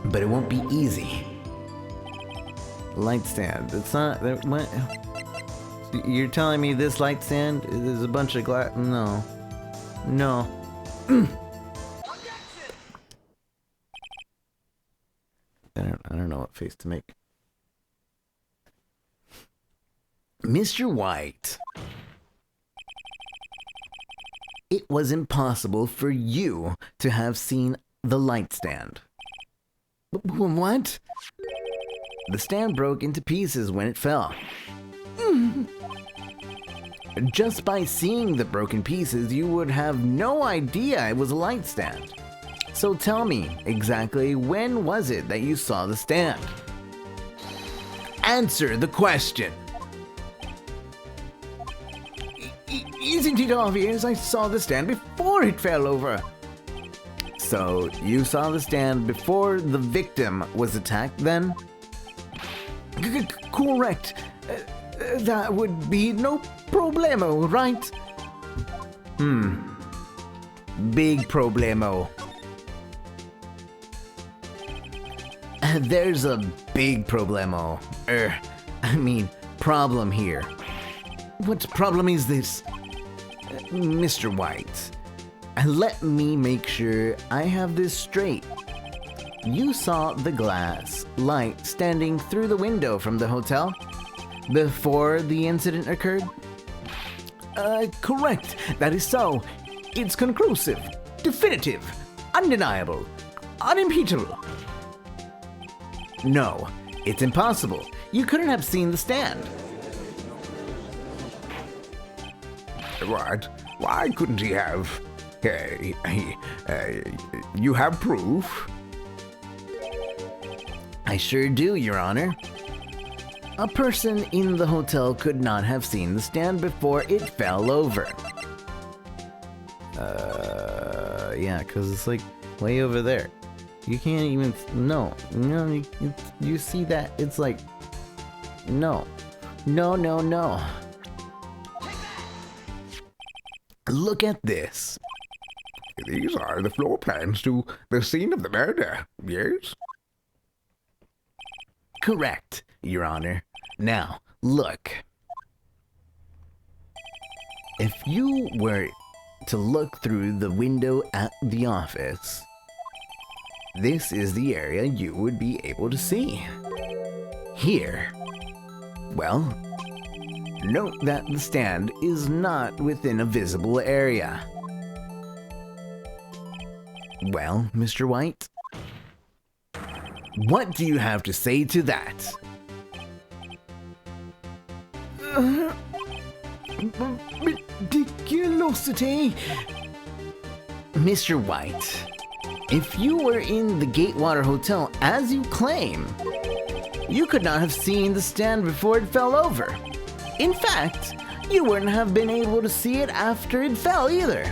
But it won't be easy. light stand. It's not. What? You're telling me this light stand is a bunch of glass? No. No. I don't know what face to make. Mr. White, it was impossible for you to have seen the light stand. What? The stand broke into pieces when it fell. Just by seeing the broken pieces, you would have no idea it was a light stand. So tell me, exactly when was it that you saw the stand? Answer the question. Isn't it obvious? I saw the stand before it fell over. So you saw the stand before the victim was attacked then? Correct. That would be no problemo, right? Big problemo. There's a big problemo. Problem here. What problem is this? Mr. White, let me make sure I have this straight. You saw the glass light standing through the window from the hotel before the incident occurred? Correct. That is so. It's conclusive, definitive, undeniable, unimpeachable. No, it's impossible. You couldn't have seen the stand. What? Why couldn't he have? You have proof? I sure do, Your Honor. A person in the hotel could not have seen the stand before it fell over. Yeah, because it's like way over there. You can't even. No, you see that? It's like. No. No. Look at this. These are the floor plans to the scene of the murder, yes? Correct, Your Honor. Now, look. If you were to look through the window at the office, this is the area you would be able to see. Here. Well, note that the stand is not within a visible area. Well, Mr. White, What do you have to say to that? Ridiculosity. Mr. White, if you were in the Gatewater Hotel as you claim, you could not have seen the stand before it fell over. In fact, you wouldn't have been able to see it after it fell either.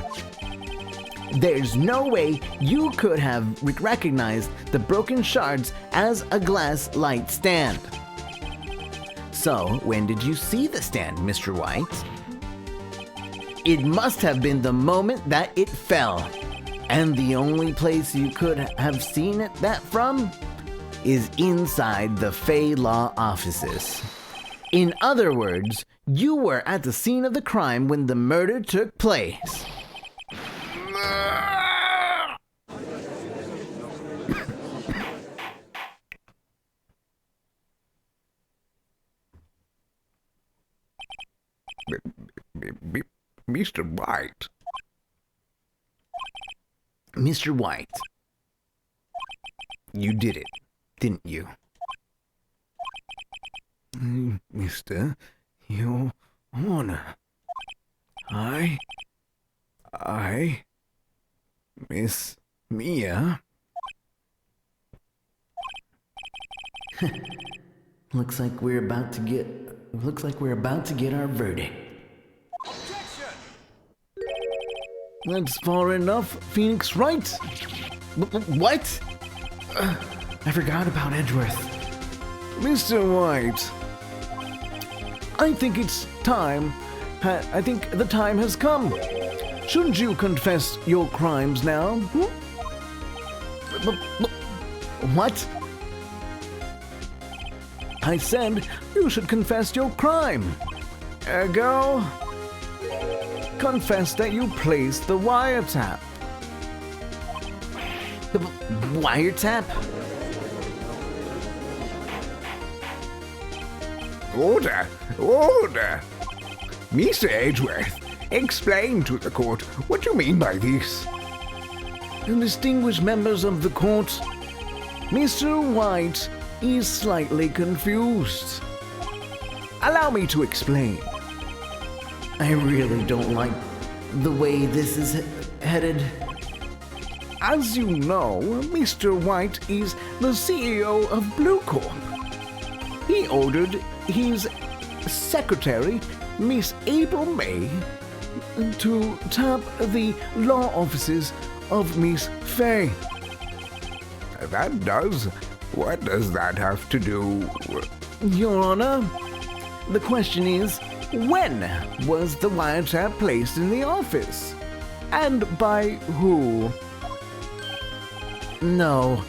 There's no way you could have recognized the broken shards as a glass light stand. So, when did you see the stand, Mr. White? It must have been the moment that it fell. And the only place you could have seen it that from is inside the Fey Law offices. In other words, you were at the scene of the crime when the murder took place. Mr. White. Mr. White, you did it, didn't you? Mr. Your Honor, I, Miss Mia. Looks like we're about to get our verdict. That's far enough, Phoenix Wright. What? I forgot about Edgeworth. Mr. White, I think it's time. I think the time has come. Shouldn't you confess your crimes now? What? I said you should confess your crime. Ergo, confess that you placed the wiretap. The wiretap? Order! Order! Mr. Edgeworth, explain to the court what you mean by this. And distinguished members of the court, Mr. White is slightly confused. Allow me to explain. I really don't like the way this is headed. As you know, Mr. White is the CEO of Blue Corp. He ordered his secretary, Miss April May, to tap the law offices of Miss Fay. What does that have to do? Your Honor, the question is, when was the wiretap placed in the office? And by who? No,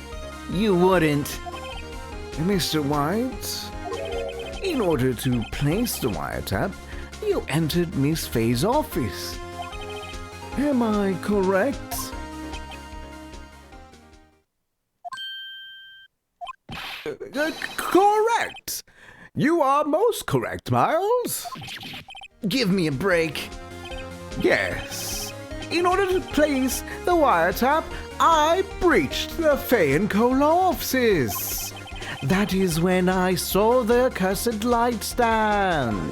you wouldn't. Mr. White, in order to place the wiretap, you entered Miss Fay's office. Am I correct? Correct! You are most correct, Miles. Give me a break. Yes. In order to place the wiretap, I breached the Fay & Co. law offices. That is when I saw the accursed light stand.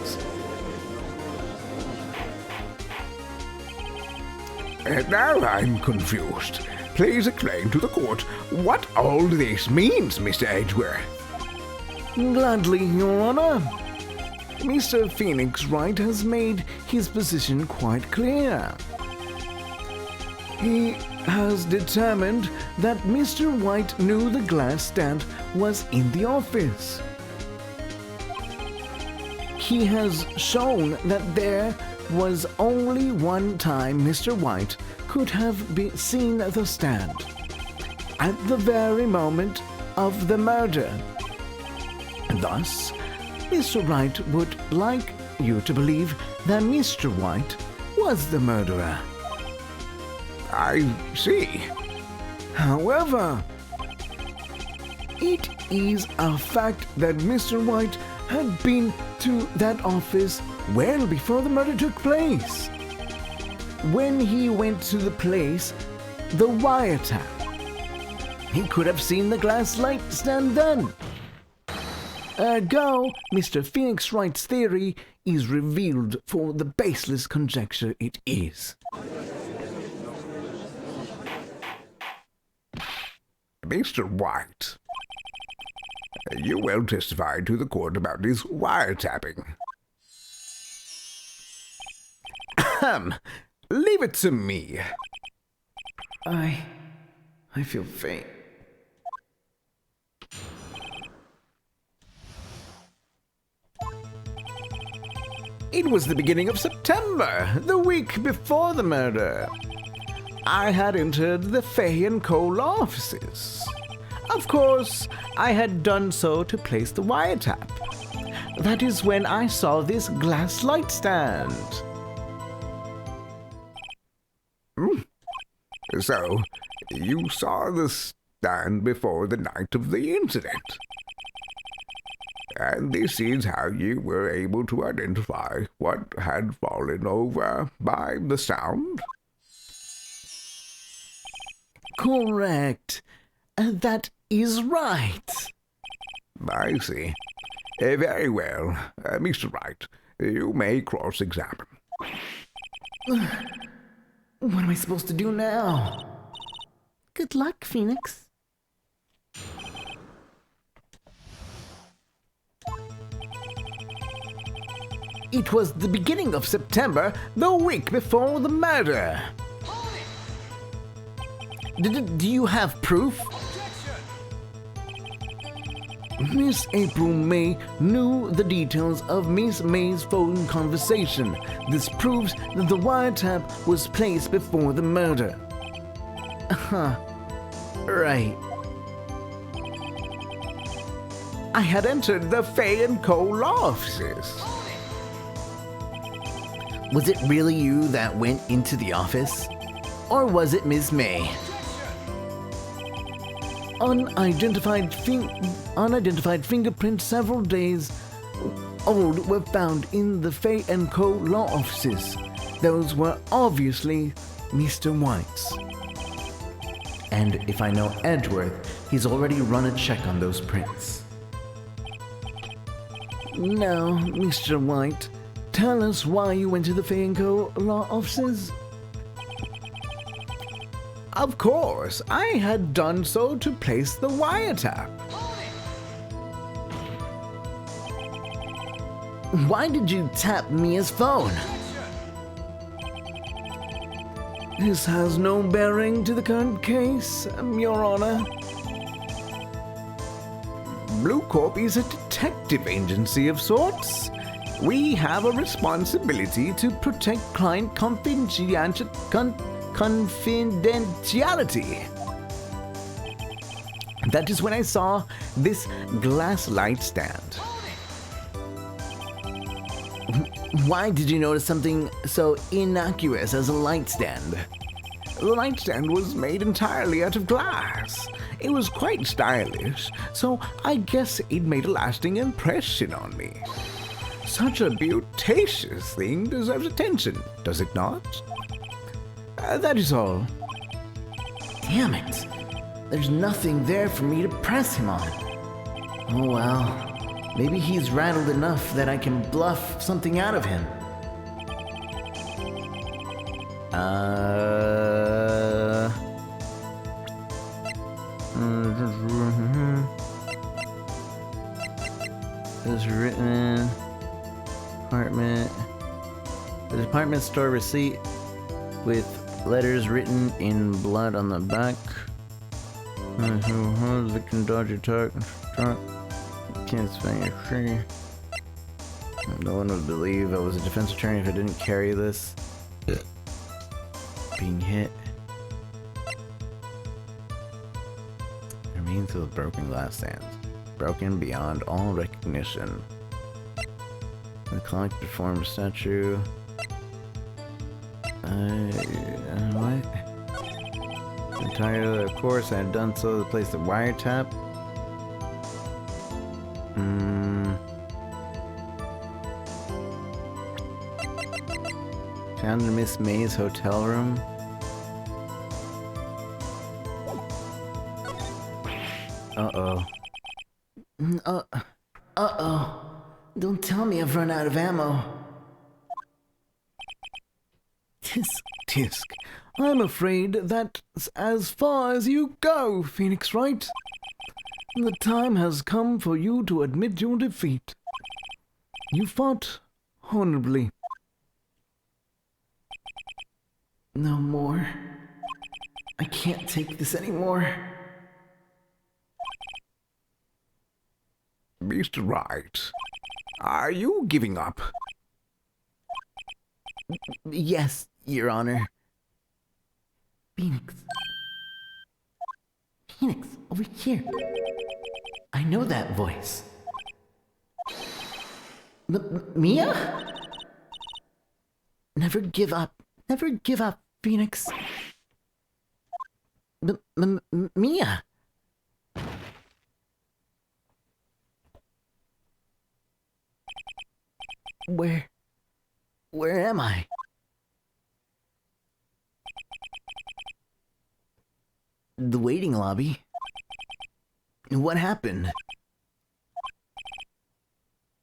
And now I'm confused. Please explain to the court what all this means, Mr. Edgeworth. Gladly, Your Honor. Mr. Phoenix Wright has made his position quite clear. He has determined that Mr. White knew the glass stand was in the office. He has shown that there was only one time Mr. White could have seen the stand, at the very moment of the murder. Thus, Mr. Wright would like you to believe that Mr. White was the murderer. I see. However, it is a fact that Mr. White had been to that office well before the murder took place. When he went to the place, the wiretap He could have seen the glass light stand then. Ergo, Mr. Phoenix Wright's theory is revealed for the baseless conjecture it is. Mr. White, you will testify to the court about his wiretapping. Leave it to me. I feel faint. It was the beginning of September, the week before the murder. I had entered the Fay & Co. law offices. Of course, I had done so to place the wiretap. That is when I saw this glass light stand. So, you saw the stand before the night of the incident. And this is how you were able to identify what had fallen over by the sound? Correct. That is right. I see. Very well. Mr. Wright, you may cross-examine. What am I supposed to do now? Good luck, Phoenix. It was the beginning of September, the week before the murder. Do you have proof? Miss April May knew the details of Miss May's phone conversation. This proves that the wiretap was placed before the murder. Right. I had entered the Fay & Co. law offices. Was it really you that went into the office? Or was it Miss May? Unidentified fingerprints several days old were found in the Fay & Co. law offices. Those were obviously Mr. White's. And if I know Edgeworth, he's already run a check on those prints. Now, Mr. White, tell us why you went to the Fay & Co. law offices. Of course, I had done so to place the wiretap. Why did you tap Mia's phone? This has no bearing to the current case, Your Honor. Blue Corp is a detective agency of sorts. We have a responsibility to protect client confidentiality. That is when I saw this glass light stand. Why did you notice something so innocuous as a light stand? The light stand was made entirely out of glass. It was quite stylish, so I guess it made a lasting impression on me. Such a beauticious thing deserves attention, does it not? That is all. Damn it. There's nothing there for me to press him on. Oh well. Maybe he's rattled enough that I can bluff something out of him. It's written apartment. The department store receipt with letters written in blood on the back. Victim Dodger truck. Can't spend your free. No one would believe I was a defense attorney if I didn't carry this. Being hit. Remains of a broken glass stand. Broken beyond all recognition. The collected form of statue. What? Entirely, of course, I had done so to place the wiretap. Found in Miss May's hotel room. Uh-oh. Don't tell me I've run out of ammo. Tisk. I'm afraid that's as far as you go, Phoenix Wright. The time has come for you to admit your defeat. You fought honorably. No more. I can't take this anymore. Mr. Wright, are you giving up? Yes, Your Honor. Phoenix. Phoenix, over here. I know that voice. Mia? Never give up. Never give up, Phoenix. Mia. Where am I? The waiting lobby. What happened?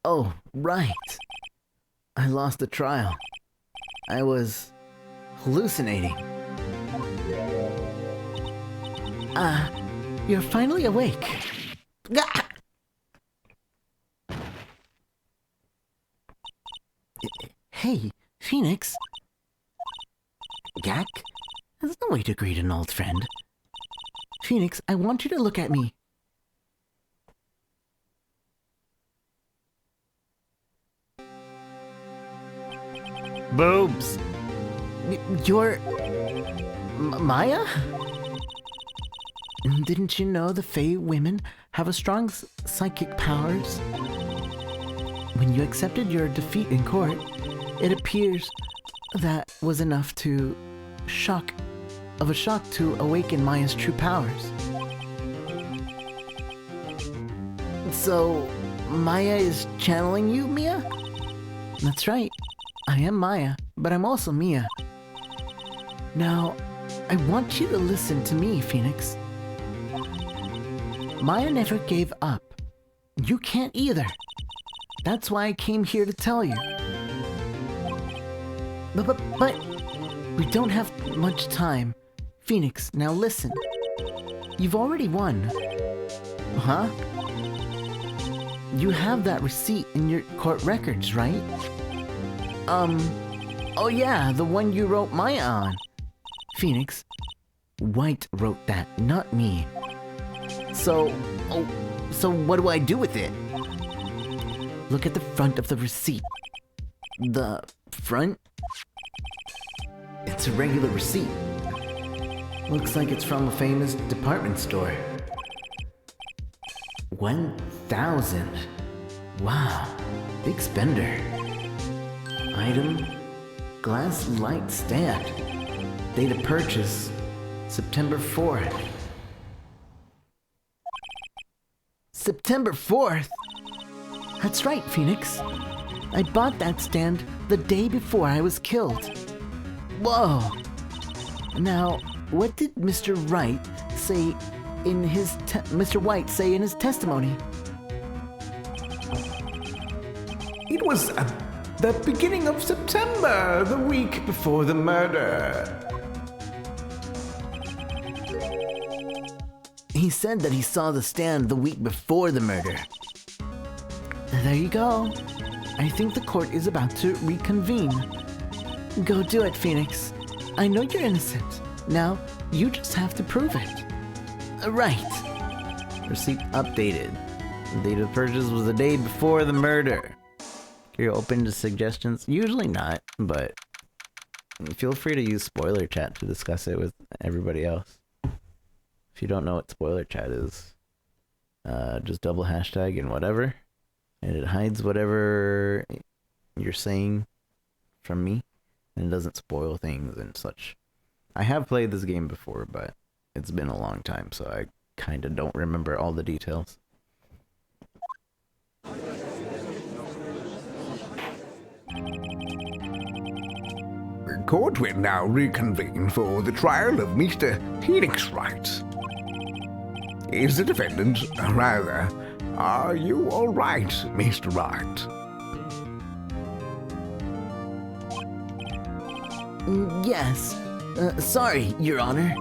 Oh, right. I lost the trial. I was hallucinating. You're finally awake. Gah! Hey, Phoenix. Gak? There's no way to greet an old friend. Phoenix, I want you to look at me. Boobs. You're... Maya? Didn't you know the Fae women have a strong psychic powers? When you accepted your defeat in court, it appears that was enough to shock to awaken Maya's true powers. So, Maya is channeling you, Mia? That's right. I am Maya, but I'm also Mia. Now, I want you to listen to me, Phoenix. Maya never gave up. You can't either. That's why I came here to tell you. But we don't have much time. Phoenix, now listen. You've already won. Huh? You have that receipt in your court records, right? Oh yeah, the one you wrote Maya on. Phoenix, Wright wrote that, not me. So what do I do with it? Look at the front of the receipt. The front? It's a regular receipt. Looks like it's from a famous department store. 1,000. Wow, big spender. Item, glass light stand. Date of purchase, September 4th. September 4th? That's right, Phoenix. I bought that stand the day before I was killed. Whoa! Now, what did Mr. Wright say in his testimony? It was the beginning of September, the week before the murder. He said that he saw the stand the week before the murder. There you go. I think the court is about to reconvene. Go do it, Phoenix. I know you're innocent. Now, you just have to prove it. Right. Receipt updated. The date of purchase was the day before the murder. You're open to suggestions? Usually not, but feel free to use spoiler chat to discuss it with everybody else. If you don't know what spoiler chat is, just double hashtag and whatever, and it hides whatever you're saying from me, and it doesn't spoil things and such. I have played this game before, but it's been a long time, so I kind of don't remember all the details. The court will now reconvene for the trial of Mr. Phoenix Wright. Is the defendant, rather, Are you all right, Mr. Wright? Yes. Sorry, Your Honor.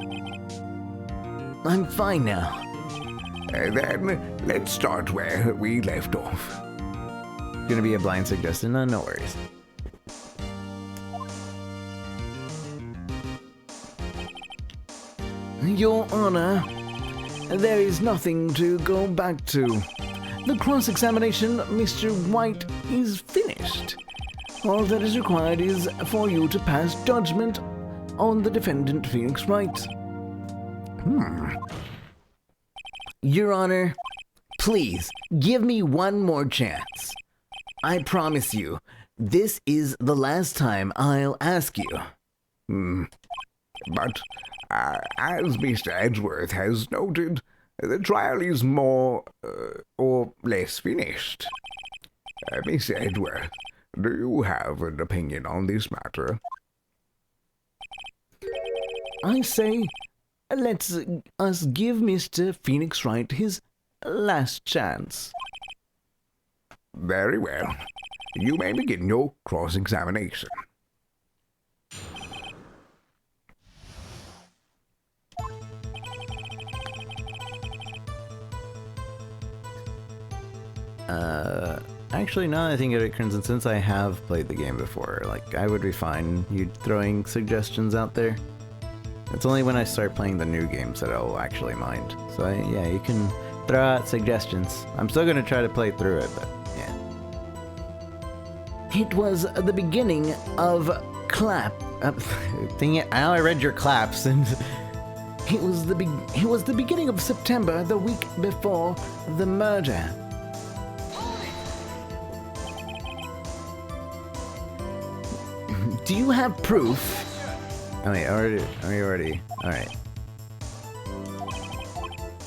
I'm fine now. Then let's start where we left off. Gonna be a blind suggestion? No worries. Your Honor, there is nothing to go back to. The cross-examination, Mr. White, is finished. All that is required is for you to pass judgment on the defendant, Phoenix Wright. Your Honor, please give me one more chance. I promise you, this is the last time I'll ask you. But as Mr. Edgeworth has noted, the trial is more or less finished. Miss Edgeworth, do you have an opinion on this matter? I say, let's us give Mr. Phoenix Wright his last chance. Very well. You may begin your cross-examination. Actually, now that I think of it, Crimson, since I have played the game before, like, I would be fine you throwing suggestions out there. It's only when I start playing the new games that I'll actually mind. So, yeah, you can throw out suggestions. I'm still gonna try to play through it, but, yeah. It was the beginning of Dang it, I only read your claps, and... It was the beginning of September, the week before the murder. Do you have proof? Oh, wait, already. Alright.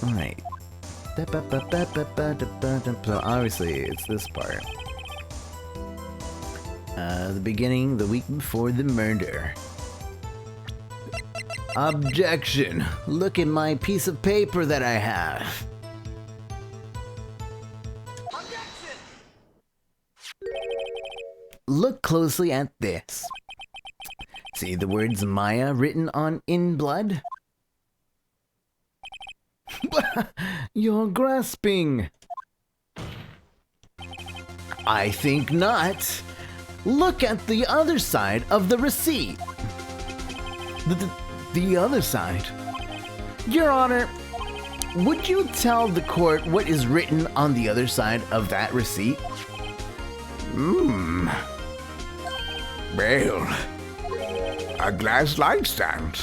Alright. So, obviously, it's this part. The beginning, the week before the murder. Objection! Look at my piece of paper that I have. Objection! Look closely at this. See the words Maya written on in blood? You're grasping. I think not. Look at the other side of the receipt. The other side. Your Honor, would you tell the court what is written on the other side of that receipt? Well, a glass light stand.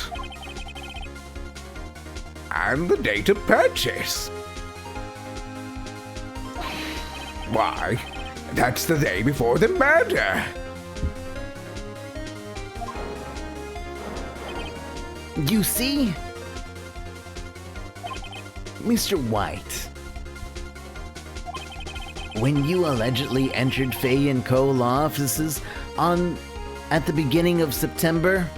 And the date of purchase. Why, that's the day before the murder. You see? Mr. White, when you allegedly entered Fay & Co. law offices at the beginning of September,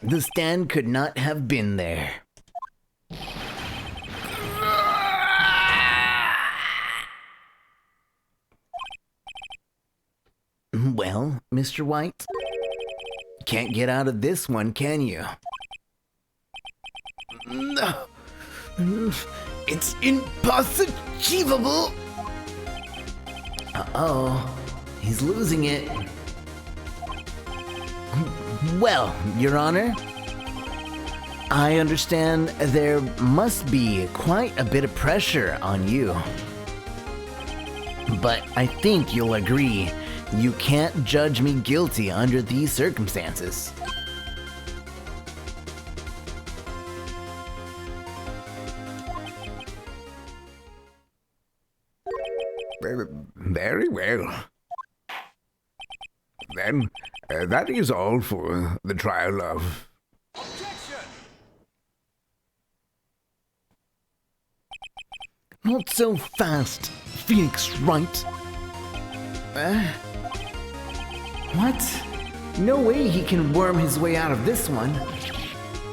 the stand could not have been there. Well, Mr. White, can't get out of this one, can you? No, it's impossible. Uh-oh, he's losing it. Well, Your Honor, I understand there must be quite a bit of pressure on you. But I think you'll agree you can't judge me guilty under these circumstances. Very well. Then, that is all for the trial of... Not so fast, Phoenix Wright. What? No way he can worm his way out of this one.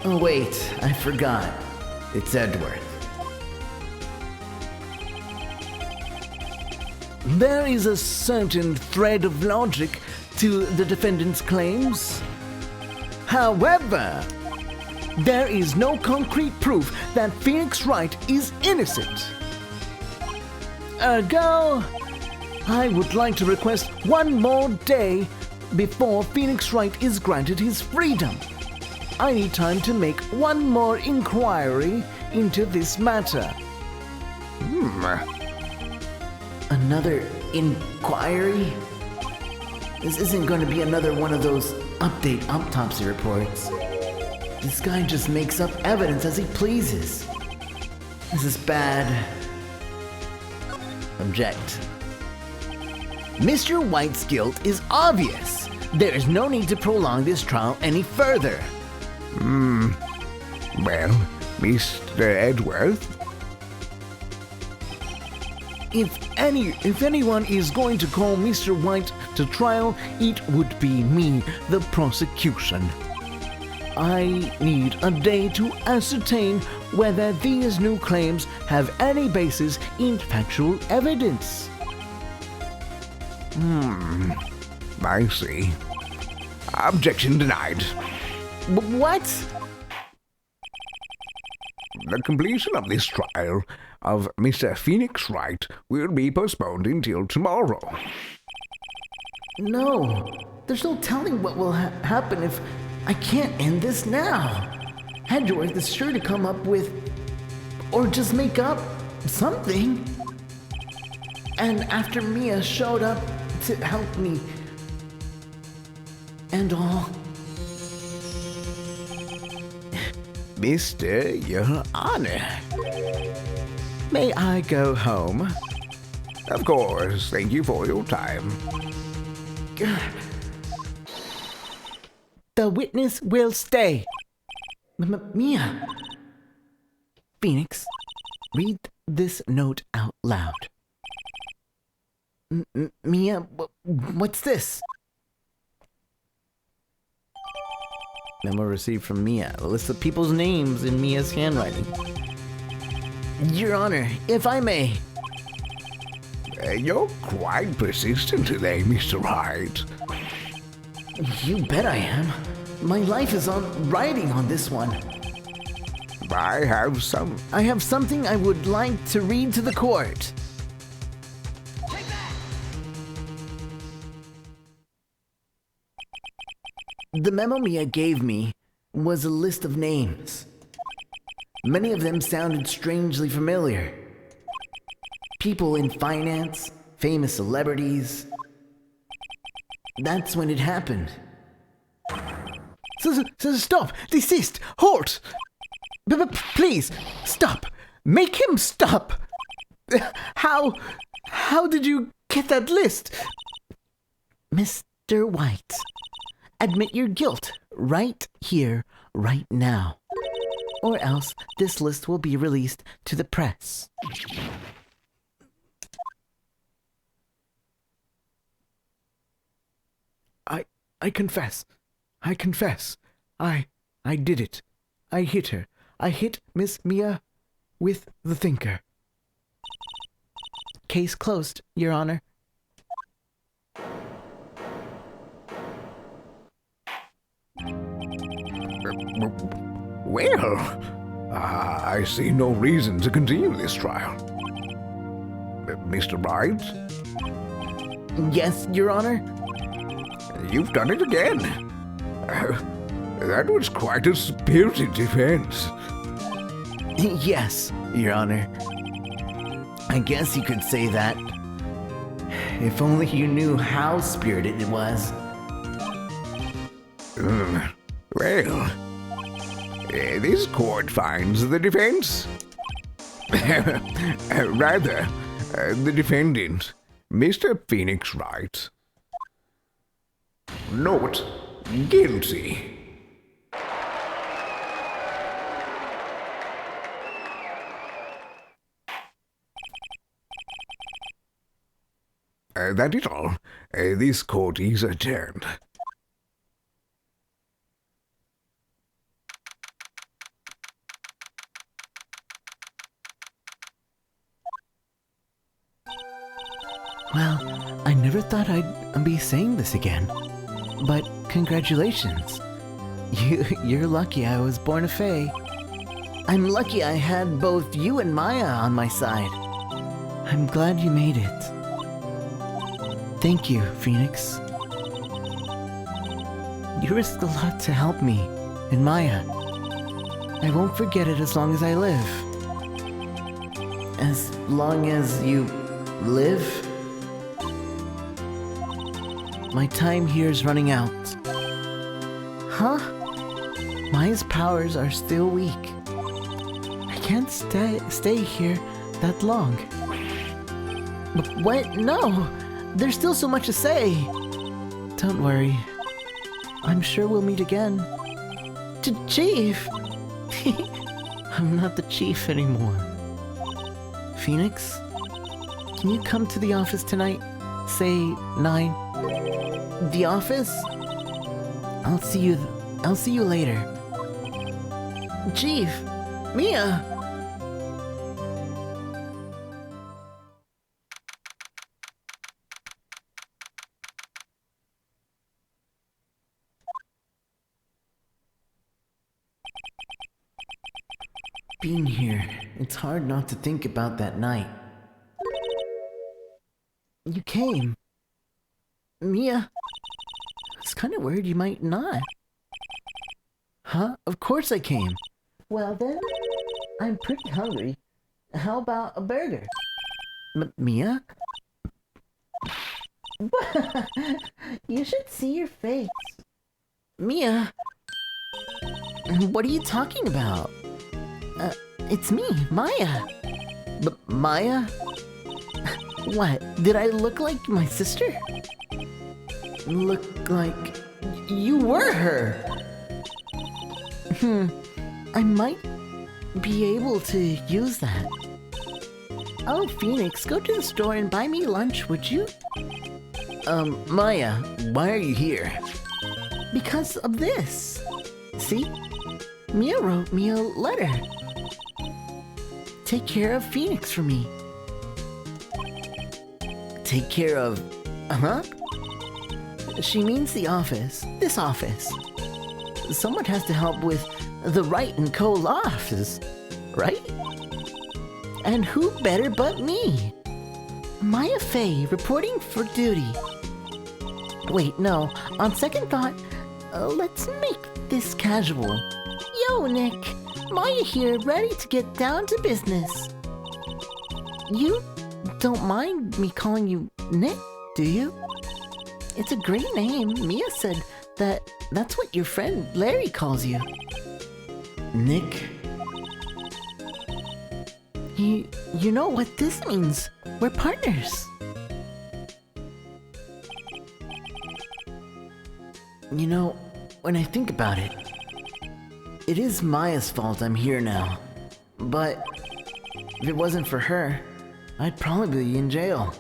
Oh wait, I forgot. It's Edgeworth. There is a certain thread of logic to the defendant's claims. However, there is no concrete proof that Phoenix Wright is innocent. Ergo, I would like to request one more day before Phoenix Wright is granted his freedom. I need time to make one more inquiry into this matter. Another inquiry? This isn't going to be another one of those update autopsy reports. This guy just makes up evidence as he pleases. This is bad. Object. Mr. White's guilt is obvious. There is no need to prolong this trial any further. Well, Mr. Edgeworth, If anyone is going to call Mr. White to trial, it would be me, the prosecution. I need a day to ascertain whether these new claims have any basis in factual evidence. I see. Objection denied. What? The completion of this trial of Mr. Phoenix Wright will be postponed until tomorrow. No, there's no telling what will happen if I can't end this now. Edgeworth is sure to come up with, or just make up, something. And after Mia showed up to help me, and all. Mr. Your Honor. May I go home? Of course, thank you for your time. The witness will stay. Mia. Phoenix, read this note out loud. Mia, what's this? Memo received from Mia. A list of people's names in Mia's handwriting. Your Honor, if I may. You're quite persistent today, Mr. Wright. You bet I am. My life is riding on this one. I have something I would like to read to the court. The memo Mia gave me was a list of names. Many of them sounded strangely familiar. People in finance, famous celebrities. That's when it happened. Stop! Desist! Halt! Please, stop! Make him stop! How did you get that list? Mr. White, admit your guilt right here, right now. Or else this list will be released to the press. I confess. I confess. I did it. I hit her. I hit Miss Mia with the thinker. Case closed, Your Honor. Well, I see no reason to continue this trial. Mr. Wright? Yes, Your Honor? You've done it again. That was quite a spirited defense. Yes, Your Honor. I guess you could say that. If only you knew how spirited it was. Well, this court finds the defense. Rather, the defendant, Mr. Phoenix Wright, not guilty. That is all. This court is adjourned. Well, I never thought I'd be saying this again. But congratulations. You're lucky I was born a fae. I'm lucky I had both you and Maya on my side. I'm glad you made it. Thank you, Phoenix. You risked a lot to help me and Maya. I won't forget it as long as I live. As long as you live? My time here is running out. Huh? Maya's powers are still weak. I can't stay here that long. What? No! There's still so much to say! Don't worry. I'm sure we'll meet again. Chief! I'm not the chief anymore. Phoenix? Can you come to the office tonight? Say 9. The office? I'll see you later. Chief! Mia! Being here, it's hard not to think about that night. You came. Mia, I was kind of worried you might not. Huh? Of course I came. Well then, I'm pretty hungry. How about a burger? Mia? You should see your face. Mia? What are you talking about? It's me, Maya. Maya? What? Did I look like my sister? Look like you were her. I might be able to use that. Oh, Phoenix, go to the store and buy me lunch, would you? Maya, why are you here? Because of this. See? Mia wrote me a letter. Take care of Phoenix for me. Take care of... Uh-huh? She means the office. This office. Someone has to help with the Wright and Co. law office, right? And who better but me? Maya Fey, reporting for duty. Wait, no. On second thought, let's make this casual. Yo, Nick. Maya here, ready to get down to business. You don't mind me calling you Nick, do you? It's a great name. Mia said that's what your friend Larry calls you. Nick? You know what this means. We're partners. You know, when I think about it, it is Maya's fault I'm here now. But if it wasn't for her, I'd probably be in jail.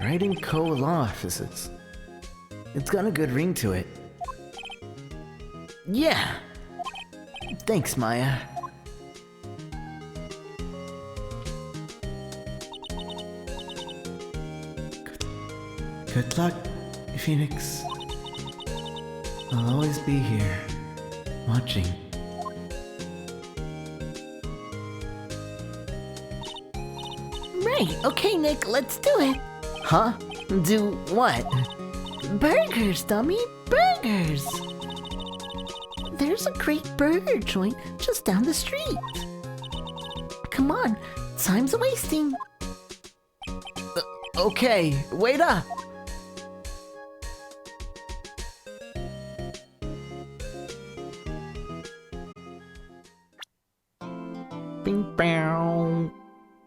Right in Co law offices. It's got a good ring to it. Yeah! Thanks, Maya. Good luck, Phoenix. I'll always be here, watching. Right, okay, Nick, let's do it. Huh? Do what? Burgers, dummy, burgers! There's a great burger joint just down the street. Come on, time's wasting. Okay, wait up. Bing, bow.